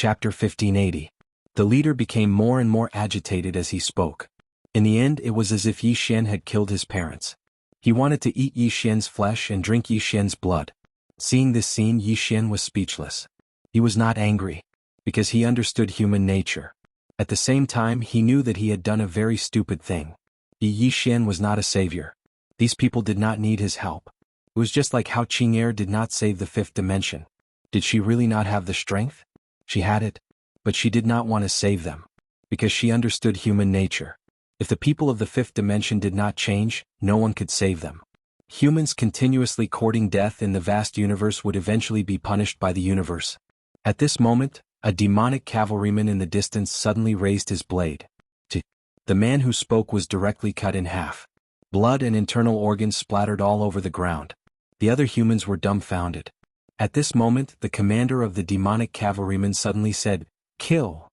Chapter 1580. The leader became more and more agitated as he spoke. In the end, it was as if Yi Xian had killed his parents. He wanted to eat Yi Xian's flesh and drink Yi Xian's blood. Seeing this scene, Yi Xian was speechless. He was not angry, because he understood human nature. At the same time, he knew that he had done a very stupid thing. Yi Xian was not a savior. These people did not need his help. It was just like how Qing'er did not save the fifth dimension. Did she really not have the strength? She had it, but she did not want to save them, because she understood human nature. If the people of the fifth dimension did not change, no one could save them. Humans continuously courting death in the vast universe would eventually be punished by the universe. At this moment, a demonic cavalryman in the distance suddenly raised his blade. The man who spoke was directly cut in half. Blood and internal organs splattered all over the ground. The other humans were dumbfounded. At this moment, the commander of the demonic cavalrymen suddenly said, "Kill."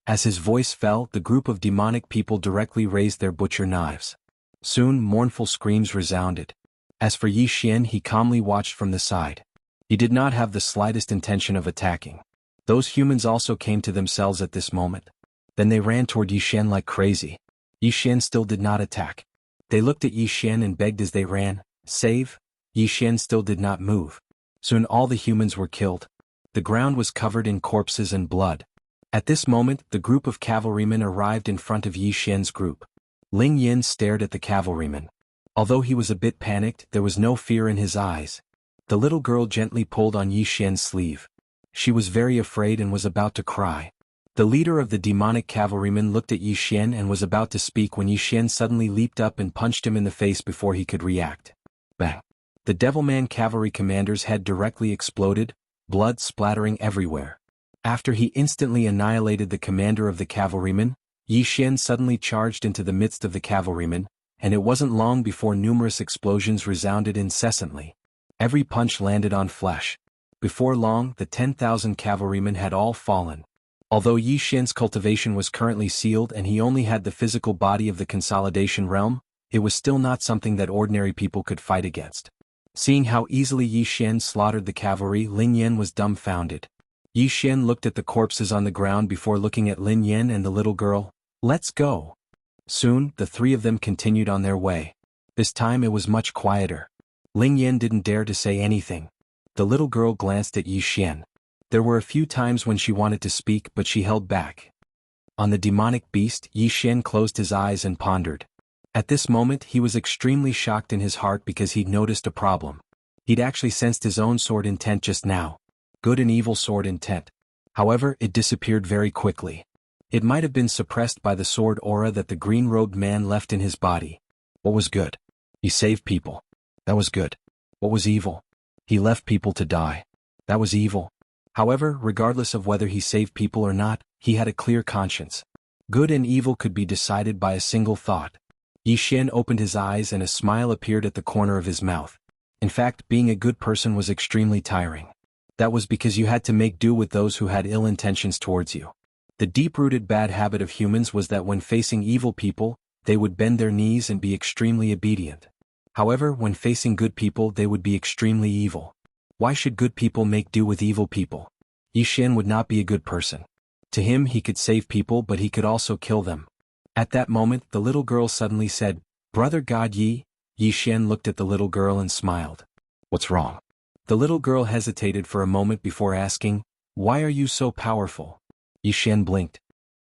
As his voice fell, the group of demonic people directly raised their butcher knives. Soon, mournful screams resounded. As for Yi Xian, he calmly watched from the side. He did not have the slightest intention of attacking. Those humans also came to themselves at this moment. Then they ran toward Yi Xian like crazy. Yi Xian still did not attack. They looked at Yi Xian and begged as they ran, "Save." Yi Xian still did not move. Soon all the humans were killed. The ground was covered in corpses and blood. At this moment, the group of cavalrymen arrived in front of Yi Xian's group. Ling Yin stared at the cavalryman. Although he was a bit panicked, there was no fear in his eyes. The little girl gently pulled on Yi Xian's sleeve. She was very afraid and was about to cry. The leader of the demonic cavalrymen looked at Yi Xian and was about to speak when Yi Xian suddenly leaped up and punched him in the face before he could react. Bang! The Devilman cavalry commander's head directly exploded, blood splattering everywhere. After he instantly annihilated the commander of the cavalrymen, Yi Xian suddenly charged into the midst of the cavalrymen, and it wasn't long before numerous explosions resounded incessantly. Every punch landed on flesh. Before long, the 10,000 cavalrymen had all fallen. Although Yi Xian's cultivation was currently sealed and he only had the physical body of the consolidation realm, it was still not something that ordinary people could fight against. Seeing how easily Yi Xian slaughtered the cavalry, Lin Yan was dumbfounded. Yi Xian looked at the corpses on the ground before looking at Lin Yan and the little girl. "Let's go." Soon, the three of them continued on their way. This time it was much quieter. Ling Yan didn't dare to say anything. The little girl glanced at Yi Xian. There were a few times when she wanted to speak but she held back. On the demonic beast, Yi Xian closed his eyes and pondered. At this moment he was extremely shocked in his heart because he'd noticed a problem. He'd actually sensed his own sword intent just now. Good and evil sword intent. However, it disappeared very quickly. It might have been suppressed by the sword aura that the green-robed man left in his body. What was good? He saved people. That was good. What was evil? He left people to die. That was evil. However, regardless of whether he saved people or not, he had a clear conscience. Good and evil could be decided by a single thought. Yi Xian opened his eyes and a smile appeared at the corner of his mouth. In fact, being a good person was extremely tiring. That was because you had to make do with those who had ill intentions towards you. The deep-rooted bad habit of humans was that when facing evil people, they would bend their knees and be extremely obedient. However, when facing good people, they would be extremely evil. Why should good people make do with evil people? Yi Xian would not be a good person. To him, he could save people, but he could also kill them. At that moment, the little girl suddenly said, "Brother God Yi." Yi Xian looked at the little girl and smiled. "What's wrong?" The little girl hesitated for a moment before asking, "Why are you so powerful?" Yi Xian blinked.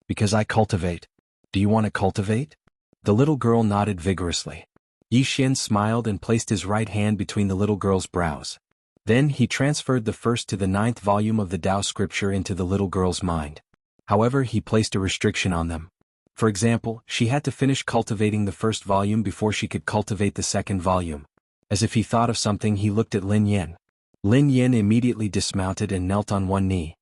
"Because I cultivate." "Do you want to cultivate?" The little girl nodded vigorously. Yi Xian smiled and placed his right hand between the little girl's brows. Then he transferred the 1st to the 9th volume of the Tao scripture into the little girl's mind. However, he placed a restriction on them. For example, she had to finish cultivating the 1st volume before she could cultivate the 2nd volume. As if he thought of something, he looked at Lin Yan. Lin Yan immediately dismounted and knelt on one knee.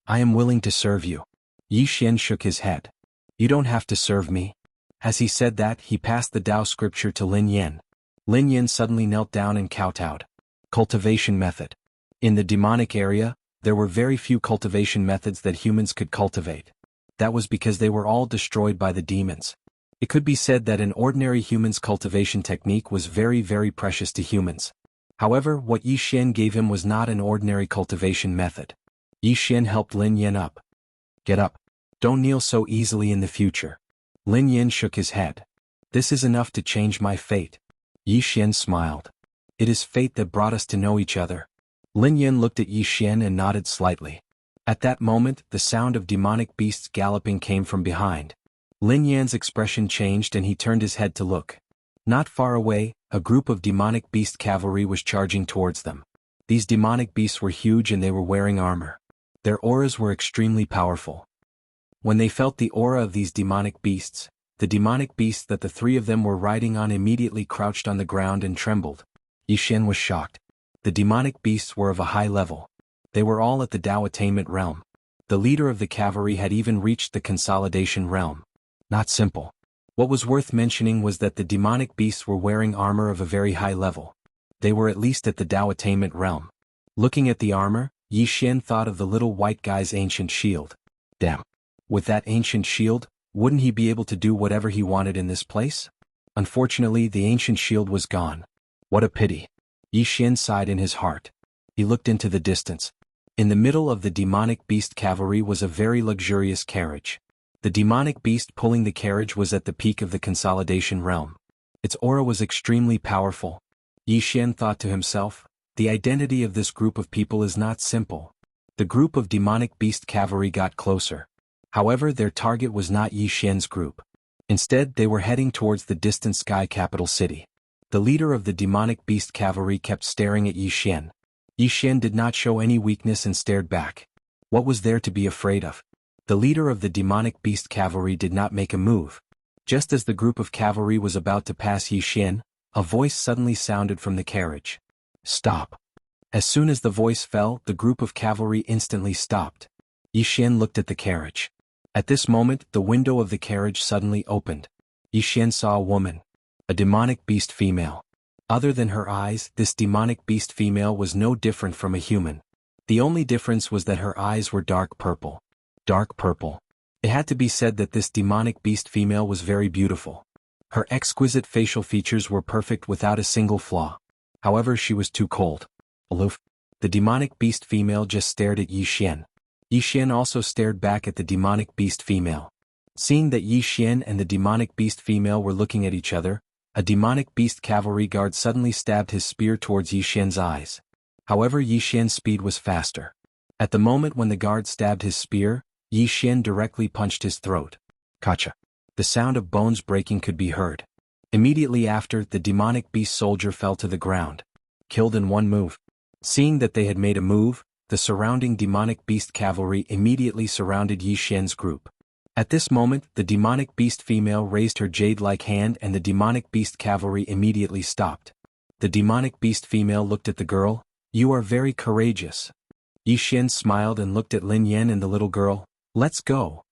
"I am willing to serve you." Yi Xian shook his head. "You don't have to serve me." As he said that, he passed the Tao scripture to Lin Yan. Lin Yan suddenly knelt down and kowtowed. Cultivation method. In the demonic area, there were very few cultivation methods that humans could cultivate. That was because they were all destroyed by the demons. It could be said that an ordinary human's cultivation technique was very, very precious to humans. However, what Yi Xian gave him was not an ordinary cultivation method. Yi Xian helped Lin Yan up. Get up. Don't kneel so easily in the future. Lin Yin shook his head. This is enough to change my fate. Yi Xian smiled. It is fate that brought us to know each other. Lin Yin looked at Yi Xian and nodded slightly. At that moment, the sound of demonic beasts galloping came from behind. Lin Yan's expression changed and he turned his head to look. Not far away, a group of demonic beast cavalry was charging towards them. These demonic beasts were huge and they were wearing armor. Their auras were extremely powerful. When they felt the aura of these demonic beasts, the demonic beasts that the three of them were riding on immediately crouched on the ground and trembled. Yi Xian was shocked. The demonic beasts were of a high level. They were all at the Dao attainment realm. The leader of the cavalry had even reached the consolidation realm. Not simple. What was worth mentioning was that the demonic beasts were wearing armor of a very high level. They were at least at the Dao attainment realm. Looking at the armor, Yi Xian thought of the little white guy's ancient shield. Damn. With that ancient shield, wouldn't he be able to do whatever he wanted in this place? Unfortunately, the ancient shield was gone. What a pity. Yi Xian sighed in his heart. He looked into the distance. In the middle of the demonic beast cavalry was a very luxurious carriage. The demonic beast pulling the carriage was at the peak of the consolidation realm. Its aura was extremely powerful. Yi Xian thought to himself, the identity of this group of people is not simple. The group of demonic beast cavalry got closer. However, their target was not Yi Xian's group. Instead, they were heading towards the distant sky capital city. The leader of the demonic beast cavalry kept staring at Yi Xian. Yi Xian did not show any weakness and stared back. What was there to be afraid of? The leader of the demonic beast cavalry did not make a move. Just as the group of cavalry was about to pass Yi Xian, a voice suddenly sounded from the carriage. Stop. As soon as the voice fell, the group of cavalry instantly stopped. Yi Xian looked at the carriage. At this moment, the window of the carriage suddenly opened. Yi Xian saw a woman. A demonic beast female. Other than her eyes, this demonic beast female was no different from a human. The only difference was that her eyes were dark purple. Dark purple. It had to be said that this demonic beast female was very beautiful. Her exquisite facial features were perfect without a single flaw. However, she was too cold. Aloof. The demonic beast female just stared at Yi Xian. Yi Xian also stared back at the demonic beast female. Seeing that Yi Xian and the demonic beast female were looking at each other, a demonic beast cavalry guard suddenly stabbed his spear towards Yi Xian's eyes. However, Yi Xian's speed was faster. At the moment when the guard stabbed his spear, Yi Xian directly punched his throat. Kacha. The sound of bones breaking could be heard. Immediately after, the demonic beast soldier fell to the ground. Killed in one move. Seeing that they had made a move, the surrounding demonic beast cavalry immediately surrounded Yi Xian's group. At this moment, the demonic beast female raised her jade-like hand and the demonic beast cavalry immediately stopped. The demonic beast female looked at the girl. You are very courageous. Yi Xian smiled and looked at Lin Yan and the little girl. Let's go.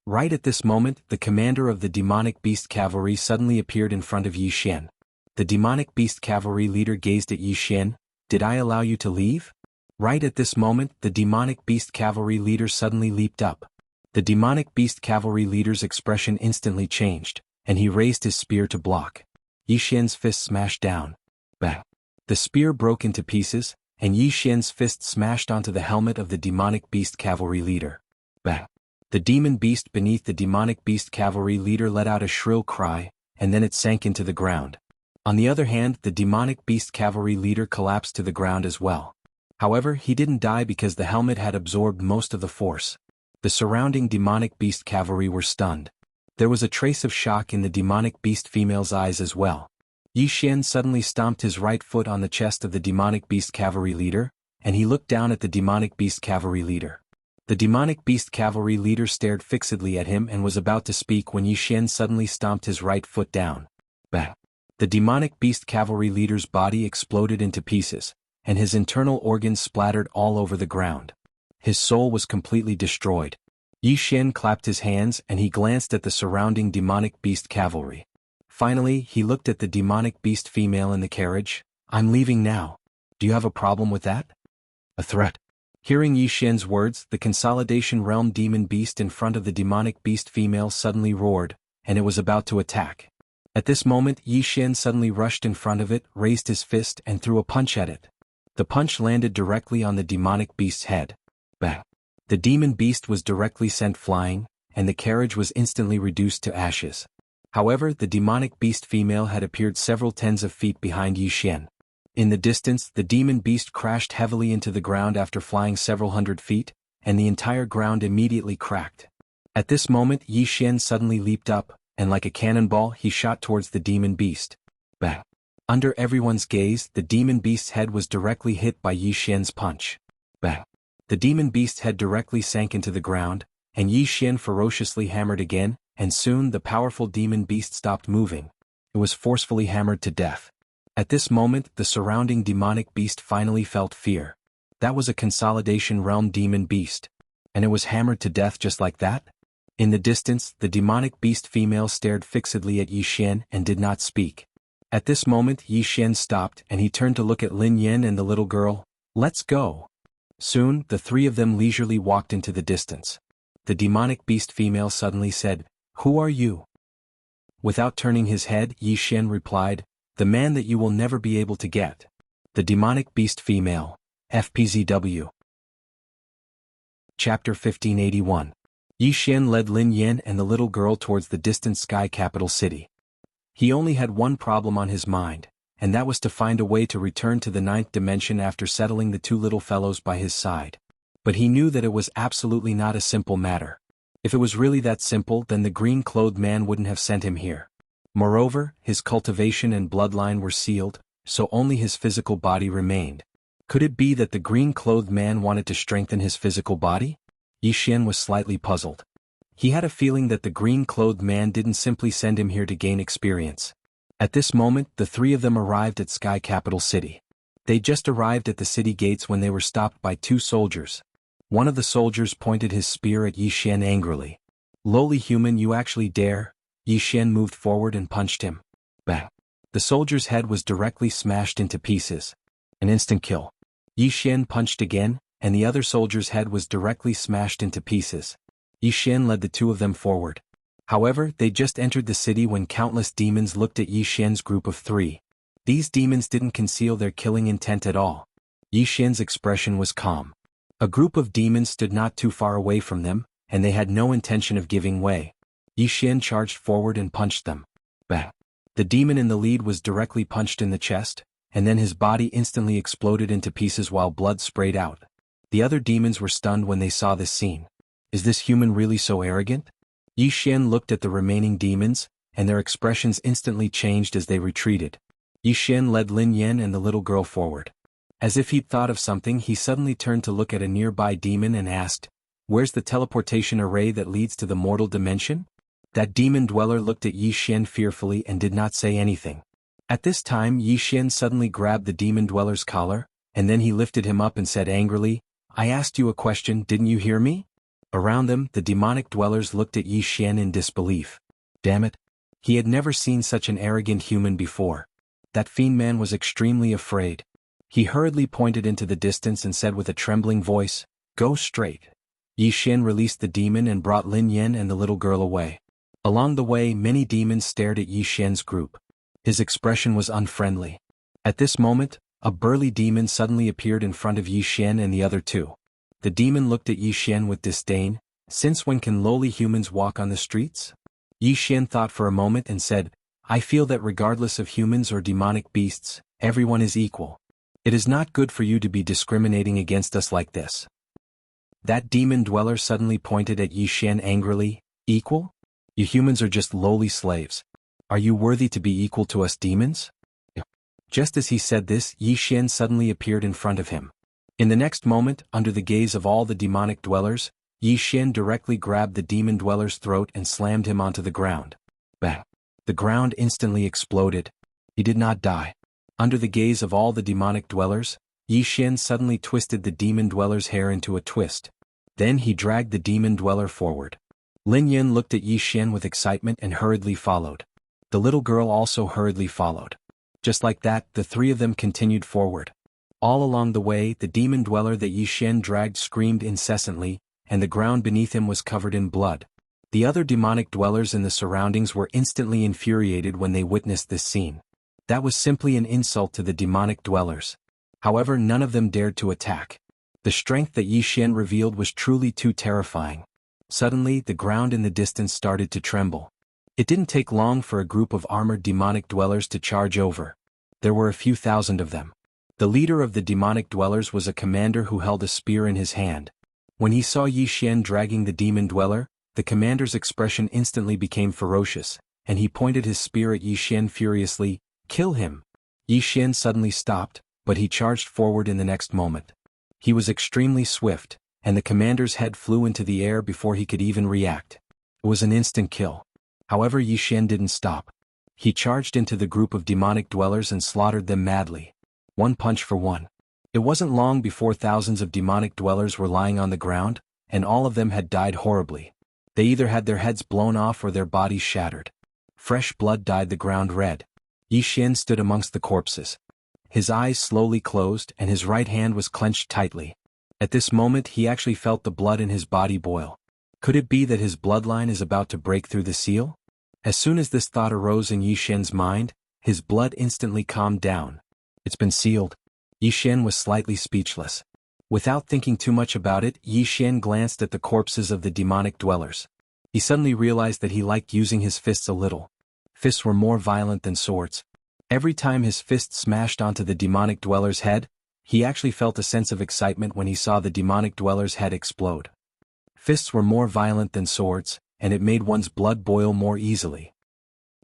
Right at this moment, the commander of the demonic beast cavalry suddenly appeared in front of Yi Xian. The demonic beast cavalry leader gazed at Yi Xian. Did I allow you to leave? Right at this moment, the demonic beast cavalry leader suddenly leaped up. The demonic beast cavalry leader's expression instantly changed, and he raised his spear to block. Yi Xian's fist smashed down. Bang. The spear broke into pieces, and Yi Xian's fist smashed onto the helmet of the demonic beast cavalry leader. Bang. The demon beast beneath the demonic beast cavalry leader let out a shrill cry, and then it sank into the ground. On the other hand, the demonic beast cavalry leader collapsed to the ground as well. However, he didn't die because the helmet had absorbed most of the force. The surrounding demonic beast cavalry were stunned. There was a trace of shock in the demonic beast female's eyes as well. Yi Xian suddenly stomped his right foot on the chest of the demonic beast cavalry leader, and he looked down at the demonic beast cavalry leader. The demonic beast cavalry leader stared fixedly at him and was about to speak when Yi Xian suddenly stomped his right foot down. Bang! The demonic beast cavalry leader's body exploded into pieces, and his internal organs splattered all over the ground. His soul was completely destroyed. Yi Xian clapped his hands and he glanced at the surrounding demonic beast cavalry. Finally, he looked at the demonic beast female in the carriage. I'm leaving now. Do you have a problem with that? A threat. Hearing Yi Xian's words, the consolidation realm demon beast in front of the demonic beast female suddenly roared, and it was about to attack. At this moment, Yi Xian suddenly rushed in front of it, raised his fist and threw a punch at it. The punch landed directly on the demonic beast's head. Bang! The demon beast was directly sent flying, and the carriage was instantly reduced to ashes. However, the demonic beast female had appeared several tens of feet behind Yi Xian. In the distance, the demon beast crashed heavily into the ground after flying several hundred feet, and the entire ground immediately cracked. At this moment, Yi Xian suddenly leaped up, and like a cannonball he shot towards the demon beast. Bang! Under everyone's gaze, the demon beast's head was directly hit by Yi Xian's punch. Bang! The demon beast's head directly sank into the ground, and Yi Xian ferociously hammered again, and soon the powerful demon beast stopped moving. It was forcefully hammered to death. At this moment, the surrounding demonic beast finally felt fear. That was a consolidation realm demon beast. And it was hammered to death just like that? In the distance, the demonic beast female stared fixedly at Yi Xian and did not speak. At this moment, Yi Xian stopped and he turned to look at Lin Yan and the little girl. "Let's go." Soon, the three of them leisurely walked into the distance. The demonic beast female suddenly said, "Who are you?" Without turning his head, Yi Xian replied, "The man that you will never be able to get." The demonic beast female. FPZW. Chapter 1581. Yi Xian led Lin Yan and the little girl towards the distant sky capital city. He only had one problem on his mind, and that was to find a way to return to the ninth dimension after settling the two little fellows by his side. But he knew that it was absolutely not a simple matter. If it was really that simple, then the green-clothed man wouldn't have sent him here. Moreover, his cultivation and bloodline were sealed, so only his physical body remained. Could it be that the green-clothed man wanted to strengthen his physical body? Yi Xian was slightly puzzled. He had a feeling that the green-clothed man didn't simply send him here to gain experience. At this moment, the three of them arrived at Sky Capital City. They just arrived at the city gates when they were stopped by two soldiers. One of the soldiers pointed his spear at Yi Xian angrily. "Lowly human, you actually dare?" Yi Xian moved forward and punched him. Bang! The soldier's head was directly smashed into pieces. An instant kill. Yi Xian punched again, and the other soldier's head was directly smashed into pieces. Yi Xian led the two of them forward. However, they just entered the city when countless demons looked at Yi Xian's group of three. These demons didn't conceal their killing intent at all. Yi Xian's expression was calm. A group of demons stood not too far away from them, and they had no intention of giving way. Yi Xian charged forward and punched them. Bang! The demon in the lead was directly punched in the chest, and then his body instantly exploded into pieces while blood sprayed out. The other demons were stunned when they saw this scene. Is this human really so arrogant? Yi Xian looked at the remaining demons, and their expressions instantly changed as they retreated. Yi Xian led Lin Yan and the little girl forward. As if he'd thought of something, he suddenly turned to look at a nearby demon and asked, "Where's the teleportation array that leads to the mortal dimension?" That demon dweller looked at Yi Xian fearfully and did not say anything. At this time, Yi Xian suddenly grabbed the demon dweller's collar, and then he lifted him up and said angrily, "I asked you a question, didn't you hear me?" Around them, the demonic dwellers looked at Yi Xian in disbelief. Damn it! He had never seen such an arrogant human before. That fiend man was extremely afraid. He hurriedly pointed into the distance and said with a trembling voice, "Go straight." Yi Xian released the demon and brought Lin Yan and the little girl away. Along the way, many demons stared at Yi Xian's group. His expression was unfriendly. At this moment, a burly demon suddenly appeared in front of Yi Xian and the other two. The demon looked at Yi Xian with disdain. "Since when can lowly humans walk on the streets?" Yi Xian thought for a moment and said, "I feel that regardless of humans or demonic beasts, everyone is equal. It is not good for you to be discriminating against us like this." That demon dweller suddenly pointed at Yi Xian angrily. "Equal? You humans are just lowly slaves. Are you worthy to be equal to us demons?" Just as he said this, Yi Xian suddenly appeared in front of him. In the next moment, under the gaze of all the demonic dwellers, Yi Xian directly grabbed the demon dweller's throat and slammed him onto the ground. Bang! The ground instantly exploded. He did not die. Under the gaze of all the demonic dwellers, Yi Xian suddenly twisted the demon dweller's hair into a twist. Then he dragged the demon dweller forward. Lin Yan looked at Yi Xian with excitement and hurriedly followed. The little girl also hurriedly followed. Just like that, the three of them continued forward. All along the way, the demon dweller that Yi Xian dragged screamed incessantly, and the ground beneath him was covered in blood. The other demonic dwellers in the surroundings were instantly infuriated when they witnessed this scene. That was simply an insult to the demonic dwellers. However, none of them dared to attack. The strength that Yi Xian revealed was truly too terrifying. Suddenly, the ground in the distance started to tremble. It didn't take long for a group of armored demonic dwellers to charge over. There were a few thousand of them. The leader of the demonic dwellers was a commander who held a spear in his hand. When he saw Yi Xian dragging the demon dweller, the commander's expression instantly became ferocious, and he pointed his spear at Yi Xian furiously. "Kill him!" Yi Xian suddenly stopped, but he charged forward in the next moment. He was extremely swift, and the commander's head flew into the air before he could even react. It was an instant kill. However, Yi Xian didn't stop. He charged into the group of demonic dwellers and slaughtered them madly. One punch for one. It wasn't long before thousands of demonic dwellers were lying on the ground, and all of them had died horribly. They either had their heads blown off or their bodies shattered. Fresh blood dyed the ground red. Yi Xian stood amongst the corpses. His eyes slowly closed and his right hand was clenched tightly. At this moment he actually felt the blood in his body boil. Could it be that his bloodline is about to break through the seal? As soon as this thought arose in Yi Xian's mind, his blood instantly calmed down. It's been sealed. Yi Xian was slightly speechless. Without thinking too much about it, Yi Xian glanced at the corpses of the demonic dwellers. He suddenly realized that he liked using his fists a little. Fists were more violent than swords. Every time his fist smashed onto the demonic dweller's head, he actually felt a sense of excitement when he saw the demonic dweller's head explode. Fists were more violent than swords, and it made one's blood boil more easily.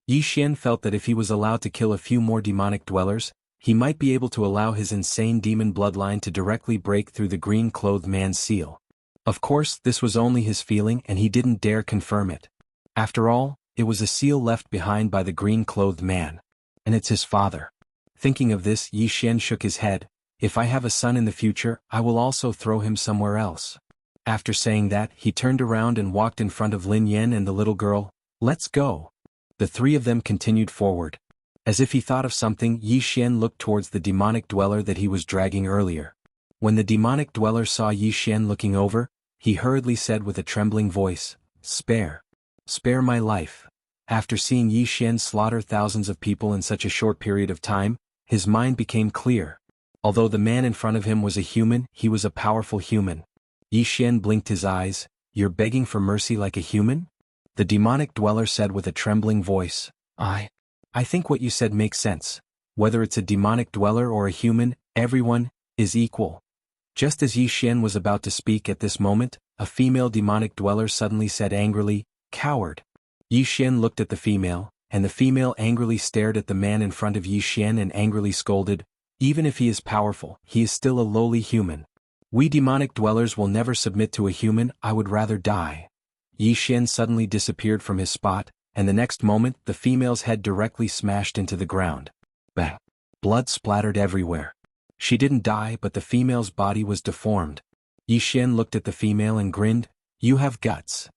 Yi Xian felt that if he was allowed to kill a few more demonic dwellers, he might be able to allow his insane demon bloodline to directly break through the green-clothed man's seal. Of course, this was only his feeling and he didn't dare confirm it. After all, it was a seal left behind by the green-clothed man. And it's his father. Thinking of this, Yi Xian shook his head. If I have a son in the future, I will also throw him somewhere else. After saying that, he turned around and walked in front of Lin Yan and the little girl. Let's go. The three of them continued forward. As if he thought of something, Yi Xian looked towards the demonic dweller that he was dragging earlier. When the demonic dweller saw Yi Xian looking over, he hurriedly said with a trembling voice, "Spare. Spare my life." After seeing Yi Xian slaughter thousands of people in such a short period of time, his mind became clear. Although the man in front of him was a human, he was a powerful human. Yi Xian blinked his eyes. "You're begging for mercy like a human?" The demonic dweller said with a trembling voice, I think what you said makes sense. Whether it's a demonic dweller or a human, everyone is equal." Just as Yi Xian was about to speak at this moment, a female demonic dweller suddenly said angrily, "Coward." Yi Xian looked at the female, and the female angrily stared at the man in front of Yi Xian and angrily scolded, "Even if he is powerful, he is still a lowly human. We demonic dwellers will never submit to a human. I would rather die." Yi Xian suddenly disappeared from his spot, and the next moment the female's head directly smashed into the ground. Bang! Blood splattered everywhere. She didn't die, but the female's body was deformed. Yi Xian looked at the female and grinned, "You have guts."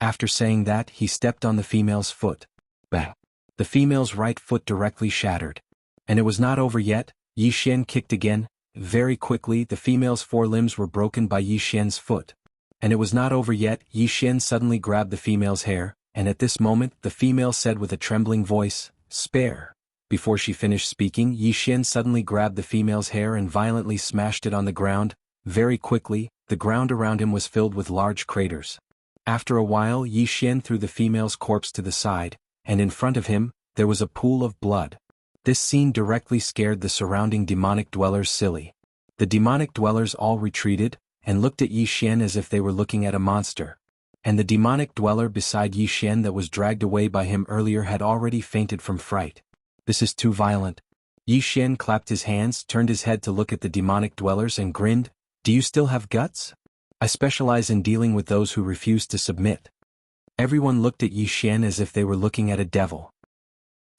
After saying that, he stepped on the female's foot. Bang! The female's right foot directly shattered. And it was not over yet. Yi Xian kicked again. Very quickly the female's forelimbs were broken by Yi Xian's foot. And it was not over yet. Yi Xian suddenly grabbed the female's hair, and at this moment the female said with a trembling voice, "Spare." Before she finished speaking, Yi Xian suddenly grabbed the female's hair and violently smashed it on the ground. Very quickly, the ground around him was filled with large craters. After a while, Yi Xian threw the female's corpse to the side, and in front of him, there was a pool of blood. This scene directly scared the surrounding demonic dwellers silly. The demonic dwellers all retreated, and looked at Yi Xian as if they were looking at a monster. And the demonic dweller beside Yi Xian that was dragged away by him earlier had already fainted from fright. This is too violent. Yi Xian clapped his hands, turned his head to look at the demonic dwellers and grinned, "Do you still have guts? I specialize in dealing with those who refuse to submit." Everyone looked at Yi Xian as if they were looking at a devil.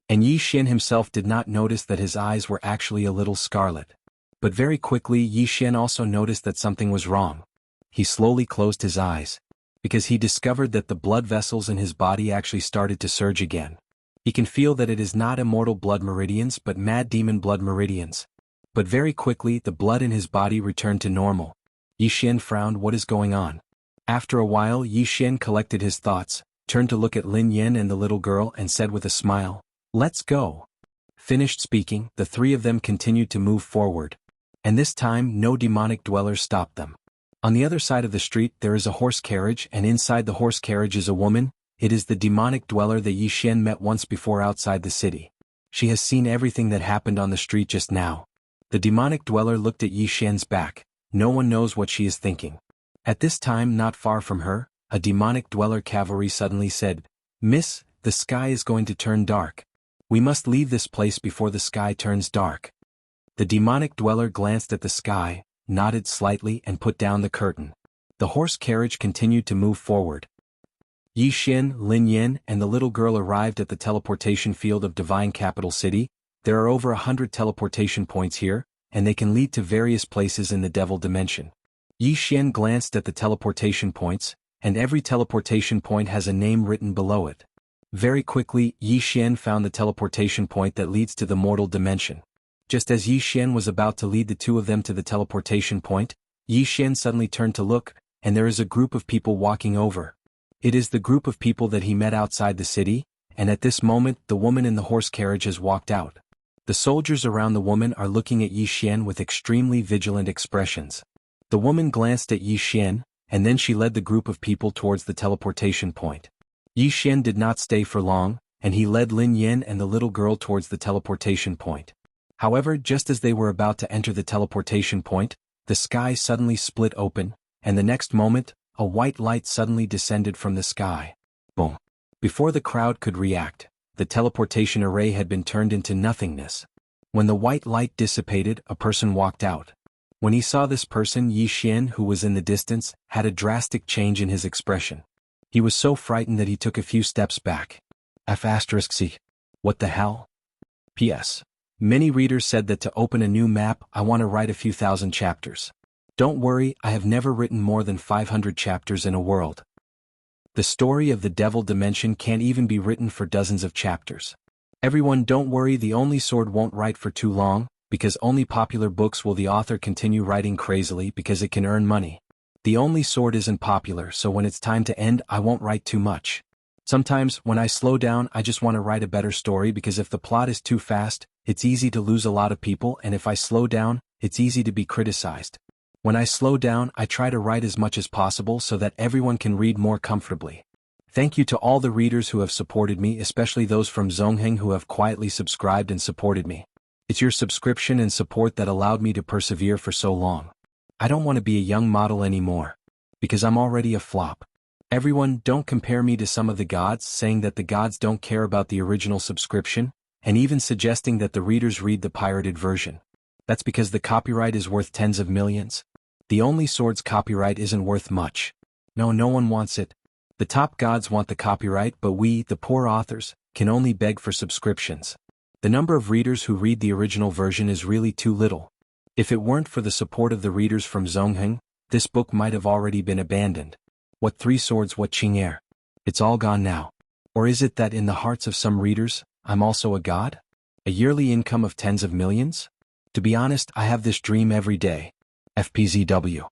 And Yi Xian himself did not notice that his eyes were actually a little scarlet. But very quickly Yi Xian also noticed that something was wrong. He slowly closed his eyes, because he discovered that the blood vessels in his body actually started to surge again. He can feel that it is not immortal blood meridians but mad demon blood meridians. But very quickly the blood in his body returned to normal. Yi Xian frowned. What is going on? After a while Yi Xian collected his thoughts, turned to look at Lin Yan and the little girl and said with a smile, "Let's go." Finished speaking, the three of them continued to move forward. And this time no demonic dwellers stopped them. On the other side of the street there is a horse carriage, and inside the horse carriage is a woman. It is the demonic dweller that Yi Xian met once before outside the city. She has seen everything that happened on the street just now. The demonic dweller looked at Yi Xian's back. No one knows what she is thinking. At this time, not far from her, a demonic dweller cavalry suddenly said, "Miss, the sky is going to turn dark. We must leave this place before the sky turns dark." The demonic dweller glanced at the sky, nodded slightly and put down the curtain. The horse carriage continued to move forward. Yi Xian, Lin Yan, and the little girl arrived at the teleportation field of Divine Capital City. There are over 100 teleportation points here, and they can lead to various places in the Devil Dimension. Yi Xian glanced at the teleportation points, and every teleportation point has a name written below it. Very quickly, Yi Xian found the teleportation point that leads to the Mortal Dimension. Just as Yi Xian was about to lead the two of them to the teleportation point, Yi Xian suddenly turned to look, and there is a group of people walking over. It is the group of people that he met outside the city, and at this moment the woman in the horse carriage has walked out. The soldiers around the woman are looking at Yi Xian with extremely vigilant expressions. The woman glanced at Yi Xian, and then she led the group of people towards the teleportation point. Yi Xian did not stay for long, and he led Lin Yan and the little girl towards the teleportation point. However, just as they were about to enter the teleportation point, the sky suddenly split open, and the next moment, a white light suddenly descended from the sky. Boom! Before the crowd could react, the teleportation array had been turned into nothingness. When the white light dissipated, a person walked out. When he saw this person, Yi Xian, who was in the distance, had a drastic change in his expression. He was so frightened that he took a few steps back. F***C. What the hell? P.S. Many readers said that to open a new map, I want to write a few thousand chapters. Don't worry, I have never written more than 500 chapters in a world. The story of the Devil Dimension can't even be written for dozens of chapters. Everyone, don't worry, the Only Sword won't write for too long, because only popular books will the author continue writing crazily because it can earn money. The Only Sword isn't popular, so when it's time to end, I won't write too much. Sometimes, when I slow down, I just want to write a better story because if the plot is too fast, it's easy to lose a lot of people, and if I slow down, it's easy to be criticized. When I slow down, I try to write as much as possible so that everyone can read more comfortably. Thank you to all the readers who have supported me, especially those from Zongheng who have quietly subscribed and supported me. It's your subscription and support that allowed me to persevere for so long. I don't want to be a young model anymore, because I'm already a flop. Everyone, don't compare me to some of the gods, saying that the gods don't care about the original subscription, and even suggesting that the readers read the pirated version. That's because the copyright is worth tens of millions. The Only Sword's copyright isn't worth much. No one wants it. The top gods want the copyright, but we, the poor authors, can only beg for subscriptions. The number of readers who read the original version is really too little. If it weren't for the support of the readers from Zongheng, this book might have already been abandoned. What three swords, what Qing'er? It's all gone now. Or is it that in the hearts of some readers, I'm also a god? A yearly income of tens of millions? To be honest, I have this dream every day. FPZW.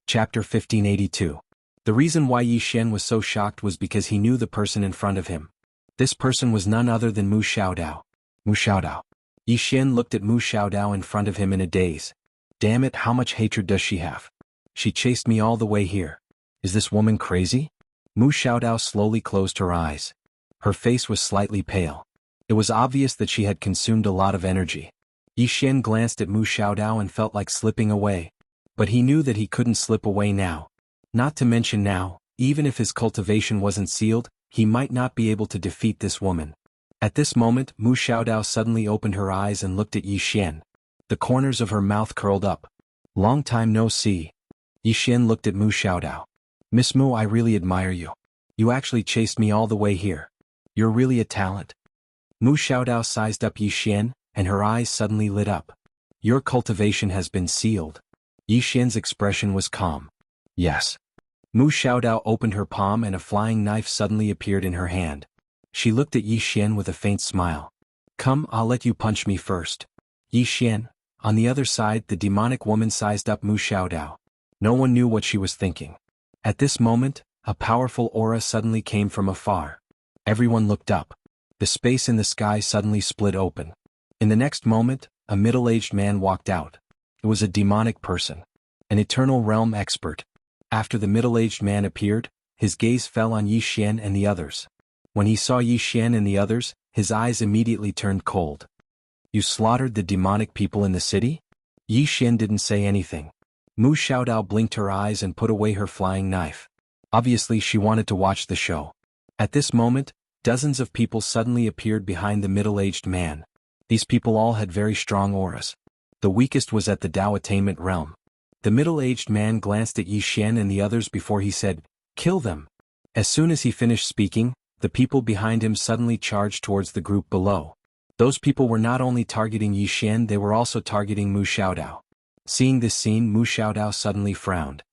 Chapter 1582. The reason why Yi Xian was so shocked was because he knew the person in front of him. This person was none other than Mu Xiaodao. Mu Xiaodao. Yi Xian looked at Mu Xiaodao in front of him in a daze. Damn it, how much hatred does she have? She chased me all the way here. Is this woman crazy? Mu Xiaodao slowly closed her eyes. Her face was slightly pale. It was obvious that she had consumed a lot of energy. Yi Xian glanced at Mu Xiaodao and felt like slipping away. But he knew that he couldn't slip away now. Not to mention now, even if his cultivation wasn't sealed, he might not be able to defeat this woman. At this moment, Mu Xiaodao suddenly opened her eyes and looked at Yi Xian. The corners of her mouth curled up. Long time no see. Yi Xian looked at Mu Xiaodao. Miss Mu, I really admire you. You actually chased me all the way here. You're really a talent. Mu Xiaodao sized up Yi Xian, and her eyes suddenly lit up. Your cultivation has been sealed. Yi Xian's expression was calm. Yes. Mu Xiaodao opened her palm and a flying knife suddenly appeared in her hand. She looked at Yi Xian with a faint smile. Come, I'll let you punch me first. Yi Xian. On the other side, the demonic woman sized up Mu Xiaodao. No one knew what she was thinking. At this moment, a powerful aura suddenly came from afar. Everyone looked up. The space in the sky suddenly split open. In the next moment, a middle-aged man walked out. It was a demonic person. An eternal realm expert. After the middle-aged man appeared, his gaze fell on Yi Xian and the others. When he saw Yi Xian and the others, his eyes immediately turned cold. You slaughtered the demonic people in the city? Yi Xian didn't say anything. Mu Xiaodao blinked her eyes and put away her flying knife. Obviously she wanted to watch the show. At this moment, dozens of people suddenly appeared behind the middle-aged man. These people all had very strong auras. The weakest was at the Dao attainment realm. The middle-aged man glanced at Yi Xian and the others before he said, "Kill them." As soon as he finished speaking, the people behind him suddenly charged towards the group below. Those people were not only targeting Yi Xian, they were also targeting Mu Xiaodao. Seeing this scene, Mu Xiaodao suddenly frowned.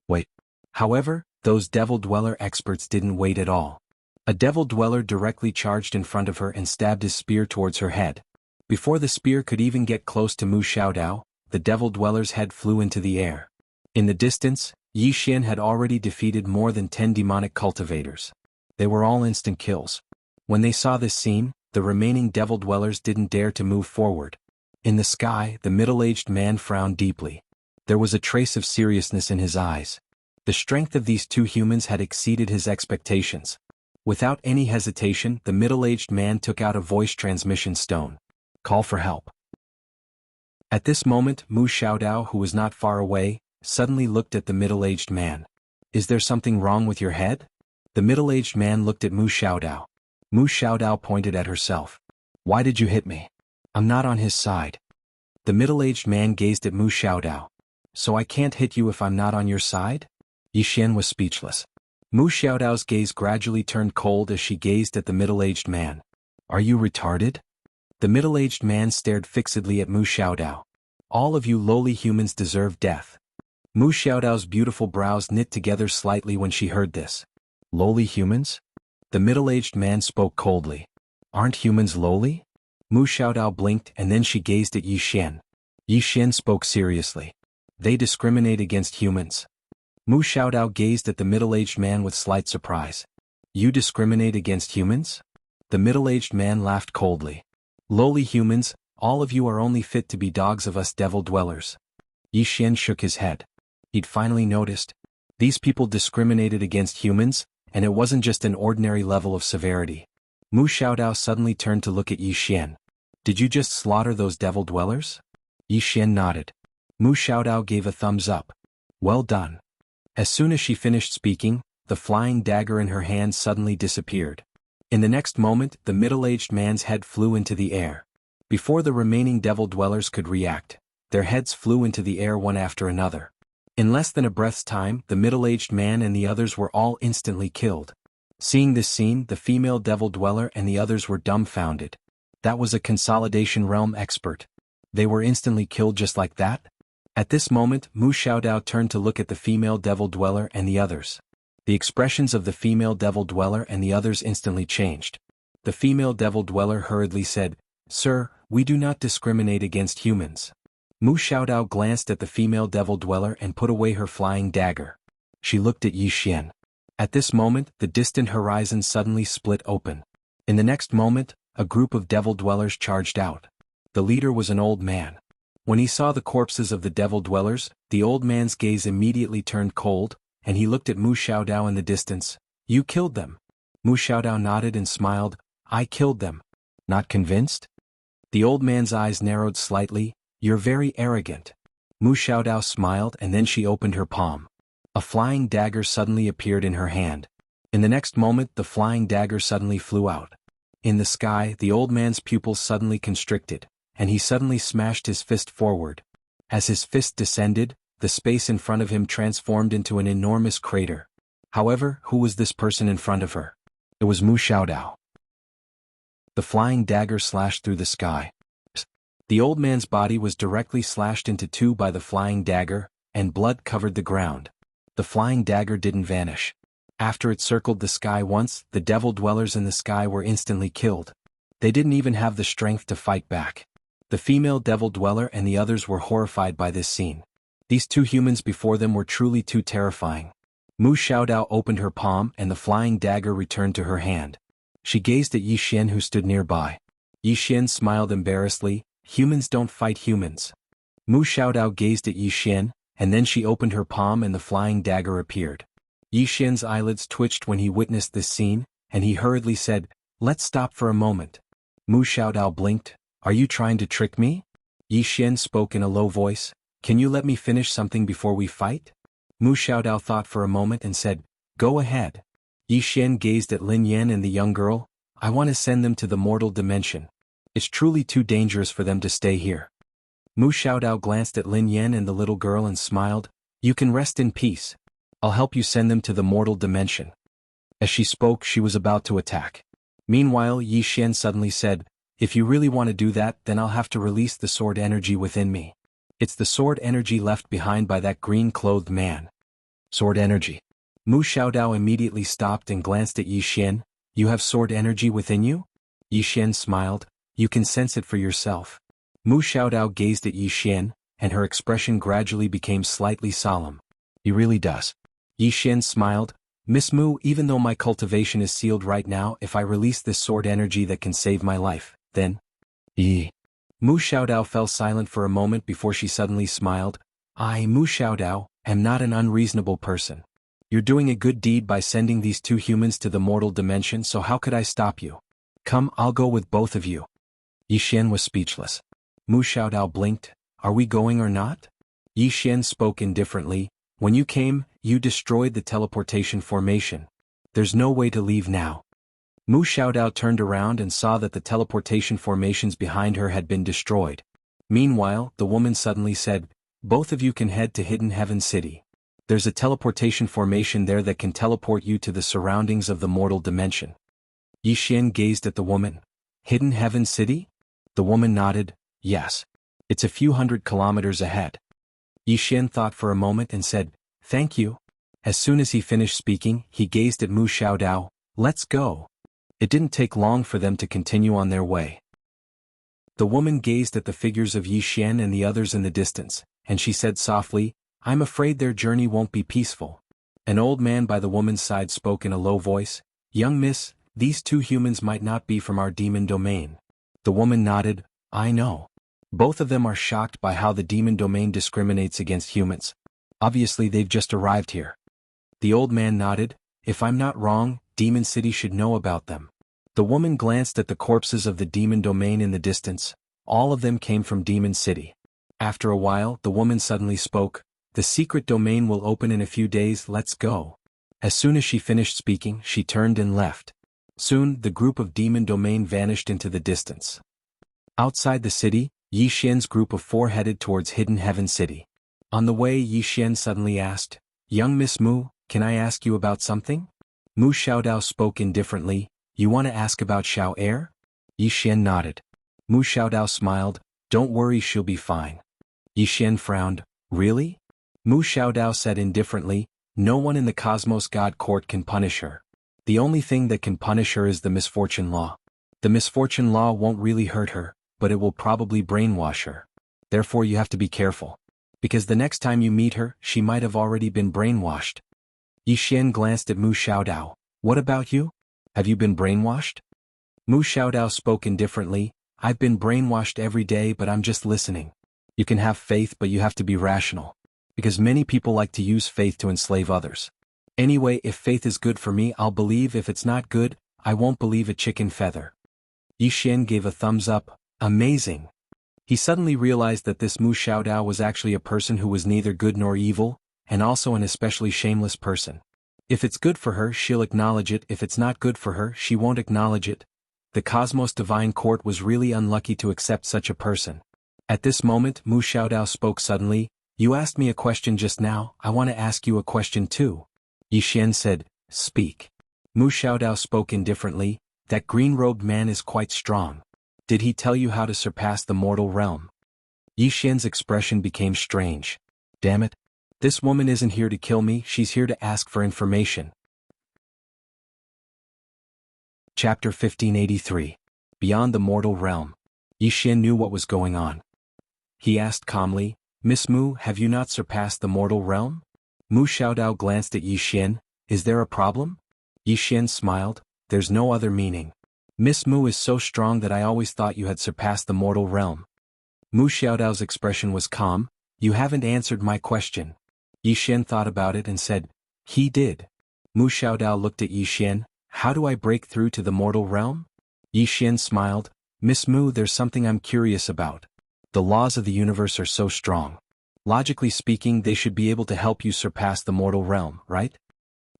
Wait. However, those Devil Dweller experts didn't wait at all. A Devil Dweller directly charged in front of her and stabbed his spear towards her head. Before the spear could even get close to Mu Xiaodao, the Devil Dweller's head flew into the air. In the distance, Yi Xian had already defeated more than 10 demonic cultivators. They were all instant kills. When they saw this scene, the remaining Devil Dwellers didn't dare to move forward. In the sky, the middle-aged man frowned deeply. There was a trace of seriousness in his eyes. The strength of these two humans had exceeded his expectations. Without any hesitation, the middle-aged man took out a voice transmission stone. Call for help. At this moment, Mu Xiaodao, who was not far away, suddenly looked at the middle-aged man. Is there something wrong with your head? The middle-aged man looked at Mu Xiaodao. Mu Xiaodao pointed at herself. Why did you hit me? I'm not on his side. The middle-aged man gazed at Mu Xiaodao. So I can't hit you if I'm not on your side? Yi Xian was speechless. Mu Xiaodao's gaze gradually turned cold as she gazed at the middle-aged man. Are you retarded? The middle-aged man stared fixedly at Mu Xiaodao. All of you lowly humans deserve death. Mu Xiaodao's beautiful brows knit together slightly when she heard this. Lowly humans? The middle-aged man spoke coldly. Aren't humans lowly? Mu Xiaodao blinked and then she gazed at Yi Xian. Yi Xian spoke seriously. They discriminate against humans. Mu Xiaodao gazed at the middle-aged man with slight surprise. You discriminate against humans? The middle-aged man laughed coldly. Lowly humans, all of you are only fit to be dogs of us Devil Dwellers. Yi Xian shook his head. He'd finally noticed. These people discriminated against humans, and it wasn't just an ordinary level of severity. Mu Xiaodao suddenly turned to look at Yi Xian. Did you just slaughter those Devil Dwellers? Yi Xian nodded. Mu Xiaodao gave a thumbs up. Well done. As soon as she finished speaking, the flying dagger in her hand suddenly disappeared. In the next moment, the middle-aged man's head flew into the air. Before the remaining Devil Dwellers could react, their heads flew into the air one after another. In less than a breath's time, the middle-aged man and the others were all instantly killed. Seeing this scene, the female Devil Dweller and the others were dumbfounded. That was a Consolidation Realm expert. They were instantly killed just like that? At this moment, Mu Xiaodao turned to look at the female Devil Dweller and the others. The expressions of the female Devil Dweller and the others instantly changed. The female Devil Dweller hurriedly said, Sir, we do not discriminate against humans. Mu Xiaodao glanced at the female Devil Dweller and put away her flying dagger. She looked at Yi Xian. At this moment, the distant horizon suddenly split open. In the next moment, a group of Devil Dwellers charged out. The leader was an old man. When he saw the corpses of the Devil Dwellers, the old man's gaze immediately turned cold, and he looked at Mu Xiaodao in the distance. You killed them. Mu Xiaodao nodded and smiled. I killed them. Not convinced? The old man's eyes narrowed slightly. You're very arrogant. Mu Xiaodao smiled and then she opened her palm. A flying dagger suddenly appeared in her hand. In the next moment, the flying dagger suddenly flew out. In the sky, the old man's pupils suddenly constricted, and he suddenly smashed his fist forward. As his fist descended, the space in front of him transformed into an enormous crater. However, who was this person in front of her? It was Mu Xiaodao. The flying dagger slashed through the sky. The old man's body was directly slashed into two by the flying dagger, and blood covered the ground. The flying dagger didn't vanish. After it circled the sky once, the Devil Dwellers in the sky were instantly killed. They didn't even have the strength to fight back. The female Devil Dweller and the others were horrified by this scene. These two humans before them were truly too terrifying. Mu Xiaodao opened her palm and the flying dagger returned to her hand. She gazed at Yi Xian who stood nearby. Yi Xian smiled embarrassedly, humans don't fight humans. Mu Xiaodao gazed at Yi Xian, and then she opened her palm and the flying dagger appeared. Yi Xian's eyelids twitched when he witnessed this scene, and he hurriedly said, "Let's stop for a moment." Mu Xiaodao blinked. "Are you trying to trick me?" Yi Xian spoke in a low voice. "Can you let me finish something before we fight?" Mu Xiaodao thought for a moment and said, "Go ahead." Yi Xian gazed at Lin Yan and the young girl. "I want to send them to the mortal dimension. It's truly too dangerous for them to stay here." Mu Xiaodao glanced at Lin Yan and the little girl and smiled. "You can rest in peace. I'll help you send them to the mortal dimension." As she spoke, she was about to attack. Meanwhile, Yi Xian suddenly said, "If you really want to do that, then I'll have to release the sword energy within me. It's the sword energy left behind by that green-clothed man." Sword energy. Mu Xiaodao immediately stopped and glanced at Yi Xian. "You have sword energy within you?" Yi Xian smiled. "You can sense it for yourself." Mu Xiaodao gazed at Yi Xian, and her expression gradually became slightly solemn. "He really does." Yi Xian smiled. "Miss Mu, even though my cultivation is sealed right now, if I release this sword energy that can save my life, then..." Mu Xiaodao fell silent for a moment before she suddenly smiled. "I, Mu Xiaodao, am not an unreasonable person. You're doing a good deed by sending these two humans to the mortal dimension, so how could I stop you? Come, I'll go with both of you." Yi Xian was speechless. Mu Xiaodao blinked. "Are we going or not?" Yi Xian spoke indifferently. "When you came, you destroyed the teleportation formation. There's no way to leave now." Mu Xiaodao turned around and saw that the teleportation formations behind her had been destroyed. Meanwhile, the woman suddenly said, "Both of you can head to Hidden Heaven City. There's a teleportation formation there that can teleport you to the surroundings of the mortal dimension." Yi Xian gazed at the woman. "Hidden Heaven City?" The woman nodded. "Yes. It's a few hundred kilometers ahead." Yi Xian thought for a moment and said, "Thank you." As soon as he finished speaking, he gazed at Mu Xiaodao. "Let's go." It didn't take long for them to continue on their way. The woman gazed at the figures of Yi Xian and the others in the distance, and she said softly, "I'm afraid their journey won't be peaceful." An old man by the woman's side spoke in a low voice, "Young miss, these two humans might not be from our demon domain." The woman nodded. "I know. Both of them are shocked by how the demon domain discriminates against humans. Obviously they've just arrived here." The old man nodded. "If I'm not wrong, Demon City should know about them." The woman glanced at the corpses of the demon domain in the distance. All of them came from Demon City. After a while, the woman suddenly spoke, "The secret domain will open in a few days, let's go." As soon as she finished speaking, she turned and left. Soon, the group of demon domain vanished into the distance. Outside the city, Yi Xian's group of four headed towards Hidden Heaven City. On the way, Yi Xian suddenly asked, "Young Miss Mu, can I ask you about something?" Mu Xiaodao spoke indifferently. "You want to ask about Xiao Air?" Yi Xian nodded. Mu Xiaodao smiled. "Don't worry, she'll be fine." Yi Xian frowned. "Really?" Mu Xiaodao said indifferently, "No one in the Cosmos God Court can punish her. The only thing that can punish her is the misfortune law. The misfortune law won't really hurt her, but it will probably brainwash her. Therefore you have to be careful. Because the next time you meet her, she might have already been brainwashed." Yi Xian glanced at Mu Xiaodao. "What about you? Have you been brainwashed?" Mu Xiaodao spoke indifferently. "I've been brainwashed every day, but I'm just listening. You can have faith, but you have to be rational. Because many people like to use faith to enslave others. Anyway, if faith is good for me, I'll believe. If it's not good, I won't believe a chicken feather." Yi Xian gave a thumbs up. "Amazing." He suddenly realized that this Mu Xiaodao was actually a person who was neither good nor evil, and also an especially shameless person. If it's good for her, she'll acknowledge it. If it's not good for her, she won't acknowledge it. The Cosmos Divine Court was really unlucky to accept such a person. At this moment, Mu Xiaodao spoke suddenly. "You asked me a question just now, I want to ask you a question too." Yi Xian said, "Speak." Mu Xiaodao spoke indifferently. "That green-robed man is quite strong. Did he tell you how to surpass the mortal realm?" Yi Xian's expression became strange. "Damn it. This woman isn't here to kill me, she's here to ask for information." Chapter 1583. Beyond the Mortal Realm. Yi Xian knew what was going on. He asked calmly, "Miss Mu, have you not surpassed the mortal realm?" Mu Xiaodao glanced at Yi Xian. "Is there a problem?" Yi Xian smiled. "There's no other meaning. Miss Mu is so strong that I always thought you had surpassed the mortal realm. Mu Xiaodao's expression was calm. You haven't answered my question. Yi Xian thought about it and said, he did. Mu Xiaodao looked at Yi Xian. How do I break through to the mortal realm? Yi Xian smiled. Miss Mu, there's something I'm curious about. The laws of the universe are so strong. Logically speaking, they should be able to help you surpass the mortal realm, right?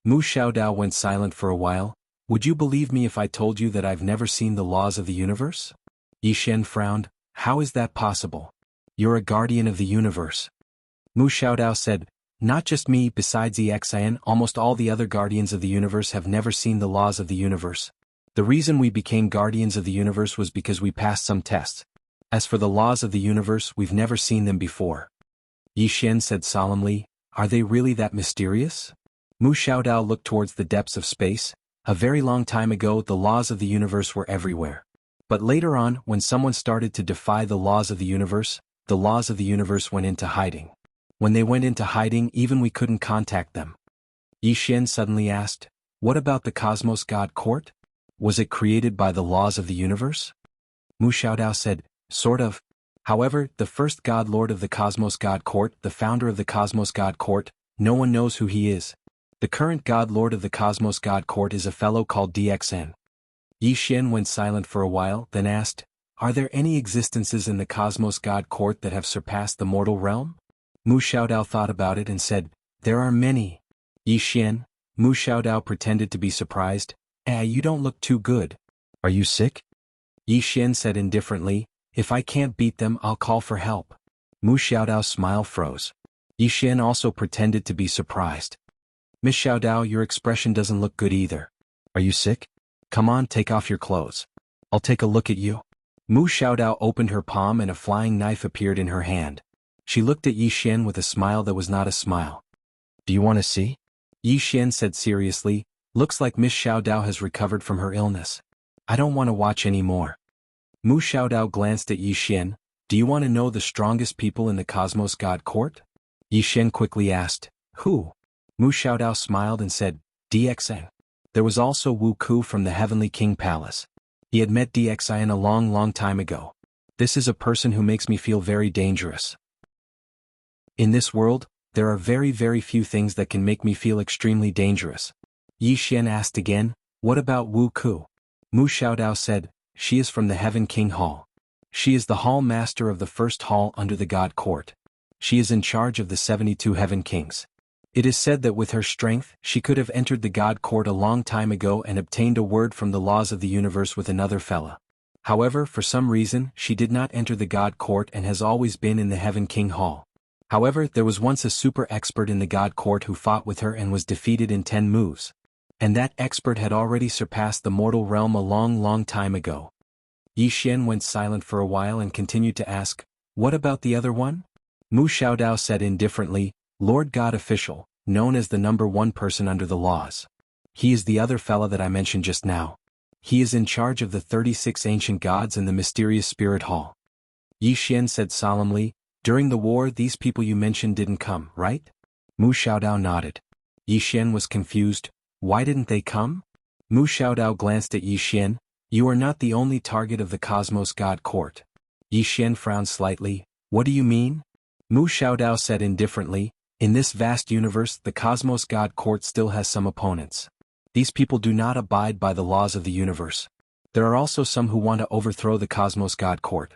Mu Xiaodao went silent for a while. Would you believe me if I told you that I've never seen the laws of the universe? Yi Xian frowned. How is that possible? You're a guardian of the universe. Mu Xiaodao said, not just me, besides Exian, almost all the other guardians of the universe have never seen the laws of the universe. The reason we became guardians of the universe was because we passed some tests. As for the laws of the universe, we've never seen them before. Yi Xian said solemnly, are they really that mysterious? Mu Xiaodao looked towards the depths of space. A very long time ago, the laws of the universe were everywhere. But later on, when someone started to defy the laws of the universe went into hiding. When they went into hiding, even we couldn't contact them. Yi Xian suddenly asked, what about the Cosmos God Court? Was it created by the laws of the universe? Mu Xiaodao said, sort of. However, the first God Lord of the Cosmos God Court, the founder of the Cosmos God Court, no one knows who he is. The current God Lord of the Cosmos God Court is a fellow called DXN. Yi Xian went silent for a while, then asked, are there any existences in the Cosmos God Court that have surpassed the mortal realm? Mu Xiaodao thought about it and said, there are many. Yi Xian, Mu Xiaodao pretended to be surprised. You don't look too good. Are you sick? Yi Xian said indifferently, if I can't beat them, I'll call for help. Mu Xiaodao's smile froze. Yi Xian also pretended to be surprised. Miss Xiaodao, your expression doesn't look good either. Are you sick? Come on, take off your clothes. I'll take a look at you. Mu Xiaodao opened her palm and a flying knife appeared in her hand. She looked at Yi Xian with a smile that was not a smile. Do you want to see? Yi Xian said seriously, looks like Miss Xiaodao has recovered from her illness. I don't want to watch any more. Mu Xiaodao glanced at Yi Xian. Do you want to know the strongest people in the Cosmos God Court? Yi Xian quickly asked, who? Mu Xiaodao smiled and said, DXN. There was also Wu Ku from the Heavenly King Palace. He had met DXN a long time ago. This is a person who makes me feel very dangerous. In this world, there are very few things that can make me feel extremely dangerous. Yi Xian asked again, what about Wu Ku? Mu Xiaodao said, she is from the Heaven King Hall. She is the hall master of the first hall under the God Court. She is in charge of the 72 Heaven Kings. It is said that with her strength, she could have entered the God Court a long time ago and obtained a word from the laws of the universe with another fella. However, for some reason, she did not enter the God Court and has always been in the Heaven King Hall. However, there was once a super expert in the God Court who fought with her and was defeated in 10 moves. And that expert had already surpassed the mortal realm a long time ago. Yi Xian went silent for a while and continued to ask, what about the other one? Mu Xiaodao said indifferently, Lord God Official, known as the #1 person under the laws. He is the other fella that I mentioned just now. He is in charge of the 36 ancient gods in the mysterious spirit hall. Yi Xian said solemnly, during the war these people you mentioned didn't come, right? Mu Xiaodao nodded. Yi Xian was confused. Why didn't they come? Mu Xiaodao glanced at Yi Xian. You are not the only target of the Cosmos God Court. Yi Xian frowned slightly. What do you mean? Mu Xiaodao said indifferently, in this vast universe the Cosmos God Court still has some opponents. These people do not abide by the laws of the universe. There are also some who want to overthrow the Cosmos God Court.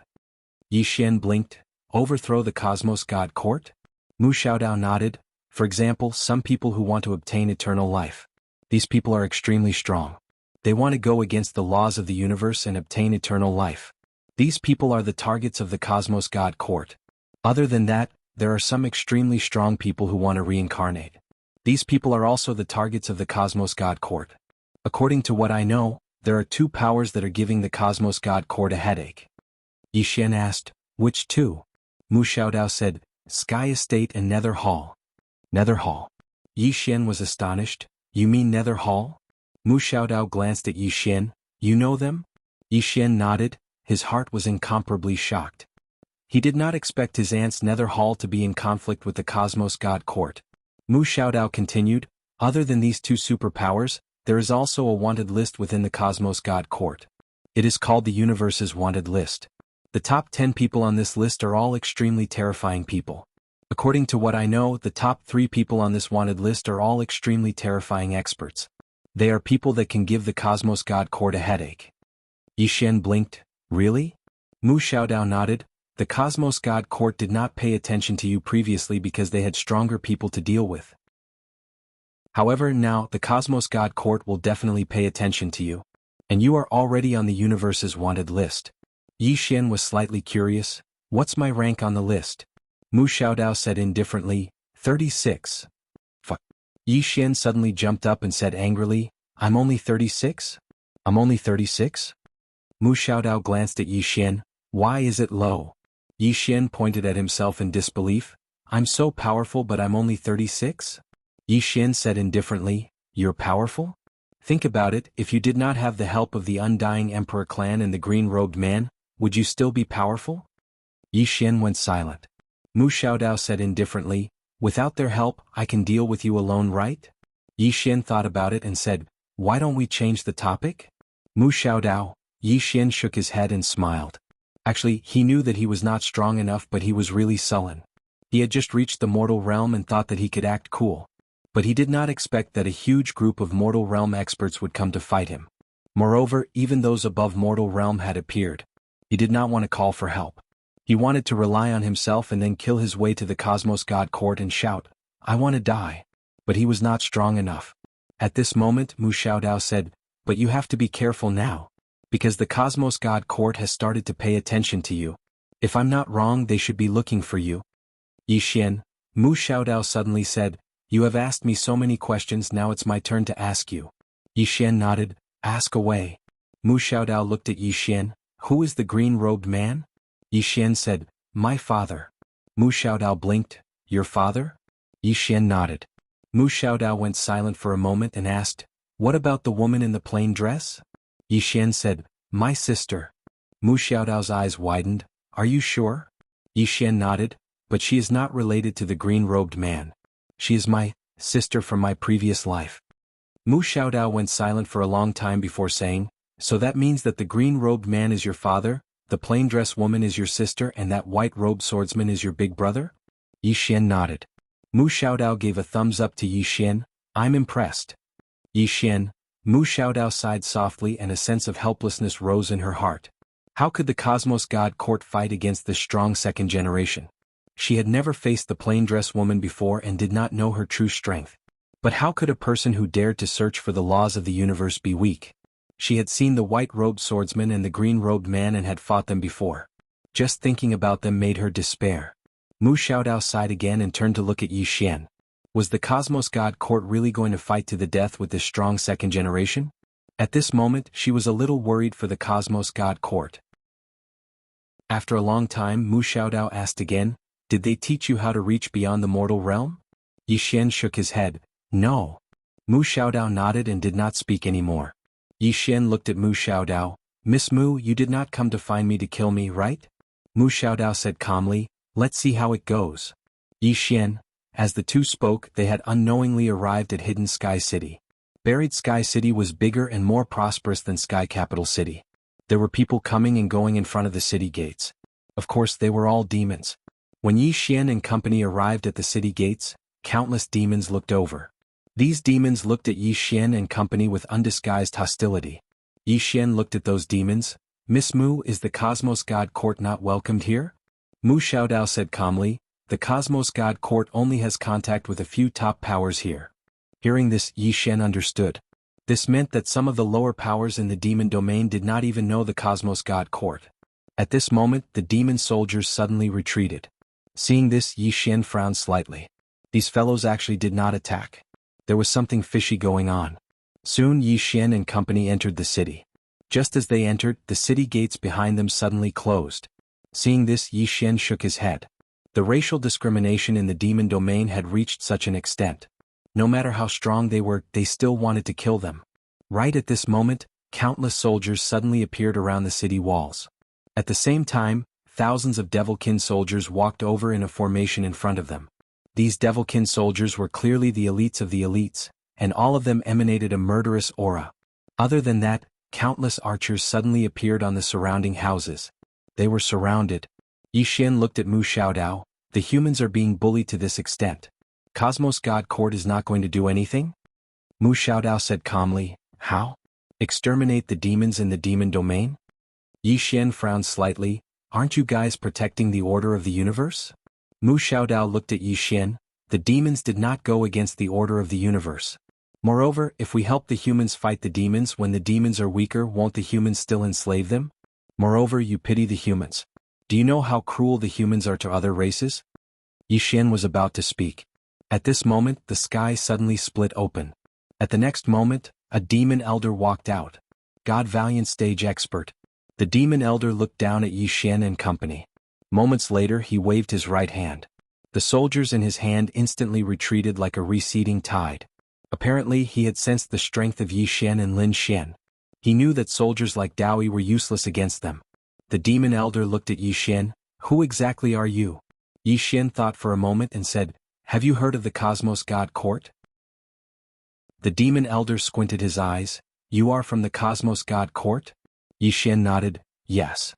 Yi Xian blinked. Overthrow the Cosmos God Court? Mu Xiaodao nodded. For example, some people who want to obtain eternal life. These people are extremely strong. They want to go against the laws of the universe and obtain eternal life. These people are the targets of the Cosmos God Court. Other than that, there are some extremely strong people who want to reincarnate. These people are also the targets of the Cosmos God Court. According to what I know, there are 2 powers that are giving the Cosmos God Court a headache. Yi Xian asked, which 2? Mu Xiaodao said, Sky Estate and Nether Hall. Nether Hall. Yi Xian was astonished. You mean Nether Hall? Mu Xiaodao glanced at Yi Xian. You know them? Yi Xian nodded. His heart was incomparably shocked. He did not expect his aunt's Nether Hall to be in conflict with the Cosmos God Court. Mu Xiaodao continued, other than these 2 superpowers, there is also a wanted list within the Cosmos God Court. It is called the Universe's Wanted List. The top 10 people on this list are all extremely terrifying people. According to what I know, the top 3 people on this wanted list are all extremely terrifying experts. They are people that can give the Cosmos God Court a headache. Yi Xian blinked. Really? Mu Xiaodao nodded. The Cosmos God Court did not pay attention to you previously because they had stronger people to deal with. However, now, the Cosmos God Court will definitely pay attention to you. And you are already on the universe's wanted list. Yi Xian was slightly curious. What's my rank on the list? Mu Xiaodao said indifferently, 36. Fuck. Yi Xian suddenly jumped up and said angrily, I'm only 36? I'm only 36? Mu Xiaodao glanced at Yi Xian. Why is it low? Yi Xian pointed at himself in disbelief. I'm so powerful but I'm only 36? Yi Xian said indifferently, You're powerful? Think about it, if you did not have the help of the Undying Emperor clan and the green-robed man, would you still be powerful? Yi Xian went silent. Mu Xiaodao said indifferently, Without their help, I can deal with you alone, right? Yi Xian thought about it and said, Why don't we change the topic? Mu Xiaodao. Yi Xian shook his head and smiled. Actually, he knew that he was not strong enough but he was really sullen. He had just reached the mortal realm and thought that he could act cool. But he did not expect that a huge group of mortal realm experts would come to fight him. Moreover, even those above mortal realm had appeared. He did not want to call for help. He wanted to rely on himself and then kill his way to the Cosmos God Court and shout, I want to die. But he was not strong enough. At this moment, Mu Xiaodao said, But you have to be careful now. Because the Cosmos God Court has started to pay attention to you. If I'm not wrong, they should be looking for you. Yi Xian, Mu Xiaodao suddenly said, You have asked me so many questions, now it's my turn to ask you. Yi Xian nodded, Ask away. Mu Xiaodao looked at Yi Xian, Who is the green-robed man? Yi Xian said, My father. Mu Xiaodao blinked, Your father? Yi Xian nodded. Mu Xiaodao went silent for a moment and asked, What about the woman in the plain dress? Yi Xian said, My sister. Mu Xiaodao's eyes widened, Are you sure? Yi Xian nodded, But she is not related to the green-robed man. She is my sister from my previous life. Mu Xiaodao went silent for a long time before saying, So that means that the green-robed man is your father, the plain-dress woman is your sister and that white-robed swordsman is your big brother? Yi Xian nodded. Mu Xiaodao gave a thumbs up to Yi Xian, I'm impressed. Yi Xian, Mu Xiaodao sighed softly and a sense of helplessness rose in her heart. How could the Cosmos God Court fight against this strong second generation? She had never faced the plain-dress woman before and did not know her true strength. But how could a person who dared to search for the laws of the universe be weak? She had seen the white-robed swordsman and the green-robed man and had fought them before. Just thinking about them made her despair. Mu Xiaodao sighed again and turned to look at Yi Xian. Was the Cosmos God Court really going to fight to the death with this strong second generation? At this moment, she was a little worried for the Cosmos God Court. After a long time, Mu Xiaodao asked again, Did they teach you how to reach beyond the mortal realm? Yi Xian shook his head, No. Mu Xiaodao nodded and did not speak anymore. Yi Xian looked at Mu Xiaodao, Miss Mu, you did not come to find me to kill me, right? Mu Xiaodao said calmly, Let's see how it goes. Yi Xian. As the two spoke, they had unknowingly arrived at Hidden Sky City. Buried Sky City was bigger and more prosperous than Sky Capital City. There were people coming and going in front of the city gates. Of course, they were all demons. When Yi Xian and company arrived at the city gates, countless demons looked over. These demons looked at Yi Xian and company with undisguised hostility. Yi Xian looked at those demons. Miss Mu, is the Cosmos God Court not welcomed here? Mu Xiaodao said calmly, The Cosmos God Court only has contact with a few top powers here. Hearing this, Yi Xian understood. This meant that some of the lower powers in the demon domain did not even know the Cosmos God Court. At this moment, the demon soldiers suddenly retreated. Seeing this, Yi Xian frowned slightly. These fellows actually did not attack. There was something fishy going on. Soon Yi Xian and company entered the city. Just as they entered, the city gates behind them suddenly closed. Seeing this, Yi Xian shook his head. The racial discrimination in the demon domain had reached such an extent. No matter how strong they were, they still wanted to kill them. Right at this moment, countless soldiers suddenly appeared around the city walls. At the same time, thousands of Devilkin soldiers walked over in a formation in front of them. These Devilkin soldiers were clearly the elites of the elites, and all of them emanated a murderous aura. Other than that, countless archers suddenly appeared on the surrounding houses. They were surrounded. Yi Xian looked at Mu Xiaodao. The humans are being bullied to this extent. Cosmos God Court is not going to do anything? Mu Xiaodao said calmly. How? Exterminate the demons in the demon domain? Yi Xian frowned slightly. Aren't you guys protecting the order of the universe? Mu Xiaodao looked at Yi Xian. The demons did not go against the order of the universe. Moreover, if we help the humans fight the demons when the demons are weaker, won't the humans still enslave them? Moreover, you pity the humans. Do you know how cruel the humans are to other races? Yi Xian was about to speak. At this moment, the sky suddenly split open. At the next moment, a demon elder walked out. God Valiant stage expert. The demon elder looked down at Yi Xian and company. Moments later, he waved his right hand. The soldiers in his hand instantly retreated like a receding tide. Apparently, he had sensed the strength of Yi Xian and Lin Xian. He knew that soldiers like Dowie were useless against them. The demon elder looked at Yi Xian. Who exactly are you? Yi Xian thought for a moment and said, Have you heard of the Cosmos God Court? The demon elder squinted his eyes. You are from the Cosmos God Court? Yi Xian nodded, yes.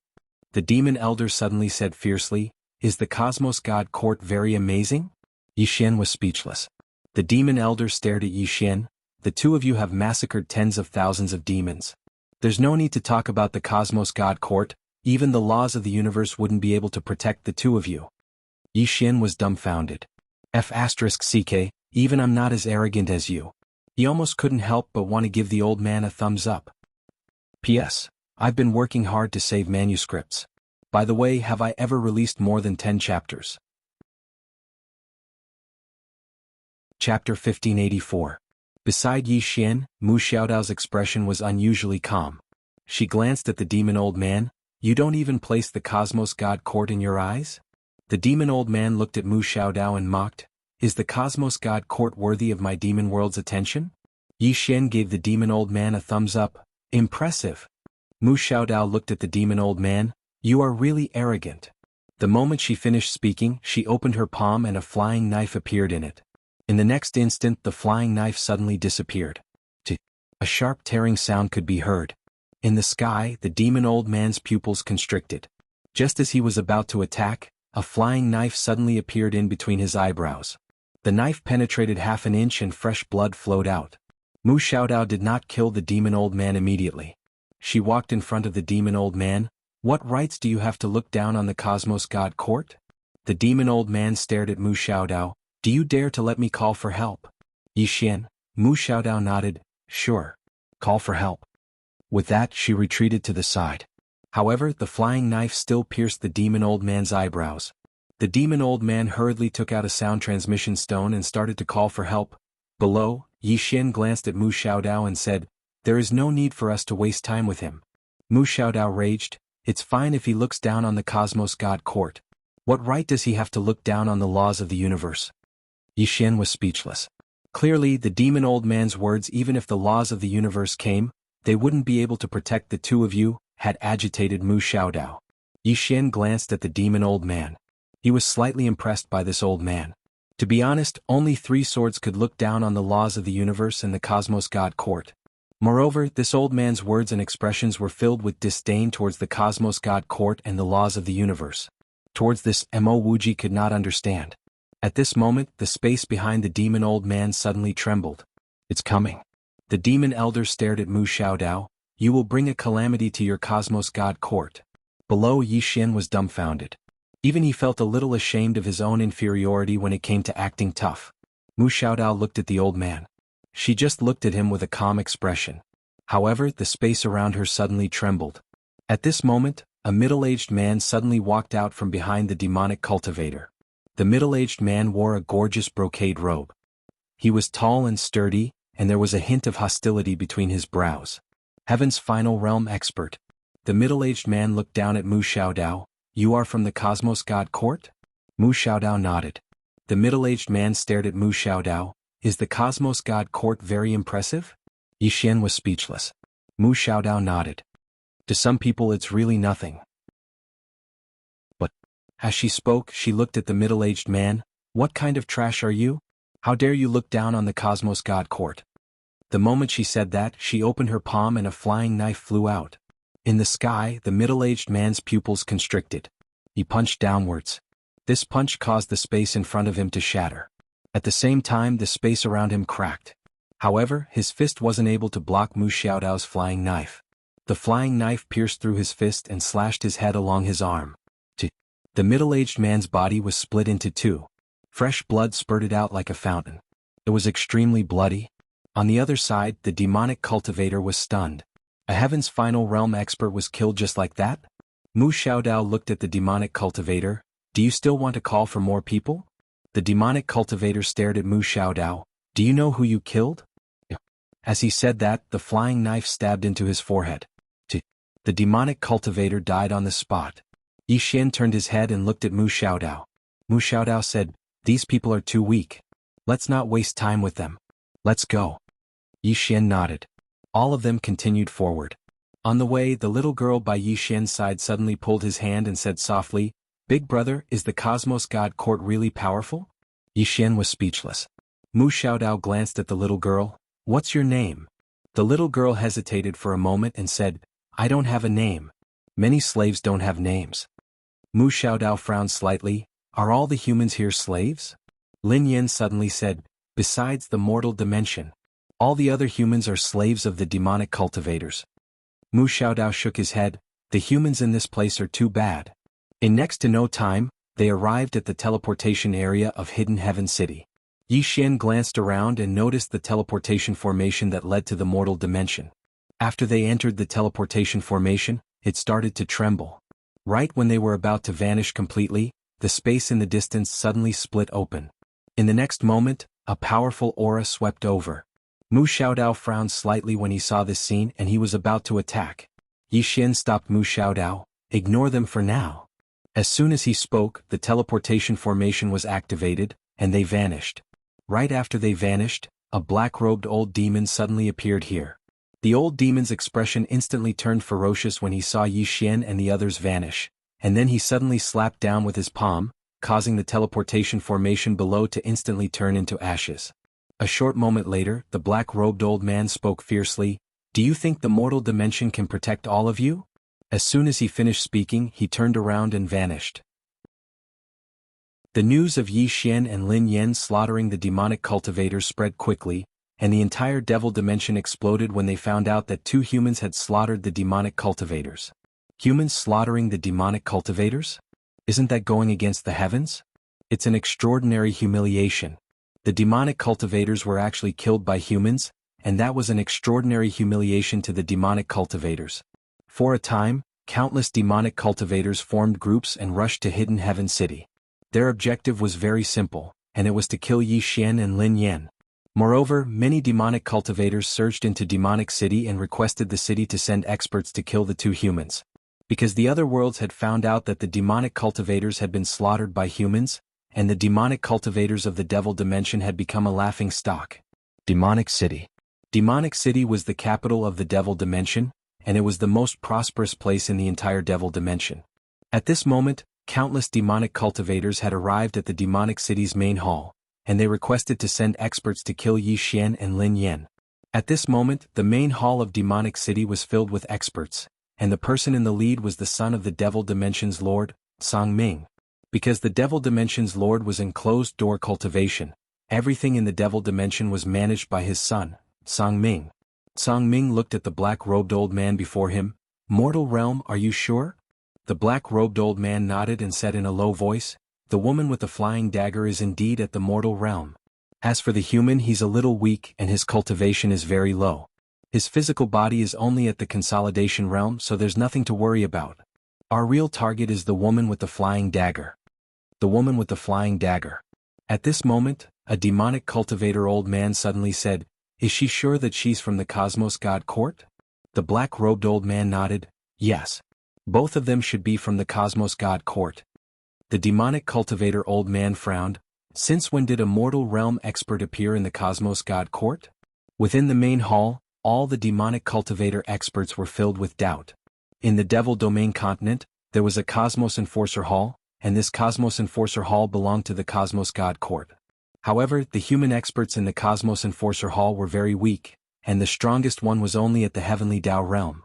The demon elder suddenly said fiercely, Is the Cosmos God Court very amazing? Yi Xian was speechless. The demon elder stared at Yi Xian. The two of you have massacred tens of thousands of demons. There's no need to talk about the Cosmos God Court. Even the laws of the universe wouldn't be able to protect the two of you. Yi Xian was dumbfounded. F***ck, even I'm not as arrogant as you. He almost couldn't help but want to give the old man a thumbs up. P.S. I've been working hard to save manuscripts. By the way, have I ever released more than 10 chapters? Chapter 1584. Beside Yi Xian, Mu Xiaodao's expression was unusually calm. She glanced at the demon old man. You don't even place the Cosmos God Court in your eyes? The demon old man looked at Mu Xiaodao and mocked. Is the Cosmos God Court worthy of my demon world's attention? Yi Xian gave the demon old man a thumbs up. Impressive. Mu Xiaodao looked at the demon old man. You are really arrogant. The moment she finished speaking, she opened her palm and a flying knife appeared in it. In the next instant, the flying knife suddenly disappeared. A sharp tearing sound could be heard. In the sky, the demon old man's pupils constricted. Just as he was about to attack, a flying knife suddenly appeared in between his eyebrows. The knife penetrated half an inch and fresh blood flowed out. Mu Xiaodao did not kill the demon old man immediately. She walked in front of the demon old man. What rights do you have to look down on the Cosmos God Court? The demon old man stared at Mu Xiaodao. Do you dare to let me call for help? Yi Xian. Mu Xiaodao nodded. Sure. Call for help. With that, she retreated to the side. However, the flying knife still pierced the demon old man's eyebrows. The demon old man hurriedly took out a sound transmission stone and started to call for help. Below, Yi Xian glanced at Mu Xiaodao and said, There is no need for us to waste time with him. Mu Xiaodao raged. It's fine if he looks down on the Cosmos God Court. What right does he have to look down on the laws of the universe? Yi Xian was speechless. Clearly, the demon old man's words, even if the laws of the universe came, they wouldn't be able to protect the two of you, had agitated Mu Xiaodao. Yi Xian glanced at the demon old man. He was slightly impressed by this old man. To be honest, only 3 swords could look down on the laws of the universe and the Cosmos God Court. Moreover, this old man's words and expressions were filled with disdain towards the Cosmos God Court and the laws of the universe. Towards this, Mo Wuji could not understand. At this moment, the space behind the demon old man suddenly trembled. It's coming. The demon elder stared at Mu Xiaodao. You will bring a calamity to your Cosmos God Court. Below, Yi Xian was dumbfounded. Even he felt a little ashamed of his own inferiority when it came to acting tough. Mu Xiaodao looked at the old man. She just looked at him with a calm expression. However, the space around her suddenly trembled. At this moment, a middle-aged man suddenly walked out from behind the demonic cultivator. The middle-aged man wore a gorgeous brocade robe. He was tall and sturdy, and there was a hint of hostility between his brows. Heaven's final realm expert. The middle-aged man looked down at Mu Xiaodao. You are from the Cosmos God Court? Mu Xiaodao nodded. The middle-aged man stared at Mu Xiaodao. Is the Cosmos God Court very impressive? Yi Xian was speechless. Mu Xiaodao nodded. To some people it's really nothing. But, as she spoke, she looked at the middle-aged man. What kind of trash are you? How dare you look down on the Cosmos God Court? The moment she said that, she opened her palm and a flying knife flew out. In the sky, the middle-aged man's pupils constricted. He punched downwards. This punch caused the space in front of him to shatter. At the same time, the space around him cracked. However, his fist wasn't able to block Mu Xiaodao's flying knife. The flying knife pierced through his fist and slashed his head along his arm. The middle-aged man's body was split into two. Fresh blood spurted out like a fountain. It was extremely bloody. On the other side, the demonic cultivator was stunned. A Heaven's Final Realm expert was killed just like that? Mu Xiaodao looked at the demonic cultivator. Do you still want to call for more people? The demonic cultivator stared at Mu Xiaodao. Do you know who you killed? As he said that, the flying knife stabbed into his forehead. The demonic cultivator died on the spot. Yi Xian turned his head and looked at Mu Xiaodao. Mu Xiaodao said, "These people are too weak. Let's not waste time with them. Let's go." Yi Xian nodded. All of them continued forward. On the way, the little girl by Yi Xian's side suddenly pulled his hand and said softly, "Big brother, is the Cosmos God Court really powerful?" Yi Xian was speechless. Mu Xiaodao glanced at the little girl. "What's your name?" The little girl hesitated for a moment and said, "I don't have a name. Many slaves don't have names." Mu Xiaodao frowned slightly. "Are all the humans here slaves?" Lin Yan suddenly said, "Besides the mortal dimension, all the other humans are slaves of the demonic cultivators." Mu Xiaodao shook his head. "The humans in this place are too bad." In next to no time, they arrived at the teleportation area of Hidden Heaven City. Yi Xian glanced around and noticed the teleportation formation that led to the mortal dimension. After they entered the teleportation formation, it started to tremble. Right when they were about to vanish completely, the space in the distance suddenly split open. In the next moment, a powerful aura swept over. Mu Xiaodao frowned slightly when he saw this scene and he was about to attack. Yi Xian stopped Mu Xiaodao. "Ignore them for now." As soon as he spoke, the teleportation formation was activated, and they vanished. Right after they vanished, a black-robed old demon suddenly appeared here. The old demon's expression instantly turned ferocious when he saw Yi Xian and the others vanish, and then he suddenly slapped down with his palm, causing the teleportation formation below to instantly turn into ashes. A short moment later, the black-robed old man spoke fiercely, "Do you think the mortal dimension can protect all of you?" As soon as he finished speaking, he turned around and vanished. The news of Yi Xian and Lin Yan slaughtering the demonic cultivators spread quickly, and the entire devil dimension exploded when they found out that two humans had slaughtered the demonic cultivators. Humans slaughtering the demonic cultivators? Isn't that going against the heavens? It's an extraordinary humiliation. The demonic cultivators were actually killed by humans, and that was an extraordinary humiliation to the demonic cultivators. For a time, countless demonic cultivators formed groups and rushed to Hidden Heaven City. Their objective was very simple, and it was to kill Yi Xian and Lin Yan. Moreover, many demonic cultivators surged into Demonic City and requested the city to send experts to kill the two humans. Because the other worlds had found out that the demonic cultivators had been slaughtered by humans, and the demonic cultivators of the devil dimension had become a laughing stock. Demonic City. Demonic City was the capital of the devil dimension, and it was the most prosperous place in the entire devil dimension. At this moment, countless demonic cultivators had arrived at the Demonic City's main hall, and they requested to send experts to kill Yi Xian and Lin Yan. At this moment, the main hall of Demonic City was filled with experts, and the person in the lead was the son of the Devil Dimension's Lord, Song Ming. Because the Devil Dimension's Lord was in closed-door cultivation, everything in the Devil Dimension was managed by his son, Song Ming. Song Ming looked at the black-robed old man before him. "Mortal realm, are you sure?" The black-robed old man nodded and said in a low voice, "The woman with the flying dagger is indeed at the mortal realm. As for the human, he's a little weak and his cultivation is very low. His physical body is only at the consolidation realm, so there's nothing to worry about. Our real target is the woman with the flying dagger." The woman with the flying dagger. At this moment, a demonic cultivator old man suddenly said, "Is she sure that she's from the Cosmos God Court?" The black-robed old man nodded, "Yes. Both of them should be from the Cosmos God Court." The demonic cultivator old man frowned. "Since when did a mortal realm expert appear in the Cosmos God Court?" Within the main hall, all the demonic cultivator experts were filled with doubt. In the Devil Domain continent, there was a Cosmos Enforcer Hall, and this Cosmos Enforcer Hall belonged to the Cosmos God Court. However, the human experts in the Cosmos Enforcer Hall were very weak, and the strongest one was only at the Heavenly Dao realm.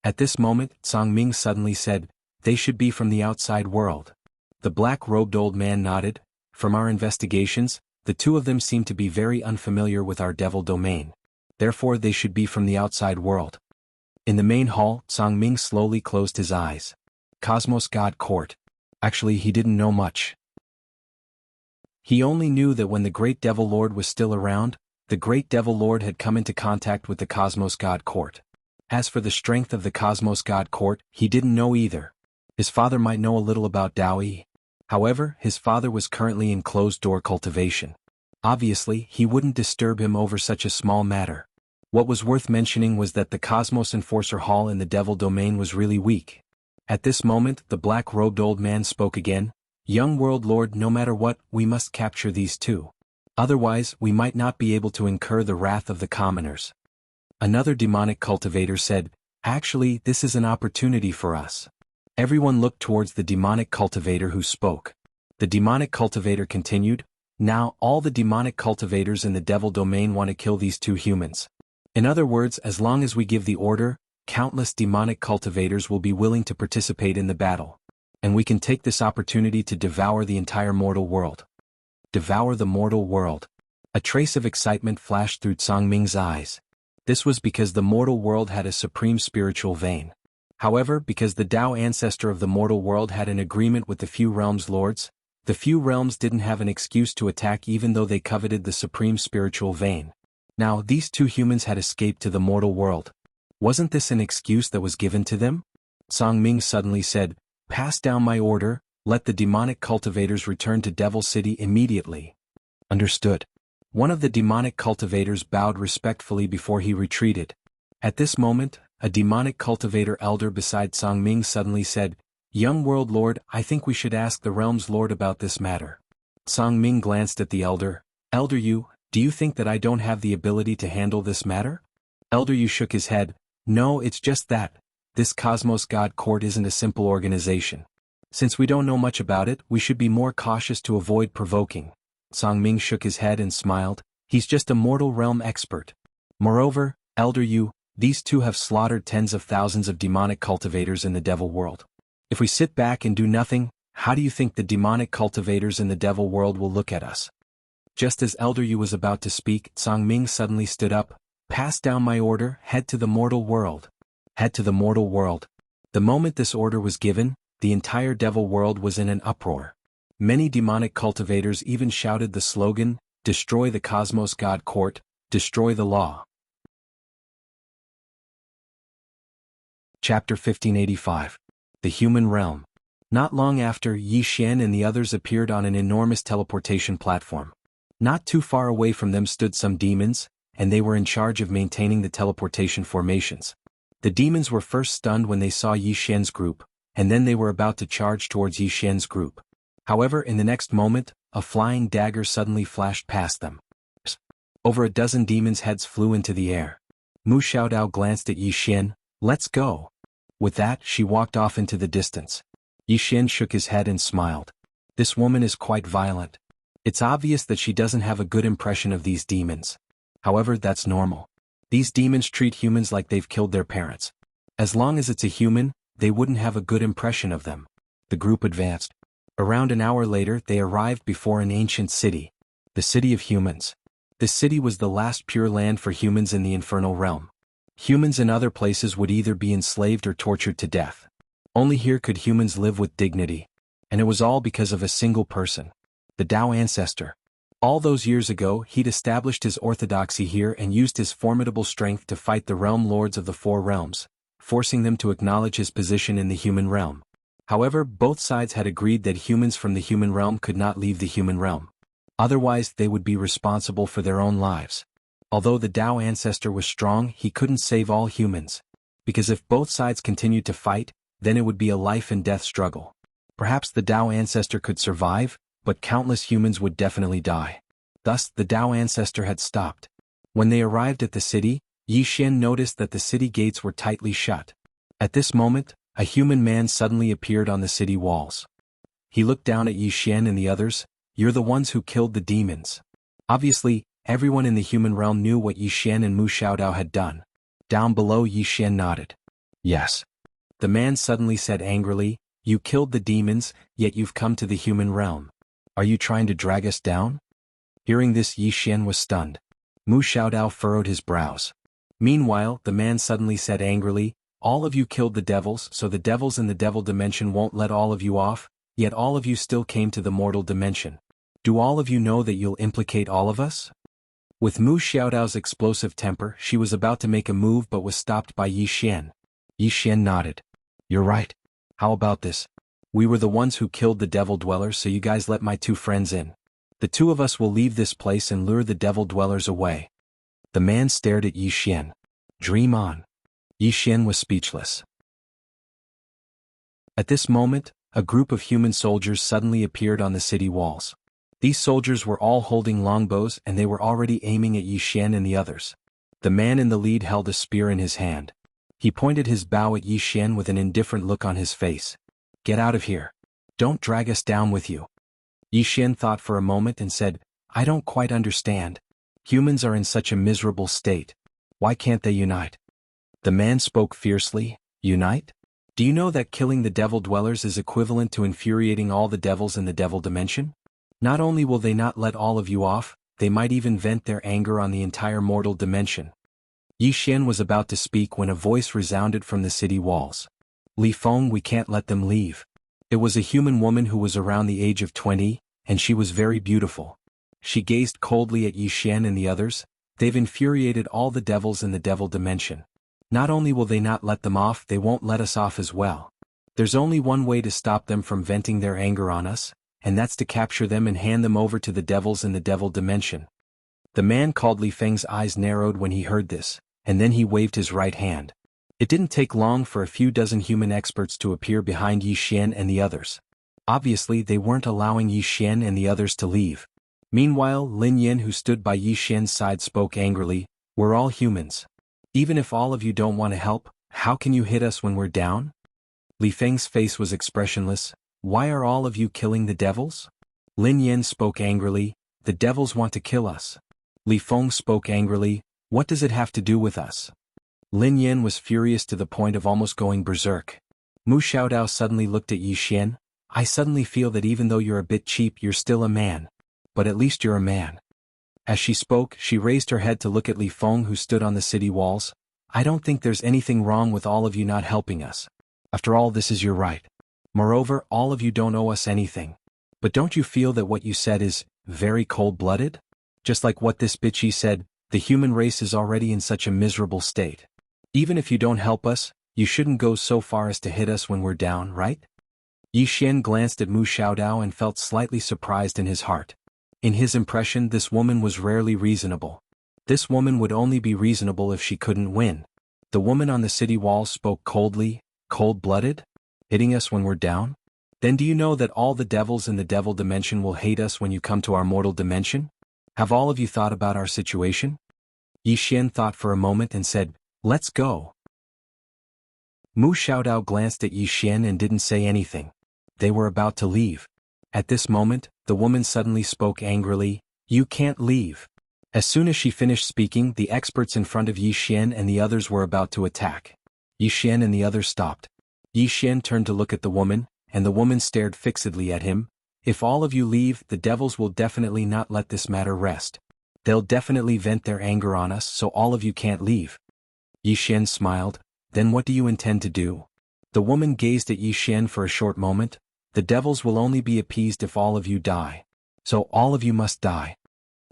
At this moment, Song Ming suddenly said, "They should be from the outside world." The black-robed old man nodded. "From our investigations, the two of them seem to be very unfamiliar with our devil domain. Therefore they should be from the outside world." In the main hall, Song Ming slowly closed his eyes. Cosmos God Court. Actually, he didn't know much. He only knew that when the Great Devil Lord was still around, the Great Devil Lord had come into contact with the Cosmos God Court. As for the strength of the Cosmos God Court, he didn't know either. His father might know a little about Daoi. However, his father was currently in closed-door cultivation. Obviously, he wouldn't disturb him over such a small matter. What was worth mentioning was that the Cosmos Enforcer Hall in the Devil Domain was really weak. At this moment, the black-robed old man spoke again. "Young World Lord, no matter what, we must capture these two. Otherwise, we might not be able to incur the wrath of the commoners." Another demonic cultivator said, "Actually, this is an opportunity for us." Everyone looked towards the demonic cultivator who spoke. The demonic cultivator continued, "Now, all the demonic cultivators in the devil domain want to kill these two humans. In other words, as long as we give the order, countless demonic cultivators will be willing to participate in the battle. And we can take this opportunity to devour the entire mortal world." Devour the mortal world. A trace of excitement flashed through Song Ming's eyes. This was because the mortal world had a supreme spiritual vein. However, because the Tao ancestor of the mortal world had an agreement with the Few Realms Lords, the Few Realms didn't have an excuse to attack even though they coveted the supreme spiritual vein. Now, these two humans had escaped to the mortal world. Wasn't this an excuse that was given to them? Song Ming suddenly said, "Pass down my order, let the demonic cultivators return to Devil City immediately." Understood. One of the demonic cultivators bowed respectfully before he retreated. At this moment, a demonic cultivator elder beside Song Ming suddenly said, "Young World Lord, I think we should ask the Realms Lord about this matter." Song Ming glanced at the elder. "Elder Yu, do you think that I don't have the ability to handle this matter?" Elder Yu shook his head. "No, it's just that. This Cosmos God Court isn't a simple organization. Since we don't know much about it, we should be more cautious to avoid provoking." Song Ming shook his head and smiled. "He's just a mortal realm expert. Moreover, Elder Yu, these two have slaughtered tens of thousands of demonic cultivators in the devil world. If we sit back and do nothing, how do you think the demonic cultivators in the devil world will look at us?" Just as Elder Yu was about to speak, Song Ming suddenly stood up. "Pass down my order, head to the mortal world." Head to the mortal world. The moment this order was given, the entire devil world was in an uproar. Many demonic cultivators even shouted the slogan, "Destroy the Cosmos God Court, destroy the law." Chapter 1585. The Human Realm. Not long after, Yi Xian and the others appeared on an enormous teleportation platform. Not too far away from them stood some demons, and they were in charge of maintaining the teleportation formations. The demons were first stunned when they saw Yi Xian's group, and then they were about to charge towards Yi Xian's group. However, in the next moment, a flying dagger suddenly flashed past them. Over a dozen demons' heads flew into the air. Mu Xiaodao glanced at Yi Xian. "Let's go." With that, she walked off into the distance. Yi Xian shook his head and smiled. This woman is quite violent. It's obvious that she doesn't have a good impression of these demons. However, that's normal. These demons treat humans like they've killed their parents. As long as it's a human, they wouldn't have a good impression of them. The group advanced. Around an hour later, they arrived before an ancient city. The City of Humans. This city was the last pure land for humans in the infernal realm. Humans in other places would either be enslaved or tortured to death. Only here could humans live with dignity. And it was all because of a single person. The Tao ancestor. All those years ago, he'd established his orthodoxy here and used his formidable strength to fight the realm lords of the four realms, forcing them to acknowledge his position in the human realm. However, both sides had agreed that humans from the human realm could not leave the human realm. Otherwise, they would be responsible for their own lives. Although the Tao ancestor was strong, he couldn't save all humans. Because if both sides continued to fight, then it would be a life and death struggle. Perhaps the Tao ancestor could survive, but countless humans would definitely die. Thus, the Tao ancestor had stopped. When they arrived at the city, Yi Xian noticed that the city gates were tightly shut. At this moment, a human man suddenly appeared on the city walls. He looked down at Yi Xian and the others. "You're the ones who killed the demons." Obviously, everyone in the human realm knew what Yi Xian and Mu Xiaodao had done. Down below, Yi Xian nodded. Yes. The man suddenly said angrily, "You killed the demons, yet you've come to the human realm. Are you trying to drag us down?" Hearing this, Yi Xian was stunned. Mu Xiaodao furrowed his brows. Meanwhile, the man suddenly said angrily, "All of you killed the devils, so the devils in the devil dimension won't let all of you off, yet all of you still came to the mortal dimension. Do all of you know that you'll implicate all of us?" With Mu Xiaodao's explosive temper, she was about to make a move but was stopped by Yi Xian. Yi Xian nodded. "You're right. How about this? We were the ones who killed the devil dwellers, so you guys let my two friends in. The two of us will leave this place and lure the devil dwellers away." The man stared at Yi Xian. "Dream on." Yi Xian was speechless. At this moment, a group of human soldiers suddenly appeared on the city walls. These soldiers were all holding longbows and they were already aiming at Yi Xian and the others. The man in the lead held a spear in his hand. He pointed his bow at Yi Xian with an indifferent look on his face. "Get out of here. Don't drag us down with you." Yi Xian thought for a moment and said, "I don't quite understand. Humans are in such a miserable state. Why can't they unite?" The man spoke fiercely. "Unite? Do you know that killing the devil dwellers is equivalent to infuriating all the devils in the devil dimension? Not only will they not let all of you off, they might even vent their anger on the entire mortal dimension." Yi Xian was about to speak when a voice resounded from the city walls. "Li Feng, we can't let them leave." It was a human woman who was around the age of 20, and she was very beautiful. She gazed coldly at Yi Xian and the others. "They've infuriated all the devils in the devil dimension. Not only will they not let them off, they won't let us off as well. There's only one way to stop them from venting their anger on us, and that's to capture them and hand them over to the devils in the devil dimension." The man called Li Feng's eyes narrowed when he heard this, and then he waved his right hand. It didn't take long for a few dozen human experts to appear behind Yi Xian and the others. Obviously, they weren't allowing Yi Xian and the others to leave. Meanwhile, Lin Yin, who stood by Yi Xian's side, spoke angrily, "We're all humans. Even if all of you don't want to help, how can you hit us when we're down?" Li Feng's face was expressionless. "Why are all of you killing the devils?" Lin Yin spoke angrily, "The devils want to kill us." Li Feng spoke angrily, "What does it have to do with us?" Lin Yin was furious to the point of almost going berserk. Mu Xiaodao suddenly looked at Yi Xian. "I suddenly feel that even though you're a bit cheap, you're still a man. But at least you're a man." As she spoke, she raised her head to look at Li Feng, who stood on the city walls. "I don't think there's anything wrong with all of you not helping us. After all, this is your right. Moreover, all of you don't owe us anything. But don't you feel that what you said is very cold-blooded? Just like what this bitchy said, the human race is already in such a miserable state. Even if you don't help us, you shouldn't go so far as to hit us when we're down, right?" Yi Xian glanced at Mu Xiaodao and felt slightly surprised in his heart. In his impression, this woman was rarely reasonable. This woman would only be reasonable if she couldn't win. The woman on the city walls spoke coldly. "Cold-blooded? Hitting us when we're down? Then do you know that all the devils in the devil dimension will hate us when you come to our mortal dimension? Have all of you thought about our situation?" Yi Xian thought for a moment and said, "Let's go." Mu Xiaodao glanced at Yi Xian and didn't say anything. They were about to leave. At this moment, the woman suddenly spoke angrily, "You can't leave." As soon as she finished speaking, the experts in front of Yi Xian and the others were about to attack. Yi Xian and the others stopped. Yi Xian turned to look at the woman, and the woman stared fixedly at him. "If all of you leave, the devils will definitely not let this matter rest. They'll definitely vent their anger on us, so all of you can't leave." Yi Xian smiled. "Then what do you intend to do?" The woman gazed at Yi Xian for a short moment. "The devils will only be appeased if all of you die. So all of you must die."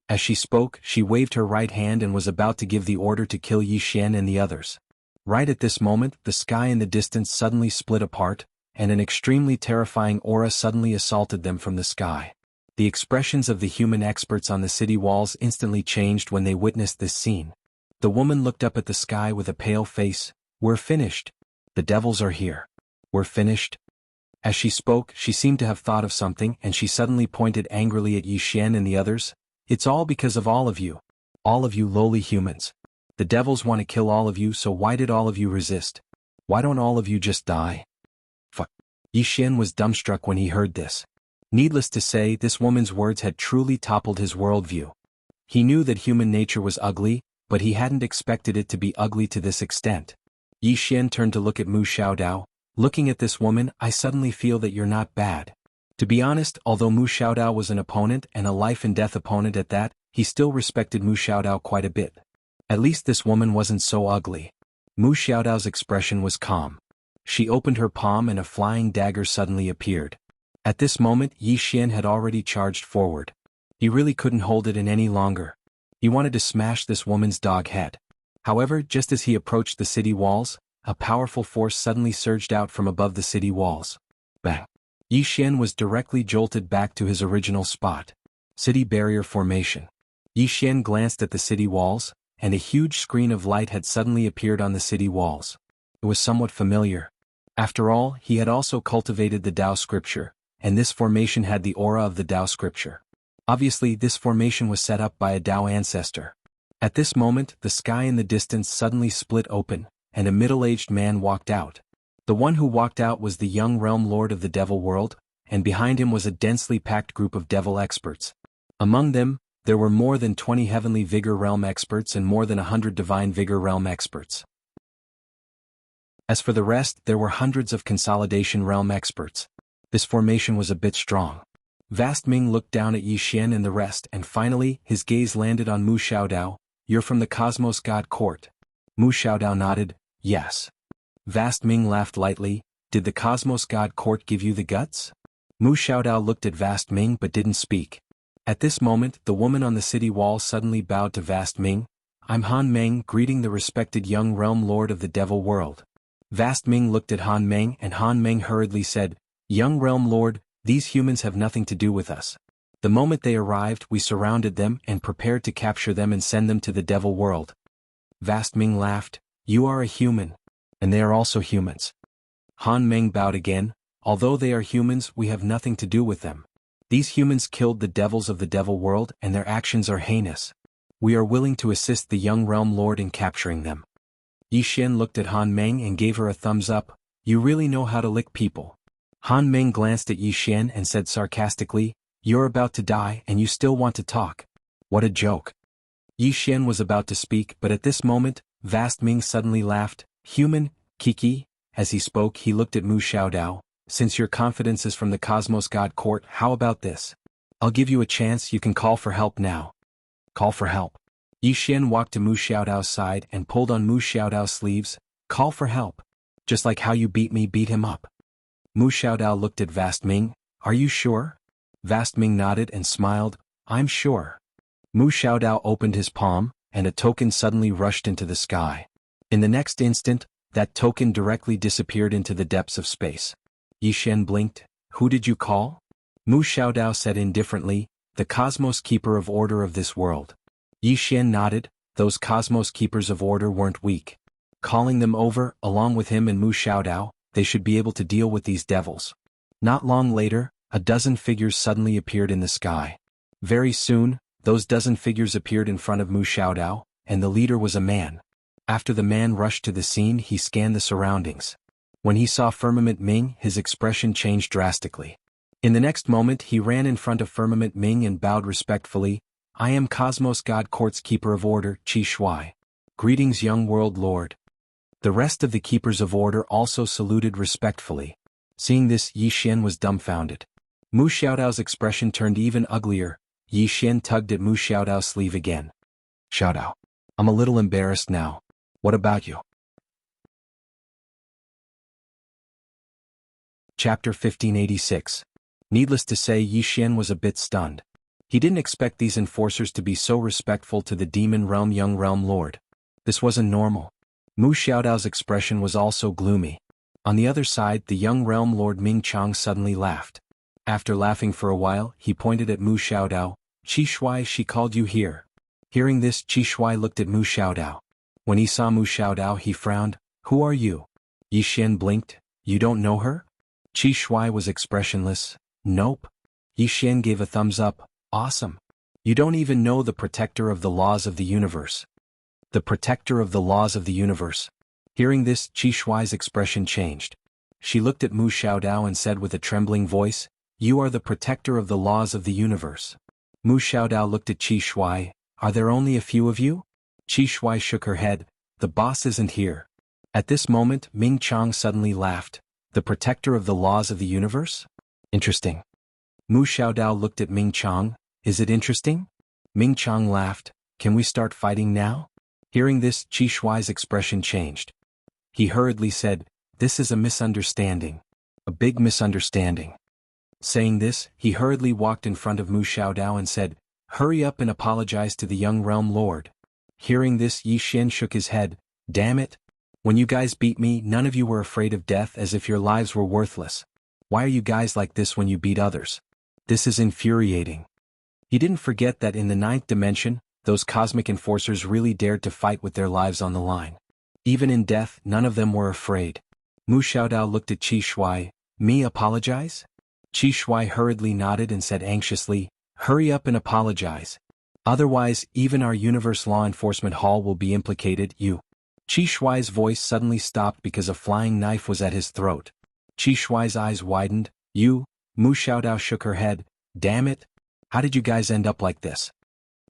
As she spoke, she waved her right hand and was about to give the order to kill Yi Xian and the others. Right at this moment, the sky in the distance suddenly split apart, and an extremely terrifying aura suddenly assaulted them from the sky. The expressions of the human experts on the city walls instantly changed when they witnessed this scene. The woman looked up at the sky with a pale face. "We're finished. The devils are here. We're finished." As she spoke, she seemed to have thought of something, and she suddenly pointed angrily at Yi Xian and the others. "It's all because of all of you. All of you lowly humans. The devils want to kill all of you, so why did all of you resist? Why don't all of you just die?" Fuck. Yi Xian was dumbstruck when he heard this. Needless to say, this woman's words had truly toppled his worldview. He knew that human nature was ugly, but he hadn't expected it to be ugly to this extent. Yi Xian turned to look at Mu Xiaodao. Looking at this woman, I suddenly feel that you're not bad. To be honest, although Mu Xiaodao was an opponent and a life-and-death opponent at that, he still respected Mu Xiaodao quite a bit. At least this woman wasn't so ugly. Mu Xiaodao's expression was calm. She opened her palm and a flying dagger suddenly appeared. At this moment Yi Xian had already charged forward. He really couldn't hold it in any longer. He wanted to smash this woman's dog head. However, just as he approached the city walls, a powerful force suddenly surged out from above the city walls. Bang! Yi Xian was directly jolted back to his original spot. City barrier formation. Yi Xian glanced at the city walls, and a huge screen of light had suddenly appeared on the city walls. It was somewhat familiar. After all, he had also cultivated the Tao scripture, and this formation had the aura of the Tao scripture. Obviously, this formation was set up by a Tao ancestor. At this moment, the sky in the distance suddenly split open, and a middle-aged man walked out. The one who walked out was the young realm lord of the devil world, and behind him was a densely packed group of devil experts. Among them, there were more than 20 heavenly vigor realm experts and more than 100 divine vigor realm experts. As for the rest, there were hundreds of consolidation realm experts. This formation was a bit strong. Vast Ming looked down at Yi Xian and the rest, and finally, his gaze landed on Mu Xiaodao. You're from the Cosmos God Court. Mu Xiaodao nodded, yes. Vast Ming laughed lightly. Did the Cosmos God Court give you the guts? Mu Xiaodao looked at Vast Ming but didn't speak. At this moment, the woman on the city wall suddenly bowed to Vast Ming. I'm Han Meng, greeting the respected young realm lord of the devil world. Vast Ming looked at Han Meng and Han Meng hurriedly said, Young realm lord, these humans have nothing to do with us. The moment they arrived, we surrounded them and prepared to capture them and send them to the devil world. Vast Ming laughed, you are a human. And they are also humans. Han Meng bowed again, although they are humans, we have nothing to do with them. These humans killed the devils of the devil world and their actions are heinous. We are willing to assist the young realm lord in capturing them. Yi Xian looked at Han Meng and gave her a thumbs up. You really know how to lick people. Han Meng glanced at Yi Xian and said sarcastically, you're about to die and you still want to talk. What a joke. Yi Xian was about to speak, but at this moment, Vast Ming suddenly laughed. Human, Kiki. As he spoke, he looked at Mu Xiaodao. Since your confidence is from the Cosmos God Court, how about this? I'll give you a chance, you can call for help now. Call for help. Yi Xian walked to Mu Xiaodao's side and pulled on Mu Xiaodao's sleeves. Call for help. Just like how you beat me, beat him up. Mu Xiaodao looked at Vast Ming. Are you sure? Vast Ming nodded and smiled. I'm sure. Mu Xiaodao opened his palm, and a token suddenly rushed into the sky. In the next instant, that token directly disappeared into the depths of space. Yi Xian blinked. Who did you call? Mu Xiaodao said indifferently, the Cosmos Keeper of Order of this world. Yi Xian nodded. Those Cosmos Keepers of Order weren't weak. Calling them over, along with him and Mu Xiaodao, they should be able to deal with these devils. Not long later, a dozen figures suddenly appeared in the sky. Very soon, those dozen figures appeared in front of Mu Xiaodao, and the leader was a man. After the man rushed to the scene, he scanned the surroundings. When he saw Firmament Ming, his expression changed drastically. In the next moment, he ran in front of Firmament Ming and bowed respectfully. I am Cosmos God Court's Keeper of Order, Qi Shuai. Greetings, young world lord. The rest of the Keepers of Order also saluted respectfully. Seeing this, Yi Xian was dumbfounded. Mu Xiaodao's expression turned even uglier. Yi Xian tugged at Mu Xiaodao's sleeve again. Xiaodao, I'm a little embarrassed now. What about you? Chapter 1586. Needless to say, Yi Xian was a bit stunned. He didn't expect these enforcers to be so respectful to the demon realm young realm lord. This wasn't normal. Mu Xiaodao's expression was also gloomy. On the other side, the young realm lord Ming Chang suddenly laughed. After laughing for a while, he pointed at Mu Xiaodao. Qi Shuai, she called you here. Hearing this, Qi Shuai looked at Mu Xiaodao. When he saw Mu Xiaodao, he frowned. Who are you? Yi Xian blinked. You don't know her? Qi Shuai was expressionless. Nope. Yi Xian gave a thumbs up. Awesome. You don't even know the protector of the laws of the universe. The protector of the laws of the universe. Hearing this, Qi Shuai's expression changed. She looked at Mu Xiaodao and said with a trembling voice, You are the protector of the laws of the universe. Mu Xiaodao looked at Qi Shuai. Are there only a few of you? Qi Shuai shook her head. The boss isn't here. At this moment, Ming Chang suddenly laughed. The protector of the laws of the universe? Interesting. Mu Xiaodao looked at Ming Chang. Is it interesting? Ming Chang laughed. Can we start fighting now? Hearing this, Qi Shuai's expression changed. He hurriedly said, this is a misunderstanding. A big misunderstanding. Saying this, he hurriedly walked in front of Mu Xiaodao and said, hurry up and apologize to the young realm lord. Hearing this, Yi Xian shook his head. Damn it. When you guys beat me, none of you were afraid of death as if your lives were worthless. Why are you guys like this when you beat others? This is infuriating. He didn't forget that in the 9th dimension, those cosmic enforcers really dared to fight with their lives on the line. Even in death, none of them were afraid. Mu Xiaodao looked at Qi Shuai. Me apologize? Qi Shuai hurriedly nodded and said anxiously, hurry up and apologize. Otherwise, even our Universe Law Enforcement Hall will be implicated. You. Qi Shuai's voice suddenly stopped because a flying knife was at his throat. Qi Shuai's eyes widened. You? Mu Xiaodao shook her head. Damn it. How did you guys end up like this?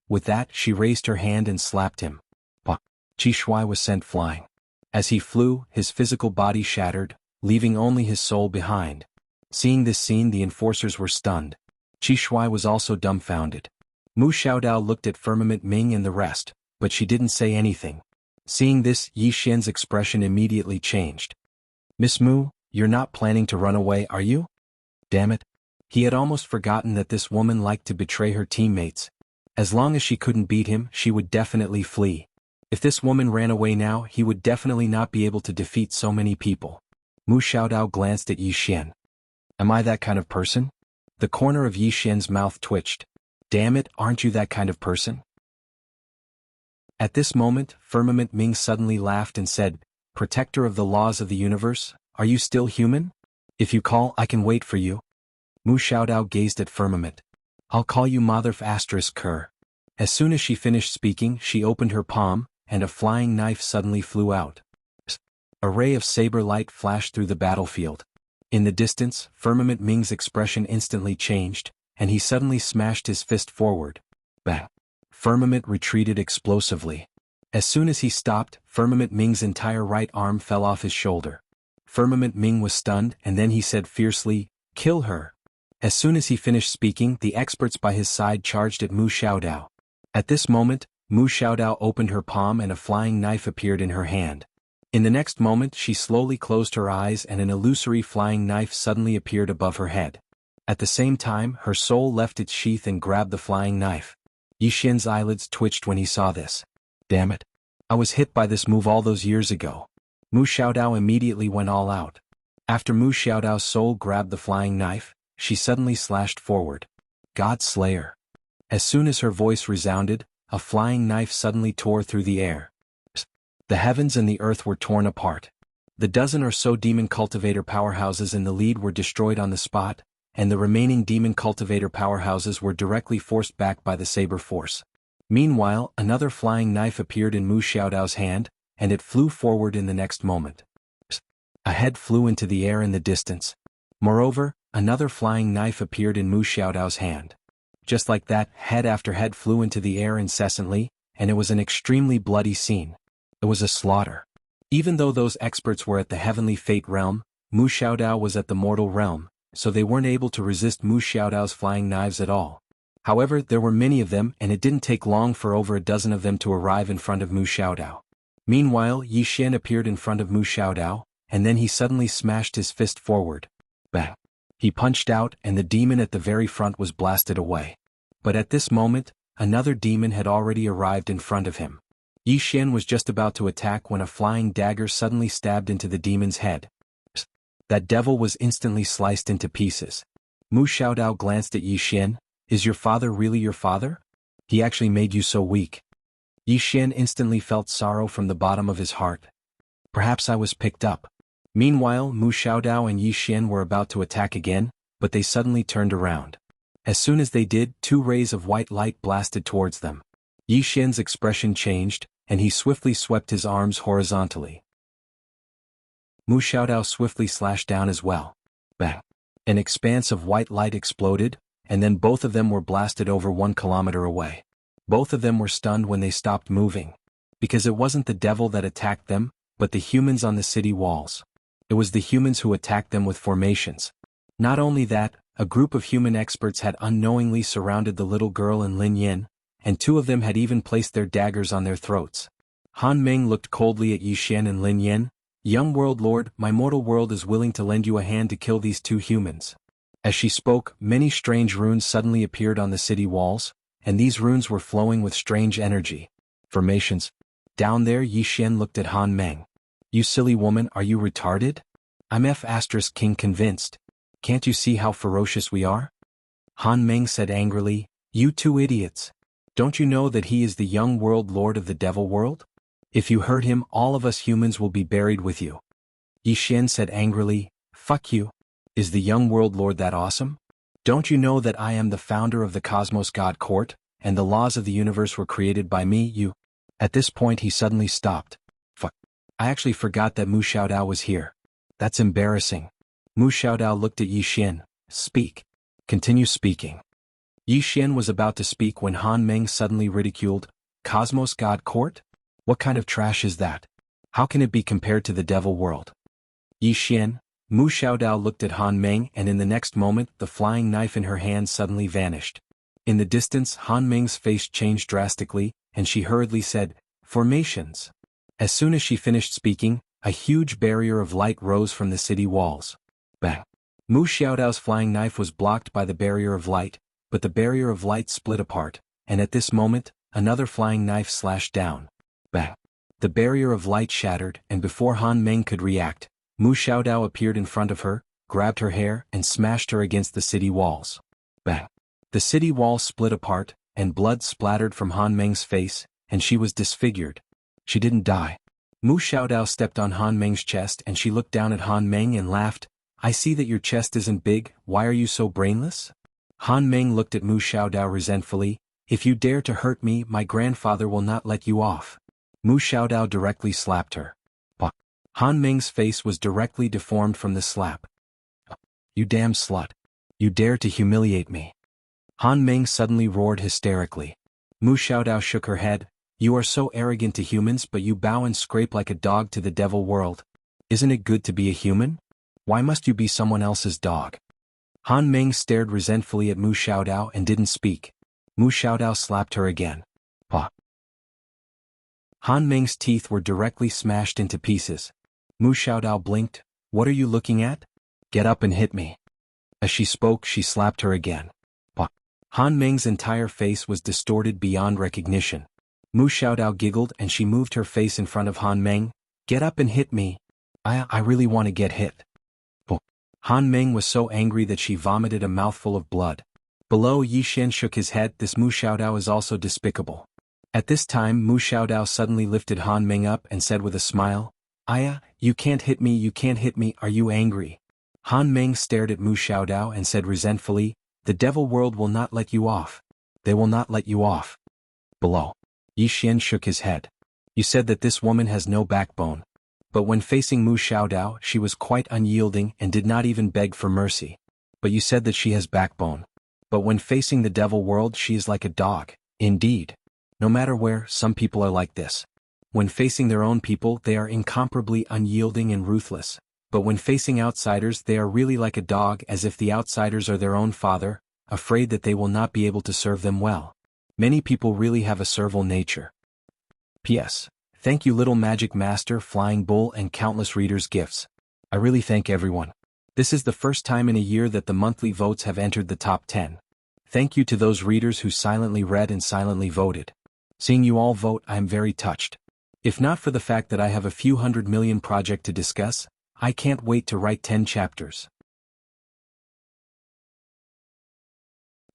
With that, she raised her hand and slapped him. Bah. Qi Shuai was sent flying. As he flew, his physical body shattered, leaving only his soul behind. Seeing this scene, the enforcers were stunned. Qi Shuai was also dumbfounded. Mu Xiaodao looked at Firmament Ming and the rest, but she didn't say anything. Seeing this, Yi Xian's expression immediately changed. Miss Mu, you're not planning to run away, are you? Damn it. He had almost forgotten that this woman liked to betray her teammates. As long as she couldn't beat him, she would definitely flee. If this woman ran away now, he would definitely not be able to defeat so many people. Mu Xiaodao glanced at Yi Xian. Am I that kind of person? The corner of Yi Xian's mouth twitched. Damn it, aren't you that kind of person? At this moment, Firmament Ming suddenly laughed and said, Protector of the laws of the universe, are you still human? If you call, I can wait for you. Mu Xiaodao gazed at Firmament. I'll call you Mother Asterisk Kerr. As soon as she finished speaking, she opened her palm, and a flying knife suddenly flew out. A ray of saber light flashed through the battlefield. In the distance, Firmament Ming's expression instantly changed, and he suddenly smashed his fist forward. Bang! Firmament retreated explosively. As soon as he stopped, Firmament Ming's entire right arm fell off his shoulder. Firmament Ming was stunned, and then he said fiercely, Kill her. As soon as he finished speaking, the experts by his side charged at Mu Xiaodao. At this moment, Mu Xiaodao opened her palm and a flying knife appeared in her hand. In the next moment, she slowly closed her eyes and an illusory flying knife suddenly appeared above her head. At the same time, her soul left its sheath and grabbed the flying knife. Yi Xian's eyelids twitched when he saw this. Damn it. I was hit by this move all those years ago. Mu Xiaodao immediately went all out. After Mu Xiaodao's soul grabbed the flying knife, she suddenly slashed forward. God Slayer. As soon as her voice resounded, a flying knife suddenly tore through the air. The heavens and the earth were torn apart. The dozen or so demon cultivator powerhouses in the lead were destroyed on the spot, and the remaining demon cultivator powerhouses were directly forced back by the saber force. Meanwhile, another flying knife appeared in Mu Xiaodao's hand, and it flew forward in the next moment. A head flew into the air in the distance. Moreover, another flying knife appeared in Mu Xiaodao's hand. Just like that, head after head flew into the air incessantly, and it was an extremely bloody scene. It was a slaughter. Even though those experts were at the heavenly fate realm, Mu Xiaodao was at the mortal realm, so they weren't able to resist Mu Xiaodao's flying knives at all. However, there were many of them and it didn't take long for over a dozen of them to arrive in front of Mu Xiaodao. Meanwhile, Yi Xian appeared in front of Mu Xiaodao, and then he suddenly smashed his fist forward. Bang! He punched out and the demon at the very front was blasted away. But at this moment, another demon had already arrived in front of him. Yi Xian was just about to attack when a flying dagger suddenly stabbed into the demon's head. That devil was instantly sliced into pieces. Mu Xiaodao glanced at Yi Xian. Is your father really your father? He actually made you so weak. Yi Xian instantly felt sorrow from the bottom of his heart. Perhaps I was picked up. Meanwhile, Mu Xiaodao and Yi Xian were about to attack again, but they suddenly turned around. As soon as they did, two rays of white light blasted towards them. Yi Xian's expression changed, and he swiftly swept his arms horizontally. Mu Xiaodao swiftly slashed down as well. Bang! An expanse of white light exploded, and then both of them were blasted over 1 kilometer away. Both of them were stunned when they stopped moving. Because it wasn't the devil that attacked them, but the humans on the city walls. It was the humans who attacked them with formations. Not only that, a group of human experts had unknowingly surrounded the little girl and Lin Yin, and two of them had even placed their daggers on their throats. Han Meng looked coldly at Yi Xian and Lin Yin. "Young world lord, my mortal world is willing to lend you a hand to kill these two humans." As she spoke, many strange runes suddenly appeared on the city walls, and these runes were flowing with strange energy. Formations. Down there, Yi Xian looked at Han Meng. "You silly woman, are you retarded? I'm King convinced. Can't you see how ferocious we are?" Han Meng said angrily, "You two idiots. Don't you know that he is the young world lord of the devil world? If you hurt him, all of us humans will be buried with you." Yi Xian said angrily, "Fuck you. Is the young world lord that awesome? Don't you know that I am the founder of the Cosmos God Court, and the laws of the universe were created by me, you?" At this point he suddenly stopped. "Fuck. I actually forgot that Mu Xiaodao was here. That's embarrassing." Mu Xiaodao looked at Yi Xian. "Speak. Continue speaking." Yi Xian was about to speak when Han Meng suddenly ridiculed, "Cosmos God Court? What kind of trash is that? How can it be compared to the devil world?" Yi Xian, Mu Xiaodao looked at Han Meng, and in the next moment the flying knife in her hand suddenly vanished. In the distance Han Meng's face changed drastically, and she hurriedly said, "Formations." As soon as she finished speaking, a huge barrier of light rose from the city walls. Bang! Mu Xiaodao's flying knife was blocked by the barrier of light, but the barrier of light split apart, and at this moment, another flying knife slashed down. Bang! The barrier of light shattered, and before Han Meng could react, Mu Xiaodao appeared in front of her, grabbed her hair, and smashed her against the city walls. Bang! The city walls split apart, and blood splattered from Han Meng's face, and she was disfigured. She didn't die. Mu Xiaodao stepped on Han Meng's chest and she looked down at Han Meng and laughed, "I see that your chest isn't big, why are you so brainless?" Han Meng looked at Mu Xiaodao resentfully, "If you dare to hurt me, my grandfather will not let you off." Mu Xiaodao directly slapped her. Bah! Han Meng's face was directly deformed from the slap. "You damn slut. You dare to humiliate me." Han Meng suddenly roared hysterically. Mu Xiaodao shook her head, "You are so arrogant to humans but you bow and scrape like a dog to the devil world. Isn't it good to be a human? Why must you be someone else's dog?" Han Meng stared resentfully at Mu Xiaodao and didn't speak. Mu Xiaodao slapped her again. Bah! Han Meng's teeth were directly smashed into pieces. Mu Xiaodao blinked. "What are you looking at? Get up and hit me." As she spoke, she slapped her again. Bah! Han Meng's entire face was distorted beyond recognition. Mu Xiaodao giggled and she moved her face in front of Han Meng. "Get up and hit me. I really want to get hit." Bah! Han Meng was so angry that she vomited a mouthful of blood. Below, Yi Xian shook his head. "This Mu Xiaodao is also despicable." At this time Mu Xiaodao suddenly lifted Han Meng up and said with a smile, "Aya, you can't hit me, are you angry?" Han Meng stared at Mu Xiaodao and said resentfully, "The devil world will not let you off. They will not let you off." Below. Yi Xian shook his head. "You said that this woman has no backbone." But when facing Mu Xiaodao she was quite unyielding and did not even beg for mercy. "But you said that she has backbone. But when facing the devil world she is like a dog." Indeed. No matter where, some people are like this. When facing their own people they are incomparably unyielding and ruthless, but when facing outsiders they are really like a dog, as if the outsiders are their own father, afraid that they will not be able to serve them well. Many people really have a servile nature. P.S. Thank you Little Magic Master, Flying Bull and countless readers' gifts. I really thank everyone. This is the first time in a year that the monthly votes have entered the top 10. Thank you to those readers who silently read and silently voted. Seeing you all vote, I am very touched. If not for the fact that I have a few 100 million project to discuss, I can't wait to write 10 chapters.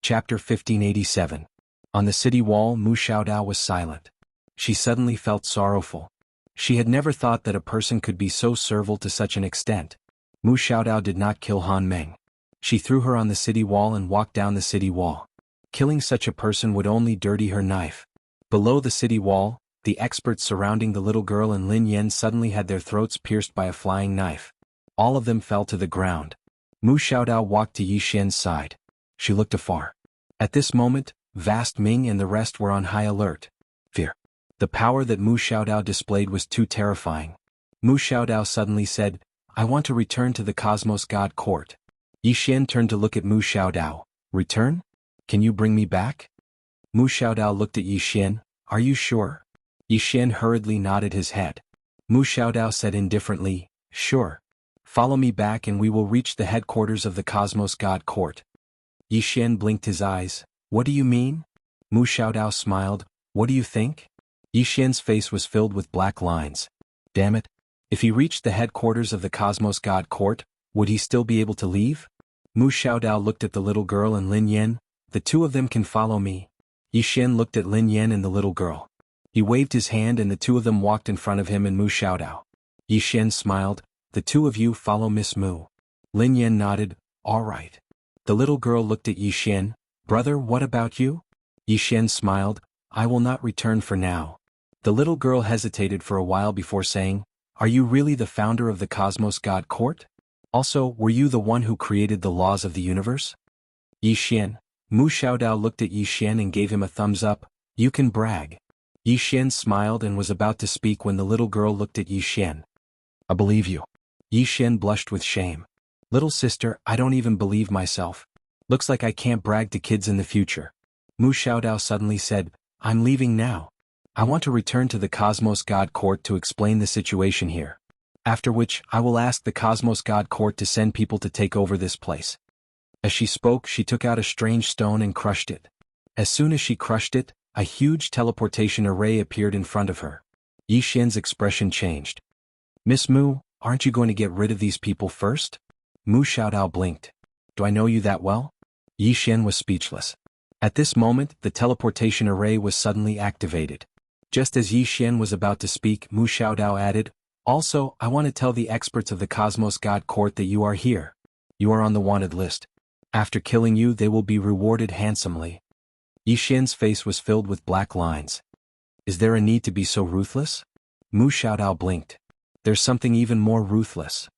Chapter 1587. On the city wall, Mu Xiaodao was silent. She suddenly felt sorrowful. She had never thought that a person could be so servile to such an extent. Mu Xiaodao did not kill Han Meng. She threw her on the city wall and walked down the city wall. Killing such a person would only dirty her knife. Below the city wall, the experts surrounding the little girl and Lin Yen suddenly had their throats pierced by a flying knife. All of them fell to the ground. Mu Xiaodao walked to Yi Xian's side. She looked afar. At this moment, Vast Ming and the rest were on high alert. Fear. The power that Mu Xiaodao displayed was too terrifying. Mu Xiaodao suddenly said, I want to return to the Cosmos God Court. Yi Xian turned to look at Mu Xiaodao. Return? Can you bring me back? Mu Xiaodao looked at Yi Xian. Are you sure? Yi Xian hurriedly nodded his head. Mu Xiaodao said indifferently, Sure. Follow me back and we will reach the headquarters of the Cosmos God Court. Yi Xian blinked his eyes. What do you mean? Mu Xiaodao smiled. What do you think? Yi Xian's face was filled with black lines. Damn it. If he reached the headquarters of the Cosmos God Court, would he still be able to leave? Mu Xiaodao looked at the little girl and Lin Yan. The two of them can follow me. Yi Xian looked at Lin Yan and the little girl. He waved his hand and the two of them walked in front of him and Mu Xiaodao. Yi Xian smiled. The two of you follow Miss Mu. Lin Yan nodded. All right. The little girl looked at Yi Xian. Brother, what about you? Yi Xian smiled. I will not return for now. The little girl hesitated for a while before saying, Are you really the founder of the Cosmos God Court? Also, were you the one who created the laws of the universe? Yi Xian. Mu Xiaodao looked at Yi Xian and gave him a thumbs up. You can brag. Yi Xian smiled and was about to speak when the little girl looked at Yi Xian. I believe you. Yi Xian blushed with shame. Little sister, I don't even believe myself. Looks like I can't brag to kids in the future. Mu Xiaodao suddenly said, I'm leaving now. I want to return to the Cosmos God Court to explain the situation here. After which, I will ask the Cosmos God Court to send people to take over this place. As she spoke, she took out a strange stone and crushed it. As soon as she crushed it, a huge teleportation array appeared in front of her. Yi Xian's expression changed. Miss Mu, aren't you going to get rid of these people first? Mu Xiaodao blinked. Do I know you that well? Yi Xian was speechless. At this moment, the teleportation array was suddenly activated. Just as Yi Xian was about to speak, Mu Xiaodao added, Also, I want to tell the experts of the Cosmos God Court that you are here. You are on the wanted list. After killing you, they will be rewarded handsomely. Yi Xian's face was filled with black lines. Is there a need to be so ruthless? Mu Xiaodao blinked. There's something even more ruthless.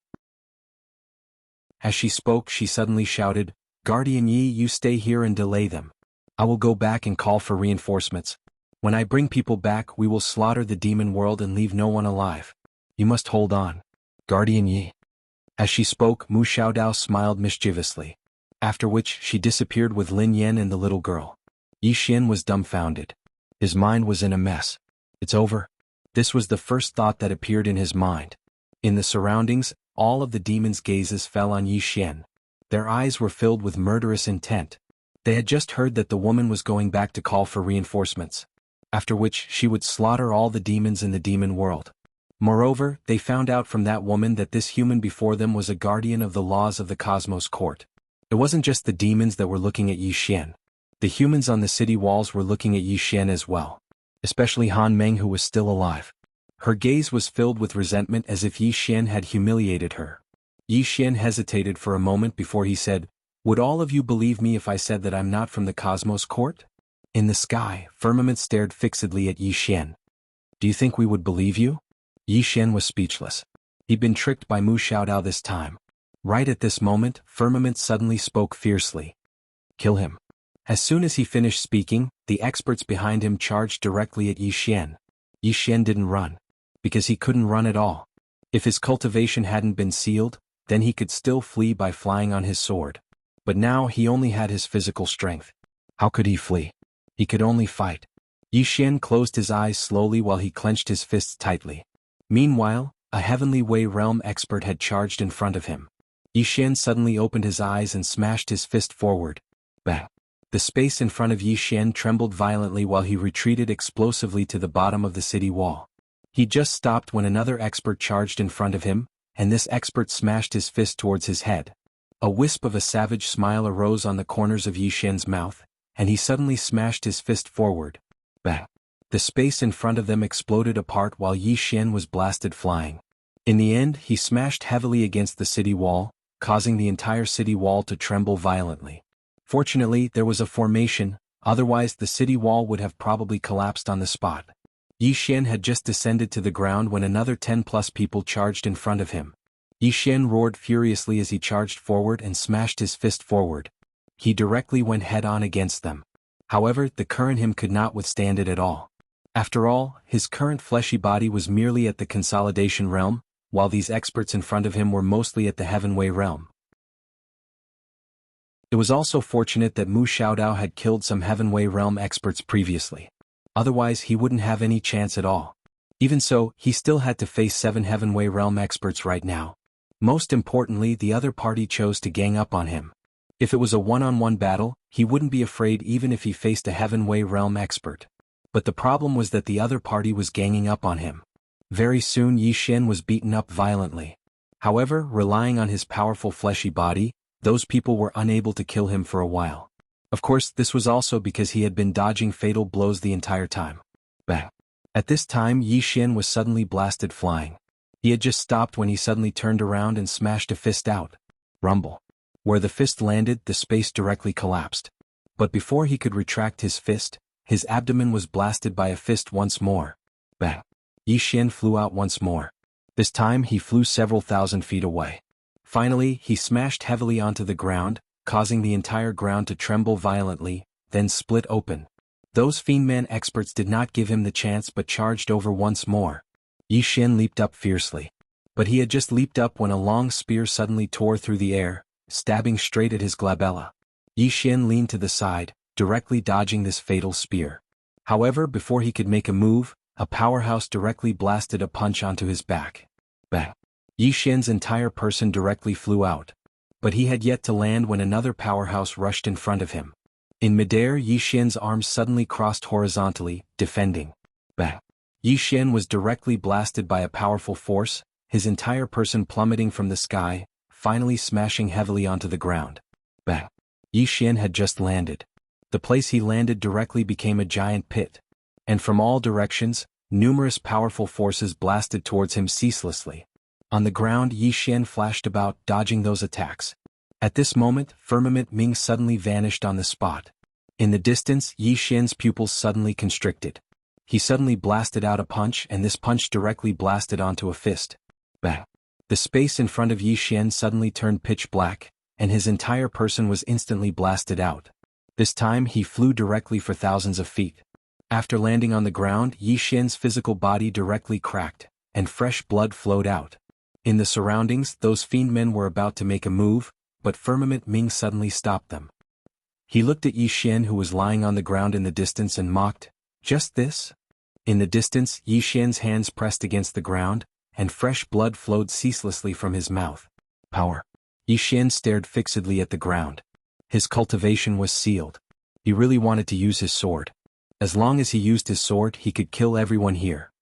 As she spoke, she suddenly shouted, Guardian Yi, you stay here and delay them. I will go back and call for reinforcements. When I bring people back, we will slaughter the demon world and leave no one alive. You must hold on. Guardian Yi. As she spoke, Mu Xiaodao smiled mischievously. After which, she disappeared with Lin Yan and the little girl. Yi Xian was dumbfounded. His mind was in a mess. It's over. This was the first thought that appeared in his mind. In the surroundings, all of the demons' gazes fell on Yi Xian. Their eyes were filled with murderous intent. They had just heard that the woman was going back to call for reinforcements. After which, she would slaughter all the demons in the demon world. Moreover, they found out from that woman that this human before them was a guardian of the laws of the Cosmos Court. It wasn't just the demons that were looking at Yi Xian. The humans on the city walls were looking at Yi Xian as well. Especially Han Meng, who was still alive. Her gaze was filled with resentment as if Yi Xian had humiliated her. Yi Xian hesitated for a moment before he said, Would all of you believe me if I said that I'm not from the Cosmos Court? In the sky, Firmament stared fixedly at Yi Xian. Do you think we would believe you? Yi Xian was speechless. He'd been tricked by Mu Xiaodao this time. Right at this moment, Firmament suddenly spoke fiercely. Kill him. As soon as he finished speaking, the experts behind him charged directly at Yi Xian. Yi Xian didn't run. Because he couldn't run at all. If his cultivation hadn't been sealed, then he could still flee by flying on his sword. But now he only had his physical strength. How could he flee? He could only fight. Yi Xian closed his eyes slowly while he clenched his fists tightly. Meanwhile, a Heavenly Way realm expert had charged in front of him. Yi Xian suddenly opened his eyes and smashed his fist forward. Bang! The space in front of Yi Xian trembled violently while he retreated explosively to the bottom of the city wall. He just stopped when another expert charged in front of him, and this expert smashed his fist towards his head. A wisp of a savage smile arose on the corners of Yi Xian's mouth, and he suddenly smashed his fist forward. Bang! The space in front of them exploded apart while Yi Xian was blasted flying. In the end, he smashed heavily against the city wall, causing the entire city wall to tremble violently. Fortunately, there was a formation, otherwise the city wall would have probably collapsed on the spot. Yi Xian had just descended to the ground when another 10+ people charged in front of him. Yi Xian roared furiously as he charged forward and smashed his fist forward. He directly went head-on against them. However, the current him could not withstand it at all. After all, his current fleshy body was merely at the consolidation realm, while these experts in front of him were mostly at the Heavenway realm. It was also fortunate that Mu Xiaodao had killed some Heavenway realm experts previously. Otherwise he wouldn't have any chance at all. Even so, he still had to face 7 Heavenway realm experts right now. Most importantly, the other party chose to gang up on him. If it was a one-on-one battle, he wouldn't be afraid even if he faced a Heavenway realm expert. But the problem was that the other party was ganging up on him. Very soon Yi Xian was beaten up violently. However, relying on his powerful fleshy body, those people were unable to kill him for a while. Of course, this was also because he had been dodging fatal blows the entire time. Bang! At this time Yi Xian was suddenly blasted flying. He had just stopped when he suddenly turned around and smashed a fist out. Rumble. Where the fist landed, the space directly collapsed. But before he could retract his fist, his abdomen was blasted by a fist once more. Bang! Yi Xian flew out once more. This time he flew several thousand feet away. Finally, he smashed heavily onto the ground, causing the entire ground to tremble violently, then split open. Those Fiendman experts did not give him the chance but charged over once more. Yi Xian leaped up fiercely. But he had just leaped up when a long spear suddenly tore through the air, stabbing straight at his glabella. Yi Xian leaned to the side, directly dodging this fatal spear. However, before he could make a move, a powerhouse directly blasted a punch onto his back. Bang! Yi Xian's entire person directly flew out. But he had yet to land when another powerhouse rushed in front of him. In midair, Yi Xian's arms suddenly crossed horizontally, defending. Bang! Yi Xian was directly blasted by a powerful force, his entire person plummeting from the sky, finally smashing heavily onto the ground. Bang! Yi Xian had just landed. The place he landed directly became a giant pit. And from all directions, numerous powerful forces blasted towards him ceaselessly. On the ground, Yi Xian flashed about, dodging those attacks. At this moment, Firmament Ming suddenly vanished on the spot. In the distance, Yi Xian's pupils suddenly constricted. He suddenly blasted out a punch, and this punch directly blasted onto a fist. Bang! The space in front of Yi Xian suddenly turned pitch black, and his entire person was instantly blasted out. This time he flew directly for thousands of feet. After landing on the ground, Yi Xian's physical body directly cracked, and fresh blood flowed out. In the surroundings, those fiendmen were about to make a move, but Firmament Ming suddenly stopped them. He looked at Yi Xian, who was lying on the ground in the distance, and mocked, "Just this?" In the distance, Yi Xian's hands pressed against the ground, and fresh blood flowed ceaselessly from his mouth. Power. Yi Xian stared fixedly at the ground. His cultivation was sealed. He really wanted to use his sword. As long as he used his sword, he could kill everyone here.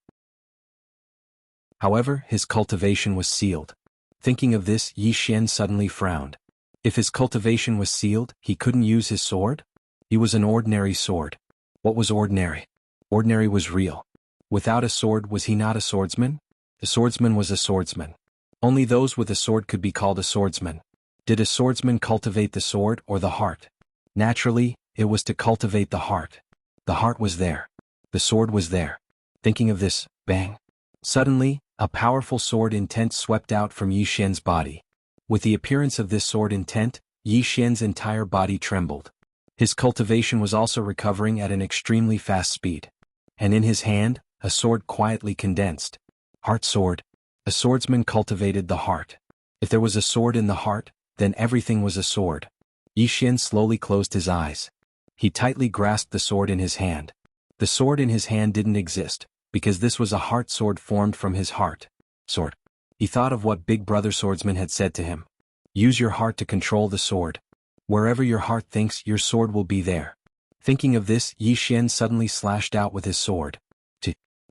However, his cultivation was sealed. Thinking of this, Yi Xian suddenly frowned. If his cultivation was sealed, he couldn't use his sword? He was an ordinary sword. What was ordinary? Ordinary was real. Without a sword, was he not a swordsman? A swordsman was a swordsman. Only those with a sword could be called a swordsman. Did a swordsman cultivate the sword or the heart? Naturally, it was to cultivate the heart. The heart was there. The sword was there. Thinking of this, bang! Suddenly, a powerful sword intent swept out from Yi Xian's body. With the appearance of this sword intent, Yi Xian's entire body trembled. His cultivation was also recovering at an extremely fast speed. And in his hand, a sword quietly condensed. Heart sword. A swordsman cultivated the heart. If there was a sword in the heart, then everything was a sword. Yi Xian slowly closed his eyes. He tightly grasped the sword in his hand. The sword in his hand didn't exist, because this was a heart sword formed from his heart. Sword. He thought of what Big Brother Swordsman had said to him. Use your heart to control the sword. Wherever your heart thinks, your sword will be there. Thinking of this, Yi Xian suddenly slashed out with his sword.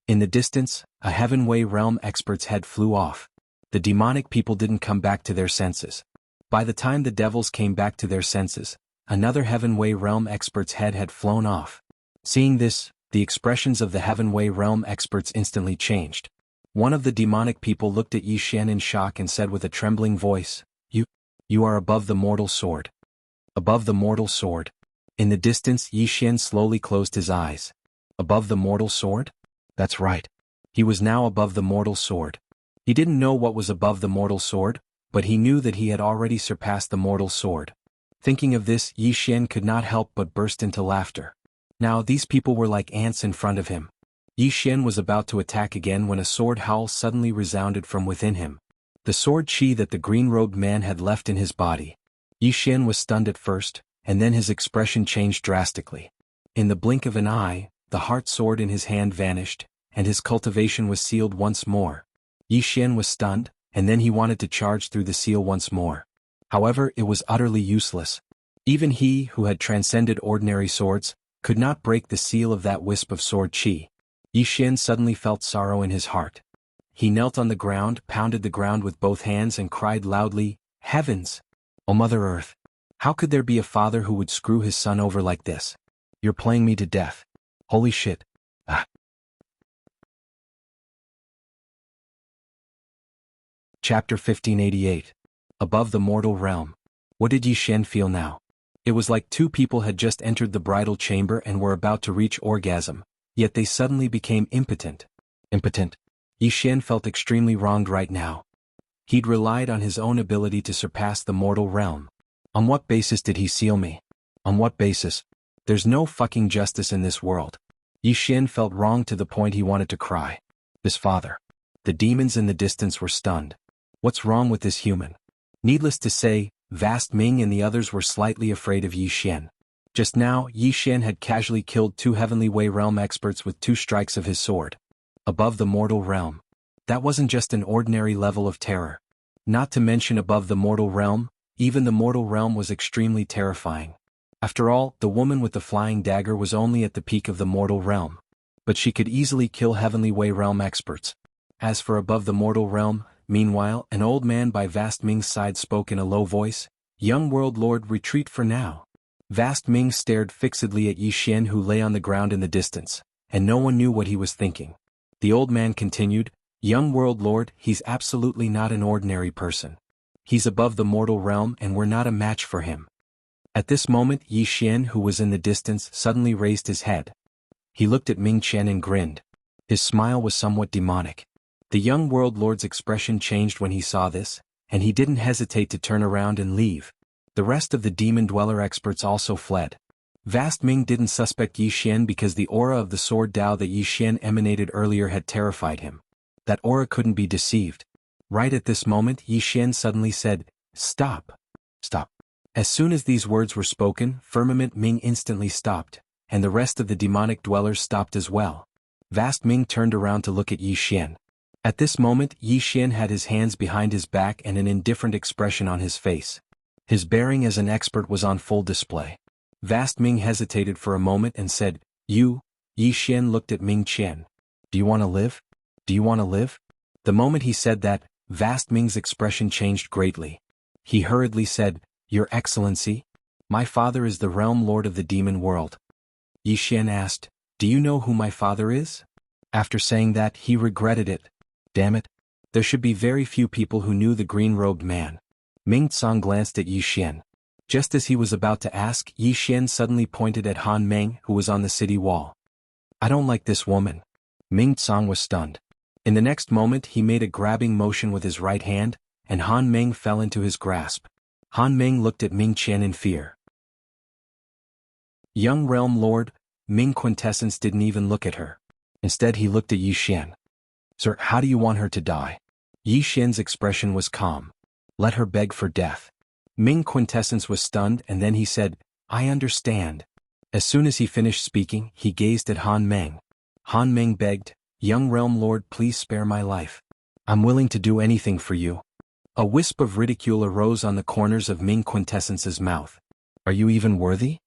In the distance, a Heavenway realm expert's head flew off. The demonic people didn't come back to their senses. By the time the devils came back to their senses, another Heavenway realm expert's head had flown off. Seeing this, the expressions of the Heavenway realm experts instantly changed. One of the demonic people looked at Yi Xian in shock and said with a trembling voice, You are above the mortal sword. Above the mortal sword. In the distance, Yi Xian slowly closed his eyes. Above the mortal sword? That's right. He was now above the mortal sword. He didn't know what was above the mortal sword, but he knew that he had already surpassed the mortal sword. Thinking of this, Yi Xian could not help but burst into laughter. Now these people were like ants in front of him. Yi Xian was about to attack again when a sword howl suddenly resounded from within him. The sword chi that the green-robed man had left in his body. Yi Xian was stunned at first, and then his expression changed drastically. In the blink of an eye, the heart sword in his hand vanished, and his cultivation was sealed once more. Yi Xian was stunned, and then he wanted to charge through the seal once more. However, it was utterly useless. Even he, who had transcended ordinary swords, could not break the seal of that wisp of sword chi. Yi Xian suddenly felt sorrow in his heart. He knelt on the ground, pounded the ground with both hands and cried loudly, "Heavens! O Mother Earth! How could there be a father who would screw his son over like this? You're playing me to death. Holy shit. Ah." Chapter 1588. Above the Mortal Realm. What did Yi Xian feel now? It was like two people had just entered the bridal chamber and were about to reach orgasm, yet they suddenly became impotent. Impotent. Yi Xian felt extremely wronged right now. He'd relied on his own ability to surpass the mortal realm. On what basis did he seal me? On what basis? There's no fucking justice in this world. Yi Xian felt wronged to the point he wanted to cry. His father. The demons in the distance were stunned. What's wrong with this human? Needless to say, Vast Ming and the others were slightly afraid of Yi Xian. Just now, Yi Xian had casually killed two Heavenly Way realm experts with 2 strikes of his sword. Above the mortal realm. That wasn't just an ordinary level of terror. Not to mention above the mortal realm, even the mortal realm was extremely terrifying. After all, the woman with the flying dagger was only at the peak of the mortal realm. But she could easily kill Heavenly Way realm experts. As for above the mortal realm, meanwhile, an old man by Vast Ming's side spoke in a low voice, "Young World Lord, retreat for now." Vast Ming stared fixedly at Yi Xian, who lay on the ground in the distance, and no one knew what he was thinking. The old man continued, "Young World Lord, he's absolutely not an ordinary person. He's above the mortal realm and we're not a match for him." At this moment Yi Xian, who was in the distance, suddenly raised his head. He looked at Ming Chen and grinned. His smile was somewhat demonic. The young world lord's expression changed when he saw this, and he didn't hesitate to turn around and leave. The rest of the demon dweller experts also fled. Vast Ming didn't suspect Yi Xian because the aura of the sword Dao that Yi Xian emanated earlier had terrified him. That aura couldn't be deceived. Right at this moment Yi Xian suddenly said, "Stop. Stop." As soon as these words were spoken, Firmament Ming instantly stopped, and the rest of the demonic dwellers stopped as well. Vast Ming turned around to look at Yi Xian. At this moment Yi Xian had his hands behind his back and an indifferent expression on his face. His bearing as an expert was on full display. Vast Ming hesitated for a moment and said, "You?" Yi Xian looked at Ming Chen. "Do you want to live? Do you want to live?" The moment he said that, Vast Ming's expression changed greatly. He hurriedly said, "Your Excellency? My father is the realm lord of the demon world." Yi Xian asked, "Do you know who my father is?" After saying that, he regretted it. Damn it. There should be very few people who knew the green-robed man. Ming Tsang glanced at Yi Xian. Just as he was about to ask, Yi Xian suddenly pointed at Han Meng, who was on the city wall. "I don't like this woman." Ming Tsang was stunned. In the next moment he made a grabbing motion with his right hand, and Han Meng fell into his grasp. Han Meng looked at Ming Chen in fear. Young Realm Lord, Ming Quintessence didn't even look at her. Instead he looked at Yi Xian. "Sir, how do you want her to die?" Yi Xian's expression was calm. "Let her beg for death." Ming Quintessence was stunned, and then he said, "I understand." As soon as he finished speaking, he gazed at Han Meng. Han Meng begged, "Young Realm Lord, please spare my life. I'm willing to do anything for you." A wisp of ridicule arose on the corners of Ming Quintessence's mouth. "Are you even worthy?"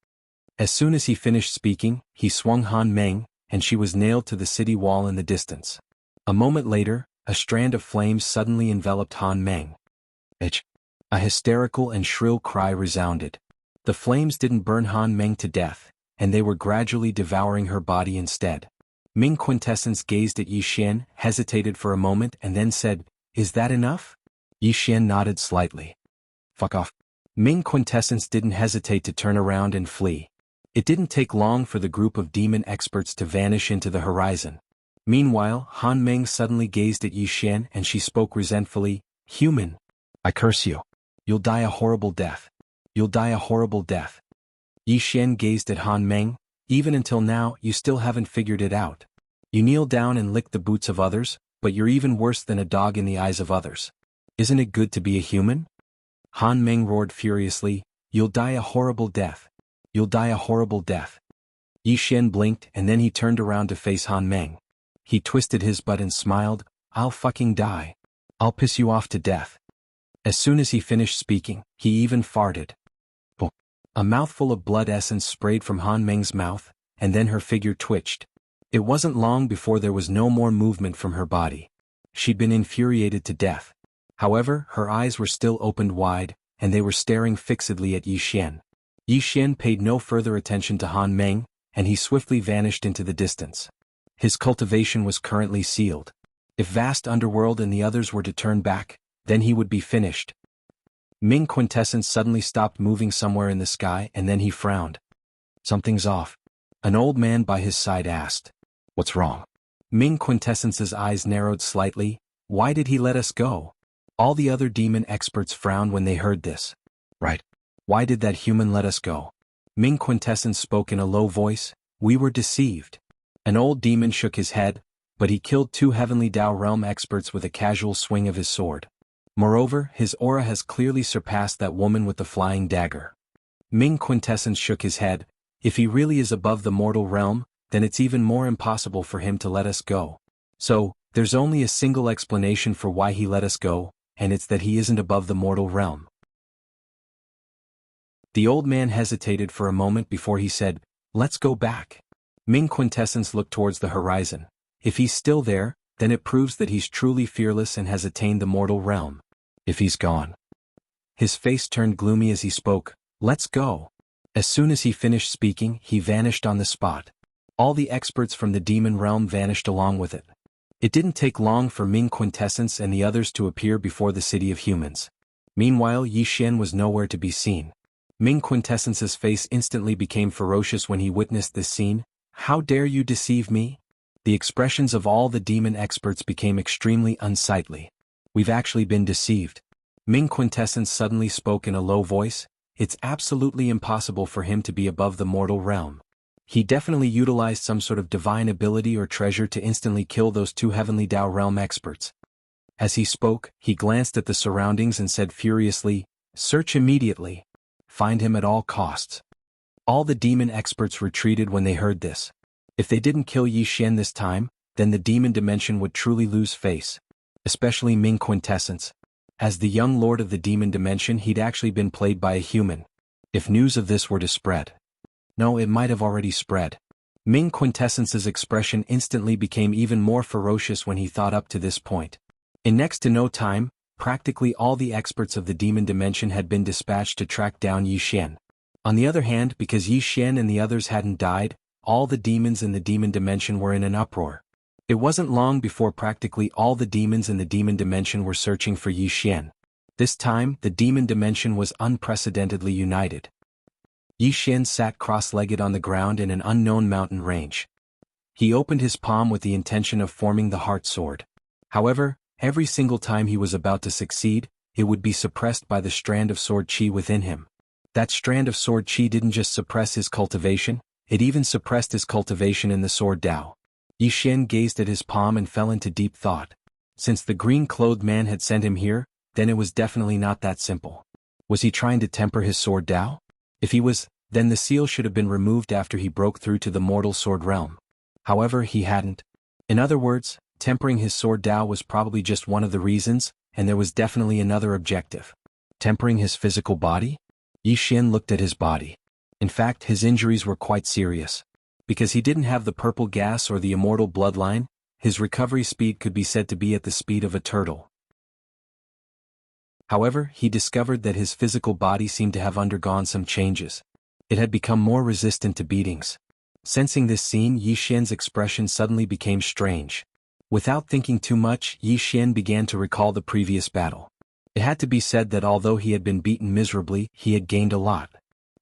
As soon as he finished speaking, he swung Han Meng, and she was nailed to the city wall in the distance. A moment later, a strand of flames suddenly enveloped Han Meng. "Itch." A hysterical and shrill cry resounded. The flames didn't burn Han Meng to death, and they were gradually devouring her body instead. Ming Quintessence gazed at Yi Xian, hesitated for a moment and then said, "Is that enough?" Yi Xian nodded slightly. "Fuck off." Ming Quintessence didn't hesitate to turn around and flee. It didn't take long for the group of demon experts to vanish into the horizon. Meanwhile, Han Meng suddenly gazed at Yi Xian and she spoke resentfully, "Human. I curse you. You'll die a horrible death. You'll die a horrible death." Yi Xian gazed at Han Meng. "Even until now, you still haven't figured it out. You kneel down and lick the boots of others, but you're even worse than a dog in the eyes of others. Isn't it good to be a human? Han Meng roared furiously, you'll die a horrible death. You'll die a horrible death. Yi Xian blinked and then he turned around to face Han Meng. He twisted his butt and smiled, I'll fucking die. I'll piss you off to death. As soon as he finished speaking, he even farted. A mouthful of blood essence sprayed from Han Meng's mouth, and then her figure twitched. It wasn't long before there was no more movement from her body. She'd been infuriated to death. However, her eyes were still opened wide, and they were staring fixedly at Yi Xian. Yi Xian paid no further attention to Han Meng, and he swiftly vanished into the distance. His cultivation was currently sealed. If Vast Underworld and the others were to turn back, then he would be finished. Ming Quintessence suddenly stopped moving somewhere in the sky and then he frowned. Something's off. An old man by his side asked. What's wrong? Ming Quintessence's eyes narrowed slightly. Why did he let us go? All the other demon experts frowned when they heard this. Right. Why did that human let us go? Ming Quintessence spoke in a low voice. We were deceived. An old demon shook his head, but he killed 2 Heavenly Dao Realm experts with a casual swing of his sword. Moreover, his aura has clearly surpassed that woman with the flying dagger. Ming Quintessence shook his head. If he really is above the mortal realm, then it's even more impossible for him to let us go. So, there's only a single explanation for why he let us go, and it's that he isn't above the mortal realm. The old man hesitated for a moment before he said, Let's go back. Ming Quintessence looked towards the horizon. If he's still there, then it proves that he's truly fearless and has attained the mortal realm. If he's gone. His face turned gloomy as he spoke, Let's go. As soon as he finished speaking, he vanished on the spot. All the experts from the demon realm vanished along with it. It didn't take long for Ming Quintessence and the others to appear before the city of humans. Meanwhile, Yi Xian was nowhere to be seen. Ming Quintessence's face instantly became ferocious when he witnessed this scene. How dare you deceive me? The expressions of all the demon experts became extremely unsightly. We've actually been deceived. Ming Quintessence suddenly spoke in a low voice. It's absolutely impossible for him to be above the mortal realm. He definitely utilized some sort of divine ability or treasure to instantly kill those 2 Heavenly Dao Realm experts. As he spoke, he glanced at the surroundings and said furiously, Search immediately. Find him at all costs. All the demon experts retreated when they heard this. If they didn't kill Yi Xian this time, then the demon dimension would truly lose face. Especially Ming Quintessence. As the young lord of the demon dimension, he'd actually been played by a human. If news of this were to spread. No, it might have already spread. Ming Quintessence's expression instantly became even more ferocious when he thought up to this point. In next to no time, practically all the experts of the demon dimension had been dispatched to track down Yi Xian. On the other hand, because Yi Xian and the others hadn't died, all the demons in the demon dimension were in an uproar. It wasn't long before practically all the demons in the demon dimension were searching for Yi Xian. This time, the demon dimension was unprecedentedly united. Yi Xian sat cross-legged on the ground in an unknown mountain range. He opened his palm with the intention of forming the heart sword. However, every single time he was about to succeed, it would be suppressed by the strand of sword chi within him. That strand of sword chi didn't just suppress his cultivation, it even suppressed his cultivation in the sword Dao. Yi Xian gazed at his palm and fell into deep thought. Since the green-clothed man had sent him here, then it was definitely not that simple. Was he trying to temper his sword Dao? If he was, then the seal should have been removed after he broke through to the mortal sword realm. However, he hadn't. In other words, tempering his sword Dao was probably just one of the reasons, and there was definitely another objective. Tempering his physical body? Yi Xian looked at his body. In fact, his injuries were quite serious. Because he didn't have the purple gas or the immortal bloodline, his recovery speed could be said to be at the speed of a turtle. However, he discovered that his physical body seemed to have undergone some changes. It had become more resistant to beatings. Sensing this scene, Yi Xian's expression suddenly became strange. Without thinking too much, Yi Xian began to recall the previous battle. It had to be said that although he had been beaten miserably, he had gained a lot.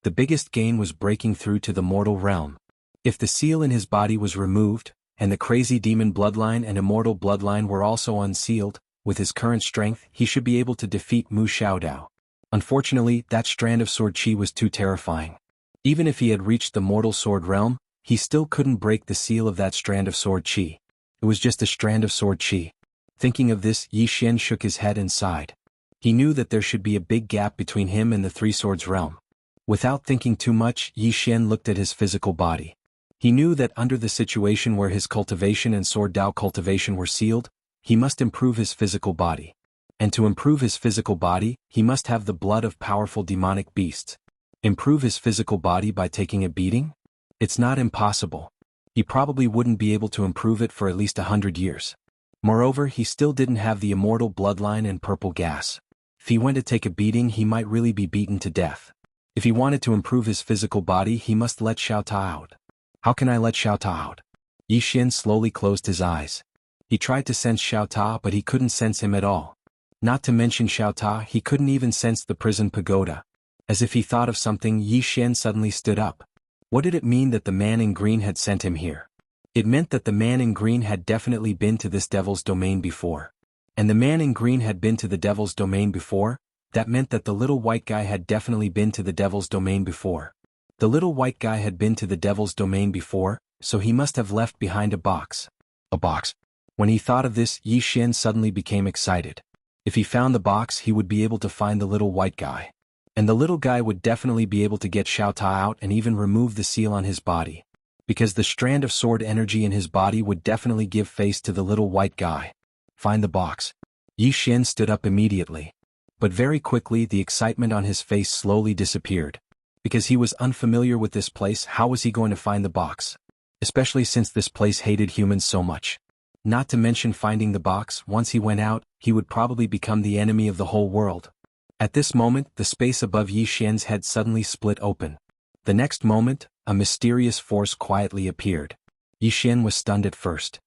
The biggest gain was breaking through to the mortal realm. If the seal in his body was removed, and the crazy demon bloodline and immortal bloodline were also unsealed, with his current strength, he should be able to defeat Mu Xiaodao. Unfortunately, that strand of sword chi was too terrifying. Even if he had reached the mortal sword realm, he still couldn't break the seal of that strand of sword chi. It was just a strand of sword chi. Thinking of this, Yi Xian shook his head and sighed. He knew that there should be a big gap between him and the Three Swords realm. Without thinking too much, Yi Xian looked at his physical body. He knew that under the situation where his cultivation and sword Dao cultivation were sealed, he must improve his physical body. And to improve his physical body, he must have the blood of powerful demonic beasts. Improve his physical body by taking a beating? It's not impossible. He probably wouldn't be able to improve it for at least 100 years. Moreover, he still didn't have the immortal bloodline and purple gas. If he went to take a beating, he might really be beaten to death. If he wanted to improve his physical body, he must let Xiao Ta out. How can I let Xiao Ta out? Yi Xian slowly closed his eyes. He tried to sense Xiao Ta, but he couldn't sense him at all. Not to mention Xiao Ta, he couldn't even sense the prison pagoda. As if he thought of something, Yi Xian suddenly stood up. What did it mean that the man in green had sent him here? It meant that the man in green had definitely been to this devil's domain before. And the man in green had been to the devil's domain before. That meant that the little white guy had definitely been to the devil's domain before. The little white guy had been to the devil's domain before, so he must have left behind a box. A box? When he thought of this, Yi Xian suddenly became excited. If he found the box, he would be able to find the little white guy. And the little guy would definitely be able to get Xiao Ta out and even remove the seal on his body. Because the strand of sword energy in his body would definitely give face to the little white guy. Find the box. Yi Xian stood up immediately. But very quickly the excitement on his face slowly disappeared. Because he was unfamiliar with this place, how was he going to find the box? Especially since this place hated humans so much. Not to mention finding the box, once he went out, he would probably become the enemy of the whole world. At this moment, the space above Yi Xian's head suddenly split open. The next moment, a mysterious force quietly appeared. Yi Xian was stunned at first.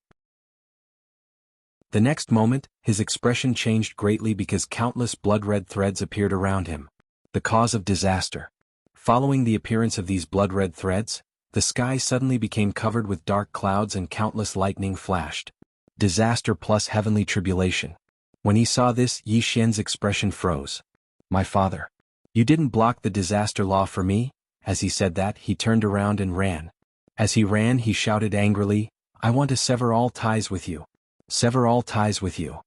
The next moment, his expression changed greatly because countless blood-red threads appeared around him. The cause of disaster. Following the appearance of these blood-red threads, the sky suddenly became covered with dark clouds and countless lightning flashed. Disaster plus heavenly tribulation. When he saw this, Yi Xian's expression froze. My father. You didn't block the disaster law for me? As he said that, he turned around and ran. As he ran, he shouted angrily, I want to sever all ties with you. Sever all ties with you.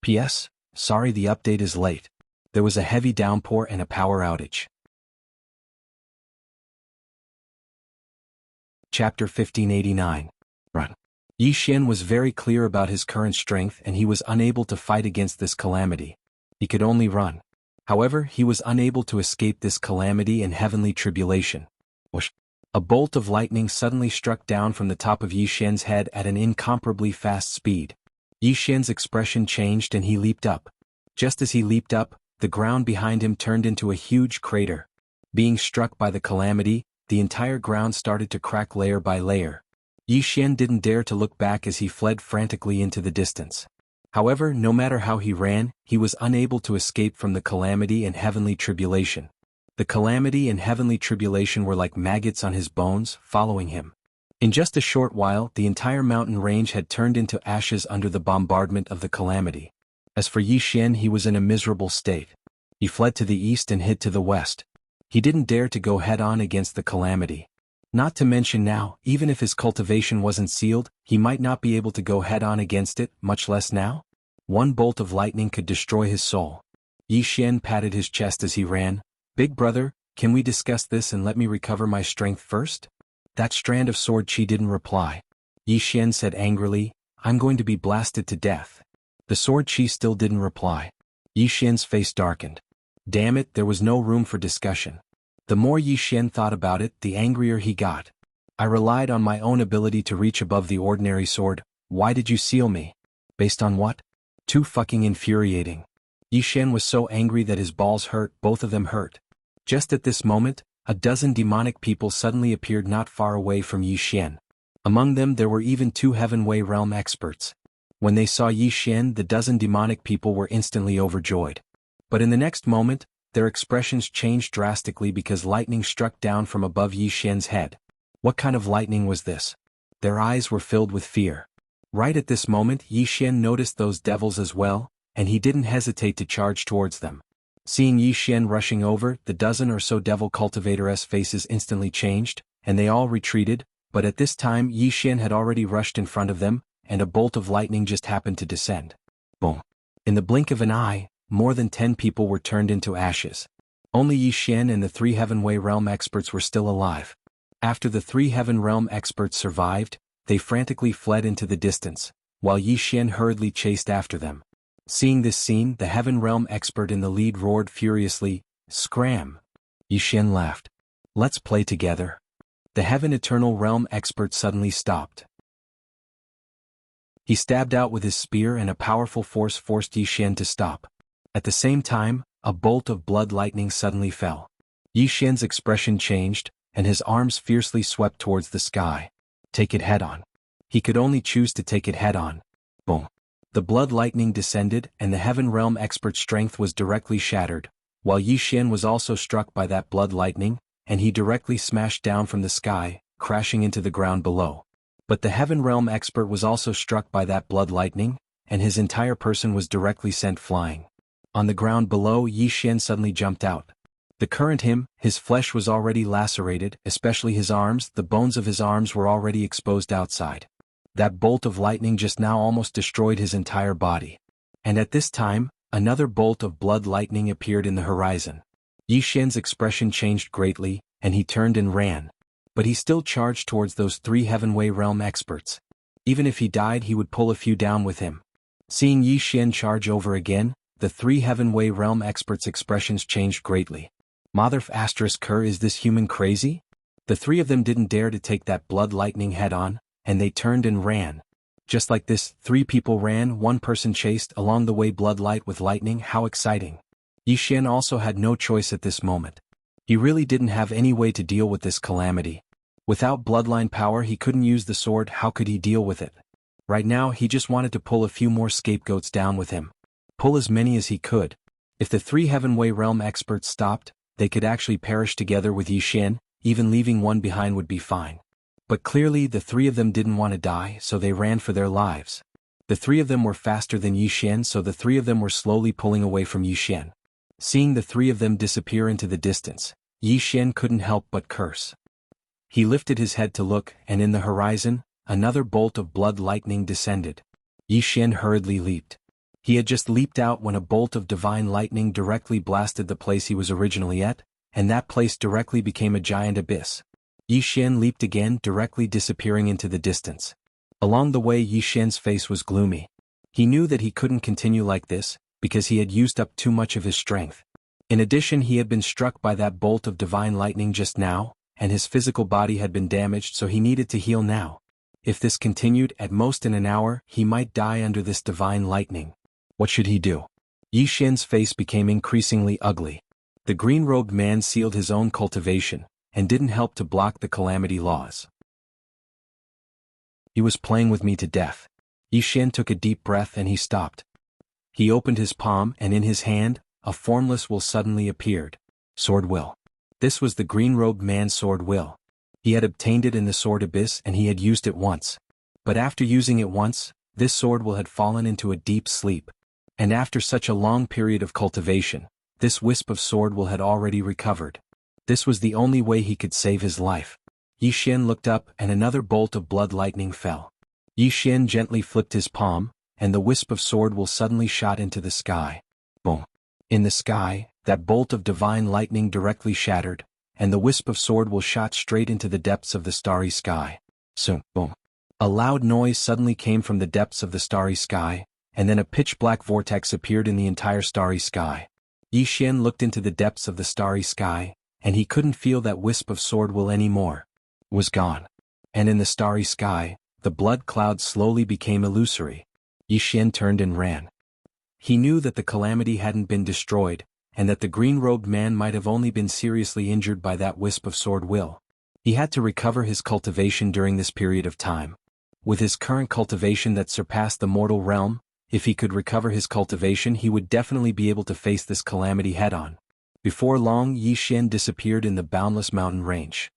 P.S. Sorry the update is late. There was a heavy downpour and a power outage. Chapter 1589. Run. Yi Xian was very clear about his current strength and he was unable to fight against this calamity. He could only run. However, he was unable to escape this calamity and heavenly tribulation. Whoosh! A bolt of lightning suddenly struck down from the top of Yi Xian's head at an incomparably fast speed. Yi Xian's expression changed and he leaped up. Just as he leaped up, the ground behind him turned into a huge crater. Being struck by the calamity, the entire ground started to crack layer by layer. Yi Xian didn't dare to look back as he fled frantically into the distance. However, no matter how he ran, he was unable to escape from the calamity and heavenly tribulation. The calamity and heavenly tribulation were like maggots on his bones, following him. In just a short while, the entire mountain range had turned into ashes under the bombardment of the calamity. As for Yi Xian, he was in a miserable state. He fled to the east and hid to the west. He didn't dare to go head-on against the calamity. Not to mention now, even if his cultivation wasn't sealed, he might not be able to go head-on against it, much less now. One bolt of lightning could destroy his soul. Yi Xian patted his chest as he ran. Big brother, can we discuss this and let me recover my strength first? That strand of sword chi didn't reply. Yi Xian said angrily, I'm going to be blasted to death. The sword chi still didn't reply. Yi Xian's face darkened. Damn it, there was no room for discussion. The more Yi Xian thought about it, the angrier he got. I relied on my own ability to reach above the ordinary sword. Why did you seal me? Based on what? Too fucking infuriating. Yi Xian was so angry that his balls hurt, both of them hurt. Just at this moment, a dozen demonic people suddenly appeared not far away from Yi Xian. Among them there were even 2 Heavenway realm experts. When they saw Yi Xian, the dozen demonic people were instantly overjoyed. But in the next moment, their expressions changed drastically because lightning struck down from above Yi Xian's head. What kind of lightning was this? Their eyes were filled with fear. Right at this moment, Yi Xian noticed those devils as well, and he didn't hesitate to charge towards them. Seeing Yi Xian rushing over, the dozen or so devil cultivators' faces instantly changed, and they all retreated, but at this time Yi Xian had already rushed in front of them, and a bolt of lightning just happened to descend. Boom. In the blink of an eye, more than 10 people were turned into ashes. Only Yi Xian and the 3 Heavenway Realm experts were still alive. After the 3 Heaven Realm experts survived, they frantically fled into the distance, while Yi Xian hurriedly chased after them. Seeing this scene, the Heaven Realm expert in the lead roared furiously, "Scram!" Yi Xian laughed. "Let's play together." The Heaven Eternal Realm expert suddenly stopped. He stabbed out with his spear and a powerful force forced Yi Xian to stop. At the same time, a bolt of blood lightning suddenly fell. Yi Xian's expression changed, and his arms fiercely swept towards the sky. Take it head on. He could only choose to take it head on. Boom. The blood lightning descended, and the Heaven Realm expert's strength was directly shattered, while Yi Xian was also struck by that blood lightning, and he directly smashed down from the sky, crashing into the ground below. But the Heaven Realm expert was also struck by that blood lightning, and his entire person was directly sent flying. On the ground below, Yi Xian suddenly jumped out. The current his flesh was already lacerated, especially his arms. The bones of his arms were already exposed outside. That bolt of lightning just now almost destroyed his entire body. And at this time, another bolt of blood lightning appeared in the horizon. Yi Xian's expression changed greatly, and he turned and ran. But he still charged towards those 3 Heavenway Realm experts. Even if he died, he would pull a few down with him. Seeing Yi Xian charge over again, the 3 Heavenway Realm experts' expressions changed greatly. Mother***, is this human crazy? The 3 of them didn't dare to take that blood lightning head on, and they turned and ran. Just like this, 3 people ran, 1 person chased along the way. Blood light with lightning, how exciting. Yi Xian also had no choice at this moment. He really didn't have any way to deal with this calamity. Without bloodline power, he couldn't use the sword. How could he deal with it? Right now, he just wanted to pull a few more scapegoats down with him. Pull as many as he could. If the 3 Heavenway Realm experts stopped, they could actually perish together with Yi Xian. Even leaving one behind would be fine. But clearly the 3 of them didn't want to die, so they ran for their lives. The 3 of them were faster than Yi Xian, so the 3 of them were slowly pulling away from Yi Xian. Seeing the 3 of them disappear into the distance, Yi Xian couldn't help but curse. He lifted his head to look, and in the horizon, another bolt of blood lightning descended. Yi Xian hurriedly leaped. He had just leaped out when a bolt of divine lightning directly blasted the place he was originally at, and that place directly became a giant abyss. Yi Xian leaped again, directly disappearing into the distance. Along the way, Yi Xian's face was gloomy. He knew that he couldn't continue like this, because he had used up too much of his strength. In addition, he had been struck by that bolt of divine lightning just now, and his physical body had been damaged, so he needed to heal now. If this continued, at most in an hour, he might die under this divine lightning. What should he do? Yi Xian's face became increasingly ugly. The green-robed man sealed his own cultivation, and didn't help to block the calamity laws. He was playing with me to death. Yi Xian took a deep breath and he stopped. He opened his palm, and in his hand, a formless will suddenly appeared. Sword will. This was the green-robed man's sword will. He had obtained it in the sword abyss and he had used it once. But after using it once, this sword will had fallen into a deep sleep. And after such a long period of cultivation, this wisp of sword will had already recovered. This was the only way he could save his life. Yi Xian looked up and another bolt of blood lightning fell. Yi Xian gently flipped his palm, and the wisp of sword will suddenly shot into the sky. Boom. In the sky, that bolt of divine lightning directly shattered, and the wisp of sword will shot straight into the depths of the starry sky. Soon, boom. A loud noise suddenly came from the depths of the starry sky, and then a pitch-black vortex appeared in the entire starry sky. Yi Xian looked into the depths of the starry sky, and he couldn't feel that wisp of sword will anymore. It was gone. And in the starry sky, the blood cloud slowly became illusory. Yi Xian turned and ran. He knew that the calamity hadn't been destroyed, and that the green-robed man might have only been seriously injured by that wisp of sword will. He had to recover his cultivation during this period of time. With his current cultivation that surpassed the mortal realm, if he could recover his cultivation, he would definitely be able to face this calamity head-on. Before long, Yi Xian disappeared in the boundless mountain range.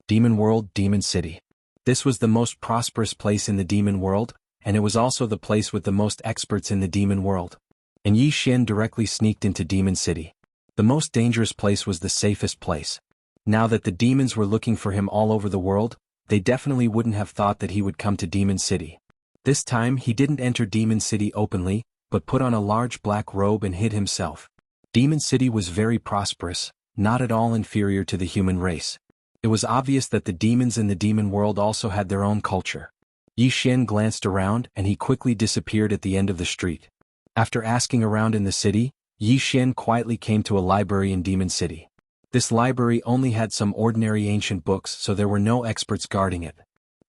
Demon World, Demon City. This was the most prosperous place in the demon world, and it was also the place with the most experts in the demon world. And Yi Xian directly sneaked into Demon City. The most dangerous place was the safest place. Now that the demons were looking for him all over the world, they definitely wouldn't have thought that he would come to Demon City. This time he didn't enter Demon City openly, but put on a large black robe and hid himself. Demon City was very prosperous, not at all inferior to the human race. It was obvious that the demons in the demon world also had their own culture. Yi Xian glanced around and he quickly disappeared at the end of the street. After asking around in the city, Yi Xian quietly came to a library in Demon City. This library only had some ordinary ancient books, so there were no experts guarding it.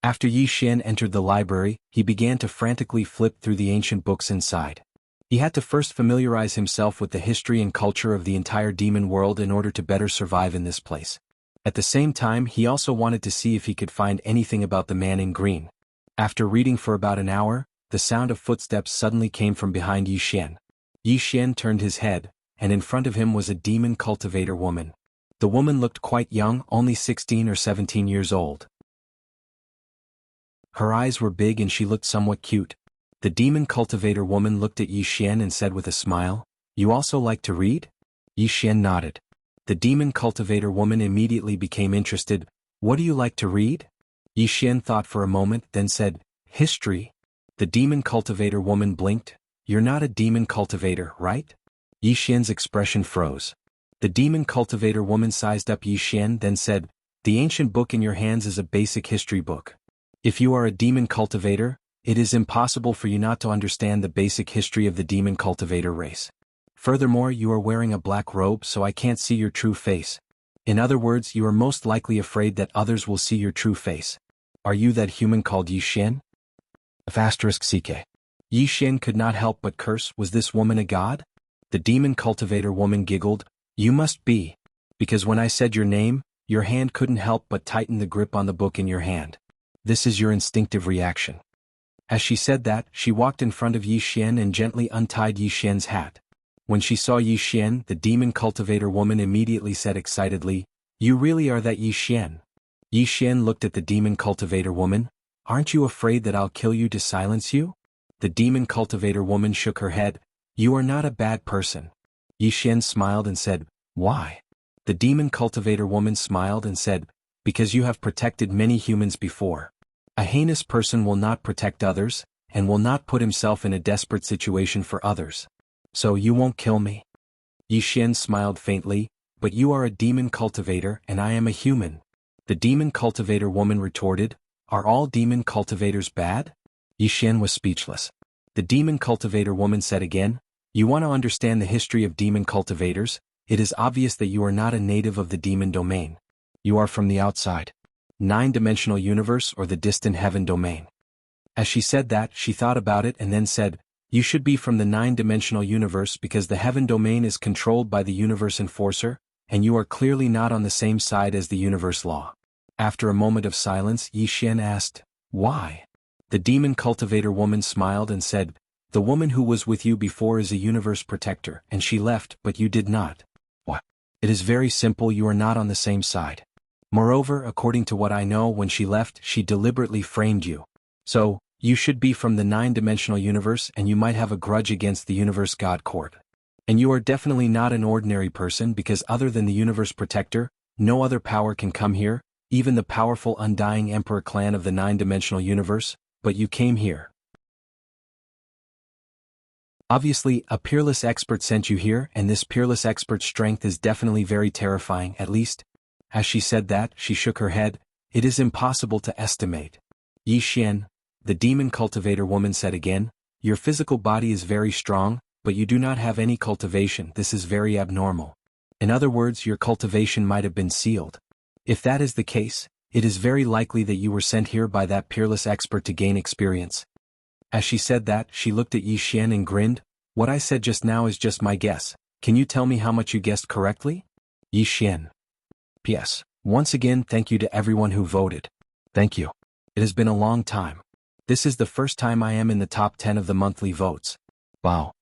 After Yi Xian entered the library, he began to frantically flip through the ancient books inside. He had to first familiarize himself with the history and culture of the entire demon world in order to better survive in this place. At the same time, he also wanted to see if he could find anything about the man in green. After reading for about an hour, the sound of footsteps suddenly came from behind Yi Xian. Yi Xian turned his head, and in front of him was a demon cultivator woman. The woman looked quite young, only 16 or 17 years old. Her eyes were big and she looked somewhat cute. The demon cultivator woman looked at Yi Xian and said with a smile, "You also like to read?" Yi Xian nodded. The demon cultivator woman immediately became interested. "What do you like to read?" Yi Xian thought for a moment, then said, "History." The demon cultivator woman blinked. "You're not a demon cultivator, right?" Yi Xian's expression froze. The demon cultivator woman sized up Yi Xian, then said, "The ancient book in your hands is a basic history book. If you are a demon cultivator, it is impossible for you not to understand the basic history of the demon cultivator race. Furthermore, you are wearing a black robe, so I can't see your true face. In other words, you are most likely afraid that others will see your true face. Are you that human called Yi Xian?" *CK. Yi Xian could not help but curse. Was this woman a god? The demon cultivator woman giggled. "You must be. Because when I said your name, your hand couldn't help but tighten the grip on the book in your hand. This is your instinctive reaction." As she said that, she walked in front of Yi Xian and gently untied Yi Xian's hat. When she saw Yi Xian, the demon cultivator woman immediately said excitedly, "You really are that Yi Xian?" Yi Xian looked at the demon cultivator woman. "Aren't you afraid that I'll kill you to silence you?" The demon cultivator woman shook her head. "You are not a bad person." Yi Xian smiled and said, "Why?" The demon cultivator woman smiled and said, "Because you have protected many humans before. A heinous person will not protect others, and will not put himself in a desperate situation for others. So you won't kill me?" Yi Xian smiled faintly, "But you are a demon cultivator and I am a human." The demon cultivator woman retorted, "Are all demon cultivators bad?" Yi Xian was speechless. The demon cultivator woman said again, "You want to understand the history of demon cultivators? It is obvious that you are not a native of the demon domain. You are from the outside. 9-dimensional universe or the distant heaven domain." As she said that, she thought about it and then said, "You should be from the 9-dimensional universe because the heaven domain is controlled by the universe enforcer, and you are clearly not on the same side as the universe law." After a moment of silence, Yi Xian asked, "Why?" The demon cultivator woman smiled and said, "The woman who was with you before is a universe protector, and she left, but you did not." "What?" "It is very simple, you are not on the same side. Moreover, according to what I know, when she left, she deliberately framed you. So, you should be from the 9-dimensional universe and you might have a grudge against the universe God court. And you are definitely not an ordinary person because other than the universe protector, no other power can come here, even the powerful undying emperor clan of the 9-dimensional universe, but you came here. Obviously, a peerless expert sent you here, and this peerless expert's strength is definitely very terrifying, at least." As she said that, she shook her head. "It is impossible to estimate." "Yi Xian," the demon cultivator woman said again, "your physical body is very strong, but you do not have any cultivation. This is very abnormal. In other words, your cultivation might have been sealed. If that is the case, it is very likely that you were sent here by that peerless expert to gain experience." As she said that, she looked at Yi Xian and grinned. "What I said just now is just my guess. Can you tell me how much you guessed correctly?" Yi Xian. "P.S. Once again, thank you to everyone who voted. Thank you. It has been a long time. This is the first time I am in the top 10 of the monthly votes. Wow."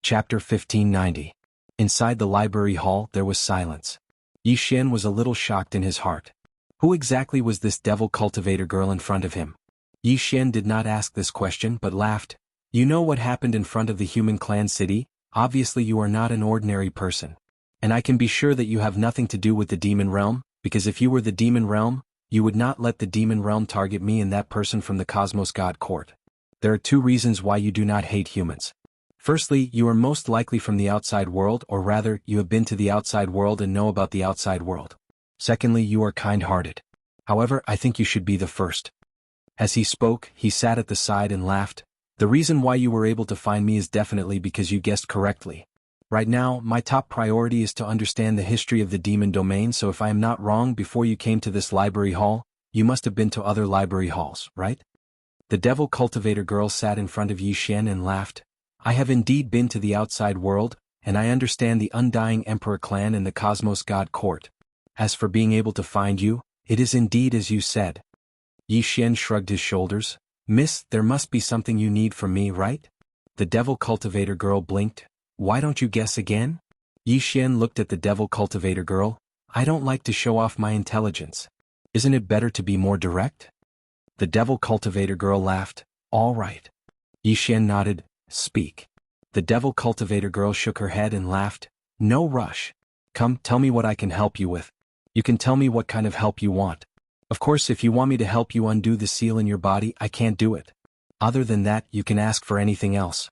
Chapter 1590. Inside the library hall, there was silence. Yi Xian was a little shocked in his heart. Who exactly was this devil cultivator girl in front of him? Yi Xian did not ask this question but laughed. "You know what happened in front of the human clan city? Obviously you are not an ordinary person. And I can be sure that you have nothing to do with the demon realm, because if you were the demon realm, you would not let the demon realm target me and that person from the Cosmos God Court. There are 2 reasons why you do not hate humans. Firstly, you are most likely from the outside world, or rather, you have been to the outside world and know about the outside world. Secondly, you are kind-hearted. However, I think you should be the first. As he spoke, he sat at the side and laughed. The reason why you were able to find me is definitely because you guessed correctly. Right now, my top priority is to understand the history of the demon domain, so if I am not wrong, before you came to this library hall, you must have been to other library halls, right? The devil cultivator girl sat in front of Yi Xian and laughed. I have indeed been to the outside world, and I understand the Undying Emperor clan and the Cosmos God Court. As for being able to find you, it is indeed as you said. Yi Xian shrugged his shoulders. Miss, there must be something you need from me, right? The devil cultivator girl blinked. Why don't you guess again? Yi Xian looked at the devil cultivator girl. I don't like to show off my intelligence. Isn't it better to be more direct? The devil cultivator girl laughed. All right. Yi Xian nodded. Speak. The devil cultivator girl shook her head and laughed. No rush. Come, tell me what I can help you with. You can tell me what kind of help you want. Of course, if you want me to help you undo the seal in your body, I can't do it. Other than that, you can ask for anything else.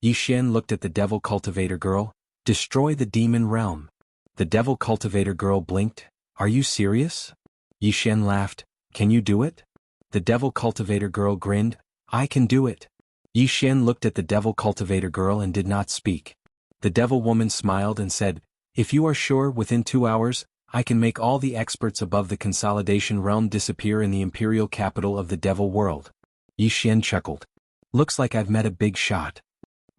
Yi Xian looked at the devil cultivator girl. Destroy the demon realm. The devil cultivator girl blinked. Are you serious? Yi Xian laughed. Can you do it? The devil cultivator girl grinned. I can do it. Yi Xian looked at the devil cultivator girl and did not speak. The devil woman smiled and said, If you are sure, within 2 hours, I can make all the experts above the consolidation realm disappear in the imperial capital of the devil world. Yi Xian chuckled. Looks like I've met a big shot.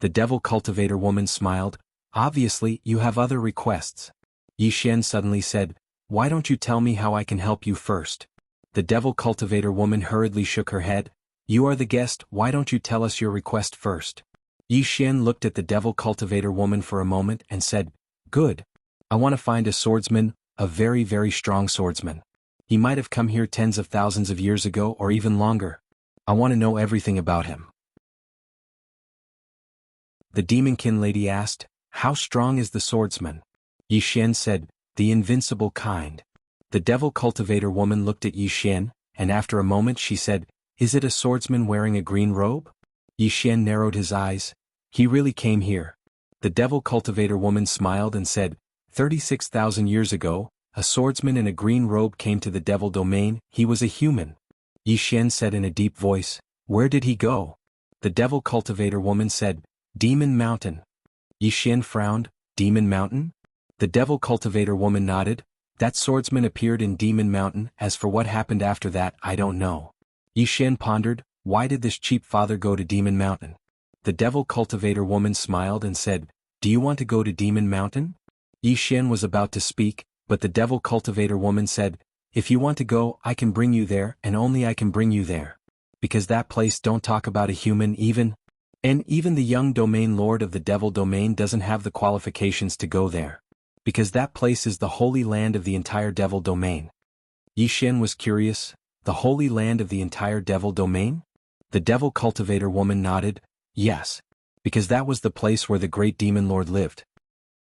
The devil cultivator woman smiled. Obviously, you have other requests. Yi Xian suddenly said, Why don't you tell me how I can help you first? The devil cultivator woman hurriedly shook her head. You are the guest, why don't you tell us your request first? Yi Xian looked at the devil cultivator woman for a moment and said, Good. I want to find a swordsman, a very, very strong swordsman. He might have come here tens of thousands of years ago or even longer. I want to know everything about him. The demonkin lady asked, How strong is the swordsman? Yi Xian said, The invincible kind. The devil cultivator woman looked at Yi Xian, and after a moment she said, Is it a swordsman wearing a green robe? Yi Xian narrowed his eyes. He really came here. The devil cultivator woman smiled and said, 36,000 years ago, a swordsman in a green robe came to the devil domain. He was a human. Yi Xian said in a deep voice, Where did he go? The devil cultivator woman said, Demon Mountain. Yi Xian frowned. Demon Mountain? The devil cultivator woman nodded. That swordsman appeared in Demon Mountain. As for what happened after that, I don't know. Yi Xian pondered. Why did this cheap father go to Demon Mountain? The devil cultivator woman smiled and said, Do you want to go to Demon Mountain? Yi Xian was about to speak, but the devil cultivator woman said, If you want to go, I can bring you there, and only I can bring you there. Because that place don't talk about a human even the young domain lord of the devil domain doesn't have the qualifications to go there. Because that place is the holy land of the entire devil domain. Yi Xian was curious, the holy land of the entire devil domain? The devil cultivator woman nodded, yes. Because that was the place where the great demon lord lived.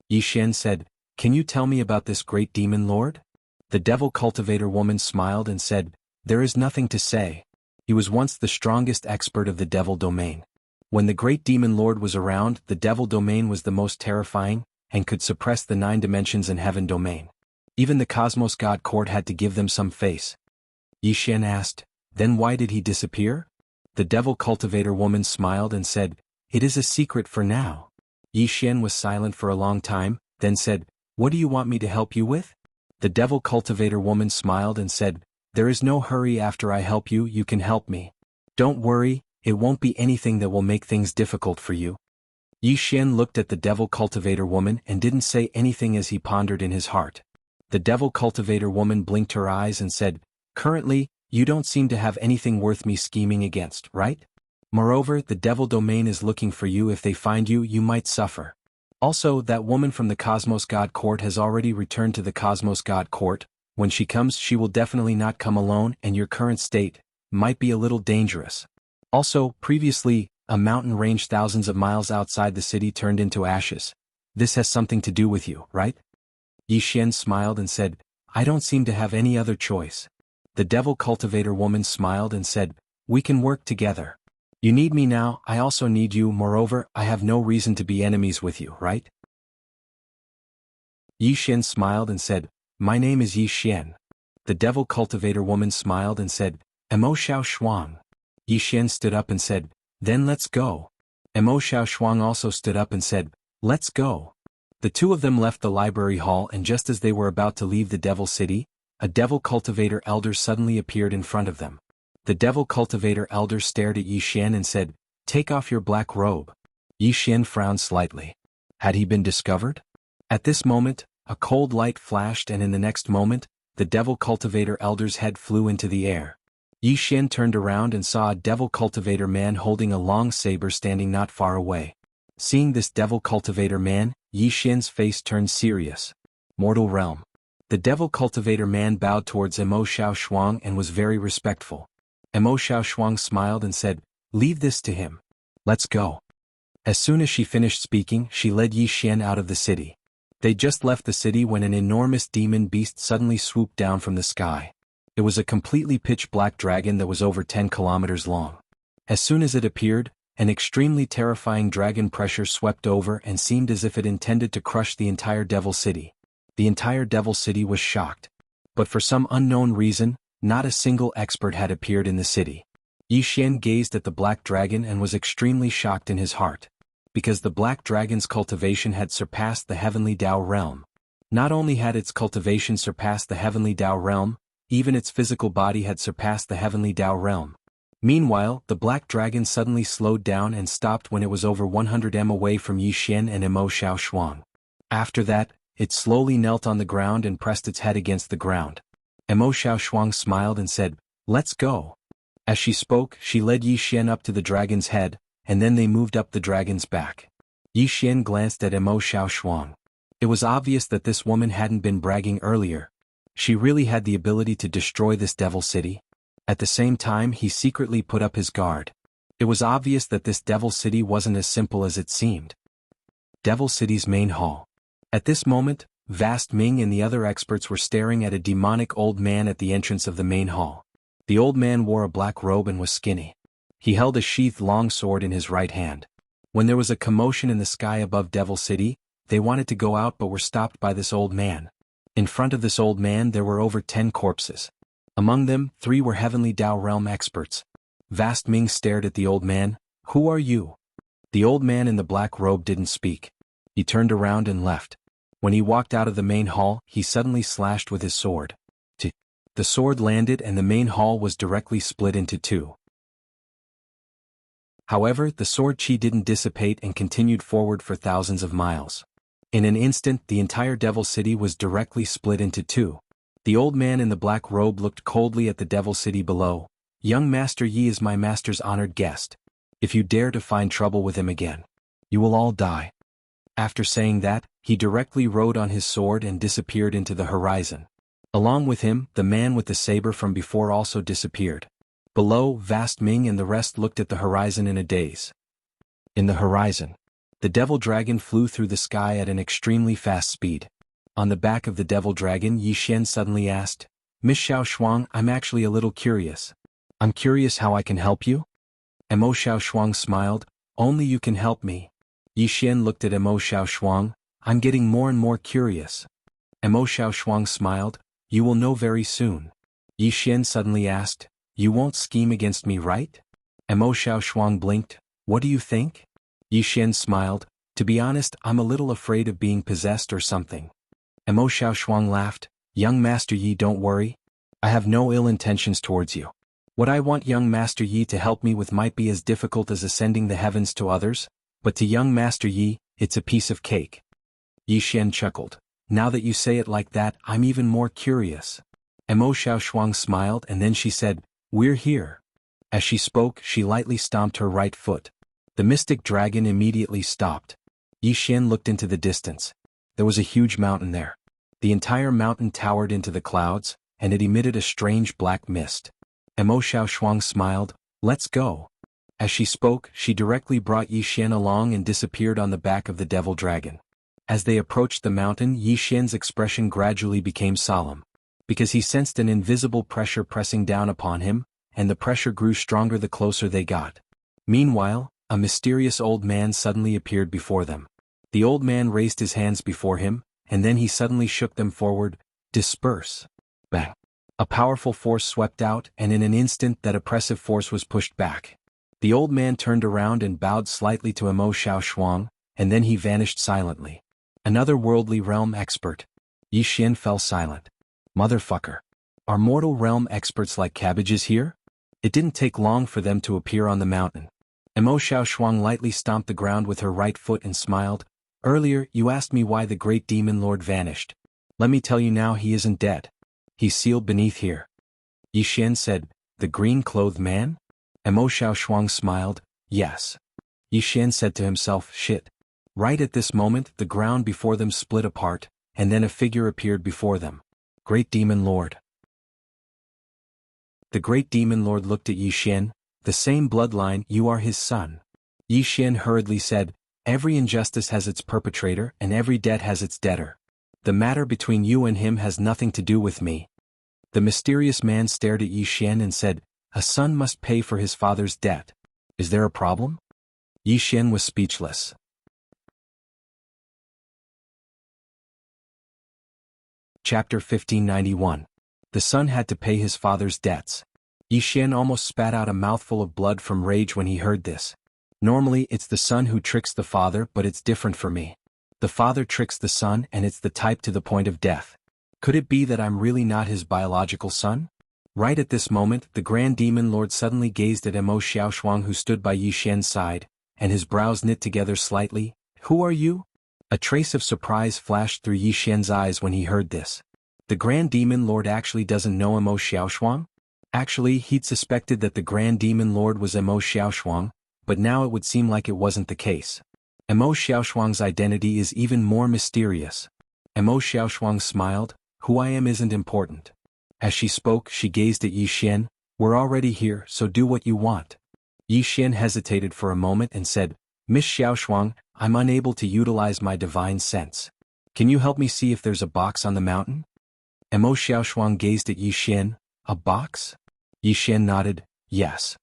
Yi Xian said, Can you tell me about this great demon lord? The devil cultivator woman smiled and said, There is nothing to say. He was once the strongest expert of the devil domain. When the great demon lord was around, the devil domain was the most terrifying, and could suppress the 9 dimensions and heaven domain. Even the Cosmos God Court had to give them some face. Yi Xian asked, Then why did he disappear? The devil cultivator woman smiled and said, It is a secret for now. Yi Xian was silent for a long time, then said, What do you want me to help you with? The devil cultivator woman smiled and said, There is no hurry. After I help you, you can help me. Don't worry, it won't be anything that will make things difficult for you. Yi Xian looked at the devil cultivator woman and didn't say anything as he pondered in his heart. The devil cultivator woman blinked her eyes and said, Currently, you don't seem to have anything worth me scheming against, right? Moreover, the devil domain is looking for you. If they find you, you might suffer. Also, that woman from the Cosmos God Court has already returned to the Cosmos God Court. When she comes, she will definitely not come alone, and your current state might be a little dangerous. Also, previously, A mountain range thousands of miles outside the city turned into ashes. This has something to do with you, right? Yi Xian smiled and said, I don't seem to have any other choice. The devil cultivator woman smiled and said, we can work together. You need me now, I also need you, moreover, I have no reason to be enemies with you, right? Yi Xian smiled and said, my name is Yi Xian. The devil cultivator woman smiled and said, Mo Xiao Shuang. Yi Xian stood up and said, then let's go. Mo Xiao Shuang also stood up and said, let's go. The two of them left the library hall, and just as they were about to leave the devil city, a devil cultivator elder suddenly appeared in front of them. The devil cultivator elder stared at Yi Xian and said, take off your black robe. Yi Xian frowned slightly. Had he been discovered? At this moment, a cold light flashed, and in the next moment, the devil cultivator elder's head flew into the air. Yi Xian turned around and saw a devil cultivator man holding a long saber standing not far away. Seeing this devil cultivator man, Yi Xian's face turned serious. Mortal realm. The devil cultivator man bowed towards Mo Xiao Shuang and was very respectful. Mo Xiao Shuang smiled and said, leave this to him. Let's go. As soon as she finished speaking, she led Yi Xian out of the city. They just left the city when an enormous demon beast suddenly swooped down from the sky. It was a completely pitch-black dragon that was over 10 kilometers long. As soon as it appeared, an extremely terrifying dragon pressure swept over and seemed as if it intended to crush the entire Devil City. The entire Devil City was shocked. But for some unknown reason, not a single expert had appeared in the city. Yi Xian gazed at the black dragon and was extremely shocked in his heart. Because the black dragon's cultivation had surpassed the heavenly Tao realm. Not only had its cultivation surpassed the heavenly Tao realm, even its physical body had surpassed the heavenly Tao realm. Meanwhile, the black dragon suddenly slowed down and stopped when it was over 100 m away from Yi Xian and Mo Xiao Shuang. After that, it slowly knelt on the ground and pressed its head against the ground. Mo Xiao Shuang smiled and said, let's go. As she spoke, she led Yi Xian up to the dragon's head, and then they moved up the dragon's back. Yi Xian glanced at Mo Xiao Shuang. It was obvious that this woman hadn't been bragging earlier. She really had the ability to destroy this devil city. At the same time, he secretly put up his guard. It was obvious that this devil city wasn't as simple as it seemed. Devil City's main hall. At this moment, Vast Ming and the other experts were staring at a demonic old man at the entrance of the main hall. The old man wore a black robe and was skinny. He held a sheathed long sword in his right hand. When there was a commotion in the sky above Devil City, they wanted to go out but were stopped by this old man. In front of this old man there were over 10 corpses. Among them, 3 were Heavenly Tao Realm experts. Vast Ming stared at the old man. Who are you? The old man in the black robe didn't speak. He turned around and left. When he walked out of the main hall, he suddenly slashed with his sword. The sword landed and the main hall was directly split into 2. However, the sword chi didn't dissipate and continued forward for thousands of miles. In an instant, the entire Devil City was directly split into 2. The old man in the black robe looked coldly at the Devil City below. Young Master Yi is my master's honored guest. If you dare to find trouble with him again, you will all die. After saying that, he directly rode on his sword and disappeared into the horizon. Along with him, the man with the saber from before also disappeared. Below, Vast Ming and the rest looked at the horizon in a daze. In the horizon, the devil dragon flew through the sky at an extremely fast speed. On the back of the devil dragon, Yi Xian suddenly asked, Miss Xiao Shuang, I'm actually a little curious. I'm curious how I can help you? Mo Xiao Shuang smiled, only you can help me. Yi Xian looked at Mo Xiao Shuang, I'm getting more and more curious. Mo Xiao Shuang smiled, you will know very soon. Yi Xian suddenly asked, you won't scheme against me, right? Mo Xiao Shuang blinked, what do you think? Yi Xian smiled, to be honest, I'm a little afraid of being possessed or something. Mo Xiao Shuang laughed, young Master Yi, don't worry. I have no ill intentions towards you. What I want young Master Yi to help me with might be as difficult as ascending the heavens to others, but to young Master Yi, it's a piece of cake. Yi Xian chuckled. Now that you say it like that, I'm even more curious. Mo Xiao Shuang smiled and then she said, we're here. As she spoke, she lightly stomped her right foot. The mystic dragon immediately stopped. Yi Xian looked into the distance. There was a huge mountain there. The entire mountain towered into the clouds, and it emitted a strange black mist. Mo Xiao Shuang smiled, let's go. As she spoke, she directly brought Yi Xian along and disappeared on the back of the devil dragon. As they approached the mountain, Yi Xian's expression gradually became solemn, because he sensed an invisible pressure pressing down upon him, and the pressure grew stronger the closer they got. Meanwhile, a mysterious old man suddenly appeared before them. The old man raised his hands before him, and then he suddenly shook them forward. Disperse. Bang. A powerful force swept out, and in an instant that oppressive force was pushed back. The old man turned around and bowed slightly to Emo Xiaoshuang, and then he vanished silently. Another worldly realm expert. Yi Xian fell silent. Motherfucker. Are mortal realm experts like cabbages here? It didn't take long for them to appear on the mountain. Emo Xiaoshuang lightly stomped the ground with her right foot and smiled. Earlier, you asked me why the great demon lord vanished. Let me tell you now, he isn't dead. He's sealed beneath here. Yi Xian said, the green-clothed man? Emo Xiaoshuang smiled, yes. Yi Xian said to himself, shit. Right at this moment, the ground before them split apart, and then a figure appeared before them. Great Demon Lord. The Great Demon Lord looked at Yi Xian. The same bloodline, you are his son. Yi Xian hurriedly said, every injustice has its perpetrator and every debt has its debtor. The matter between you and him has nothing to do with me. The mysterious man stared at Yi Xian and said, a son must pay for his father's debt. Is there a problem? Yi Xian was speechless. Chapter 1591. The son had to pay his father's debts. Yi Xian almost spat out a mouthful of blood from rage when he heard this. Normally it's the son who tricks the father, but it's different for me. The father tricks the son and it's the type to the point of death. Could it be that I'm really not his biological son? Right at this moment, the Grand Demon Lord suddenly gazed at Emo Xiaoshuang, who stood by Yi Xian's side, and his brows knit together slightly. Who are you? A trace of surprise flashed through Yi Xian's eyes when he heard this. The Grand Demon Lord actually doesn't know Emo Xiaoshuang? Actually, he'd suspected that the Grand Demon Lord was Emo Xiaoshuang, but now it would seem like it wasn't the case. Emo Xiaoshuang's identity is even more mysterious. Emo Xiaoshuang smiled, who I am isn't important. As she spoke, she gazed at Yi Xian, we're already here, so do what you want. Yi Xian hesitated for a moment and said, Miss Xiaoshuang, I'm unable to utilize my divine sense. Can you help me see if there's a box on the mountain? Emo Xiaoshuang gazed at Yi Xian, a box? Yi Xian nodded, yes.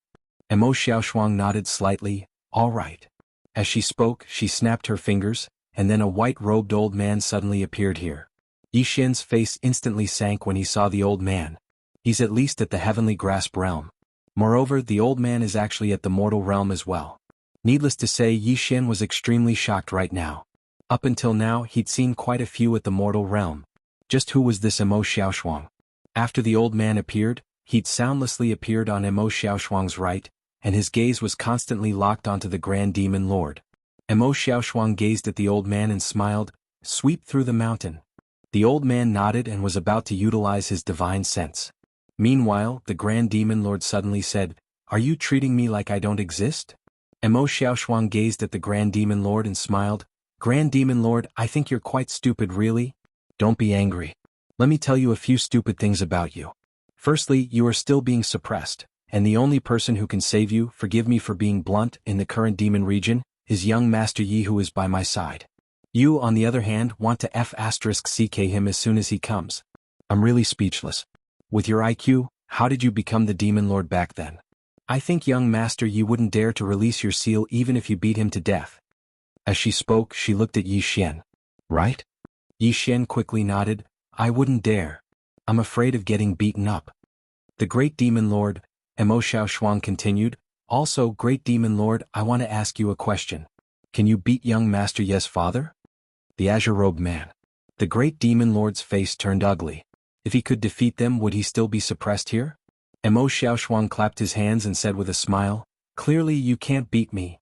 Emo Xiaoshuang nodded slightly, all right. As she spoke, she snapped her fingers, and then a white-robed old man suddenly appeared here. Yi Xian's face instantly sank when he saw the old man. He's at least at the heavenly grasp realm. Moreover, the old man is actually at the mortal realm as well. Needless to say, Yi Xian was extremely shocked right now. Up until now, he'd seen quite a few at the mortal realm. Just who was this Emo Xiaoshuang? After the old man appeared, he'd soundlessly appeared on Emo Xiaoshuang's right, and his gaze was constantly locked onto the Grand Demon Lord. Emo Xiaoshuang gazed at the old man and smiled, sweep through the mountain. The old man nodded and was about to utilize his divine sense. Meanwhile, the Grand Demon Lord suddenly said, are you treating me like I don't exist? Emo Xiaoshuang gazed at the Grand Demon Lord and smiled, Grand Demon Lord, I think you're quite stupid really. Don't be angry. Let me tell you a few stupid things about you. Firstly, you are still being suppressed, and the only person who can save you, forgive me for being blunt, in the current demon region, is young Master Yi, who is by my side. You, on the other hand, want to F***ck him as soon as he comes. I'm really speechless. With your IQ, how did you become the Demon Lord back then? I think young Master Yi wouldn't dare to release your seal even if you beat him to death. As she spoke, she looked at Yi Xian. Right? Yi Xian quickly nodded, I wouldn't dare. I'm afraid of getting beaten up. The Great Demon Lord, Emo Xiaoshuang continued, also Great Demon Lord, I want to ask you a question. Can you beat young Master Yi's father? The azure-robed man. The Great Demon Lord's face turned ugly. If he could defeat them, would he still be suppressed here? Emo Xiaoshuang clapped his hands and said with a smile, clearly you can't beat me.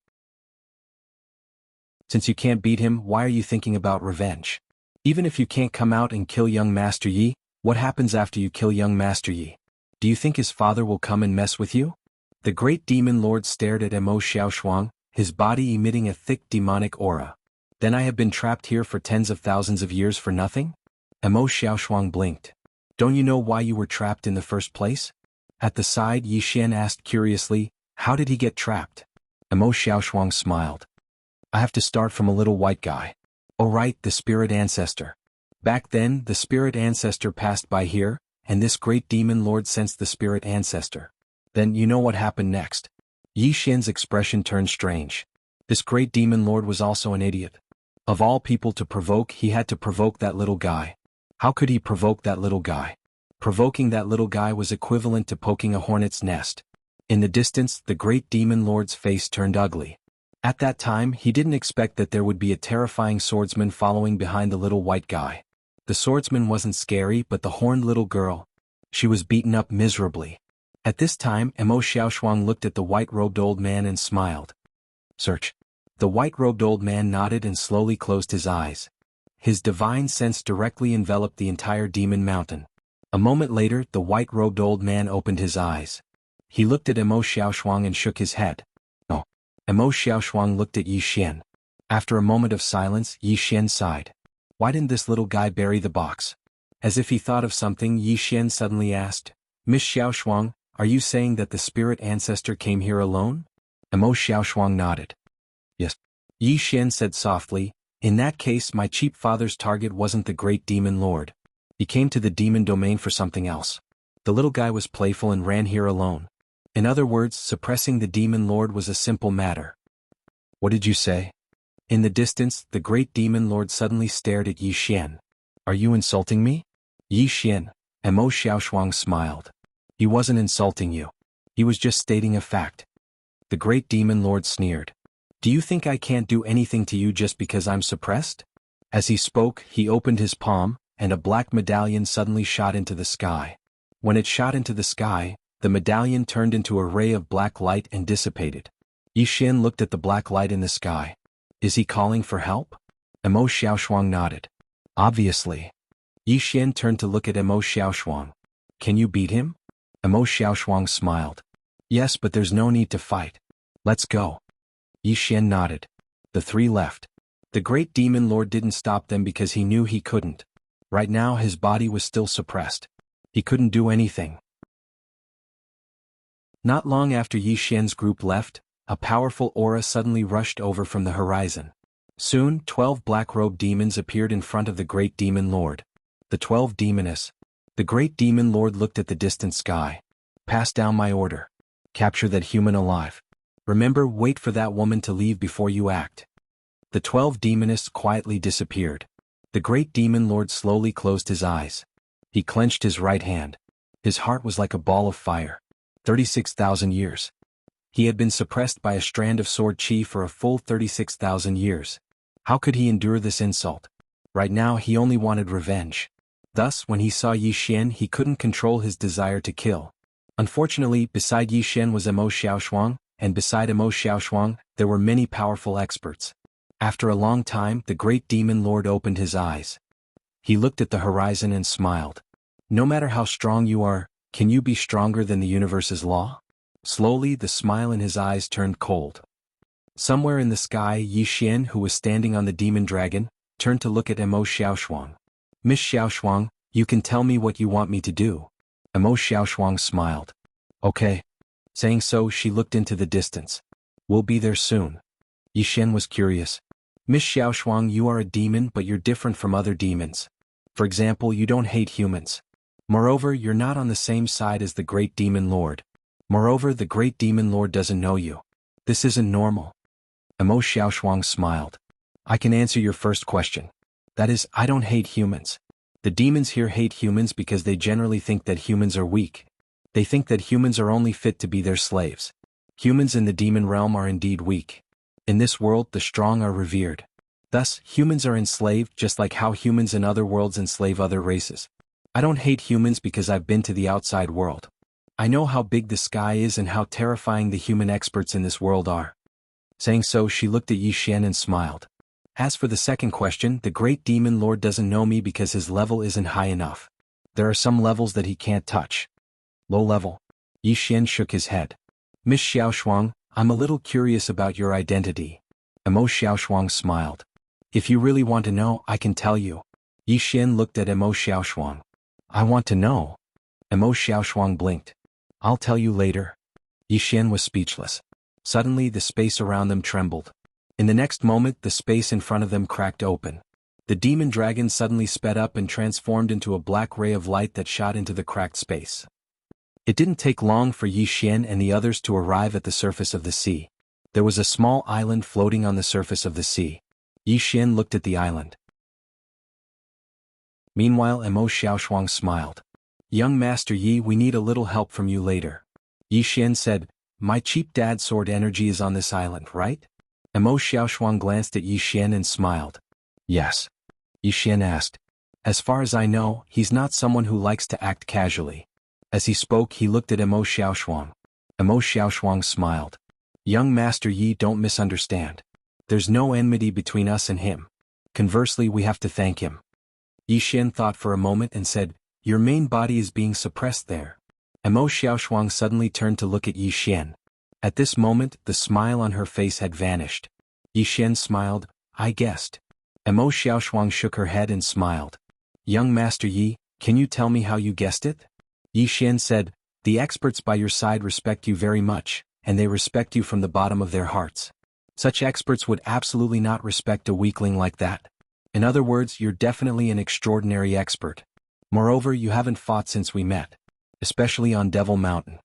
Since you can't beat him, why are you thinking about revenge? Even if you can't come out and kill young Master Yi, what happens after you kill young Master Yi? Do you think his father will come and mess with you? The Great Demon Lord stared at Emo Xiaoshuang, his body emitting a thick demonic aura. Then I have been trapped here for tens of thousands of years for nothing? Emo Xiaoshuang blinked. Don't you know why you were trapped in the first place? At the side, Yi Xian asked curiously, How did he get trapped? Emo Xiaoshuang smiled. I have to start from a little white guy. Oh right, the spirit ancestor. Back then, the spirit ancestor passed by here, and this great demon lord sensed the spirit ancestor. Then you know what happened next. Yi Xian's expression turned strange. This great demon lord was also an idiot. Of all people to provoke, he had to provoke that little guy. How could he provoke that little guy? Provoking that little guy was equivalent to poking a hornet's nest. In the distance, the great demon lord's face turned ugly. At that time, he didn't expect that there would be a terrifying swordsman following behind the little white guy. The swordsman wasn't scary, but the horned little girl. She was beaten up miserably. At this time, Emo Xiaoshuang looked at the white-robed old man and smiled. Search. The white-robed old man nodded and slowly closed his eyes. His divine sense directly enveloped the entire demon mountain. A moment later, the white-robed old man opened his eyes. He looked at Emo Xiaoshuang and shook his head. No. Emo Xiaoshuang looked at Yi Xian. After a moment of silence, Yi Xian sighed. Why didn't this little guy bury the box? As if he thought of something, Yi Xian suddenly asked, Miss Xiaoshuang, are you saying that the spirit ancestor came here alone? Emo Xiaoshuang nodded. Yes. Yi Xian said softly, in that case my cheap father's target wasn't the great demon lord. He came to the demon domain for something else. The little guy was playful and ran here alone. In other words, suppressing the demon lord was a simple matter. What did you say? In the distance, the great demon lord suddenly stared at Yi Xian. Are you insulting me? Yi Xian. Emo Xiaoshuang smiled. He wasn't insulting you. He was just stating a fact. The great demon lord sneered. Do you think I can't do anything to you just because I'm suppressed? As he spoke, he opened his palm, and a black medallion suddenly shot into the sky. When it shot into the sky, the medallion turned into a ray of black light and dissipated. Yi Xian looked at the black light in the sky. Is he calling for help? Emo Xiaoshuang nodded. Obviously. Yi Xian turned to look at Emo Xiaoshuang. Can you beat him? Emo Xiaoshuang smiled. Yes, but there's no need to fight. Let's go. Yi Xian nodded. The three left. The great demon lord didn't stop them because he knew he couldn't. Right now his body was still suppressed. He couldn't do anything. Not long after Yi Xian's group left, a powerful aura suddenly rushed over from the horizon. Soon, 12 black-robed demons appeared in front of the great demon lord. The 12 demoness. The great demon lord looked at the distant sky. Pass down my order. Capture that human alive. Remember, wait for that woman to leave before you act. The 12 demonists quietly disappeared. The great demon lord slowly closed his eyes. He clenched his right hand. His heart was like a ball of fire. 36,000 years. He had been suppressed by a strand of sword chi for a full 36,000 years. How could he endure this insult? Right now he only wanted revenge. Thus, when he saw Yi Xian, he couldn't control his desire to kill. Unfortunately, beside Yi Xian was Emo Xiaoshuang, and beside Emo Xiaoshuang, there were many powerful experts. After a long time, the great demon lord opened his eyes. He looked at the horizon and smiled. No matter how strong you are, can you be stronger than the universe's law? Slowly, the smile in his eyes turned cold. Somewhere in the sky, Yi Xian, who was standing on the demon dragon, turned to look at Emo Xiaoshuang. Miss Xiaoshuang, you can tell me what you want me to do. Emo Xiaoshuang smiled. Okay. Saying so, she looked into the distance. We'll be there soon. Yi Xian was curious. Miss Xiaoshuang, you are a demon, but you're different from other demons. For example, you don't hate humans. Moreover, you're not on the same side as the great demon lord. Moreover, the great demon lord doesn't know you. This isn't normal. Emo Xiaoshuang smiled. I can answer your first question. That is, I don't hate humans. The demons here hate humans because they generally think that humans are weak. They think that humans are only fit to be their slaves. Humans in the demon realm are indeed weak. In this world, the strong are revered. Thus, humans are enslaved just like how humans in other worlds enslave other races. I don't hate humans because I've been to the outside world. I know how big the sky is and how terrifying the human experts in this world are. Saying so, she looked at Yi Xian and smiled. As for the second question, the great demon lord doesn't know me because his level isn't high enough. There are some levels that he can't touch. Low level. Yi Xian shook his head. Miss Xiaoshuang, I'm a little curious about your identity. Emo Xiaoshuang smiled. If you really want to know, I can tell you. Yi Xian looked at Emo Xiaoshuang. I want to know. Emo Xiaoshuang blinked. I'll tell you later. Yi Xian was speechless. Suddenly the space around them trembled. In the next moment the space in front of them cracked open. The demon dragon suddenly sped up and transformed into a black ray of light that shot into the cracked space. It didn't take long for Yi Xian and the others to arrive at the surface of the sea. There was a small island floating on the surface of the sea. Yi Xian looked at the island. Meanwhile Mo Xiaoshuang smiled. "Young Master Yi, we need a little help from you later." Yi Xian said, "My cheap dad sword energy is on this island, right?" Mo Xiaoshuang glanced at Yi Xian and smiled. "Yes." Yi Xian asked. "As far as I know, he's not someone who likes to act casually." As he spoke he looked at Mo Xiaoshuang. Mo Xiaoshuang smiled. "Young Master Yi, don't misunderstand. There's no enmity between us and him. Conversely, we have to thank him." Yi Xian thought for a moment and said, "Your main body is being suppressed there." Mo Xiaoshuang suddenly turned to look at Yi Xian. At this moment, the smile on her face had vanished. Yi Xian smiled, "I guessed." Mo Xiaoshuang shook her head and smiled. "Young Master Yi, can you tell me how you guessed it?" Yi Xian said, "The experts by your side respect you very much, and they respect you from the bottom of their hearts. Such experts would absolutely not respect a weakling like that. In other words, you're definitely an extraordinary expert. Moreover, you haven't fought since we met. Especially on Devil Mountain.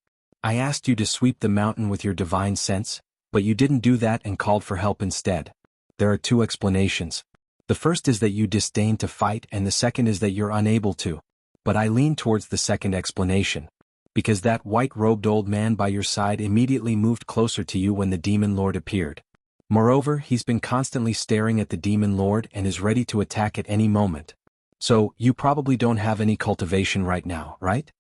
I asked you to sweep the mountain with your divine sense, but you didn't do that and called for help instead. There are two explanations. The first is that you disdain to fight and the second is that you're unable to. But I lean towards the second explanation. Because that white-robed old man by your side immediately moved closer to you when the Demon Lord appeared. Moreover, he's been constantly staring at the Demon Lord and is ready to attack at any moment. So, you probably don't have any cultivation right now, right?"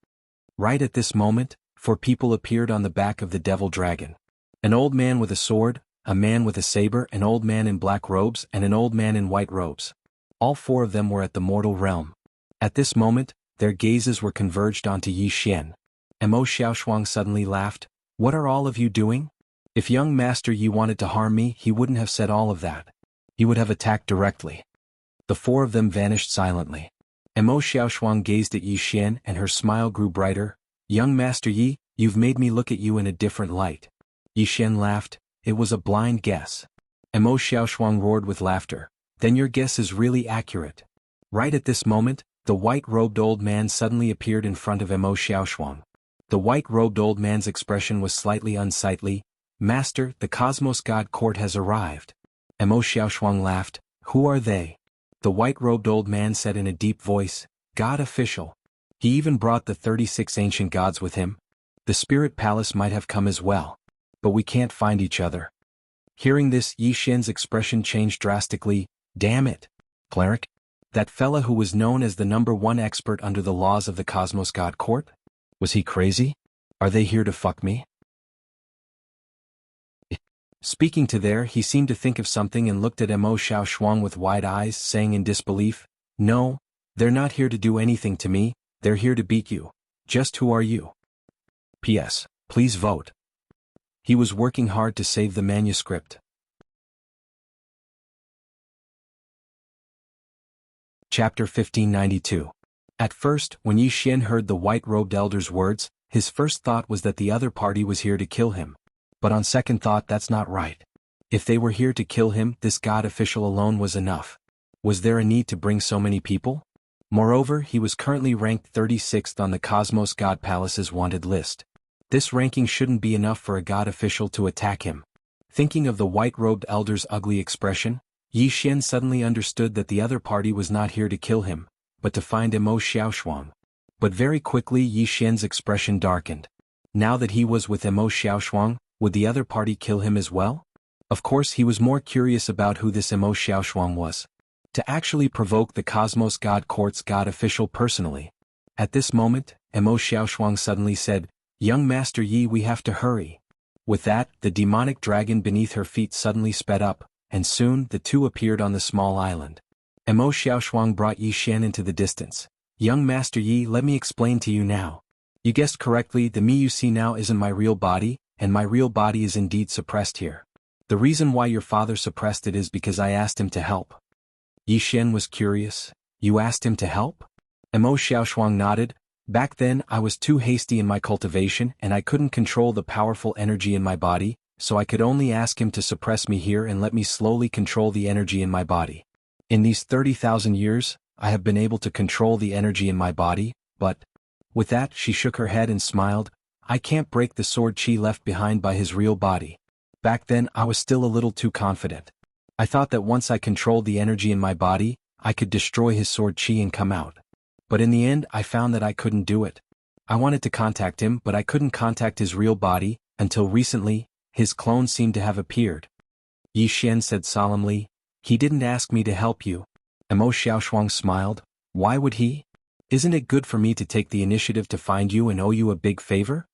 Right at this moment, 4 people appeared on the back of the devil dragon. An old man with a sword, a man with a saber, an old man in black robes, and an old man in white robes. All 4 of them were at the mortal realm. At this moment, their gazes were converged onto Yi Xian. Mo Xiaoshuang suddenly laughed. "What are all of you doing? If young Master Yi wanted to harm me, he wouldn't have said all of that. He would have attacked directly." The 4 of them vanished silently. Mo Xiaoshuang gazed at Yi Xian and her smile grew brighter. "Young Master Yi, you've made me look at you in a different light." Yi Xian laughed. "It was a blind guess." Mo Xiaoshuang roared with laughter. "Then your guess is really accurate." Right at this moment, the white-robed old man suddenly appeared in front of Mo Xiaoshuang. The white-robed old man's expression was slightly unsightly. "Master, the Cosmos God Court has arrived." Mo Xiaoshuang laughed. "Who are they?" The white-robed old man said in a deep voice, "God official. He even brought the 36 ancient gods with him. The spirit palace might have come as well. But we can't find each other." Hearing this, Yi Xian's expression changed drastically. "Damn it. Cleric? That fella who was known as the #1 expert under the laws of the Cosmos God Court? Was he crazy? Are they here to fuck me?" Speaking to there, he seemed to think of something and looked at Mo Xiaoshuang with wide eyes, saying in disbelief, "No, they're not here to do anything to me, they're here to beat you. Just who are you? P.S. Please vote." He was working hard to save the manuscript. Chapter 1592. At first, when Yi Xian heard the white-robed elder's words, his first thought was that the other party was here to kill him. But on second thought, that's not right. If they were here to kill him, this god official alone was enough. Was there a need to bring so many people? Moreover, he was currently ranked 36th on the Cosmos God Palace's wanted list. This ranking shouldn't be enough for a god official to attack him. Thinking of the white-robed elder's ugly expression, Yi Xian suddenly understood that the other party was not here to kill him, but to find Mo Xiaoshuang. But very quickly Yi Xian's expression darkened. Now that he was with Mo Xiaoshuang, would the other party kill him as well? Of course he was more curious about who this Mo Xiaoshuang was. To actually provoke the Cosmos God Court's god official personally. At this moment, Mo Xiaoshuang suddenly said, "Young Master Yi, we have to hurry." With that, the demonic dragon beneath her feet suddenly sped up, and soon the two appeared on the small island. Mo Xiaoshuang brought Yi Xian into the distance. "Young Master Yi, let me explain to you now. You guessed correctly, the me you see now isn't my real body, and my real body is indeed suppressed here. The reason why your father suppressed it is because I asked him to help." Yi Xian was curious. "You asked him to help?" Mo Xiaoshuang nodded. Back then I was too hasty in my cultivation and I couldn't control the powerful energy in my body, so I could only ask him to suppress me here and let me slowly control the energy in my body. In these 30,000 years, I have been able to control the energy in my body, but... With that she shook her head and smiled, I can't break the sword chi left behind by his real body. Back then I was still a little too confident. I thought that once I controlled the energy in my body, I could destroy his sword chi and come out. But in the end I found that I couldn't do it. I wanted to contact him but I couldn't contact his real body, until recently, his clone seemed to have appeared. Yi Xian said solemnly, he didn't ask me to help you. Emo Xiaoshuang smiled, why would he? Isn't it good for me to take the initiative to find you and owe you a big favor?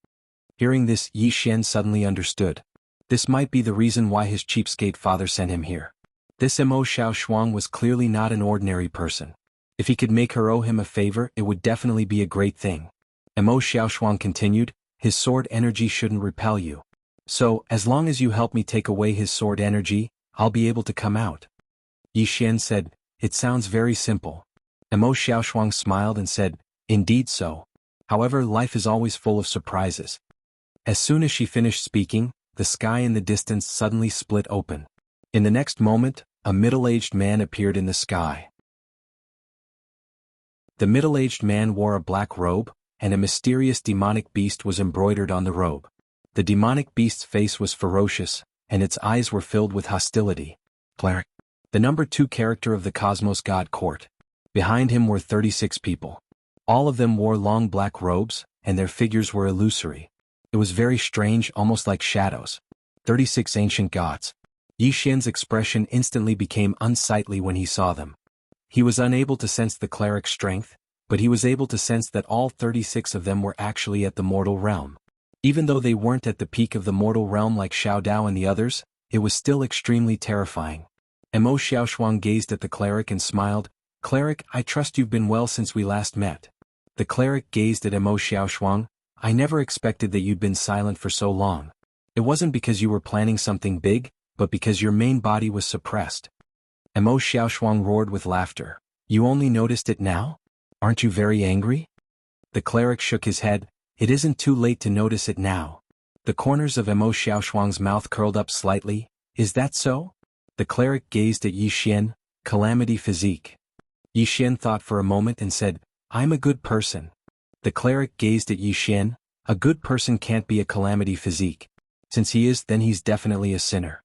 Hearing this, Yi Xian suddenly understood. This might be the reason why his cheapskate father sent him here. This Emo Xiaoshuang was clearly not an ordinary person. If he could make her owe him a favor, it would definitely be a great thing. Emo Xiaoshuang continued, his sword energy shouldn't repel you. So, as long as you help me take away his sword energy, I'll be able to come out. Yi Xian said, it sounds very simple. Emo Xiaoshuang smiled and said, indeed so. However, life is always full of surprises. As soon as she finished speaking, the sky in the distance suddenly split open. In the next moment, a middle-aged man appeared in the sky. The middle-aged man wore a black robe, and a mysterious demonic beast was embroidered on the robe. The demonic beast's face was ferocious, and its eyes were filled with hostility. Cleric. The number 2 character of the Cosmos God Court. Behind him were 36 people. All of them wore long black robes, and their figures were illusory. It was very strange, almost like shadows. 36 ancient gods. Yi Xian's expression instantly became unsightly when he saw them. He was unable to sense the cleric's strength, but he was able to sense that all 36 of them were actually at the mortal realm. Even though they weren't at the peak of the mortal realm like Xiao Dao and the others, it was still extremely terrifying. Emo Xiaoshuang gazed at the cleric and smiled, Cleric, I trust you've been well since we last met. The cleric gazed at Emo Xiaoshuang, I never expected that you'd been silent for so long. It wasn't because you were planning something big, but because your main body was suppressed. Emo Xiaoshuang roared with laughter. You only noticed it now? Aren't you very angry? The cleric shook his head, it isn't too late to notice it now. The corners of Emo Xiaoshuang's mouth curled up slightly, is that so? The cleric gazed at Yi Xian, calamity physique. Yi Xian thought for a moment and said, I'm a good person. The cleric gazed at Yi Xian, a good person can't be a calamity physique. Since he is, then he's definitely a sinner.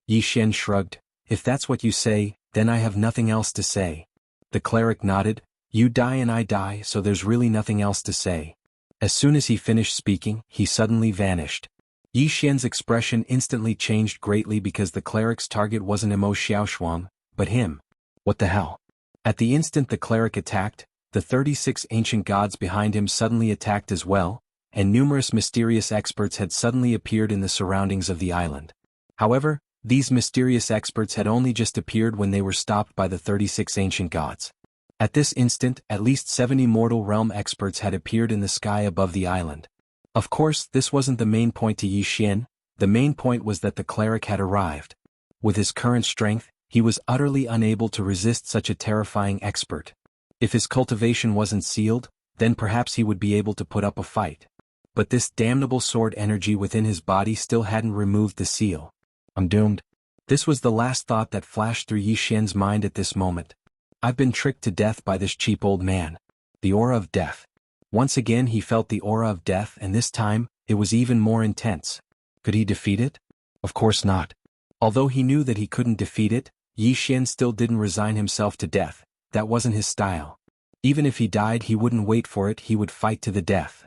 Yi Xian shrugged, if that's what you say, then I have nothing else to say. The cleric nodded, you die and I die, so there's really nothing else to say. As soon as he finished speaking, he suddenly vanished. Yi Xian's expression instantly changed greatly because the cleric's target wasn't Emo Xiaoshuang, but him. What the hell? At the instant the cleric attacked, the 36 ancient gods behind him suddenly attacked as well, and numerous mysterious experts had suddenly appeared in the surroundings of the island. However, these mysterious experts had only just appeared when they were stopped by the 36 ancient gods. At this instant, at least 70 mortal realm experts had appeared in the sky above the island. Of course, this wasn't the main point to Yi Xian, the main point was that the cleric had arrived. With his current strength, he was utterly unable to resist such a terrifying expert. If his cultivation wasn't sealed, then perhaps he would be able to put up a fight. But this damnable sword energy within his body still hadn't removed the seal. I'm doomed. This was the last thought that flashed through Yi Xian's mind at this moment. I've been tricked to death by this cheap old man. The aura of death. Once again he felt the aura of death, and this time, it was even more intense. Could he defeat it? Of course not. Although he knew that he couldn't defeat it, Yi Xian still didn't resign himself to death. That wasn't his style. Even if he died, he wouldn't wait for it, he would fight to the death.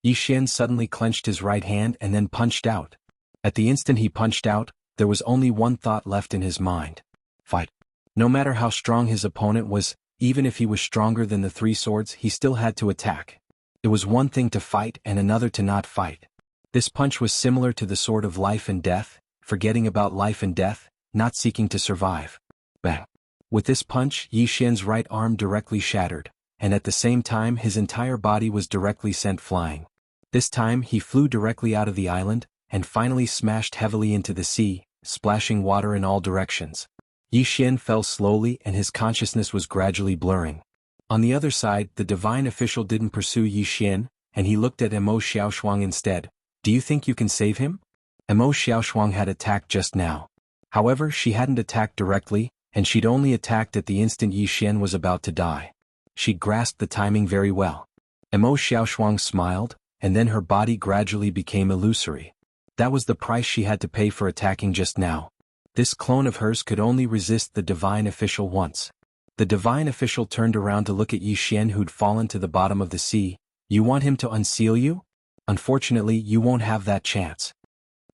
Yi Xian suddenly clenched his right hand and then punched out. At the instant he punched out, there was only one thought left in his mind. Fight. No matter how strong his opponent was, even if he was stronger than the 3 swords, he still had to attack. It was one thing to fight and another to not fight. This punch was similar to the sword of life and death, forgetting about life and death, not seeking to survive. Bang. With this punch, Yi Xian's right arm directly shattered, and at the same time his entire body was directly sent flying. This time he flew directly out of the island, and finally smashed heavily into the sea, splashing water in all directions. Yi Xian fell slowly and his consciousness was gradually blurring. On the other side, the divine official didn't pursue Yi Xian, and he looked at Emo Xiaoshuang instead. Do you think you can save him? Emo Xiaoshuang had attacked just now. However, she hadn't attacked directly, and she'd only attacked at the instant Yi Xian was about to die. She grasped the timing very well. Emo Xiaoshuang smiled, and then her body gradually became illusory. That was the price she had to pay for attacking just now. This clone of hers could only resist the divine official once. The divine official turned around to look at Yi Xian, who'd fallen to the bottom of the sea. You want him to unseal you? Unfortunately, you won't have that chance.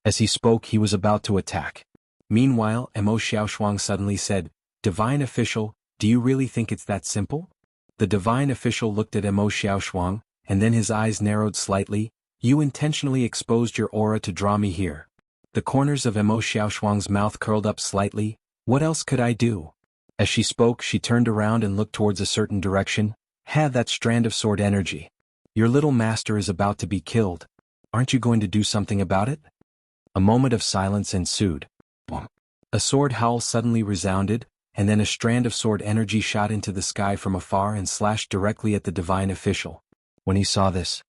As he spoke, he was about to attack. Meanwhile, Emo Xiaoshuang suddenly said, Divine official, do you really think it's that simple? The divine official looked at Emo Xiaoshuang, and then his eyes narrowed slightly. You intentionally exposed your aura to draw me here. The corners of Emo Xiaoshuang's mouth curled up slightly. What else could I do? As she spoke, she turned around and looked towards a certain direction. Have that strand of sword energy. Your little master is about to be killed. Aren't you going to do something about it? A moment of silence ensued. A sword howl suddenly resounded, and then a strand of sword energy shot into the sky from afar and slashed directly at the divine official. When he saw this,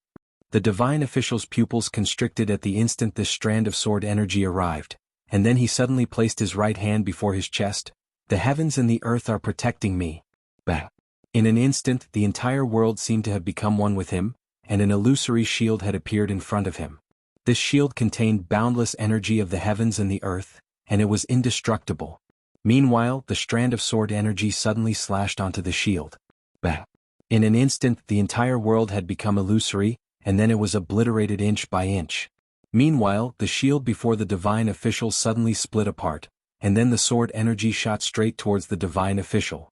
the divine official's pupils constricted at the instant this strand of sword energy arrived, and then he suddenly placed his right hand before his chest. The heavens and the earth are protecting me. Bang! In an instant, the entire world seemed to have become one with him, and an illusory shield had appeared in front of him. This shield contained boundless energy of the heavens and the earth, and it was indestructible. Meanwhile, the strand of sword energy suddenly slashed onto the shield. Bang! In an instant, the entire world had become illusory, and then it was obliterated inch by inch. Meanwhile, the shield before the divine official suddenly split apart, and then the sword energy shot straight towards the divine official.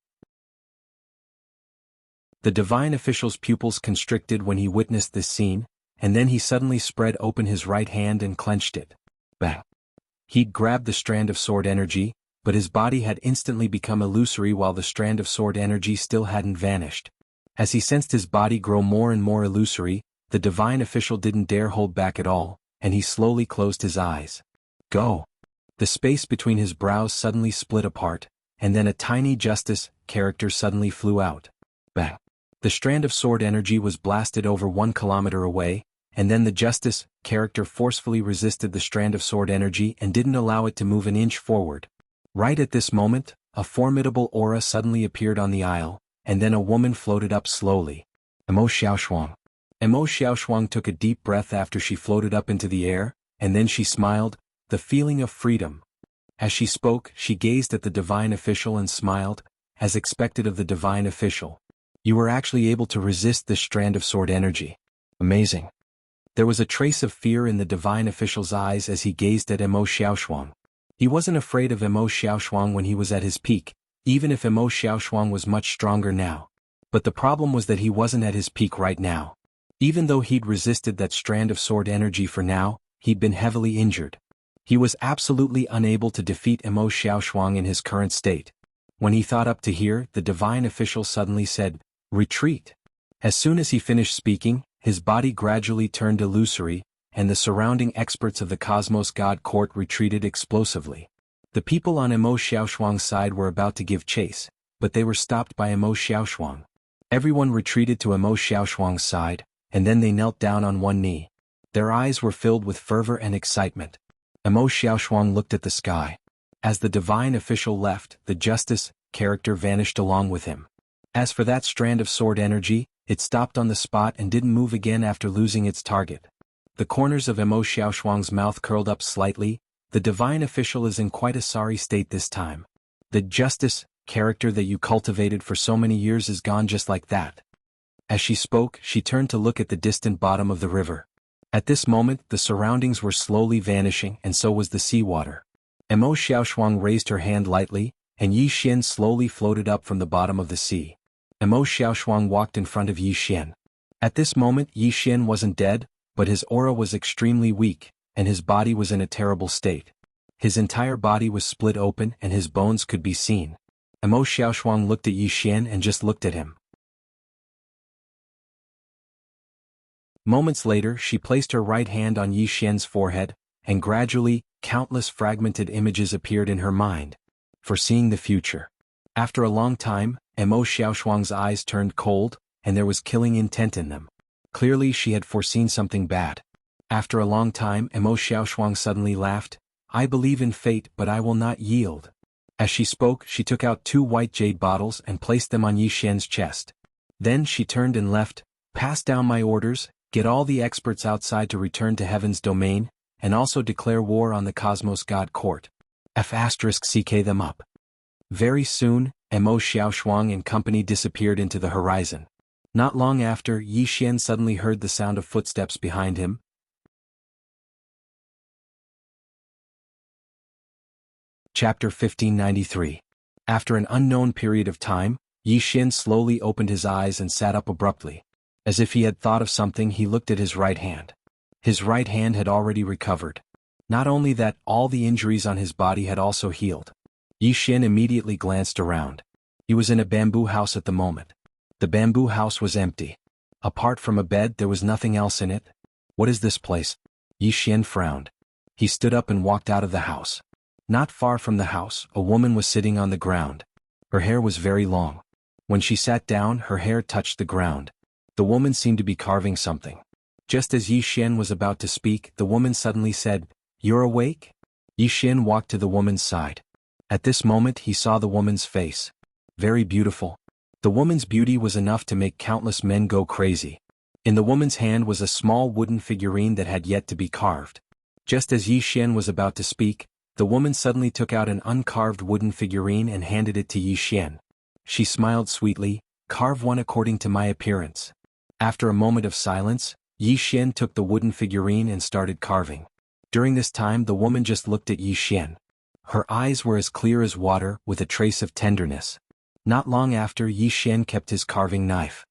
The divine official's pupils constricted when he witnessed this scene, and then he suddenly spread open his right hand and clenched it. Bang! He'd grabbed the strand of sword energy, but his body had instantly become illusory while the strand of sword energy still hadn't vanished. As he sensed his body grow more and more illusory, the divine official didn't dare hold back at all, and he slowly closed his eyes. Go! The space between his brows suddenly split apart, and then a tiny justice character suddenly flew out. Bang! The strand of sword energy was blasted over 1 kilometer away, and then the justice character forcefully resisted the strand of sword energy and didn't allow it to move an inch forward. Right at this moment, a formidable aura suddenly appeared on the isle, and then a woman floated up slowly. Emo Xiaoshuang. Emo Xiaoshuang took a deep breath after she floated up into the air, and then she smiled, the feeling of freedom. As she spoke, she gazed at the divine official and smiled, as expected of the divine official. You were actually able to resist this strand of sword energy. Amazing. There was a trace of fear in the divine official's eyes as he gazed at Emo Xiaoshuang. He wasn't afraid of Emo Xiaoshuang when he was at his peak, even if Emo Xiaoshuang was much stronger now. But the problem was that he wasn't at his peak right now. Even though he'd resisted that strand of sword energy for now, he'd been heavily injured. He was absolutely unable to defeat Emo Xiaoshuang in his current state. When he thought up to here, the divine official suddenly said, Retreat. As soon as he finished speaking, his body gradually turned illusory, and the surrounding experts of the Cosmos God Court retreated explosively. The people on Emo Xiaoshuang's side were about to give chase, but they were stopped by Emo Xiaoshuang. Everyone retreated to Emo Xiaoshuang's side, and then they knelt down on one knee. Their eyes were filled with fervor and excitement. Emo Xiaoshuang looked at the sky. As the divine official left, the justice character vanished along with him. As for that strand of sword energy, it stopped on the spot and didn't move again after losing its target. The corners of Emo Xiaoshuang's mouth curled up slightly. The divine official is in quite a sorry state this time. The justice character that you cultivated for so many years is gone just like that. As she spoke, she turned to look at the distant bottom of the river. At this moment, the surroundings were slowly vanishing, and so was the seawater. Emo Xiaoshuang raised her hand lightly, and Yi Xian slowly floated up from the bottom of the sea. Emo Xiaoshuang walked in front of Yi Xian. At this moment, Yi Xian wasn't dead, but his aura was extremely weak, and his body was in a terrible state. His entire body was split open and his bones could be seen. Emo Xiaoshuang looked at Yi Xian and just looked at him. Moments later, she placed her right hand on Yi Xian's forehead, and gradually, countless fragmented images appeared in her mind, foreseeing the future. After a long time, Mo Xiaoshuang's eyes turned cold, and there was killing intent in them. Clearly she had foreseen something bad. After a long time, Mo Xiaoshuang suddenly laughed. I believe in fate, but I will not yield. As she spoke, she took out 2 white jade bottles and placed them on Yi Xian's chest. Then she turned and left. Pass down my orders, get all the experts outside to return to Heaven's domain, and also declare war on the Cosmos God Court. F***ck them up. Very soon, Mo Xiaoshuang and company disappeared into the horizon. Not long after, Yi Xian suddenly heard the sound of footsteps behind him. Chapter 1593. After an unknown period of time, Yi Xian slowly opened his eyes and sat up abruptly. As if he had thought of something, he looked at his right hand. His right hand had already recovered. Not only that, all the injuries on his body had also healed. Yi Xian immediately glanced around. He was in a bamboo house at the moment. The bamboo house was empty. Apart from a bed, there was nothing else in it. What is this place? Yi Xian frowned. He stood up and walked out of the house. Not far from the house, a woman was sitting on the ground. Her hair was very long. When she sat down, her hair touched the ground. The woman seemed to be carving something. Just as Yi Xian was about to speak, the woman suddenly said, "You're awake?" Yi Xian walked to the woman's side. At this moment he saw the woman's face. Very beautiful. The woman's beauty was enough to make countless men go crazy. In the woman's hand was a small wooden figurine that had yet to be carved. Just as Yi Xian was about to speak, the woman suddenly took out an uncarved wooden figurine and handed it to Yi Xian. She smiled sweetly, "Carve one according to my appearance." After a moment of silence, Yi Xian took the wooden figurine and started carving. During this time the woman just looked at Yi Xian. Her eyes were as clear as water, with a trace of tenderness. Not long after, Yi Xian kept his carving knife.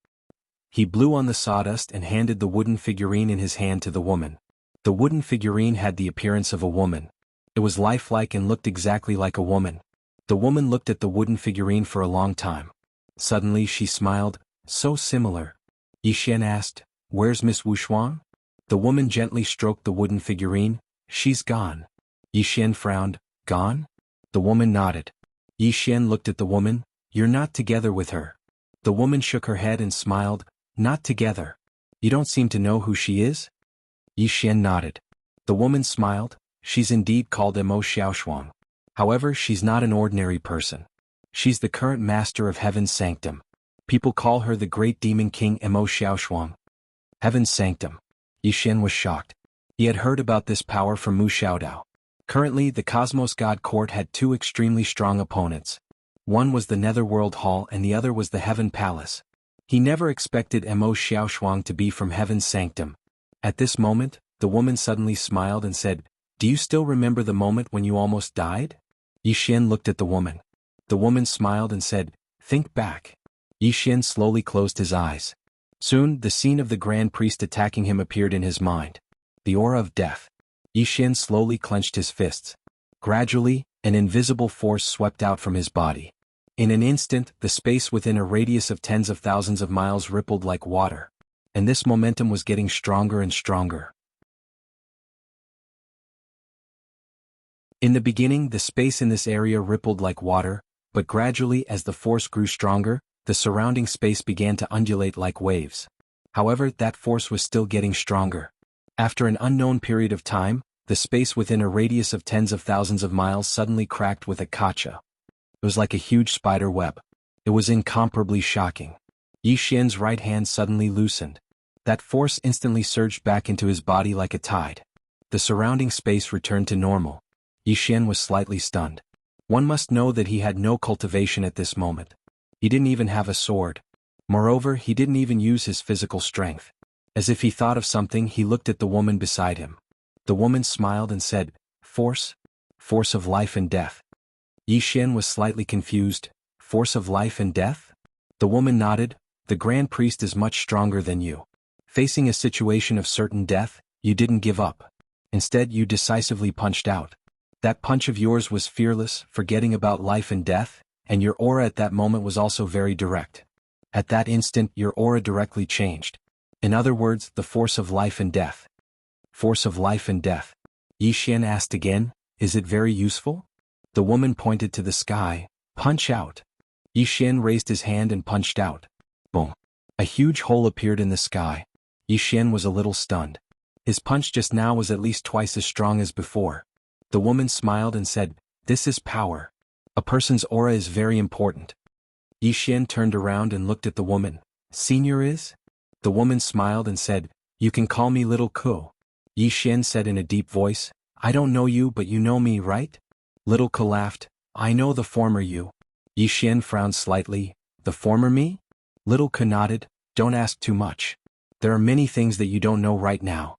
He blew on the sawdust and handed the wooden figurine in his hand to the woman. The wooden figurine had the appearance of a woman. It was lifelike and looked exactly like a woman. The woman looked at the wooden figurine for a long time. Suddenly she smiled, "So similar." Yi Xian asked, "Where's Miss Wuxia?" The woman gently stroked the wooden figurine. "She's gone." Yi Xian frowned. "Gone?" The woman nodded. Yi Xian looked at the woman. "You're not together with her." The woman shook her head and smiled. "Not together. You don't seem to know who she is?" Yi Xian nodded. The woman smiled. "She's indeed called Mo Xiaoshuang. However, she's not an ordinary person. She's the current master of Heaven's Sanctum. People call her the great demon king Mo Xiaoshuang." Heaven's Sanctum. Yi Xian was shocked. He had heard about this power from Mu Xiaodao. Currently, the Cosmos God Court had 2 extremely strong opponents. One was the Netherworld Hall and the other was the Heaven Palace. He never expected Mo Xiaoshuang to be from Heaven's Sanctum. At this moment, the woman suddenly smiled and said, "Do you still remember the moment when you almost died?" Yi Xian looked at the woman. The woman smiled and said, "Think back." Yi Xian slowly closed his eyes. Soon, the scene of the Grand Priest attacking him appeared in his mind. The aura of death. Yi Xian slowly clenched his fists. Gradually, an invisible force swept out from his body. In an instant, the space within a radius of tens of thousands of miles rippled like water. And this momentum was getting stronger and stronger. In the beginning, the space in this area rippled like water, but gradually as the force grew stronger, the surrounding space began to undulate like waves. However, that force was still getting stronger. After an unknown period of time, the space within a radius of tens of thousands of miles suddenly cracked with a kacha. It was like a huge spider web. It was incomparably shocking. Yi Xian's right hand suddenly loosened. That force instantly surged back into his body like a tide. The surrounding space returned to normal. Yi Xian was slightly stunned. One must know that he had no cultivation at this moment. He didn't even have a sword. Moreover, he didn't even use his physical strength. As if he thought of something, he looked at the woman beside him. The woman smiled and said, "Force? Force of life and death." Yi Xian was slightly confused. "Force of life and death?" The woman nodded. "The Grand Priest is much stronger than you. Facing a situation of certain death, you didn't give up. Instead, you decisively punched out. That punch of yours was fearless, forgetting about life and death, and your aura at that moment was also very direct. At that instant, your aura directly changed. In other words, the force of life and death." "Force of life and death?" Yi Xian asked again. "Is it very useful?" The woman pointed to the sky. "Punch out." Yi Xian raised his hand and punched out. Boom. A huge hole appeared in the sky. Yi Xian was a little stunned. His punch just now was at least twice as strong as before. The woman smiled and said, "This is power. A person's aura is very important." Yi Xian turned around and looked at the woman. "Senior is?" The woman smiled and said, "You can call me Little Ku." Yi Xian said in a deep voice, "I don't know you but you know me, right?" Little Ku laughed, "I know the former you." Yi Xian frowned slightly, "The former me?" Little Ku nodded, "Don't ask too much. There are many things that you don't know right now."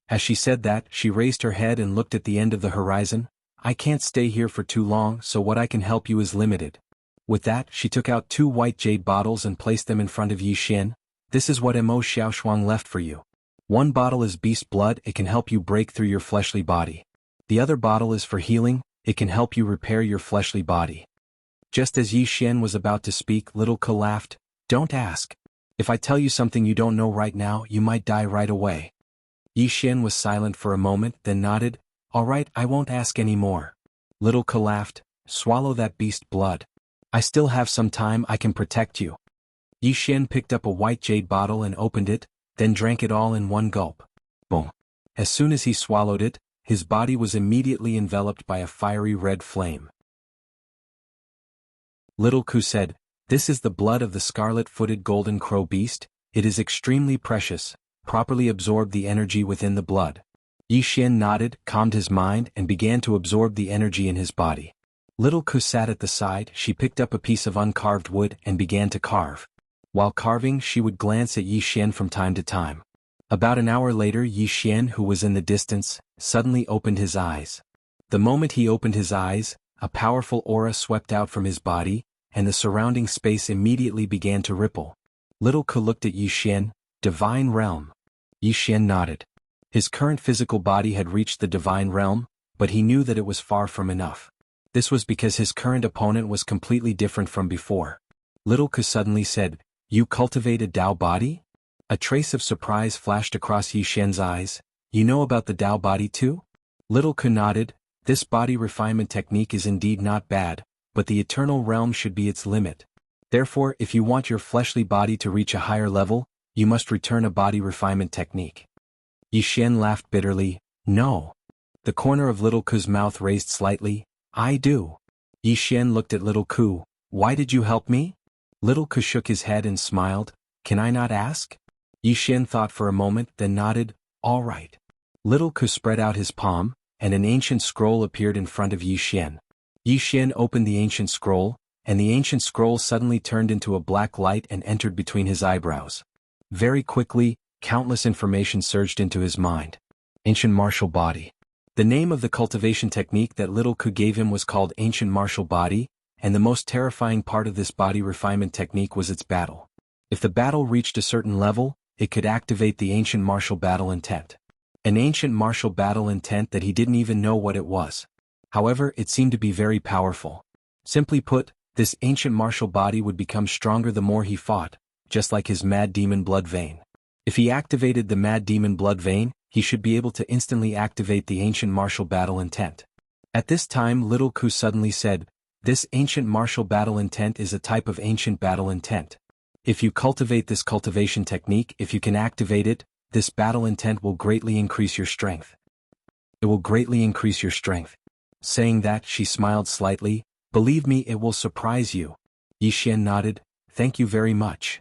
As she said that, she raised her head and looked at the end of the horizon. "I can't stay here for too long, so what I can help you is limited." With that, she took out 2 white jade bottles and placed them in front of Yi Xian. "This is what Mo Xiaoshuang left for you. 1 bottle is beast blood, it can help you break through your fleshly body. The other bottle is for healing, it can help you repair your fleshly body." Just as Yi Xian was about to speak, Little Ku laughed, "Don't ask. If I tell you something you don't know right now, you might die right away." Yi Xian was silent for a moment, then nodded, "All right, I won't ask any more." Little Ku laughed, "Swallow that beast blood. I still have some time, I can protect you." Yi Xian picked up a white jade bottle and opened it, then drank it all in one gulp. Boom. As soon as he swallowed it, his body was immediately enveloped by a fiery red flame. Little Ku said, "This is the blood of the scarlet-footed golden crow beast, it is extremely precious, properly absorb the energy within the blood." Yi Xian nodded, calmed his mind and began to absorb the energy in his body. Little Ku sat at the side, she picked up a piece of uncarved wood and began to carve. While carving, she would glance at Yi Xian from time to time. About an hour later, Yi Xian, who was in the distance, suddenly opened his eyes. The moment he opened his eyes, a powerful aura swept out from his body, and the surrounding space immediately began to ripple. Little Ku looked at Yi Xian, "Divine Realm." Yi Xian nodded. His current physical body had reached the Divine Realm, but he knew that it was far from enough. This was because his current opponent was completely different from before. Little Ku suddenly said, "You cultivate a Dao body?" A trace of surprise flashed across Yi Xian's eyes. "You know about the Dao body too?" Little Ku nodded. "This body refinement technique is indeed not bad, but the eternal realm should be its limit. Therefore, if you want your fleshly body to reach a higher level, you must return a body refinement technique." Yi Xian laughed bitterly, "No." The corner of Little Ku's mouth raised slightly, "I do." Yi Xian looked at Little Ku, "Why did you help me?" Little Ku shook his head and smiled, "Can I not ask?" Yi Xian thought for a moment, then nodded, "All right." Little Ku spread out his palm, and an ancient scroll appeared in front of Yi Xian. Yi Xian opened the ancient scroll, and the ancient scroll suddenly turned into a black light and entered between his eyebrows. Very quickly, countless information surged into his mind. Ancient martial body. The name of the cultivation technique that Little Ku gave him was called Ancient Martial Body, and the most terrifying part of this body refinement technique was its battle. If the battle reached a certain level, it could activate the Ancient Martial Battle Intent. An Ancient Martial Battle Intent that he didn't even know what it was. However, it seemed to be very powerful. Simply put, this ancient martial body would become stronger the more he fought, just like his Mad Demon Blood Vein. If he activated the Mad Demon Blood Vein, he should be able to instantly activate the Ancient Martial Battle Intent. At this time, Little Ku suddenly said, "This Ancient Martial Battle Intent is a type of Ancient Battle Intent. If you cultivate this cultivation technique, if you can activate it, this battle intent will greatly increase your strength. It will greatly increase your strength." Saying that, she smiled slightly, "Believe me, it will surprise you." Yi Xian nodded, "Thank you very much."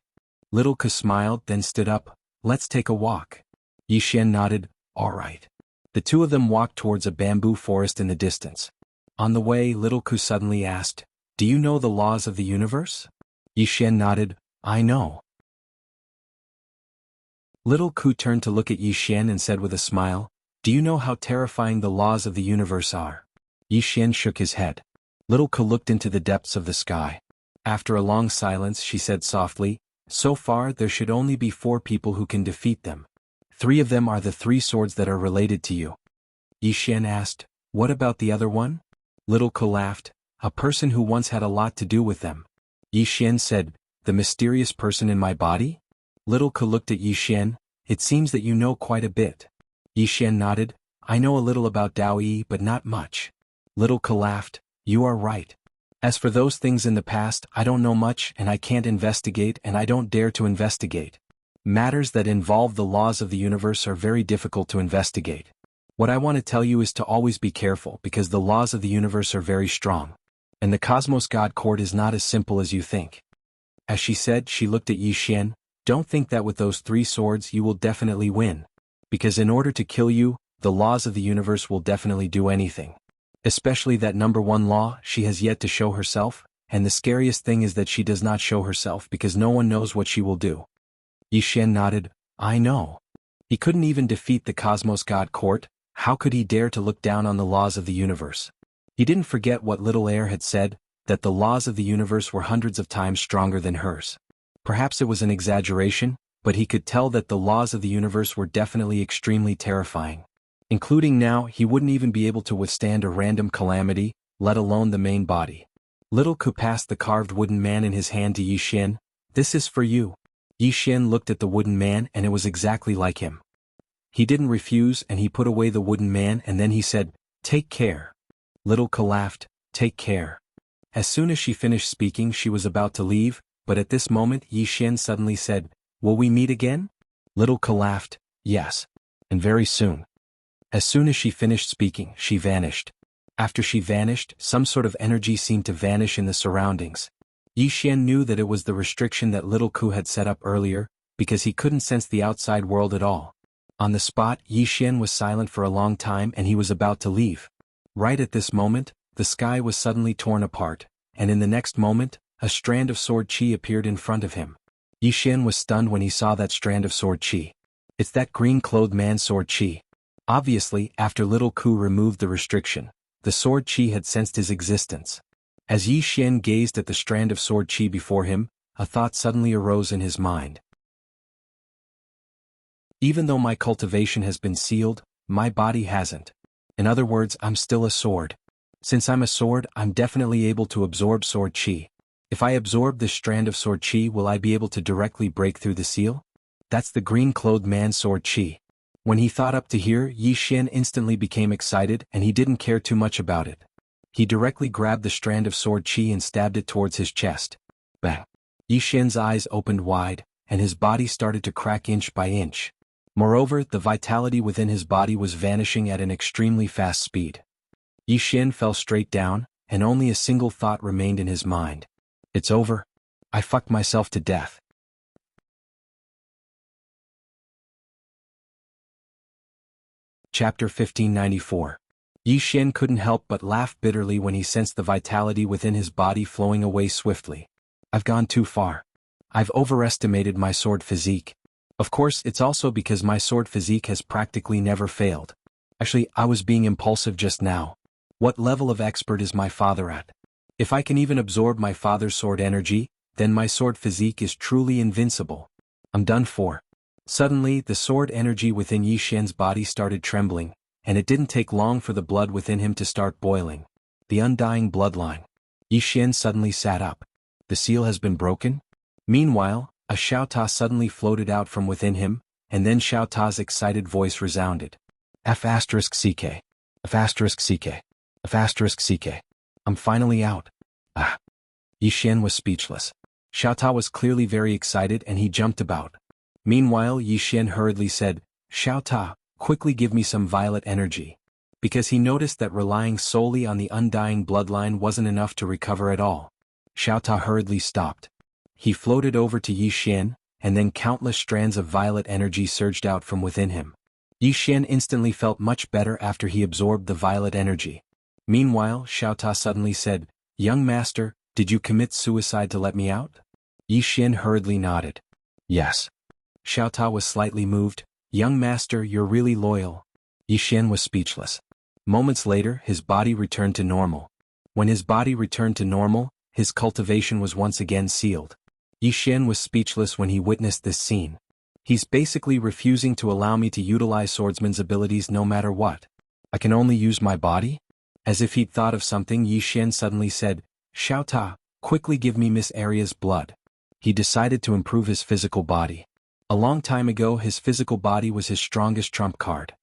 Little Ku smiled, then stood up, "Let's take a walk." Yi Xian nodded, "All right." The two of them walked towards a bamboo forest in the distance. On the way, Little Ku suddenly asked, "Do you know the laws of the universe?" Yi Xian nodded, "I know." Little Ku turned to look at Yi Xian and said with a smile, "Do you know how terrifying the laws of the universe are?" Yi Xian shook his head. Little Ku looked into the depths of the sky. After a long silence, she said softly, "So far there should only be 4 people who can defeat them. 3 of them are the 3 swords that are related to you." Yi Xian asked, "What about the other one?" Little Ku laughed, "A person who once had a lot to do with them." Yi Xian said, "The mysterious person in my body?" Little Ku looked at Yi Xian, "It seems that you know quite a bit." Yi Xian nodded, "I know a little about Dao Yi but not much." Little Ku laughed, "You are right. As for those things in the past, I don't know much and I can't investigate and I don't dare to investigate. Matters that involve the laws of the universe are very difficult to investigate. What I want to tell you is to always be careful because the laws of the universe are very strong. And the Cosmos God Court is not as simple as you think. As she said, she looked at Yi Xian. Don't think that with those 3 swords you will definitely win. Because in order to kill you, the laws of the universe will definitely do anything. Especially that number 1 law, she has yet to show herself, and the scariest thing is that she does not show herself because no one knows what she will do. Yi Xian nodded, I know. He couldn't even defeat the Cosmos God Court, how could he dare to look down on the laws of the universe? He didn't forget what little Air had said, that the laws of the universe were hundreds of times stronger than hers. Perhaps it was an exaggeration, but he could tell that the laws of the universe were definitely extremely terrifying. Including now, he wouldn't even be able to withstand a random calamity, let alone the main body. Little Ku passed the carved wooden man in his hand to Yi Xian. This is for you. Yi Xian looked at the wooden man and it was exactly like him. He didn't refuse and he put away the wooden man and then he said, take care. Little Ku laughed, take care. As soon as she finished speaking she was about to leave, but at this moment Yi Xian suddenly said, will we meet again? Little Ku laughed, yes. And very soon. As soon as she finished speaking, she vanished. After she vanished, some sort of energy seemed to vanish in the surroundings. Yi Xian knew that it was the restriction that Little Ku had set up earlier, because he couldn't sense the outside world at all. On the spot, Yi Xian was silent for a long time and he was about to leave. Right at this moment, the sky was suddenly torn apart, and in the next moment, a strand of sword chi appeared in front of him. Yi Xian was stunned when he saw that strand of sword chi. It's that green-clothed man's sword chi. Obviously, after Little Ku removed the restriction, the sword chi had sensed his existence. As Yi Xian gazed at the strand of sword chi before him, a thought suddenly arose in his mind. Even though my cultivation has been sealed, my body hasn't. In other words, I'm still a sword. Since I'm a sword, I'm definitely able to absorb sword chi. If I absorb this strand of sword chi, will I be able to directly break through the seal? That's the green-clothed man's sword chi. When he thought up to here, Yi Xian instantly became excited and he didn't care too much about it. He directly grabbed the strand of sword chi and stabbed it towards his chest. Bang! Yi Xian's eyes opened wide, and his body started to crack inch by inch. Moreover, the vitality within his body was vanishing at an extremely fast speed. Yi Xian fell straight down, and only a single thought remained in his mind. It's over. I fucked myself to death. Chapter 1594. Yi Xian couldn't help but laugh bitterly when he sensed the vitality within his body flowing away swiftly. I've gone too far. I've overestimated my sword physique. Of course, it's also because my sword physique has practically never failed. Actually, I was being impulsive just now. What level of expert is my father at? If I can even absorb my father's sword energy, then my sword physique is truly invincible. I'm done for. Suddenly, the sword energy within Yi Xian's body started trembling, and it didn't take long for the blood within him to start boiling. The undying bloodline. Yi Xian suddenly sat up. The seal has been broken? Meanwhile, a Xiao Ta suddenly floated out from within him, and then Xiao Ta's excited voice resounded. F***CK. F***CK. F***CK. I'm finally out. Ah. Yi Xian was speechless. Xiao Ta was clearly very excited and he jumped about. Meanwhile, Yi Xian hurriedly said, Xiao Ta, quickly give me some violet energy. Because he noticed that relying solely on the undying bloodline wasn't enough to recover at all. Xiao Ta hurriedly stopped. He floated over to Yi Xian, and then countless strands of violet energy surged out from within him. Yi Xian instantly felt much better after he absorbed the violet energy. Meanwhile, Xiao Ta suddenly said, Young master, did you commit suicide to let me out? Yi Xian hurriedly nodded. Yes. Xiao Ta was slightly moved. Young master, you're really loyal. Yi Xian was speechless. Moments later, his body returned to normal. When his body returned to normal, his cultivation was once again sealed. Yi Xian was speechless when he witnessed this scene. He's basically refusing to allow me to utilize swordsman's abilities no matter what. I can only use my body? As if he'd thought of something, Yi Xian suddenly said, Xiao Ta, quickly give me Miss Aria's blood. He decided to improve his physical body. A long time ago his physical body was his strongest trump card.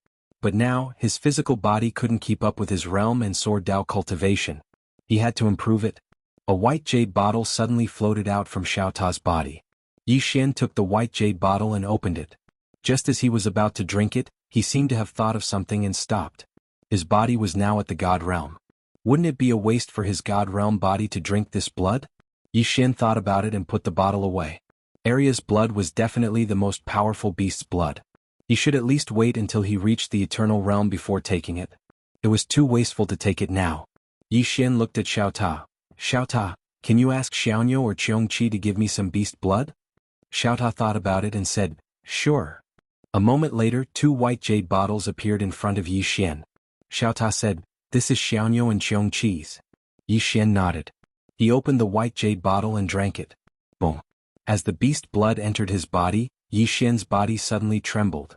But now, his physical body couldn't keep up with his realm and sword Dao cultivation. He had to improve it. A white jade bottle suddenly floated out from Xiao Ta's body. Yi Xian took the white jade bottle and opened it. Just as he was about to drink it, he seemed to have thought of something and stopped. His body was now at the God realm. Wouldn't it be a waste for his God realm body to drink this blood? Yi Xian thought about it and put the bottle away. Arya's blood was definitely the most powerful beast's blood. He should at least wait until he reached the eternal realm before taking it. It was too wasteful to take it now. Yi Xian looked at Xiao Ta. Xiao Ta, can you ask Xiaoniu or Qiongqi to give me some beast blood? Xiao Ta thought about it and said, sure. A moment later, 2 white jade bottles appeared in front of Yi Xian. Xiao Ta said, this is Xiaoniu and Qiongqi's. Yi Xian nodded. He opened the white jade bottle and drank it. Boom. As the beast blood entered his body, Yi Xian's body suddenly trembled.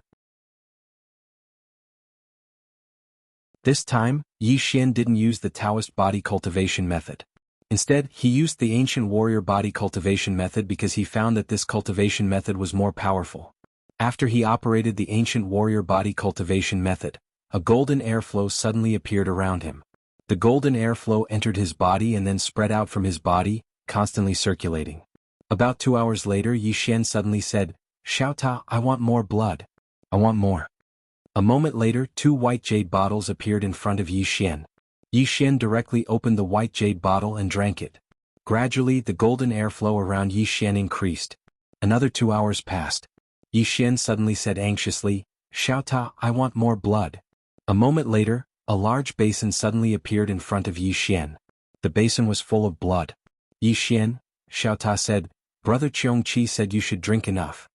This time, Yi Xian didn't use the Taoist body cultivation method. Instead, he used the ancient warrior body cultivation method because he found that this cultivation method was more powerful. After he operated the ancient warrior body cultivation method, a golden airflow suddenly appeared around him. The golden airflow entered his body and then spread out from his body, constantly circulating. About 2 hours later, Yi Xian suddenly said, Xiao Ta, I want more blood. I want more. A moment later, 2 white jade bottles appeared in front of Yi Xian. Yi Xian directly opened the white jade bottle and drank it. Gradually, the golden airflow around Yi Xian increased. Another 2 hours passed. Yi Xian suddenly said anxiously, Xiao Ta, I want more blood. A moment later, a large basin suddenly appeared in front of Yi Xian. The basin was full of blood. Yi Xian, Xiao Ta said, Brother Qiongqi said you should drink enough.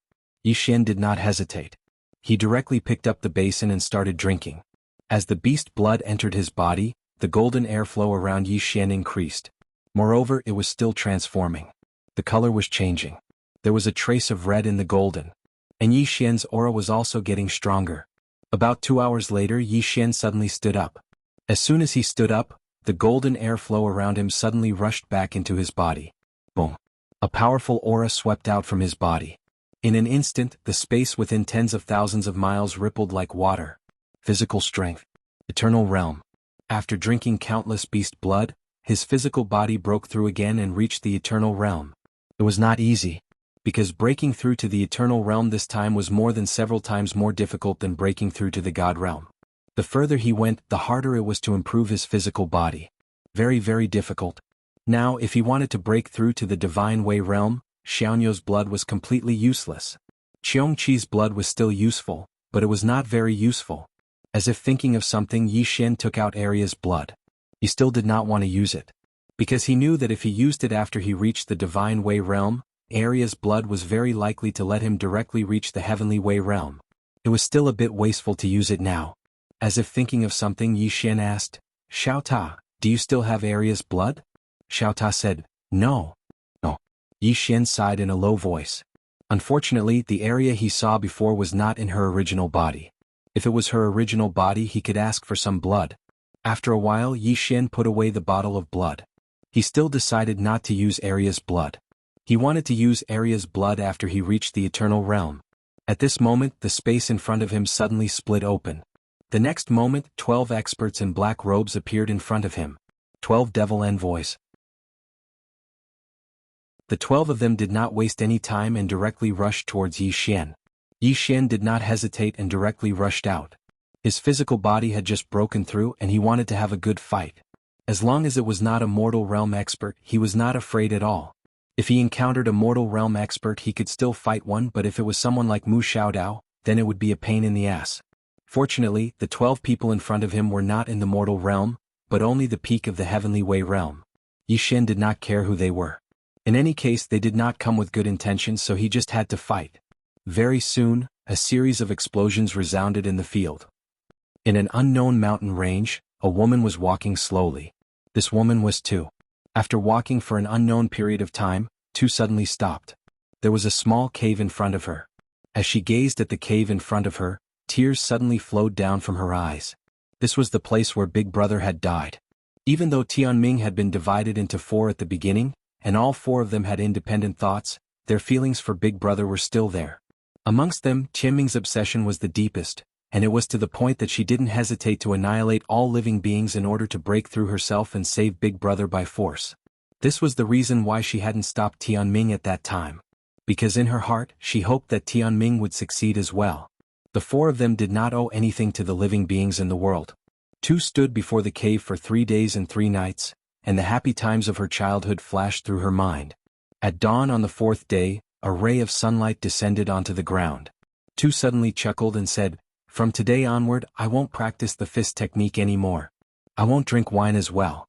Yi Xian did not hesitate. He directly picked up the basin and started drinking. As the beast blood entered his body, the golden airflow around Yi Xian increased. Moreover, it was still transforming. The color was changing. There was a trace of red in the golden. And Yi Xian's aura was also getting stronger. About 2 hours later, Yi Xian suddenly stood up. As soon as he stood up, the golden airflow around him suddenly rushed back into his body. Boom. A powerful aura swept out from his body. In an instant, the space within tens of thousands of miles rippled like water. Physical strength. Eternal realm. After drinking countless beast blood, his physical body broke through again and reached the eternal realm. It was not easy, because breaking through to the eternal realm this time was more than several times more difficult than breaking through to the God realm. The further he went, the harder it was to improve his physical body. Very, very difficult. Now, if he wanted to break through to the Divine Way realm, Xiaoniu's blood was completely useless. Qiongqi's blood was still useful, but it was not very useful. As if thinking of something, Yi Xian took out Arya's blood. He still did not want to use it. Because he knew that if he used it after he reached the Divine Way realm, Arya's blood was very likely to let him directly reach the Heavenly Way realm. It was still a bit wasteful to use it now. As if thinking of something, Yi Xian asked, Xiao Ta, do you still have Arya's blood? Xiao Ta said, No. No. Yi Xian sighed in a low voice. Unfortunately, the Arya he saw before was not in her original body. If it was her original body, he could ask for some blood. After a while, Yi Xian put away the bottle of blood. He still decided not to use Arya's blood. He wanted to use Arya's blood after he reached the eternal realm. At this moment, the space in front of him suddenly split open. The next moment, 12 experts in black robes appeared in front of him. 12 devil envoys. The 12 of them did not waste any time and directly rushed towards Yi Xian. Yi Xian did not hesitate and directly rushed out. His physical body had just broken through and he wanted to have a good fight. As long as it was not a mortal realm expert, he was not afraid at all. If he encountered a mortal realm expert, he could still fight one, but if it was someone like Mu Xiaodao, then it would be a pain in the ass. Fortunately, the 12 people in front of him were not in the mortal realm, but only the peak of the Heavenly Way realm. Yi Xian did not care who they were. In any case, they did not come with good intentions, so he just had to fight. Very soon, a series of explosions resounded in the field. In an unknown mountain range, a woman was walking slowly. This woman was Tu. After walking for an unknown period of time, Tu suddenly stopped. There was a small cave in front of her. As she gazed at the cave in front of her, tears suddenly flowed down from her eyes. This was the place where Big Brother had died. Even though Tianming had been divided into 4 at the beginning, and all 4 of them had independent thoughts, their feelings for Big Brother were still there. Amongst them, Tianming's obsession was the deepest, and it was to the point that she didn't hesitate to annihilate all living beings in order to break through herself and save Big Brother by force. This was the reason why she hadn't stopped Tianming at that time. Because in her heart, she hoped that Tianming would succeed as well. The four of them did not owe anything to the living beings in the world. Two stood before the cave for 3 days and 3 nights, and the happy times of her childhood flashed through her mind. At dawn on the 4th day, a ray of sunlight descended onto the ground. Two suddenly chuckled and said, "From today onward, I won't practice the fist technique anymore. I won't drink wine as well."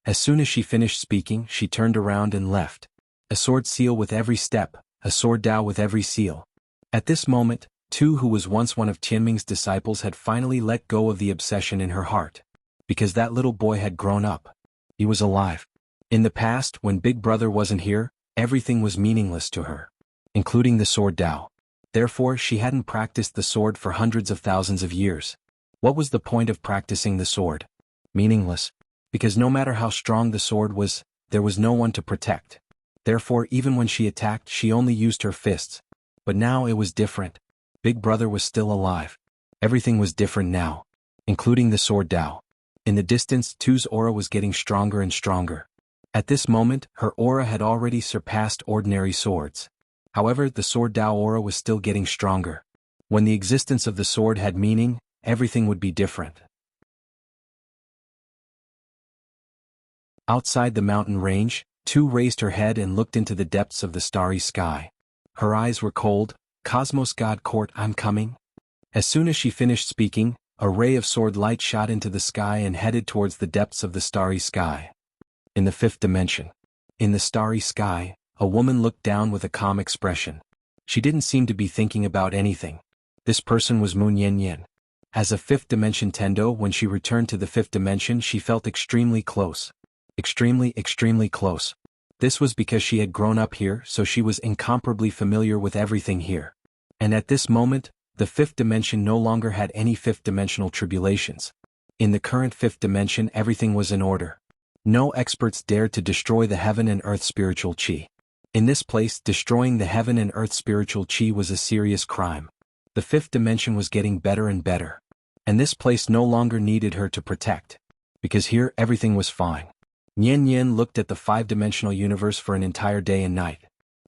As soon as she finished speaking, she turned around and left. A sword seal with every step, a sword Dao with every seal. At this moment, Tu, who was once one of Tianming's disciples, had finally let go of the obsession in her heart. Because that little boy had grown up. He was alive. In the past, when Big Brother wasn't here, everything was meaningless to her. Including the sword Dao. Therefore, she hadn't practiced the sword for hundreds of thousands of years. What was the point of practicing the sword? Meaningless. Because no matter how strong the sword was, there was no one to protect. Therefore, even when she attacked, she only used her fists. But now it was different. Big Brother was still alive. Everything was different now. Including the sword Dao. In the distance, Tu's aura was getting stronger and stronger. At this moment, her aura had already surpassed ordinary swords. However, the sword Dao aura was still getting stronger. When the existence of the sword had meaning, everything would be different. Outside the mountain range, Tu raised her head and looked into the depths of the starry sky. Her eyes were cold. "Cosmos God Court, I'm coming." As soon as she finished speaking, a ray of sword light shot into the sky and headed towards the depths of the starry sky. In the 5th dimension. In the starry sky, a woman looked down with a calm expression. She didn't seem to be thinking about anything. This person was Moon Yen. As a 5th dimension Tendo, when she returned to the 5th dimension, she felt extremely close. Extremely close. This was because she had grown up here, so she was incomparably familiar with everything here. And at this moment, the 5th dimension no longer had any 5th dimensional tribulations. In the current 5th dimension, everything was in order. No experts dared to destroy the heaven and earth spiritual chi. In this place, destroying the heaven and earth spiritual chi was a serious crime. The 5th dimension was getting better and better. And this place no longer needed her to protect. Because here everything was fine. Yen looked at the 5-dimensional universe for an entire day and night.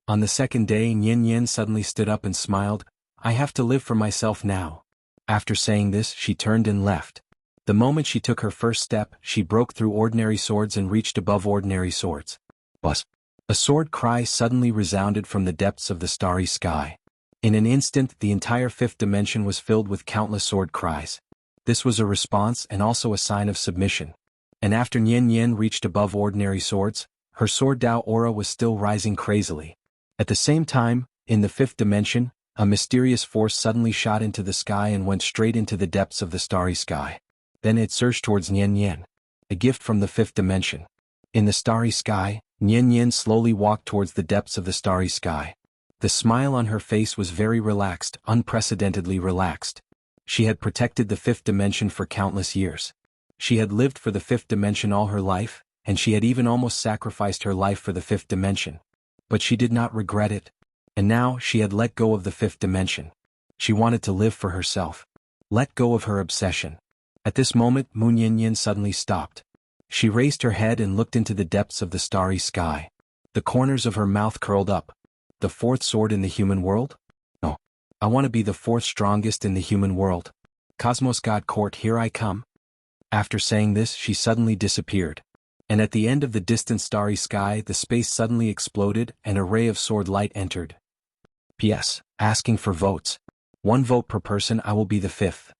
On the 2nd day, Yen suddenly stood up and smiled. "I have to live for myself now." After saying this, she turned and left. The moment she took her first step, she broke through ordinary swords and reached above ordinary swords. Buzz! A sword cry suddenly resounded from the depths of the starry sky. In an instant, the entire 5th dimension was filled with countless sword cries. This was a response and also a sign of submission. And after Yen reached above ordinary swords, her sword Dao aura was still rising crazily. At the same time, in the 5th dimension, a mysterious force suddenly shot into the sky and went straight into the depths of the starry sky. Then it surged towards Yen. A gift from the 5th dimension. In the starry sky, Yen slowly walked towards the depths of the starry sky. The smile on her face was very relaxed, unprecedentedly relaxed. She had protected the 5th dimension for countless years. She had lived for the 5th dimension all her life, and she had even almost sacrificed her life for the 5th dimension. But she did not regret it. And now she had let go of the 5th dimension. She wanted to live for herself. Let go of her obsession. At this moment, Moon Yen suddenly stopped. She raised her head and looked into the depths of the starry sky. The corners of her mouth curled up. The 4th sword in the human world? No. I want to be the 4th strongest in the human world. Cosmos God Court, here I come. After saying this, she suddenly disappeared. And at the end of the distant starry sky, the space suddenly exploded and a ray of sword light entered. P.S. Asking for votes. 1 vote per person. I will be the 5th.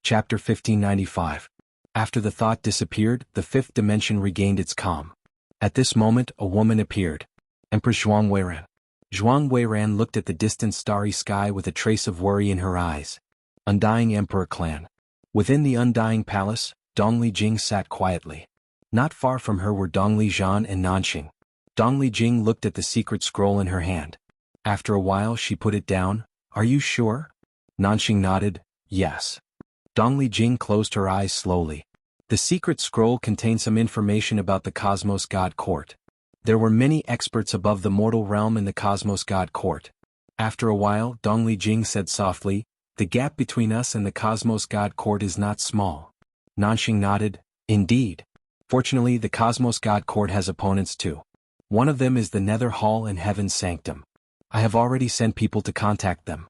Chapter 1595. After the thought disappeared, the 5th dimension regained its calm. At this moment, a woman appeared. Empress Zhuang Weiran. Zhuang Weiran looked at the distant starry sky with a trace of worry in her eyes. Undying Emperor Clan. Within the Undying Palace, Dongli Jing sat quietly. Not far from her were Dongli Zhan and Nanxing. Dongli Jing looked at the secret scroll in her hand. After a while she put it down. "Are you sure?" Nanxing nodded. "Yes." Dongli Jing closed her eyes slowly. The secret scroll contained some information about the Cosmos God Court. There were many experts above the mortal realm in the Cosmos God Court. After a while, Dongli Jing said softly, The gap between us and the Cosmos God Court is not small. Nanxing nodded. Indeed. Fortunately, the Cosmos God Court has opponents too. One of them is the Nether Hall and Heaven's Sanctum. I have already sent people to contact them.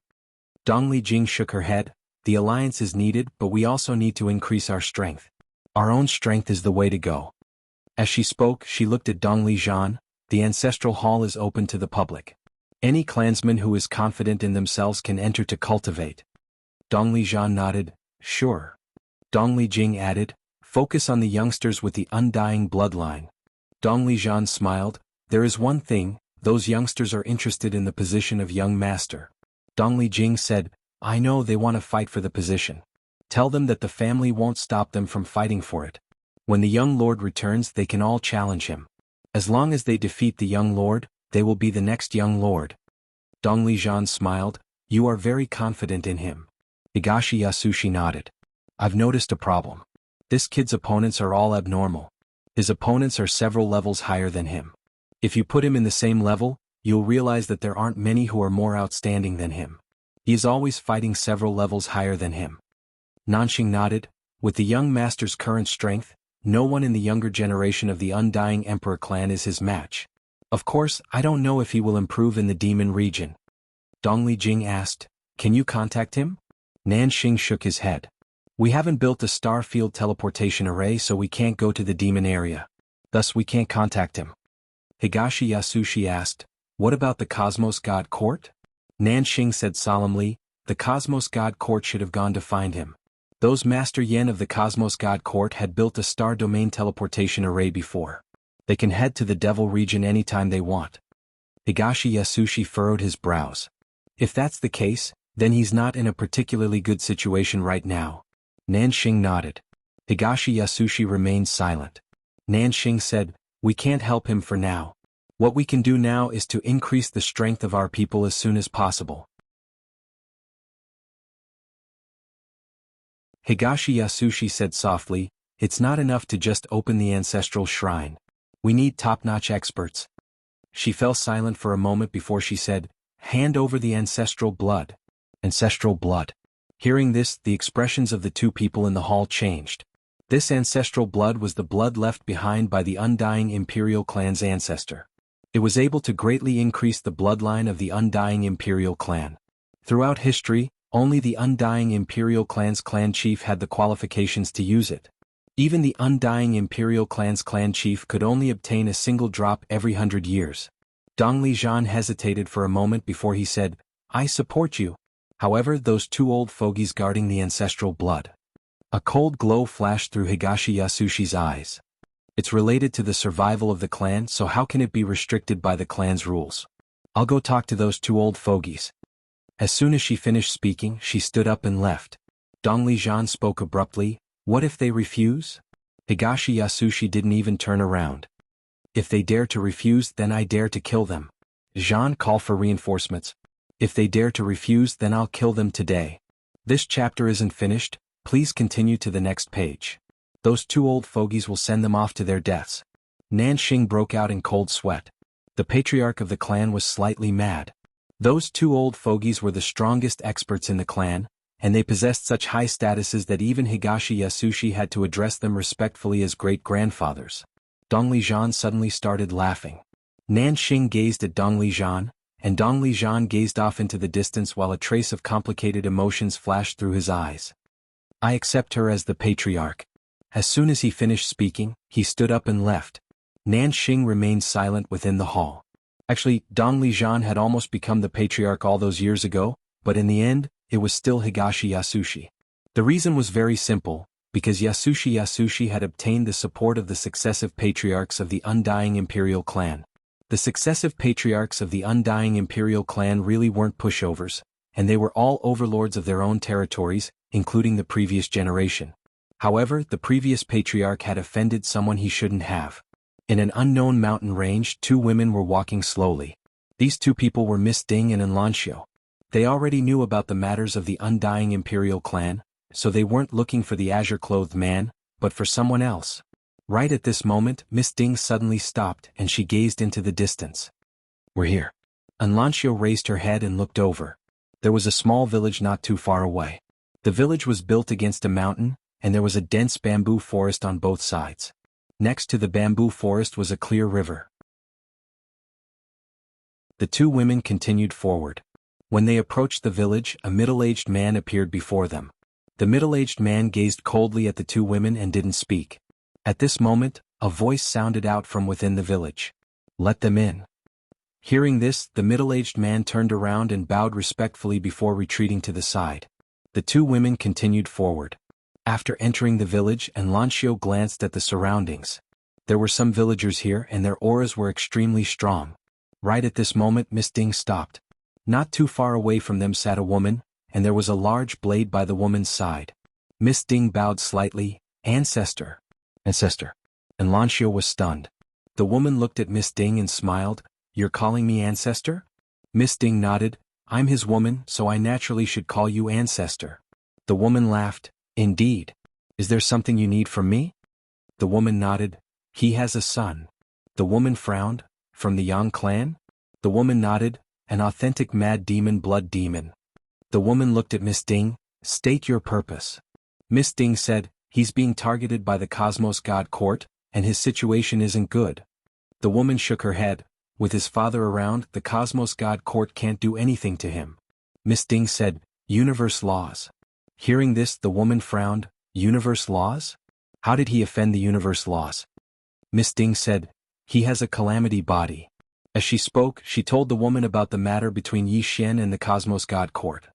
Dongli Jing shook her head. The alliance is needed, but we also need to increase our strength. Our own strength is the way to go. As she spoke, she looked at Dongli Zhan. The Ancestral Hall is open to the public. Any clansman who is confident in themselves can enter to cultivate. Dongli Zhan nodded. Sure. Dongli Jing added, focus on the youngsters with the undying bloodline. Dongli Zhan smiled. There is one thing, those youngsters are interested in the position of young master. Dongli Jing said, I know they want to fight for the position. Tell them that the family won't stop them from fighting for it. When the young lord returns, they can all challenge him. As long as they defeat the young lord, they will be the next young lord. Dongli Zhan smiled. You are very confident in him. Higashi Yasushi nodded. I've noticed a problem. This kid's opponents are all abnormal. His opponents are several levels higher than him. If you put him in the same level, you'll realize that there aren't many who are more outstanding than him. He is always fighting several levels higher than him. Nanxing nodded. With the young master's current strength, no one in the younger generation of the Undying Emperor clan is his match. Of course, I don't know if he will improve in the demon region. Dongli Jing asked, can you contact him? Nanxing shook his head. We haven't built a star field teleportation array, so we can't go to the demon area. Thus we can't contact him. Higashi Yasushi asked, what about the Cosmos God Court? Nanxing said solemnly, the Cosmos God Court should have gone to find him. Those Master Yen of the Cosmos God Court had built a star domain teleportation array before. They can head to the Devil region anytime they want. Higashi Yasushi furrowed his brows. If that's the case, then he's not in a particularly good situation right now. Nanxing nodded. Higashi Yasushi remained silent. Nanxing said, we can't help him for now. What we can do now is to increase the strength of our people as soon as possible. Higashi Yasushi said softly, it's not enough to just open the ancestral shrine. We need top-notch experts. She fell silent for a moment before she said, hand over the ancestral blood. Ancestral blood. Hearing this, the expressions of the two people in the hall changed. This ancestral blood was the blood left behind by the Undying Imperial clan's ancestor. It was able to greatly increase the bloodline of the Undying Imperial clan. Throughout history, only the Undying Imperial clan's clan chief had the qualifications to use it. Even the Undying Imperial clan's clan chief could only obtain a single drop every 100 years. Dongli Zhan hesitated for a moment before he said, I support you. However, those two old fogies guarding the ancestral blood. A cold glow flashed through Higashi Yasushi's eyes. It's related to the survival of the clan, so how can it be restricted by the clan's rules? I'll go talk to those two old fogies. As soon as she finished speaking, she stood up and left. Dongli Zhan spoke abruptly, what if they refuse? Higashi Yasushi didn't even turn around. If they dare to refuse, then I dare to kill them. Zhan, call for reinforcements. If they dare to refuse, then I'll kill them today. This chapter isn't finished, please continue to the next page. Those two old fogies will send them off to their deaths. Nanxing broke out in cold sweat. The patriarch of the clan was slightly mad. Those two old fogies were the strongest experts in the clan, and they possessed such high statuses that even Higashi Yasushi had to address them respectfully as great-grandfathers. Dongli Zhan suddenly started laughing. Nanxing gazed at Dongli Zhan, and Dongli Zhan gazed off into the distance while a trace of complicated emotions flashed through his eyes. I accept her as the patriarch. As soon as he finished speaking, he stood up and left. Nanxing remained silent within the hall. Actually, Dongli Zhan had almost become the patriarch all those years ago, but in the end, it was still Higashi Yasushi. The reason was very simple, because Yasushi had obtained the support of the successive patriarchs of the Undying Imperial clan. The successive patriarchs of the Undying Imperial clan really weren't pushovers, and they were all overlords of their own territories, including the previous generation. However, the previous patriarch had offended someone he shouldn't have. In an unknown mountain range, two women were walking slowly. These two people were Miss Ding and Anlancio. They already knew about the matters of the Undying Imperial clan, so they weren't looking for the azure-clothed man, but for someone else. Right at this moment, Miss Ding suddenly stopped and she gazed into the distance. We're here. Anlancio raised her head and looked over. There was a small village not too far away. The village was built against a mountain, and there was a dense bamboo forest on both sides. Next to the bamboo forest was a clear river. The two women continued forward. When they approached the village, a middle-aged man appeared before them. The middle-aged man gazed coldly at the two women and didn't speak. At this moment, a voice sounded out from within the village. "Let them in." Hearing this, the middle-aged man turned around and bowed respectfully before retreating to the side. The two women continued forward. After entering the village, Lancio glanced at the surroundings. There were some villagers here and their auras were extremely strong. Right at this moment Miss Ding stopped. Not too far away from them sat a woman, and there was a large blade by the woman's side. Miss Ding bowed slightly. "Ancestor." "Ancestor." Lancio was stunned. The woman looked at Miss Ding and smiled. "You're calling me ancestor?" Miss Ding nodded. "I'm his woman, so I naturally should call you ancestor." The woman laughed. "Indeed. Is there something you need from me?" The woman nodded. "He has a son." The woman frowned. "From the Yang clan?" The woman nodded. "An authentic mad demon, blood demon." The woman looked at Miss Ding. "State your purpose." Miss Ding said, "He's being targeted by the Cosmos God Court, and his situation isn't good." The woman shook her head. "With his father around, the Cosmos God Court can't do anything to him." Miss Ding said, "Universe laws." Hearing this, the woman frowned. "Universe laws? How did he offend the universe laws?" Miss Ding said, "He has a calamity body." As she spoke, she told the woman about the matter between Yi Xian and the Cosmos God Court.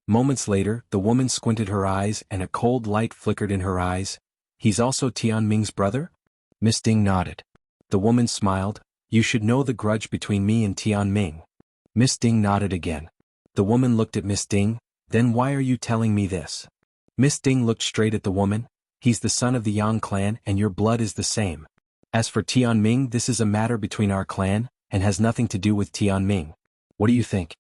Moments later, the woman squinted her eyes and a cold light flickered in her eyes. "He's also Tian Ming's brother?" Miss Ding nodded. The woman smiled. "You should know the grudge between me and Tian Ming." Miss Ding nodded again. The woman looked at Miss Ding. "Then why are you telling me this?" Miss Ding looked straight at the woman. "He's the son of the Yang clan and your blood is the same. As for Tian Ming, this is a matter between our clan, and has nothing to do with Tian Ming. What do you think?"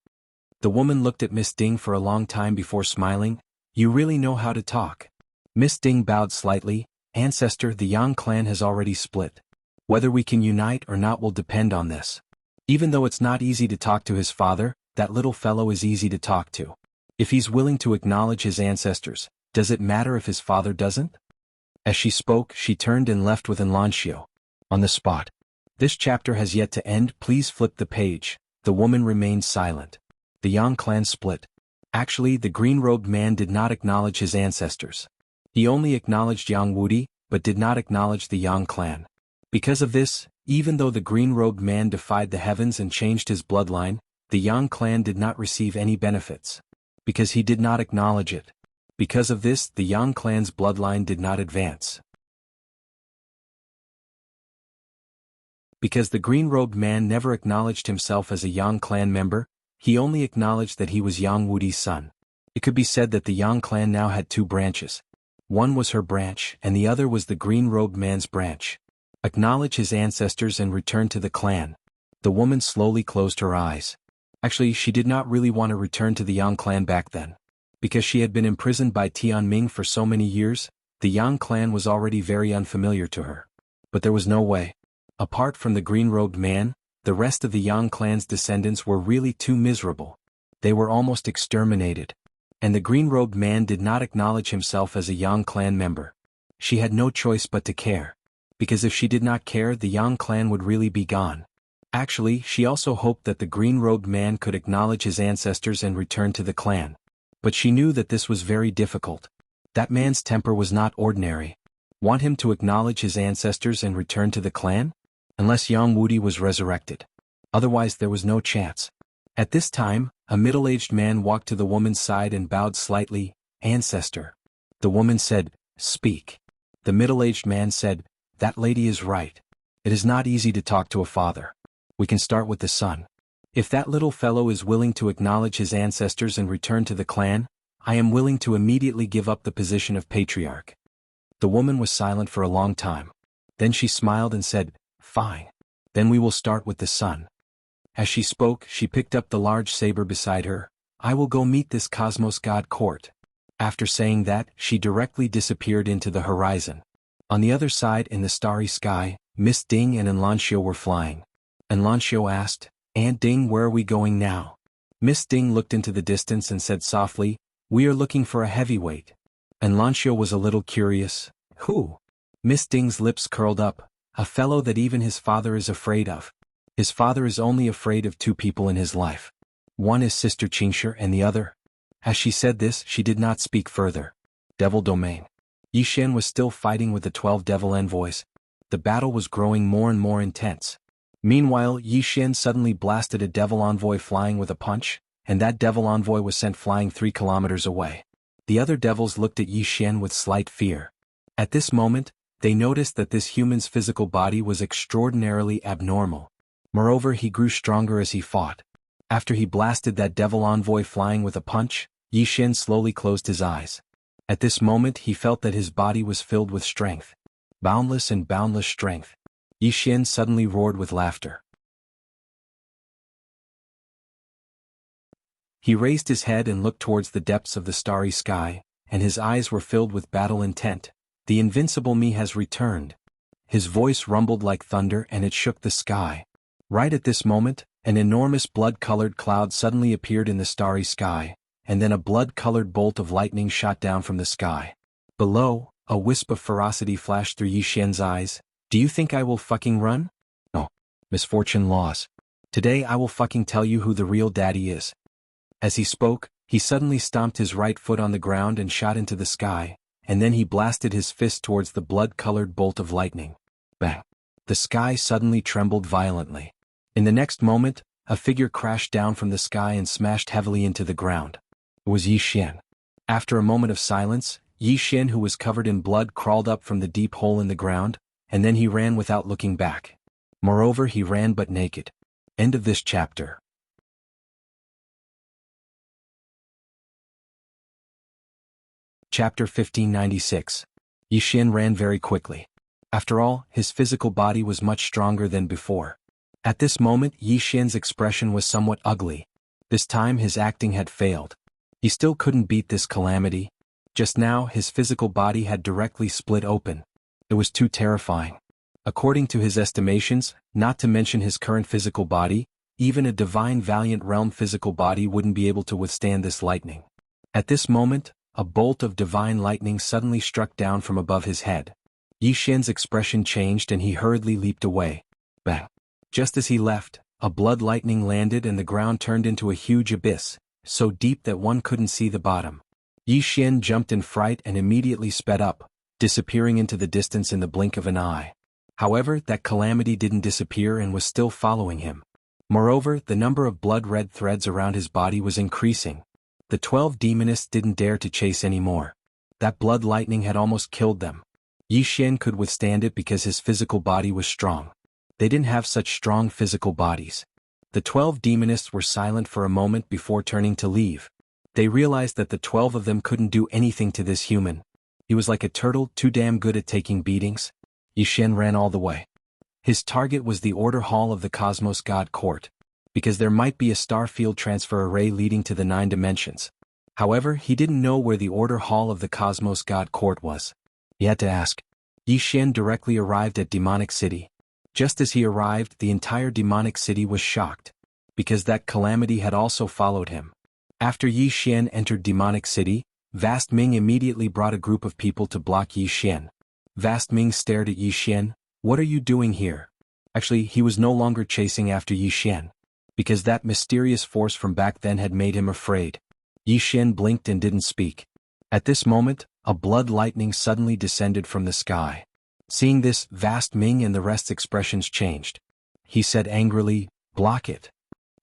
The woman looked at Miss Ding for a long time before smiling. "You really know how to talk." Miss Ding bowed slightly. "Ancestor, the Yang clan has already split. Whether we can unite or not will depend on this. Even though it's not easy to talk to his father, that little fellow is easy to talk to. If he's willing to acknowledge his ancestors, does it matter if his father doesn't?" As she spoke, she turned and left with Lancio. On the spot. This chapter has yet to end. Please flip the page. The woman remained silent. The Yang clan split. Actually, the green-robed man did not acknowledge his ancestors. He only acknowledged Yang Wudi, but did not acknowledge the Yang clan. Because of this, even though the green-robed man defied the heavens and changed his bloodline, the Yang clan did not receive any benefits. Because he did not acknowledge it. Because of this, the Yang clan's bloodline did not advance. Because the green-robed man never acknowledged himself as a Yang clan member, he only acknowledged that he was Yang Wudi's son. It could be said that the Yang clan now had two branches. One was her branch, and the other was the green-robed man's branch. Acknowledge his ancestors and return to the clan. The woman slowly closed her eyes. Actually, she did not really want to return to the Yang clan back then. Because she had been imprisoned by Tian Ming for so many years, the Yang clan was already very unfamiliar to her. But there was no way. Apart from the green-robed man, the rest of the Yang clan's descendants were really too miserable. They were almost exterminated. And the green-robed man did not acknowledge himself as a Yang clan member. She had no choice but to care. Because if she did not care, the Yang clan would really be gone. Actually, she also hoped that the green-robed man could acknowledge his ancestors and return to the clan. But she knew that this was very difficult. That man's temper was not ordinary. Want him to acknowledge his ancestors and return to the clan? Unless Yang Wudi was resurrected. Otherwise there was no chance. At this time, a middle-aged man walked to the woman's side and bowed slightly. "Ancestor." The woman said, "Speak." The middle-aged man said, "That lady is right. It is not easy to talk to a father. We can start with the son. If that little fellow is willing to acknowledge his ancestors and return to the clan, I am willing to immediately give up the position of patriarch." The woman was silent for a long time. Then she smiled and said, "Fine. Then we will start with the son." As she spoke, she picked up the large saber beside her. "I will go meet this Cosmos God Court." After saying that, she directly disappeared into the horizon. On the other side in the starry sky, Miss Ding and Lancio were flying. Lancio asked, "Aunt Ding, where are we going now?" Miss Ding looked into the distance and said softly, "We are looking for a heavyweight." And Lancio was a little curious. "Who?" Miss Ding's lips curled up. "A fellow that even his father is afraid of. His father is only afraid of two people in his life. One is Sister Qingshi and the other." As she said this, she did not speak further. Devil Domain. Yi Xian was still fighting with the 12 devil envoys. The battle was growing more and more intense. Meanwhile, Yi Xian suddenly blasted a devil envoy flying with a punch, and that devil envoy was sent flying 3 kilometers away. The other devils looked at Yi Xian with slight fear. At this moment, they noticed that this human's physical body was extraordinarily abnormal. Moreover, he grew stronger as he fought. After he blasted that devil envoy flying with a punch, Yi Xian slowly closed his eyes. At this moment he felt that his body was filled with strength. Boundless and boundless strength. Yi Xian suddenly roared with laughter. He raised his head and looked towards the depths of the starry sky, and his eyes were filled with battle intent. "The invincible me has returned." His voice rumbled like thunder and it shook the sky. Right at this moment, an enormous blood-colored cloud suddenly appeared in the starry sky, and then a blood-colored bolt of lightning shot down from the sky. Below, a wisp of ferocity flashed through Yi Xian's eyes. "Do you think I will fucking run? No. Misfortune laws. Today I will fucking tell you who the real daddy is." As he spoke, he suddenly stomped his right foot on the ground and shot into the sky, and then he blasted his fist towards the blood-colored bolt of lightning. Bang! The sky suddenly trembled violently. In the next moment, a figure crashed down from the sky and smashed heavily into the ground. It was Yi Xian. After a moment of silence, Yi Xian, who was covered in blood, crawled up from the deep hole in the ground, and then he ran without looking back. Moreover, he ran but naked. End of this chapter. Chapter 1596. Yi Xian ran very quickly. After all, his physical body was much stronger than before. At this moment, Yi Xian's expression was somewhat ugly. This time his acting had failed. He still couldn't beat this calamity. Just now, his physical body had directly split open. It was too terrifying. According to his estimations, not to mention his current physical body, even a divine valiant realm physical body wouldn't be able to withstand this lightning. At this moment, a bolt of divine lightning suddenly struck down from above his head. Yi Xian's expression changed and he hurriedly leaped away. Bang! Just as he left, a blood lightning landed and the ground turned into a huge abyss, so deep that one couldn't see the bottom. Yi Xian jumped in fright and immediately sped up, disappearing into the distance in the blink of an eye. However, that calamity didn't disappear and was still following him. Moreover, the number of blood-red threads around his body was increasing. The 12 demonists didn't dare to chase anymore. That blood lightning had almost killed them. Yi Xian could withstand it because his physical body was strong. They didn't have such strong physical bodies. The 12 demonists were silent for a moment before turning to leave. They realized that the 12 of them couldn't do anything to this human. He was like a turtle, too damn good at taking beatings. Yi Xian ran all the way. His target was the Order Hall of the Cosmos God Court, because there might be a star field transfer array leading to the 9 dimensions. However, he didn't know where the Order Hall of the Cosmos God Court was. He had to ask. Yi Xian directly arrived at Demonic City. Just as he arrived, the entire Demonic City was shocked, because that calamity had also followed him. After Yi Xian entered Demonic City, Vast Ming immediately brought a group of people to block Yi Xian. Vast Ming stared at Yi Xian. "What are you doing here?" Actually, he was no longer chasing after Yi Xian, because that mysterious force from back then had made him afraid. Yi Xian blinked and didn't speak. At this moment, a blood lightning suddenly descended from the sky. Seeing this, Vast Ming and the rest's expressions changed. He said angrily, "Block it."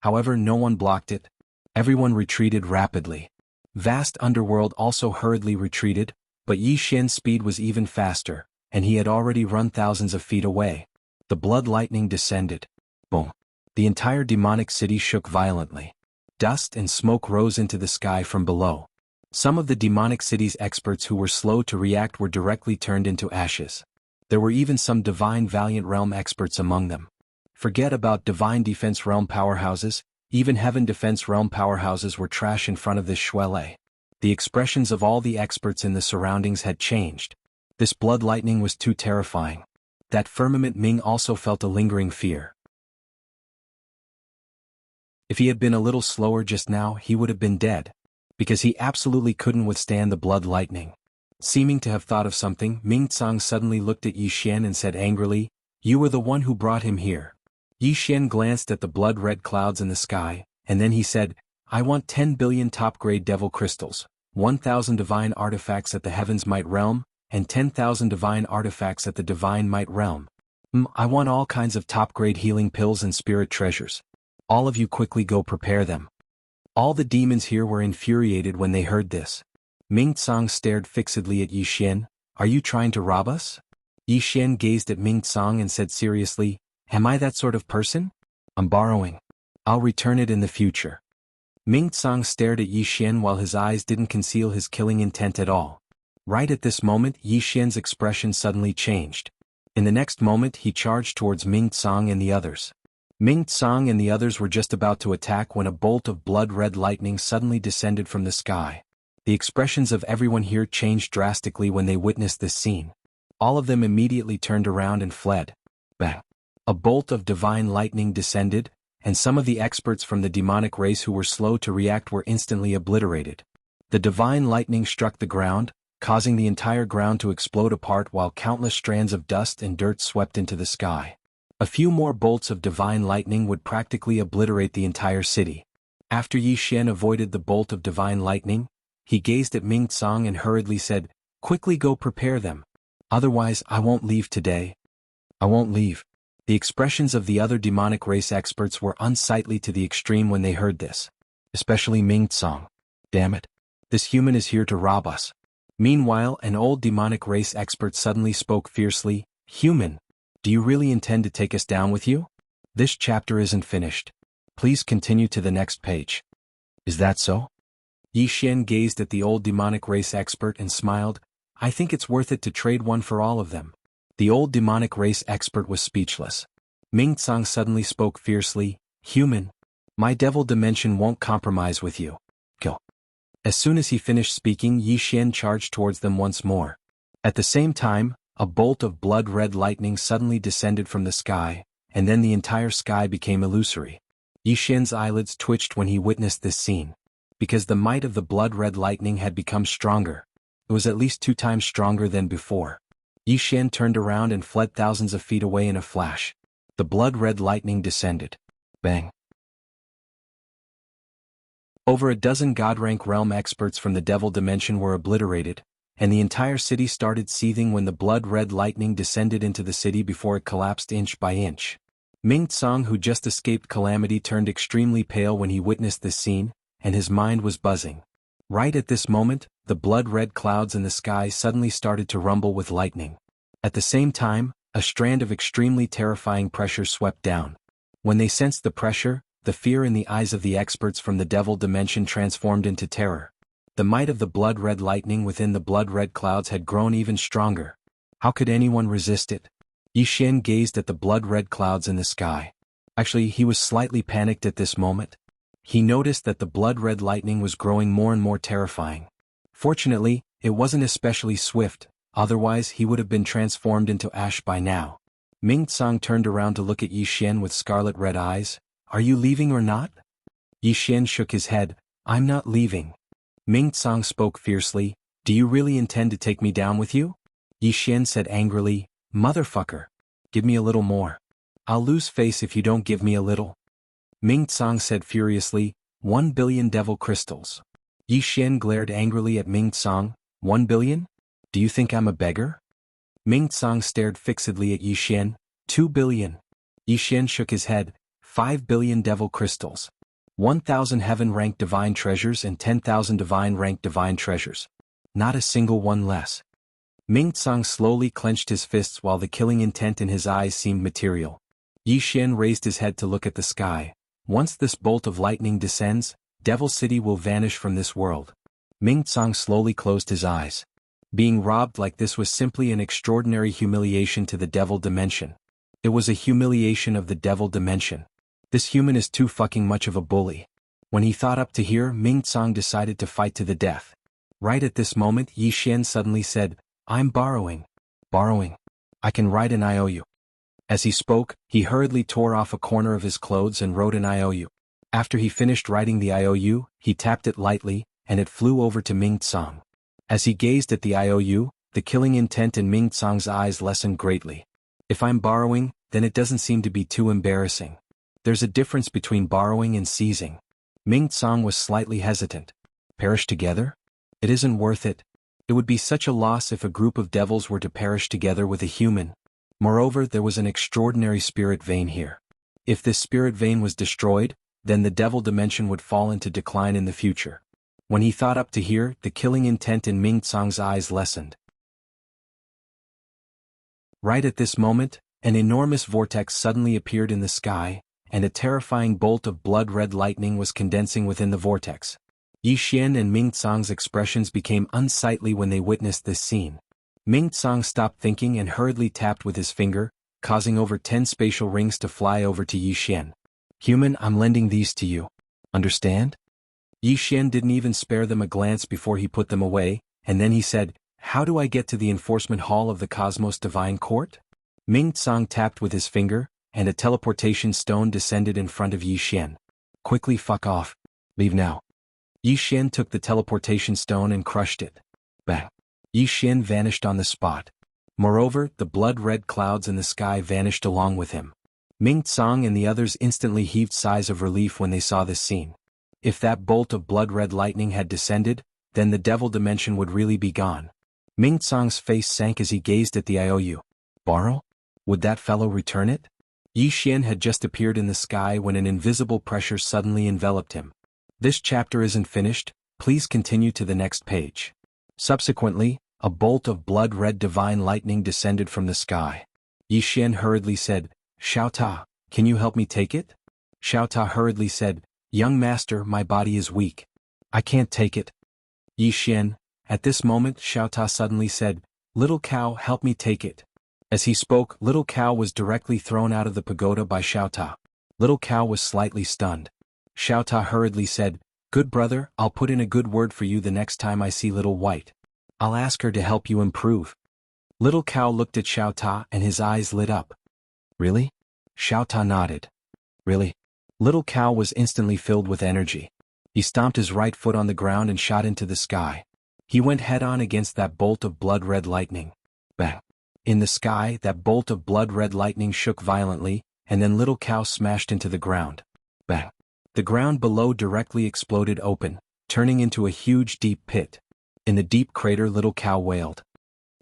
However, no one blocked it. Everyone retreated rapidly. Vast Underworld also hurriedly retreated, but Yi Xian's speed was even faster, and he had already run thousands of feet away. The blood lightning descended. Boom! The entire demonic city shook violently. Dust and smoke rose into the sky from below. Some of the demonic city's experts who were slow to react were directly turned into ashes. There were even some divine valiant realm experts among them. Forget about divine defense realm powerhouses, even heaven defense realm powerhouses were trash in front of this Shuele. The expressions of all the experts in the surroundings had changed. This blood lightning was too terrifying. That Firmament Ming also felt a lingering fear. If he had been a little slower just now, he would have been dead. Because he absolutely couldn't withstand the blood lightning. Seeming to have thought of something, Ming Tsang suddenly looked at Yi Xian and said angrily, "You were the one who brought him here." Yi Xian glanced at the blood-red clouds in the sky, and then he said, "I want 10 billion top-grade devil crystals, 1,000 divine artifacts at the Heaven's Might Realm, and 10,000 divine artifacts at the Divine Might Realm. I want all kinds of top-grade healing pills and spirit treasures. All of you quickly go prepare them." All the demons here were infuriated when they heard this. Ming Tsang stared fixedly at Yi Xian. "Are you trying to rob us?" Yi Xian gazed at Ming Tsang and said seriously, "Am I that sort of person? I'm borrowing. I'll return it in the future." Ming Tsang stared at Yi Xian while his eyes didn't conceal his killing intent at all. Right at this moment, Yi Xian's expression suddenly changed. In the next moment, he charged towards Ming Tsang and the others. Ming Tsang and the others were just about to attack when a bolt of blood-red lightning suddenly descended from the sky. The expressions of everyone here changed drastically when they witnessed this scene. All of them immediately turned around and fled. Bang! A bolt of divine lightning descended, and some of the experts from the demonic race who were slow to react were instantly obliterated. The divine lightning struck the ground, causing the entire ground to explode apart while countless strands of dust and dirt swept into the sky. A few more bolts of divine lightning would practically obliterate the entire city. After Yi Xian avoided the bolt of divine lightning, he gazed at Ming Tsang and hurriedly said, "Quickly go prepare them. Otherwise, I won't leave today. I won't leave." The expressions of the other demonic race experts were unsightly to the extreme when they heard this. Especially Ming Tsang. "Damn it. This human is here to rob us." Meanwhile, an old demonic race expert suddenly spoke fiercely, "Human, do you really intend to take us down with you? This chapter isn't finished. Please continue to the next page." "Is that so?" Yi Xian gazed at the old demonic race expert and smiled. "I think it's worth it to trade one for all of them." The old demonic race expert was speechless. Ming Tsang suddenly spoke fiercely, "Human, my devil dimension won't compromise with you. Kill." As soon as he finished speaking, Yi Xian charged towards them once more. At the same time, a bolt of blood-red lightning suddenly descended from the sky, and then the entire sky became illusory. Yi Xian's eyelids twitched when he witnessed this scene. Because the might of the blood-red lightning had become stronger. It was at least 2 times stronger than before. Yi Xian turned around and fled thousands of feet away in a flash. The blood-red lightning descended. Bang! Over a dozen God-rank realm experts from the devil dimension were obliterated, and the entire city started seething when the blood-red lightning descended into the city before it collapsed inch by inch. Ming Tsang, who just escaped calamity, turned extremely pale when he witnessed this scene, and his mind was buzzing. Right at this moment, the blood-red clouds in the sky suddenly started to rumble with lightning. At the same time, a strand of extremely terrifying pressure swept down. When they sensed the pressure, the fear in the eyes of the experts from the devil dimension transformed into terror. The might of the blood-red lightning within the blood-red clouds had grown even stronger. How could anyone resist it? Yi Xian gazed at the blood-red clouds in the sky. Actually, he was slightly panicked at this moment. He noticed that the blood-red lightning was growing more and more terrifying. Fortunately, it wasn't especially swift, otherwise he would have been transformed into ash by now. Ming Tsang turned around to look at Yi Xian with scarlet-red eyes. "Are you leaving or not?" Yi Xian shook his head. "I'm not leaving." Ming Tsang spoke fiercely. "Do you really intend to take me down with you?" Yi Xian said angrily, "Motherfucker. Give me a little more. I'll lose face if you don't give me a little." Ming Tsang said furiously, 1 billion devil crystals." Yi Xian glared angrily at Ming Tsang. 1 billion? Do you think I'm a beggar?" Ming Tsang stared fixedly at Yi Xian. 2 billion. Yi Xian shook his head. 5 billion devil crystals. 1,000 heaven-ranked divine treasures and 10,000 divine-ranked divine treasures. Not a single one less. Ming Tsang slowly clenched his fists while the killing intent in his eyes seemed material. Yi Xian raised his head to look at the sky. "Once this bolt of lightning descends, Devil City will vanish from this world." Ming Tsang slowly closed his eyes. Being robbed like this was simply an extraordinary humiliation to the devil dimension. It was a humiliation of the devil dimension. This human is too fucking much of a bully. When he thought up to here, Ming Tsang decided to fight to the death. Right at this moment, Yi Xian suddenly said, "I'm borrowing. Borrowing. I can write an IOU." As he spoke, he hurriedly tore off a corner of his clothes and wrote an IOU. After he finished writing the IOU, he tapped it lightly, and it flew over to Ming Tsang. As he gazed at the IOU, the killing intent in Ming Tsang's eyes lessened greatly. If I'm borrowing, then it doesn't seem to be too embarrassing. There's a difference between borrowing and seizing. Ming Tsang was slightly hesitant. Perish together? It isn't worth it. It would be such a loss if a group of devils were to perish together with a human. Moreover, there was an extraordinary spirit vein here. If this spirit vein was destroyed, then the devil dimension would fall into decline in the future. When he thought up to here, the killing intent in Ming Tsang's eyes lessened. Right at this moment, an enormous vortex suddenly appeared in the sky, and a terrifying bolt of blood-red lightning was condensing within the vortex. Yi Xian and Ming Tsang's expressions became unsightly when they witnessed this scene. Ming Tsang stopped thinking and hurriedly tapped with his finger, causing over 10 spatial rings to fly over to Yi Xian. Human, I'm lending these to you. Understand? Yi Xian didn't even spare them a glance before he put them away, and then he said, How do I get to the enforcement hall of the Cosmos Divine Court? Ming Tsang tapped with his finger, and a teleportation stone descended in front of Yi Xian. Quickly fuck off. Leave now. Yi Xian took the teleportation stone and crushed it. Bang. Yi Xian vanished on the spot. Moreover, the blood-red clouds in the sky vanished along with him. Ming Tsang and the others instantly heaved sighs of relief when they saw this scene. If that bolt of blood-red lightning had descended, then the devil dimension would really be gone. Ming Tsang's face sank as he gazed at the IOU. Borrow? Would that fellow return it? Yi Xian had just appeared in the sky when an invisible pressure suddenly enveloped him. This chapter isn't finished, please continue to the next page. Subsequently, a bolt of blood-red divine lightning descended from the sky. Yi Xian hurriedly said, Xiao Ta, can you help me take it? Xiao Ta hurriedly said, Young master, my body is weak. I can't take it. Yi Xian, at this moment Xiao Ta suddenly said, Little cow, help me take it. As he spoke, Little Cow was directly thrown out of the pagoda by Xiao Ta. Little Cow was slightly stunned. Xiao Ta hurriedly said, Good brother, I'll put in a good word for you the next time I see Little White. I'll ask her to help you improve. Little Cow looked at Xiao Ta and his eyes lit up. Really? Xiao Ta nodded. Really? Little Cow was instantly filled with energy. He stomped his right foot on the ground and shot into the sky. He went head-on against that bolt of blood-red lightning. Bang! In the sky, that bolt of blood-red lightning shook violently, and then Little Cow smashed into the ground. Bang! The ground below directly exploded open, turning into a huge deep pit. In the deep crater Little Cow wailed.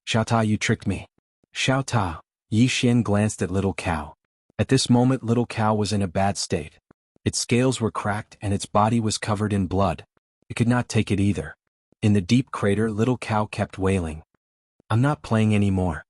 Xiao Ta, you tricked me. Xiao Ta. Yi Xian glanced at Little Cow. At this moment Little Cow was in a bad state. Its scales were cracked and its body was covered in blood. It could not take it either. In the deep crater Little Cow kept wailing. I'm not playing anymore.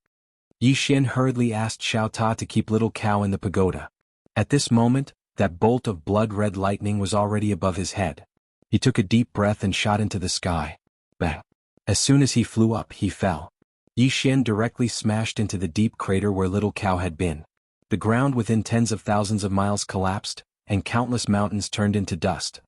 Yi Xian hurriedly asked Xiao Ta to keep Little Cow in the pagoda. At this moment, that bolt of blood-red lightning was already above his head. He took a deep breath and shot into the sky. Bang! As soon as he flew up, he fell. Yi Xian directly smashed into the deep crater where Little Cow had been. The ground within tens of thousands of miles collapsed, and countless mountains turned into dust.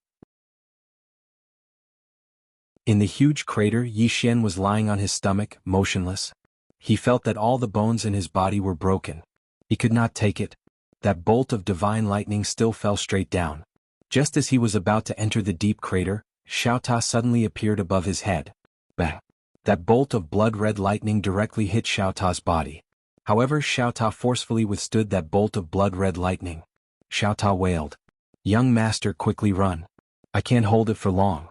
In the huge crater Yi Xian was lying on his stomach, motionless. He felt that all the bones in his body were broken. He could not take it. That bolt of divine lightning still fell straight down. Just as he was about to enter the deep crater, Xiao Ta suddenly appeared above his head. Bang! That bolt of blood-red lightning directly hit Xiao Ta's body. However, Xiao Ta forcefully withstood that bolt of blood-red lightning. Xiao Ta wailed. Young master, quickly run. I can't hold it for long.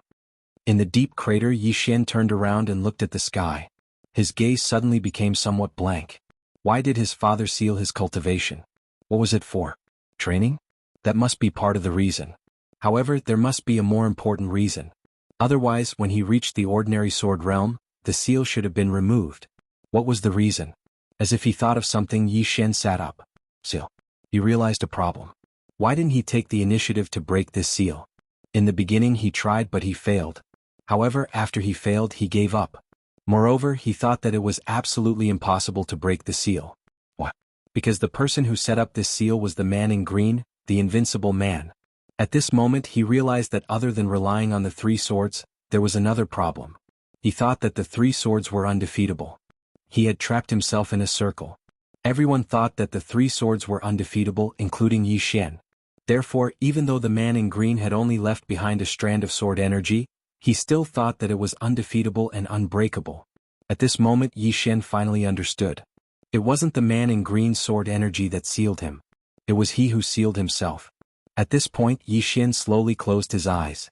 In the deep crater Yi Xian turned around and looked at the sky. His gaze suddenly became somewhat blank. Why did his father seal his cultivation? What was it for? Training? That must be part of the reason. However, there must be a more important reason. Otherwise, when he reached the ordinary sword realm, the seal should have been removed. What was the reason? As if he thought of something, Yi Xian sat up. Seal. He realized a problem. Why didn't he take the initiative to break this seal? In the beginning he tried but he failed. However, after he failed he gave up. Moreover, he thought that it was absolutely impossible to break the seal. What? Because the person who set up this seal was the man in green, the invincible man. At this moment he realized that other than relying on the three swords, there was another problem. He thought that the three swords were undefeatable. He had trapped himself in a circle. Everyone thought that the three swords were undefeatable, including Yi Xian. Therefore, even though the man in green had only left behind a strand of sword energy, he still thought that it was undefeatable and unbreakable. At this moment Yi Xian finally understood. It wasn't the man in green sword energy that sealed him. It was he who sealed himself. At this point Yi Xian slowly closed his eyes.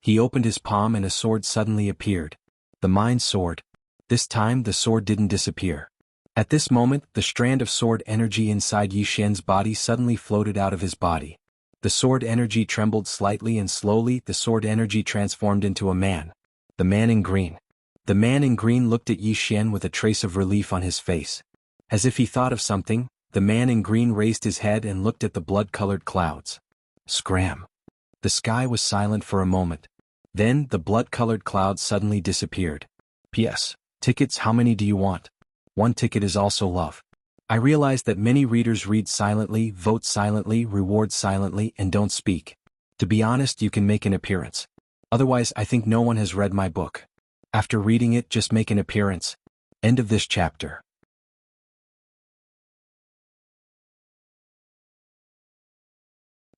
He opened his palm and a sword suddenly appeared. The mind sword. This time the sword didn't disappear. At this moment the strand of sword energy inside Yi Xian's body suddenly floated out of his body. The sword energy trembled slightly and slowly the sword energy transformed into a man. The man in green. The man in green looked at Yi Xian with a trace of relief on his face. As if he thought of something, the man in green raised his head and looked at the blood-colored clouds. Scram. The sky was silent for a moment. Then the blood-colored clouds suddenly disappeared. P.S. Tickets, how many do you want? 1 ticket is also love. I realize that many readers read silently, vote silently, reward silently, and don't speak. To be honest, you can make an appearance. Otherwise, I think no one has read my book. After reading it, just make an appearance. End of this chapter.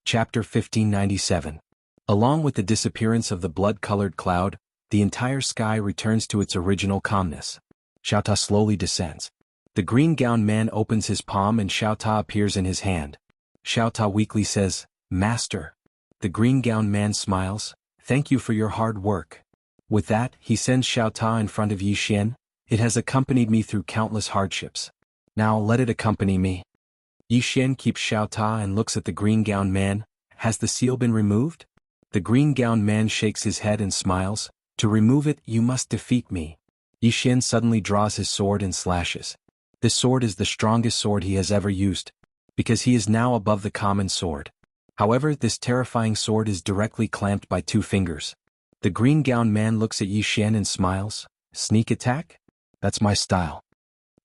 Chapter 1597. Along with the disappearance of the blood-colored cloud, the entire sky returns to its original calmness. Xiao Ta slowly descends. The green-gowned man opens his palm and Xiao Ta appears in his hand. Xiao Ta weakly says, "Master." The green-gowned man smiles, "Thank you for your hard work." With that, he sends Xiao Ta in front of Yi Xian. "It has accompanied me through countless hardships. Now let it accompany me." Yi Xian keeps Xiao Ta and looks at the green-gowned man. "Has the seal been removed?" The green-gowned man shakes his head and smiles. "To remove it, you must defeat me." Yi Xian suddenly draws his sword and slashes. This sword is the strongest sword he has ever used, because he is now above the common sword. However, this terrifying sword is directly clamped by 2 fingers. The green-gowned man looks at Yi Xian and smiles. "Sneak attack? That's my style."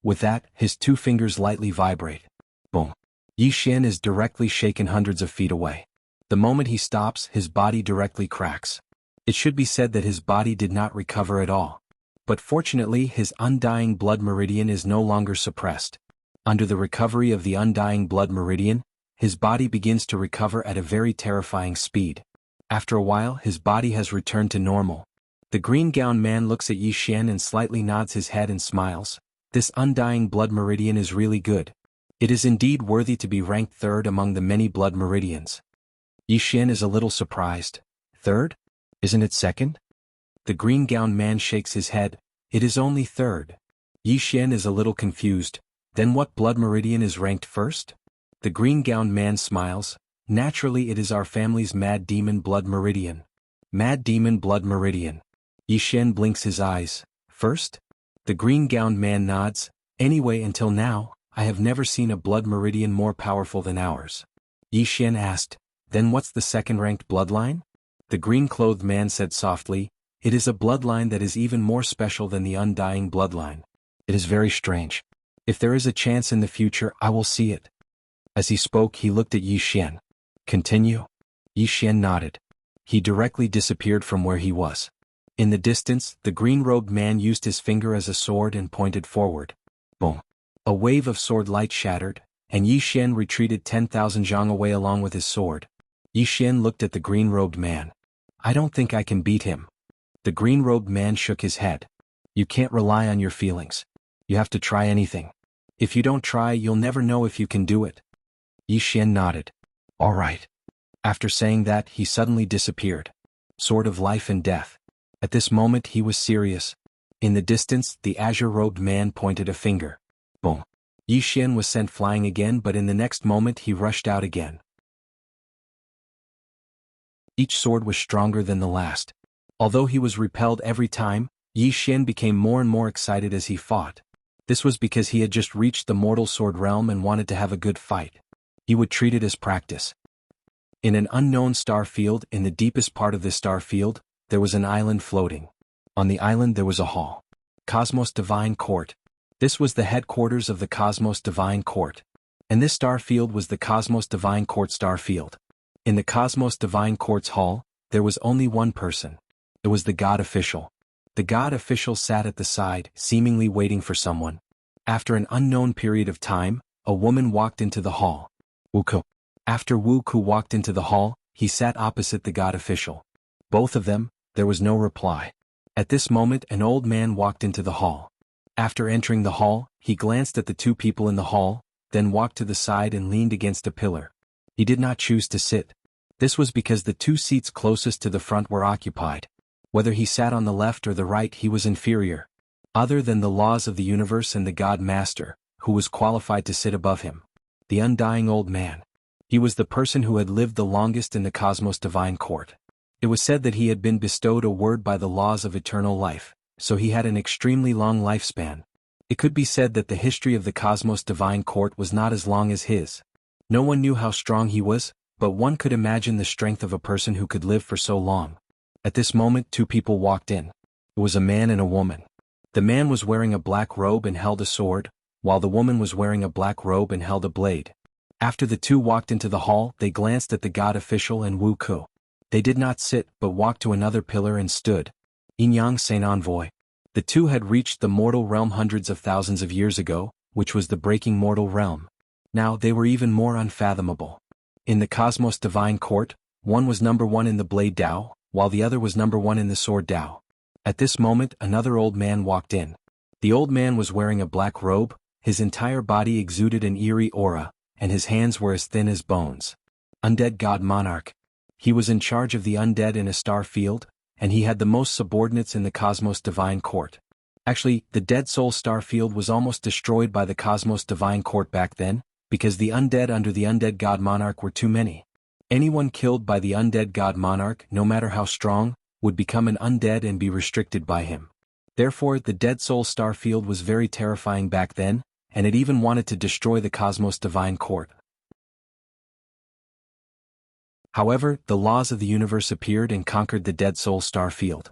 With that, his 2 fingers lightly vibrate. Boom. Yi Xian is directly shaken hundreds of feet away. The moment he stops, his body directly cracks. It should be said that his body did not recover at all. But fortunately his undying blood meridian is no longer suppressed. Under the recovery of the undying blood meridian, his body begins to recover at a very terrifying speed. After a while his body has returned to normal. The green-gowned man looks at Yi Xian and slightly nods his head and smiles. This undying blood meridian is really good. It is indeed worthy to be ranked 3rd among the many blood meridians. Yi Xian is a little surprised. 3rd? Isn't it 2nd? The green-gowned man shakes his head. "It is only 3rd. Yi Xian is a little confused. "Then what blood meridian is ranked 1st? The green-gowned man smiles. "Naturally it is our family's Mad Demon blood meridian." Mad Demon blood meridian. Yi Xian blinks his eyes. "1st? The green-gowned man nods. "Anyway, until now, I have never seen a blood meridian more powerful than ours." Yi Xian asked, "Then what's the 2nd-ranked bloodline?" The green-clothed man said softly, "It is a bloodline that is even more special than the undying bloodline. It is very strange. If there is a chance in the future, I will see it." As he spoke, he looked at Yi Xian. "Continue?" Yi Xian nodded. He directly disappeared from where he was. In the distance, the green-robed man used his finger as a sword and pointed forward. Boom. A wave of sword light shattered, and Yi Xian retreated 10,000 zhang away along with his sword. Yi Xian looked at the green-robed man. "I don't think I can beat him." The green-robed man shook his head. "You can't rely on your feelings. You have to try anything. If you don't try, you'll never know if you can do it." Yi Xian nodded. "All right." After saying that, he suddenly disappeared. Sword of life and death. At this moment he was serious. In the distance, the azure-robed man pointed a finger. Boom. Yi Xian was sent flying again, but in the next moment he rushed out again. Each sword was stronger than the last. Although he was repelled every time, Yi Xian became more and more excited as he fought. This was because he had just reached the mortal sword realm and wanted to have a good fight. He would treat it as practice. In an unknown star field, in the deepest part of this star field, there was an island floating. On the island there was a hall. Cosmos Divine Court. This was the headquarters of the Cosmos Divine Court. And this star field was the Cosmos Divine Court star field. In the Cosmos Divine Court's hall, there was only one person. It was the god official. The god official sat at the side, seemingly waiting for someone. After an unknown period of time, a woman walked into the hall. Wuxia. After Wu Ku walked into the hall, he sat opposite the god official. Both of them, there was no reply. At this moment an old man walked into the hall. After entering the hall, he glanced at the two people in the hall, then walked to the side and leaned against a pillar. He did not choose to sit. This was because the two seats closest to the front were occupied. Whether he sat on the left or the right, he was inferior. Other than the laws of the universe and the God Master, who was qualified to sit above him? The undying old man. He was the person who had lived the longest in the cosmos divine court. It was said that he had been bestowed a word by the laws of eternal life, so he had an extremely long lifespan. It could be said that the history of the cosmos divine court was not as long as his. No one knew how strong he was, but one could imagine the strength of a person who could live for so long. At this moment two people walked in. It was a man and a woman. The man was wearing a black robe and held a sword, while the woman was wearing a black robe and held a blade. After the two walked into the hall, they glanced at the god official and Wu Ku. They did not sit but walked to another pillar and stood. Yin Saint Envoy. The two had reached the mortal realm hundreds of thousands of years ago, which was the breaking mortal realm. Now they were even more unfathomable. In the cosmos divine court, one was number one in the blade Tao, while the other was number one in the sword Tao. At this moment another old man walked in. The old man was wearing a black robe, his entire body exuded an eerie aura, and his hands were as thin as bones. Undead God Monarch. He was in charge of the undead in a star field, and he had the most subordinates in the cosmos divine court. Actually, the Dead Soul star field was almost destroyed by the cosmos divine court back then, because the undead under the undead God Monarch were too many. Anyone killed by the undead God Monarch, no matter how strong, would become an undead and be restricted by him. Therefore, the Dead Soul star field was very terrifying back then, and it even wanted to destroy the cosmos divine court. However, the laws of the universe appeared and conquered the Dead Soul star field.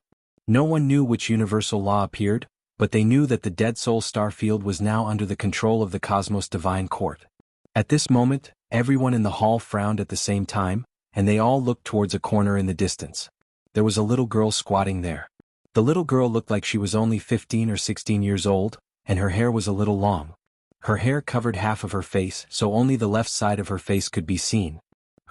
No one knew which universal law appeared, but they knew that the Dead Soul star field was now under the control of the cosmos divine court. At this moment, everyone in the hall frowned at the same time, and they all looked towards a corner in the distance. There was a little girl squatting there. The little girl looked like she was only 15 or 16 years old, and her hair was a little long. Her hair covered half of her face, so only the left side of her face could be seen.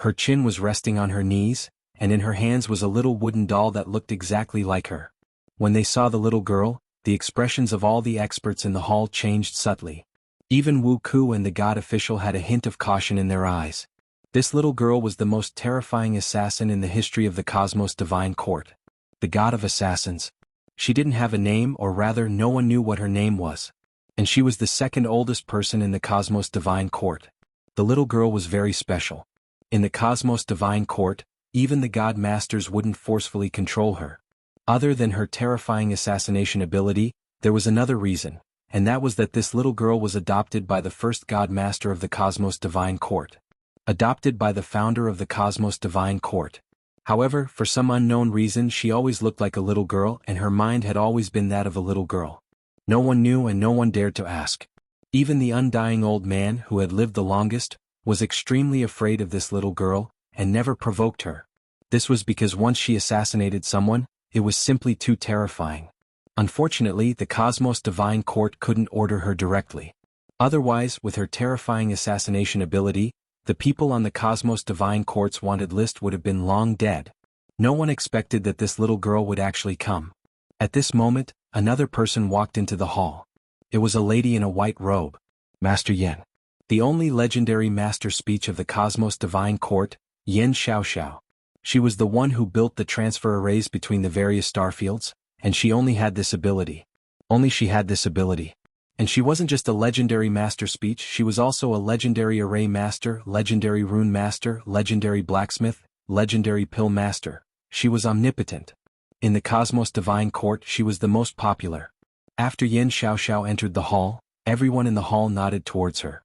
Her chin was resting on her knees, and in her hands was a little wooden doll that looked exactly like her. When they saw the little girl, the expressions of all the experts in the hall changed subtly. Even Wu Ku and the god official had a hint of caution in their eyes. This little girl was the most terrifying assassin in the history of the cosmos divine court. The god of assassins. She didn't have a name, or rather no one knew what her name was. And she was the second oldest person in the cosmos divine court. The little girl was very special. In the cosmos divine court, even the god masters wouldn't forcefully control her. Other than her terrifying assassination ability, there was another reason, and that was that this little girl was adopted by the first god master of the cosmos divine court. Adopted by the founder of the cosmos divine court. However, for some unknown reason she always looked like a little girl and her mind had always been that of a little girl. No one knew and no one dared to ask. Even the undying old man who had lived the longest, was extremely afraid of this little girl, and never provoked her. This was because once she assassinated someone, it was simply too terrifying. Unfortunately, the cosmos divine court couldn't order her directly. Otherwise, with her terrifying assassination ability, the people on the cosmos divine court's wanted list would have been long dead. No one expected that this little girl would actually come. At this moment, another person walked into the hall. It was a lady in a white robe. Master Yen. The only legendary master speech of the cosmos divine court, Yen Xiaoxiao. She was the one who built the transfer arrays between the various starfields, and she only had this ability. Only she had this ability. And she wasn't just a legendary master speech, she was also a legendary array master, legendary rune master, legendary blacksmith, legendary pill master. She was omnipotent. In the cosmos divine court she was the most popular. After Yen Xiaoxiao entered the hall, everyone in the hall nodded towards her.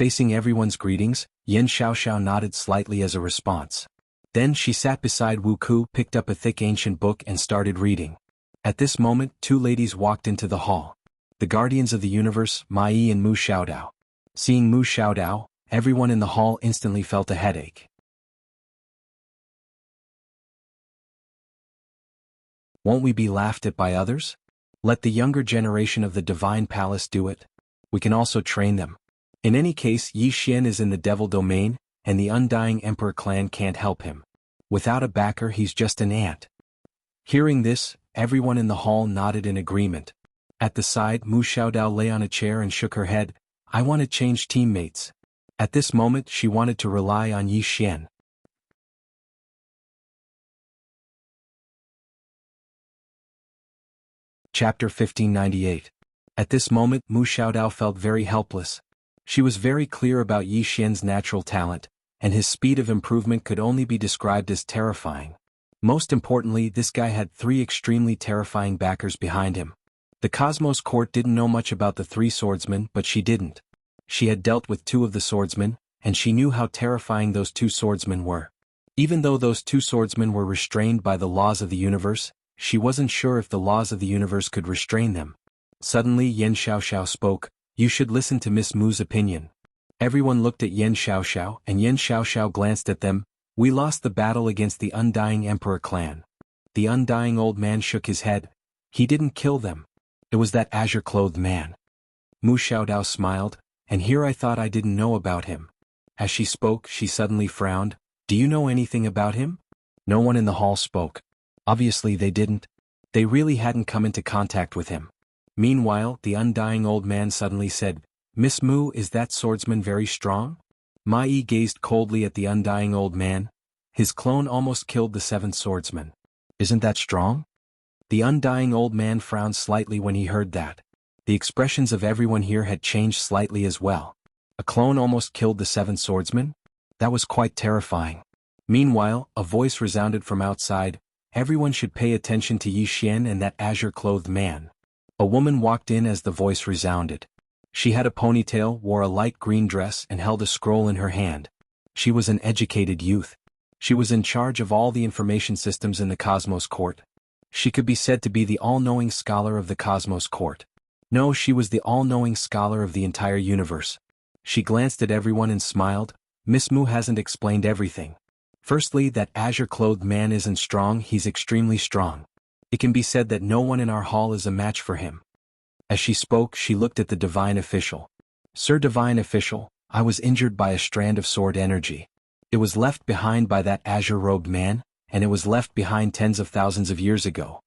Facing everyone's greetings, Yen Xiaoxiao nodded slightly as a response. Then she sat beside Wu Ku, picked up a thick ancient book and started reading. At this moment, two ladies walked into the hall. The guardians of the universe, Mai Yi and Mu Xiaodao. Seeing Mu Xiaodao, everyone in the hall instantly felt a headache. Won't we be laughed at by others? Let the younger generation of the divine palace do it. We can also train them. In any case, Yi Xian is in the devil domain, and the Undying Emperor clan can't help him. Without a backer he's just an ant. Hearing this, everyone in the hall nodded in agreement. At the side, Mu Xiaodao lay on a chair and shook her head. I want to change teammates. At this moment she wanted to rely on Yi Xian. Chapter 1598. At this moment Mu Xiaodao felt very helpless. She was very clear about Yi Xian's natural talent, and his speed of improvement could only be described as terrifying. Most importantly, this guy had 3 extremely terrifying backers behind him. The Cosmos court didn't know much about the 3 swordsmen, but she didn't. She had dealt with 2 of the swordsmen, and she knew how terrifying those 2 swordsmen were. Even though those 2 swordsmen were restrained by the laws of the universe, she wasn't sure if the laws of the universe could restrain them. Suddenly Yan Xiaoxiao spoke. You should listen to Miss Mu's opinion. Everyone looked at Yan Xiaoxiao, and Yan Xiaoxiao glanced at them. We lost the battle against the Undying Emperor clan. The Undying Old Man shook his head. He didn't kill them. It was that azure-clothed man. Mu Xiaodao smiled, and here I thought I didn't know about him. As she spoke, she suddenly frowned. Do you know anything about him? No one in the hall spoke. Obviously they didn't. They really hadn't come into contact with him. Meanwhile, the Undying Old Man suddenly said, Miss Mu, is that swordsman very strong? Ma Yi gazed coldly at the Undying Old Man. His clone almost killed the 7th swordsman. Isn't that strong? The Undying Old Man frowned slightly when he heard that. The expressions of everyone here had changed slightly as well. A clone almost killed the 7th swordsman? That was quite terrifying. Meanwhile, a voice resounded from outside. Everyone should pay attention to Yi Xian and that azure-clothed man. A woman walked in as the voice resounded. She had a ponytail, wore a light green dress and held a scroll in her hand. She was an educated youth. She was in charge of all the information systems in the Cosmos Court. She could be said to be the all-knowing scholar of the Cosmos Court. No, she was the all-knowing scholar of the entire universe. She glanced at everyone and smiled. Miss Mu hasn't explained everything. Firstly, that azure-clothed man isn't strong, he's extremely strong. It can be said that no one in our hall is a match for him. As she spoke, she looked at the divine official. Sir Divine Official, I was injured by a strand of sword energy. It was left behind by that azure-robed man, and it was left behind tens of thousands of years ago.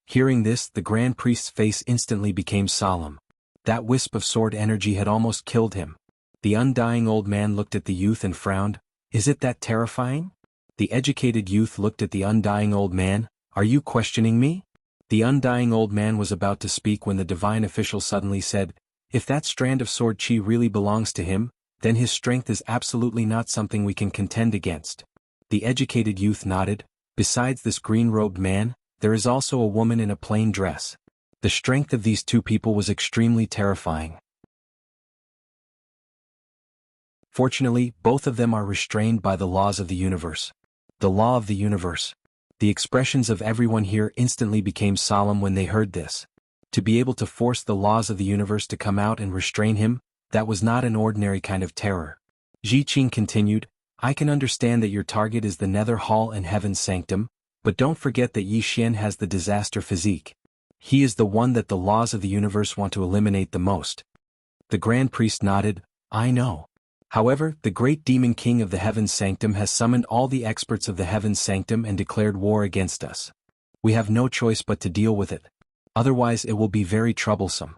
Hearing this, the Grand Priest's face instantly became solemn. That wisp of sword energy had almost killed him. The Undying Old Man looked at the youth and frowned. Is it that terrifying? The educated youth looked at the Undying Old Man. Are you questioning me? The Undying Old Man was about to speak when the divine official suddenly said, if that strand of sword chi really belongs to him, then his strength is absolutely not something we can contend against. The educated youth nodded. Besides this green-robed man, there is also a woman in a plain dress. The strength of these 2 people was extremely terrifying. Fortunately, both of them are restrained by the laws of the universe. The law of the universe. The expressions of everyone here instantly became solemn when they heard this. To be able to force the laws of the universe to come out and restrain him, that was not an ordinary kind of terror. Ji Qing continued, I can understand that your target is the Nether Hall and Heaven's Sanctum, but don't forget that Yi Xian has the disaster physique. He is the one that the laws of the universe want to eliminate the most. The Grand Priest nodded, I know. However, the great Demon King of the Heaven's Sanctum has summoned all the experts of the Heaven's Sanctum and declared war against us. We have no choice but to deal with it. Otherwise it will be very troublesome.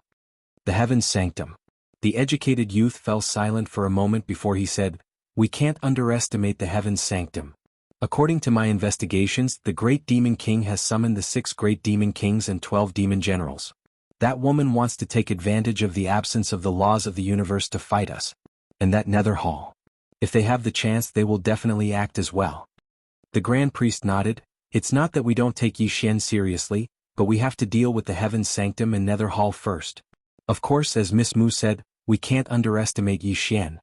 The Heaven's Sanctum. The educated youth fell silent for a moment before he said, we can't underestimate the Heaven's Sanctum. According to my investigations, the great Demon King has summoned the 6 great Demon Kings and 12 Demon Generals. That woman wants to take advantage of the absence of the laws of the universe to fight us. And that Nether Hall. If they have the chance, they will definitely act as well. The Grand Priest nodded. It's not that we don't take Yi Xian seriously, but we have to deal with the Heaven's Sanctum and Nether Hall first. Of course, as Miss Mu said, we can't underestimate Yi Xian.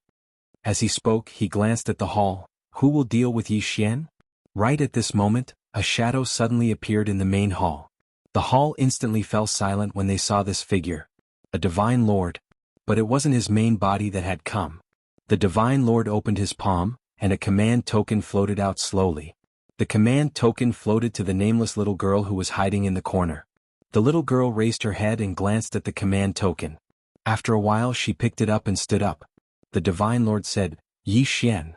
As he spoke, he glanced at the hall. Who will deal with Yi Xian? Right at this moment, a shadow suddenly appeared in the main hall. The hall instantly fell silent when they saw this figure. A divine lord. But it wasn't his main body that had come. The divine lord opened his palm, and a command token floated out slowly. The command token floated to the nameless little girl who was hiding in the corner. The little girl raised her head and glanced at the command token. After a while she picked it up and stood up. The divine lord said, Yi Xian.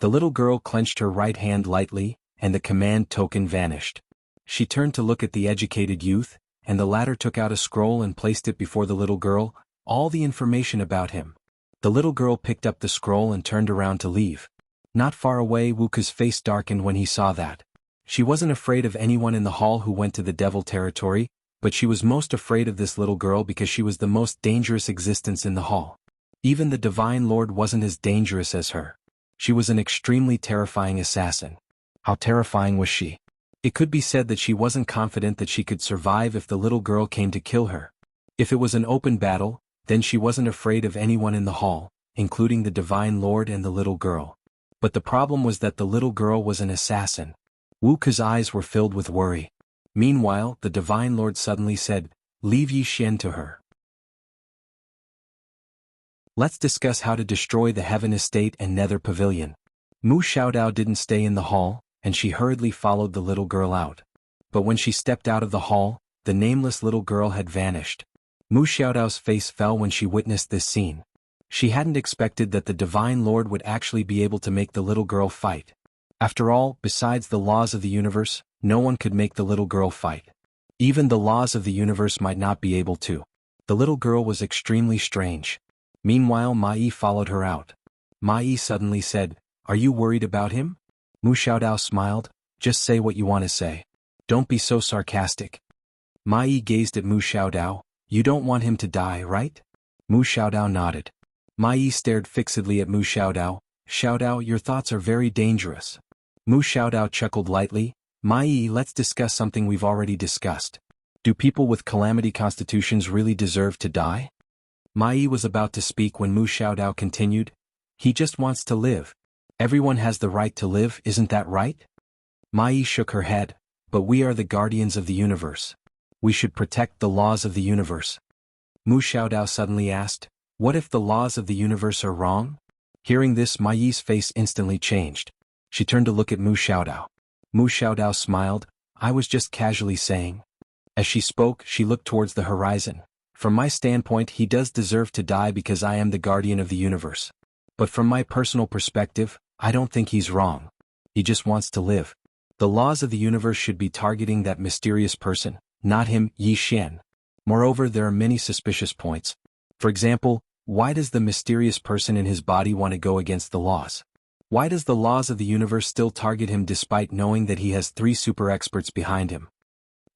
The little girl clenched her right hand lightly, and the command token vanished. She turned to look at the educated youth, and the latter took out a scroll and placed it before the little girl, all the information about him. The little girl picked up the scroll and turned around to leave. Not far away, Wuxia's face darkened when he saw that. She wasn't afraid of anyone in the hall who went to the devil territory, but she was most afraid of this little girl because she was the most dangerous existence in the hall. Even the Divine Lord wasn't as dangerous as her. She was an extremely terrifying assassin. How terrifying was she? It could be said that she wasn't confident that she could survive if the little girl came to kill her. If it was an open battle, then she wasn't afraid of anyone in the hall, including the Divine Lord and the little girl. But the problem was that the little girl was an assassin. Wuxia's eyes were filled with worry. Meanwhile, the Divine Lord suddenly said, "Leave Yi Xian to her. Let's discuss how to destroy the Heaven Estate and Nether Pavilion." Mu Xiaodao didn't stay in the hall, and she hurriedly followed the little girl out. But when she stepped out of the hall, the nameless little girl had vanished. Mu Xiaodao's face fell when she witnessed this scene. She hadn't expected that the Divine Lord would actually be able to make the little girl fight. After all, besides the laws of the universe, no one could make the little girl fight. Even the laws of the universe might not be able to. The little girl was extremely strange. Meanwhile, Ma Yi followed her out. Ma Yi suddenly said, "Are you worried about him?" Mu Xiaodao smiled, "Just say what you want to say. Don't be so sarcastic." Ma Yi gazed at Mu Xiaodao. "You don't want him to die, right?" Mu Xiaodao nodded. Ma Yi stared fixedly at Mu Xiaodao. "Xiaodao, your thoughts are very dangerous." Mu Xiaodao chuckled lightly. "Ma Yi, let's discuss something we've already discussed. Do people with calamity constitutions really deserve to die?" Ma Yi was about to speak when Mu Xiaodao continued, "He just wants to live. Everyone has the right to live, isn't that right?" Ma Yi shook her head, "But we are the guardians of the universe. We should protect the laws of the universe." Mu Xiaodao suddenly asked, "What if the laws of the universe are wrong?" Hearing this, Ma Yi's face instantly changed. She turned to look at Mu Xiaodao. Mu Xiaodao smiled, "I was just casually saying." As she spoke, she looked towards the horizon. "From my standpoint, he does deserve to die because I am the guardian of the universe. But from my personal perspective, I don't think he's wrong. He just wants to live. The laws of the universe should be targeting that mysterious person, not him, Yi Xian. Moreover, there are many suspicious points. For example, why does the mysterious person in his body want to go against the laws? Why does the laws of the universe still target him despite knowing that he has 3 super experts behind him?"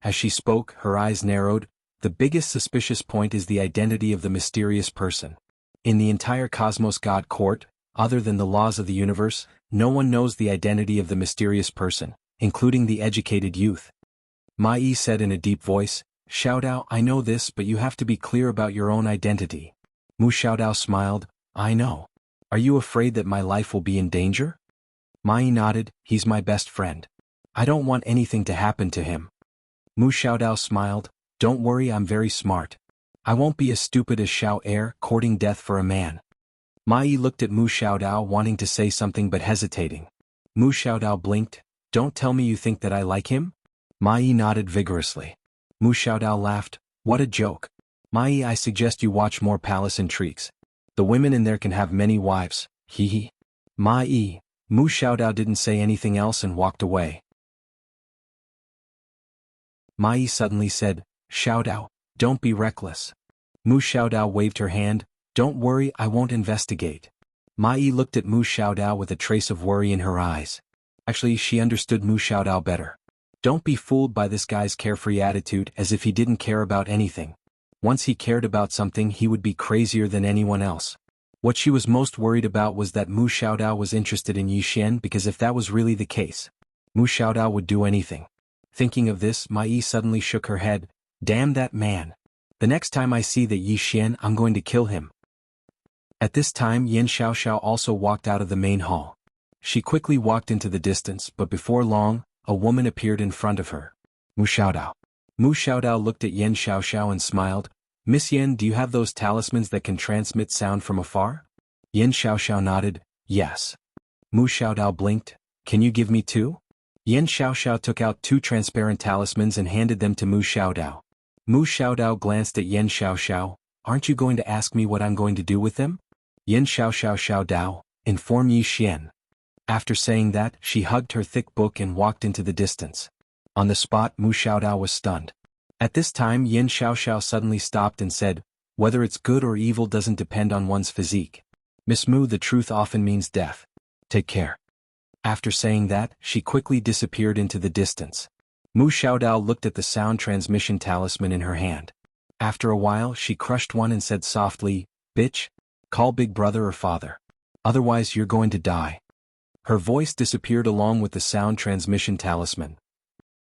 As she spoke, her eyes narrowed. "The biggest suspicious point is the identity of the mysterious person. In the entire Cosmos God Court, other than the laws of the universe, no one knows the identity of the mysterious person, including the educated youth." Ma Yi said in a deep voice, "Xiaodao, I know this, but you have to be clear about your own identity." Mu Xiaodao smiled, "I know. Are you afraid that my life will be in danger?" Ma Yi nodded, "He's my best friend. I don't want anything to happen to him." Mu Xiaodao smiled, "Don't worry, I'm very smart. I won't be as stupid as Xiao Er, courting death for a man." Ma Yi looked at Mu Xiaodao wanting to say something but hesitating. Mu Xiaodao blinked, "Don't tell me you think that I like him?" Ma Yi nodded vigorously. Mu Xiaodao laughed, "What a joke. Ma Yi, I suggest you watch more Palace Intrigues. The women in there can have many wives, hee hee." Ma Yi. Mu Xiaodao didn't say anything else and walked away. Ma Yi suddenly said, "Xiaodao, don't be reckless." Mu Xiaodao waved her hand, "Don't worry, I won't investigate." Ma Yi looked at Mu Xiaodao with a trace of worry in her eyes. Actually, she understood Mu Xiaodao better. Don't be fooled by this guy's carefree attitude as if he didn't care about anything. Once he cared about something, he would be crazier than anyone else. What she was most worried about was that Mu Xiaodao was interested in Yi Xian, because if that was really the case, Mu Xiaodao would do anything. Thinking of this, Ma Yi suddenly shook her head, "Damn that man. The next time I see that Yi Xian, I'm going to kill him." At this time, Yan Xiaoxiao also walked out of the main hall. She quickly walked into the distance, but before long, a woman appeared in front of her. Mu Xiaodao. Mu Xiaodao looked at Yan Xiaoxiao and smiled. "Miss Yan, do you have those talismans that can transmit sound from afar?" Yan Xiaoxiao nodded, "Yes." Mu Xiaodao blinked, "Can you give me 2? Yan Xiaoxiao took out 2 transparent talismans and handed them to Mu Xiaodao. Mu Xiaodao glanced at Yan Xiaoxiao. "Aren't you going to ask me what I'm going to do with them?" Yan Xiaoxiao Xiaodao, "Inform Yi Xian." After saying that, she hugged her thick book and walked into the distance. On the spot, Mu Xiaodao was stunned. At this time, Yin Xiaoxiao suddenly stopped and said, "Whether it's good or evil doesn't depend on one's physique. Miss Mu, the truth often means death. Take care." After saying that, she quickly disappeared into the distance. Mu Xiaodao looked at the sound transmission talisman in her hand. After a while, she crushed one and said softly, "Bitch, call big brother or father. Otherwise you're going to die." Her voice disappeared along with the sound transmission talisman.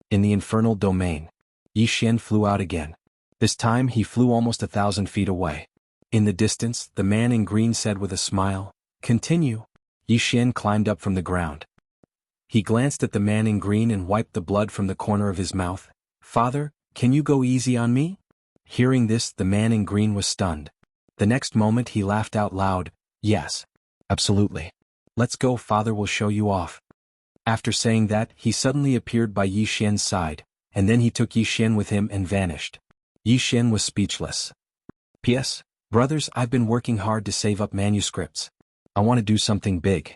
In the infernal domain, Yi Xian flew out again. This time he flew almost 1,000 feet away. In the distance, the man in green said with a smile, "Continue." Yi Xian climbed up from the ground. He glanced at the man in green and wiped the blood from the corner of his mouth. "Father, can you go easy on me?" Hearing this, the man in green was stunned. The next moment he laughed out loud, "Yes. Absolutely. Let's go, father will show you off." After saying that, he suddenly appeared by Yi Xian's side, and then he took Yi Xian with him and vanished. Yi Xian was speechless. P.S. Brothers, I've been working hard to save up manuscripts. I want to do something big.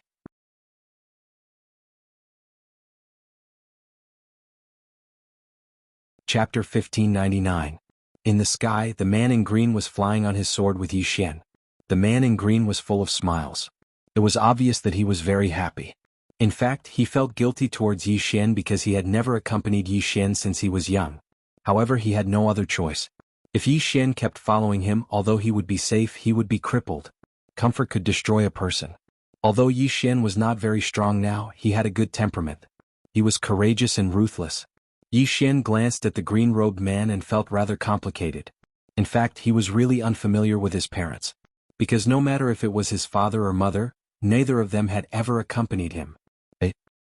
Chapter 1599. In the sky, the man in green was flying on his sword with Yi Xian. The man in green was full of smiles. It was obvious that he was very happy. In fact, he felt guilty towards Yi Xian because he had never accompanied Yi Xian since he was young. However, he had no other choice. If Yi Xian kept following him, although he would be safe, he would be crippled. Comfort could destroy a person. Although Yi Xian was not very strong now, he had a good temperament. He was courageous and ruthless. Yi Xian glanced at the green-robed man and felt rather complicated. In fact, he was really unfamiliar with his parents. Because no matter if it was his father or mother, neither of them had ever accompanied him.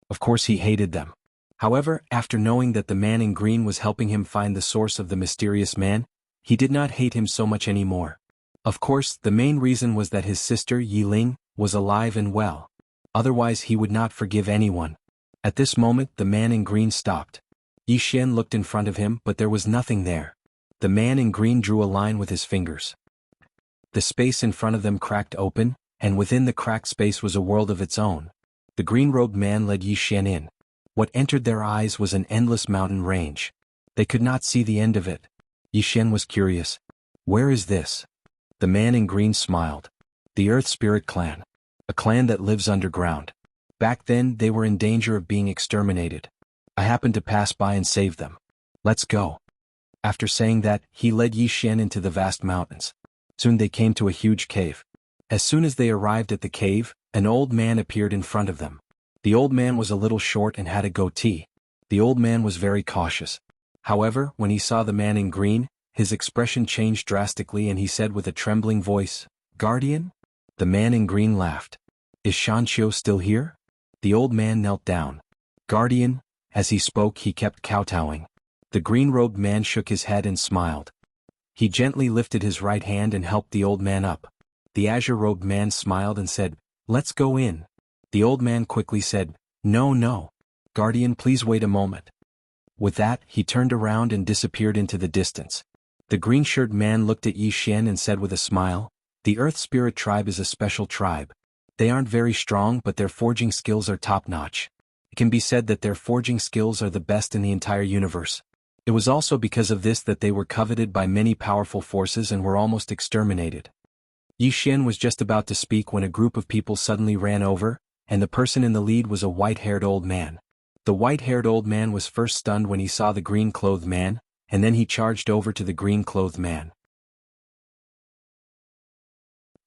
Of course he hated them. However, after knowing that the man in green was helping him find the source of the mysterious man, he did not hate him so much anymore. Of course, the main reason was that his sister, Yi Ling, was alive and well. Otherwise he would not forgive anyone. At this moment, the man in green stopped. Yi Xian looked in front of him, but there was nothing there. The man in green drew a line with his fingers. The space in front of them cracked open, and within the cracked space was a world of its own. The green-robed man led Yi Xian in. What entered their eyes was an endless mountain range. They could not see the end of it. Yi Xian was curious. "Where is this?" The man in green smiled. "The Earth Spirit Clan. A clan that lives underground. Back then, they were in danger of being exterminated. I happened to pass by and save them. Let's go." After saying that, he led Yi Xian into the vast mountains. Soon they came to a huge cave. As soon as they arrived at the cave, an old man appeared in front of them. The old man was a little short and had a goatee. The old man was very cautious. However, when he saw the man in green, his expression changed drastically and he said with a trembling voice, "Guardian?" The man in green laughed. "Is Shanqiu still here?" The old man knelt down. "Guardian." As he spoke, he kept kowtowing. The green-robed man shook his head and smiled. He gently lifted his right hand and helped the old man up. The azure-robed man smiled and said, "Let's go in." The old man quickly said, "No, no. Guardian, please wait a moment." With that, he turned around and disappeared into the distance. The green-shirted man looked at Yi Xian and said with a smile, "The Earth Spirit Tribe is a special tribe. They aren't very strong, but their forging skills are top-notch. It can be said that their forging skills are the best in the entire universe." It was also because of this that they were coveted by many powerful forces and were almost exterminated. Yi Xian was just about to speak when a group of people suddenly ran over, and the person in the lead was a white-haired old man. The white-haired old man was first stunned when he saw the green-clothed man, and then he charged over to the green-clothed man.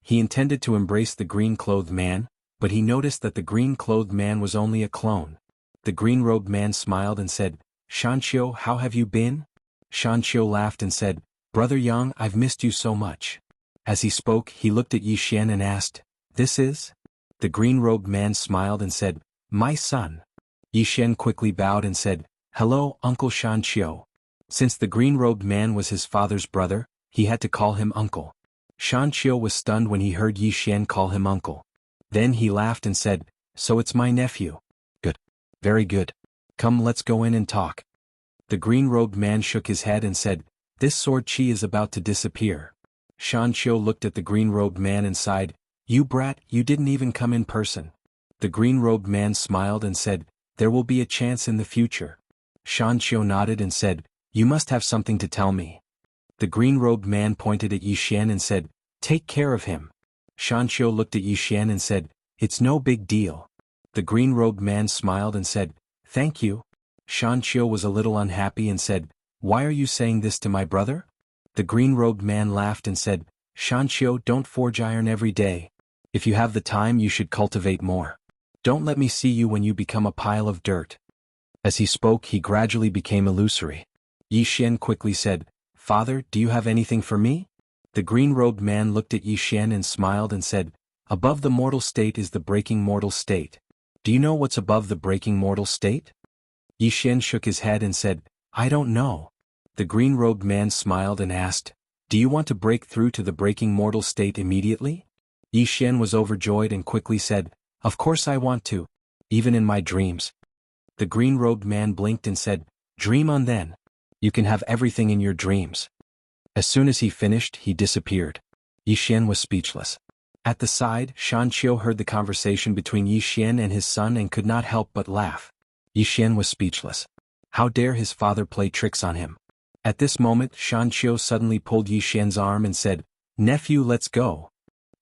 He intended to embrace the green-clothed man, but he noticed that the green-clothed man was only a clone. The green-robed man smiled and said, "Shanqiu, how have you been?" Shanqiu laughed and said, "Brother Yang, I've missed you so much." As he spoke, he looked at Yi Xian and asked, "This is?" The green-robed man smiled and said, "My son." Yi Xian quickly bowed and said, "Hello, Uncle Shanqiu." Since the green-robed man was his father's brother, he had to call him uncle. Shanqiu was stunned when he heard Yi Xian call him uncle. Then he laughed and said, "So it's my nephew. Good. Very good. Come, let's go in and talk." The green-robed man shook his head and said, "This sword chi is about to disappear." Shanqiu looked at the green-robed man and sighed, "You brat, you didn't even come in person." The green-robed man smiled and said, "There will be a chance in the future." Shanqiu nodded and said, "You must have something to tell me." The green-robed man pointed at Yishan and said, "Take care of him." Shanqiu looked at Yishan and said, "It's no big deal." The green-robed man smiled and said, "Thank you." Shanqiu was a little unhappy and said, "Why are you saying this to my brother?" The green-robed man laughed and said, "Shanqiu, don't forge iron every day. If you have the time you should cultivate more. Don't let me see you when you become a pile of dirt." As he spoke he gradually became illusory. Yishan quickly said, "Father, do you have anything for me?" The green-robed man looked at Yishan and smiled and said, "Above the mortal state is the breaking mortal state. Do you know what's above the breaking mortal state?" Yishan shook his head and said, "I don't know." The green-robed man smiled and asked, "Do you want to break through to the breaking mortal state immediately?" Yishan was overjoyed and quickly said, "Of course I want to. Even in my dreams." The green-robed man blinked and said, "Dream on then. You can have everything in your dreams." As soon as he finished, he disappeared. Yishan was speechless. At the side, Shanqiu heard the conversation between Yishan and his son and could not help but laugh. Yishan was speechless. How dare his father play tricks on him? At this moment, Shanqiu suddenly pulled Yishan's arm and said, "Nephew, let's go."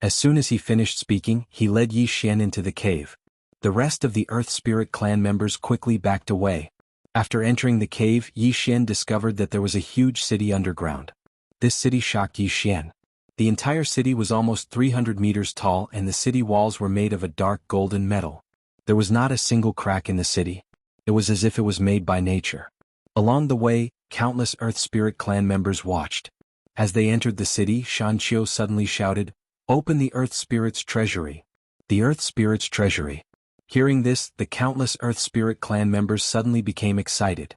As soon as he finished speaking, he led Yishan into the cave. The rest of the Earth Spirit clan members quickly backed away. After entering the cave, Yishan discovered that there was a huge city underground. This city shocked Yishan. The entire city was almost 300 meters tall and the city walls were made of a dark golden metal. There was not a single crack in the city. It was as if it was made by nature. Along the way, countless Earth Spirit clan members watched. As they entered the city, Shanqiu suddenly shouted, "Open the Earth Spirit's treasury." The Earth Spirit's treasury. Hearing this, the countless Earth Spirit clan members suddenly became excited.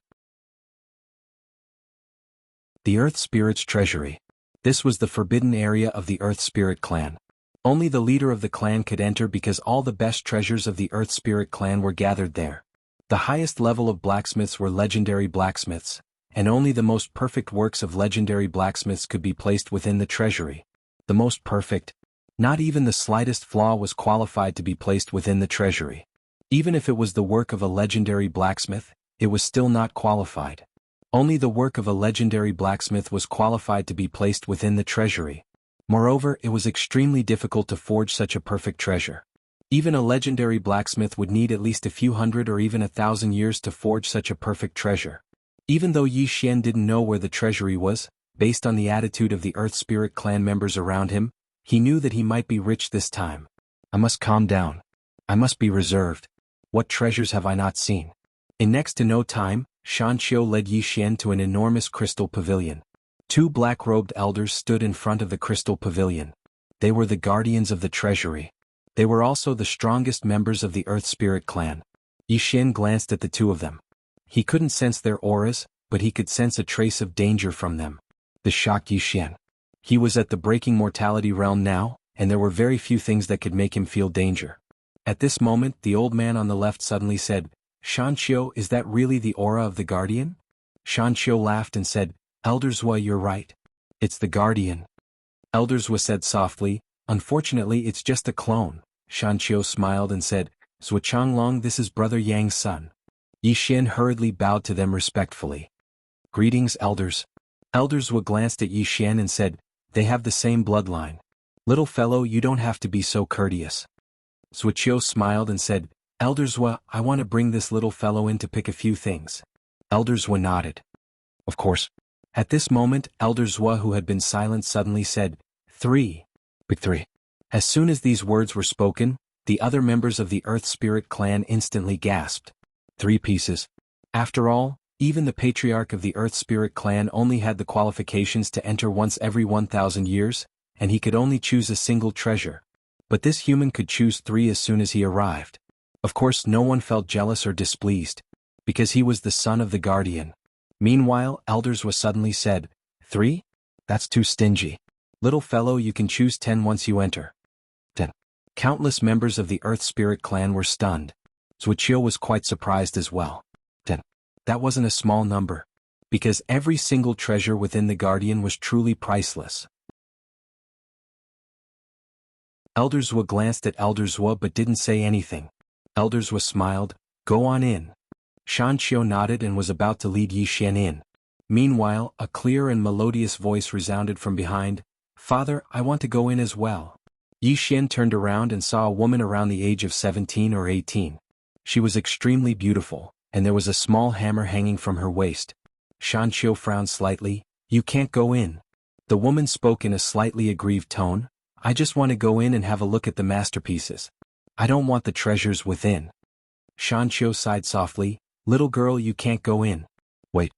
The Earth Spirit's treasury. This was the forbidden area of the Earth Spirit clan. Only the leader of the clan could enter because all the best treasures of the Earth Spirit clan were gathered there. The highest level of blacksmiths were legendary blacksmiths, and only the most perfect works of legendary blacksmiths could be placed within the treasury. The most perfect. Not even the slightest flaw was qualified to be placed within the treasury. Even if it was the work of a legendary blacksmith, it was still not qualified. Only the work of a legendary blacksmith was qualified to be placed within the treasury. Moreover, it was extremely difficult to forge such a perfect treasure. Even a legendary blacksmith would need at least a few hundred or even 1,000 years to forge such a perfect treasure. Even though Yishan didn't know where the treasury was, based on the attitude of the Earth Spirit clan members around him, he knew that he might be rich this time. I must calm down. I must be reserved. What treasures have I not seen? In next to no time, Shanqiu led Yishan to an enormous crystal pavilion. Two black-robed elders stood in front of the crystal pavilion. They were the guardians of the treasury. They were also the strongest members of the Earth Spirit clan. Yishan glanced at the two of them. He couldn't sense their auras, but he could sense a trace of danger from them. This shocked Yishan. He was at the breaking mortality realm now, and there were very few things that could make him feel danger. At this moment, the old man on the left suddenly said, "Shanqiu, is that really the aura of the guardian?" Shanqiu laughed and said, "Elder Zhua, you're right. It's the guardian." Elder Zhua said softly, "Unfortunately, it's just a clone." Shanqiu smiled and said, "Zhua Changlong, this is Brother Yang's son." Yishan hurriedly bowed to them respectfully. "Greetings, elders." Elder Zhua glanced at Yishan and said, "They have the same bloodline. Little fellow, you don't have to be so courteous." Zhuqiu smiled and said, "Elder Zhua, I want to bring this little fellow in to pick a few things." Elder Zhua nodded. "Of course." At this moment, Elder Zhua, who had been silent, suddenly said, "3. Pick 3. As soon as these words were spoken, the other members of the Earth Spirit clan instantly gasped. 3 pieces. After all, even the patriarch of the Earth Spirit clan only had the qualifications to enter once every 1,000 years, and he could only choose a single treasure. But this human could choose 3 as soon as he arrived. Of course, no one felt jealous or displeased, because he was the son of the guardian. Meanwhile, Elders was suddenly said, 3? That's too stingy. Little fellow, you can choose 10 once you enter. 10. Countless members of the Earth Spirit clan were stunned. Zhuqiu was quite surprised as well. 10. That wasn't a small number, because every single treasure within the guardian was truly priceless. Elder Zhua glanced at Elder Zhua but didn't say anything. Elders was smiled, "Go on in." Shan Qiu nodded and was about to lead Yi Xian in. Meanwhile, a clear and melodious voice resounded from behind, "Father, I want to go in as well." Yi Xian turned around and saw a woman around the age of 17 or 18. She was extremely beautiful, and there was a small hammer hanging from her waist. Shan Qiu frowned slightly, "You can't go in." The woman spoke in a slightly aggrieved tone, "I just want to go in and have a look at the masterpieces. I don't want the treasures within." Shan Qiu sighed softly, "Little girl, you can't go in." "Wait."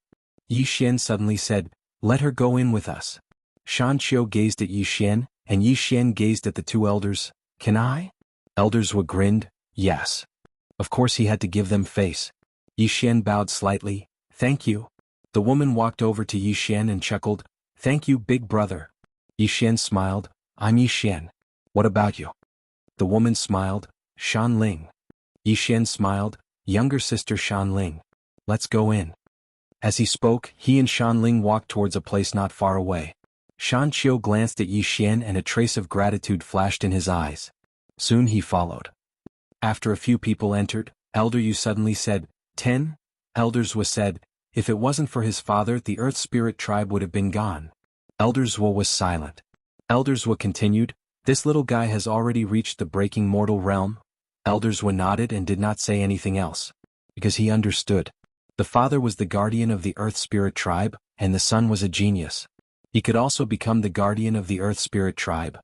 Yi Xian suddenly said, "Let her go in with us." Shan Qiu gazed at Yi Xian, and Yi Xian gazed at the two elders. "Can I?" Elders were grinned, "Yes." Of course he had to give them face. Yi Xian bowed slightly, "Thank you." The woman walked over to Yi Xian and chuckled, "Thank you, big brother." Yi Xian smiled, "I'm Yi Xian. What about you?" The woman smiled, "Shan Ling." Yi Xian smiled, "Younger sister Shan Ling. Let's go in." As he spoke, he and Shan Ling walked towards a place not far away. Shan Qiu glanced at Yi Xian and a trace of gratitude flashed in his eyes. Soon he followed. After a few people entered, Elder Yu suddenly said, 10. Elders was said, "If it wasn't for his father, the Earth Spirit tribe would have been gone." Elders was silent. Elders continued, "This little guy has already reached the breaking mortal realm." Elders nodded and did not say anything else. Because he understood. The father was the guardian of the Earth Spirit tribe, and the son was a genius. He could also become the guardian of the Earth Spirit tribe.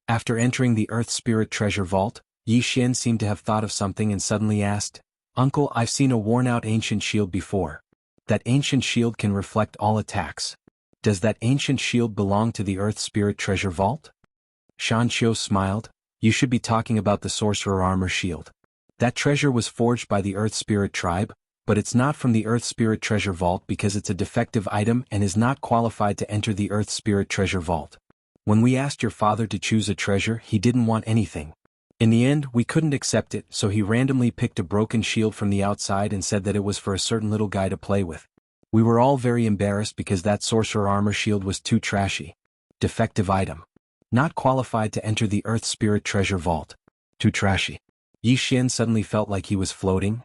After entering the Earth Spirit treasure vault, Yi Xian seemed to have thought of something and suddenly asked, "Uncle, I've seen a worn-out ancient shield before. That ancient shield can reflect all attacks. Does that ancient shield belong to the Earth Spirit treasure vault?" Shan Qiu smiled, "You should be talking about the sorcerer armor shield. That treasure was forged by the Earth Spirit tribe, but it's not from the Earth Spirit treasure vault because it's a defective item and is not qualified to enter the Earth Spirit treasure vault. When we asked your father to choose a treasure, he didn't want anything. In the end, we couldn't accept it, so he randomly picked a broken shield from the outside and said that it was for a certain little guy to play with. We were all very embarrassed because that sorcerer armor shield was too trashy. Defective item. Not qualified to enter the Earth Spirit treasure vault. Too trashy." Yi Xian suddenly felt like he was floating.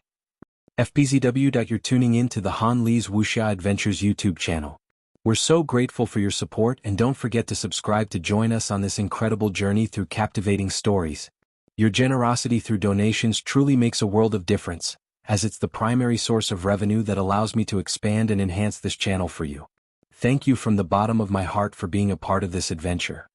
FPZW. You're tuning in to the Han Li's Wuxia Adventures YouTube channel. We're so grateful for your support, and don't forget to subscribe to join us on this incredible journey through captivating stories. Your generosity through donations truly makes a world of difference, as it's the primary source of revenue that allows me to expand and enhance this channel for you. Thank you from the bottom of my heart for being a part of this adventure.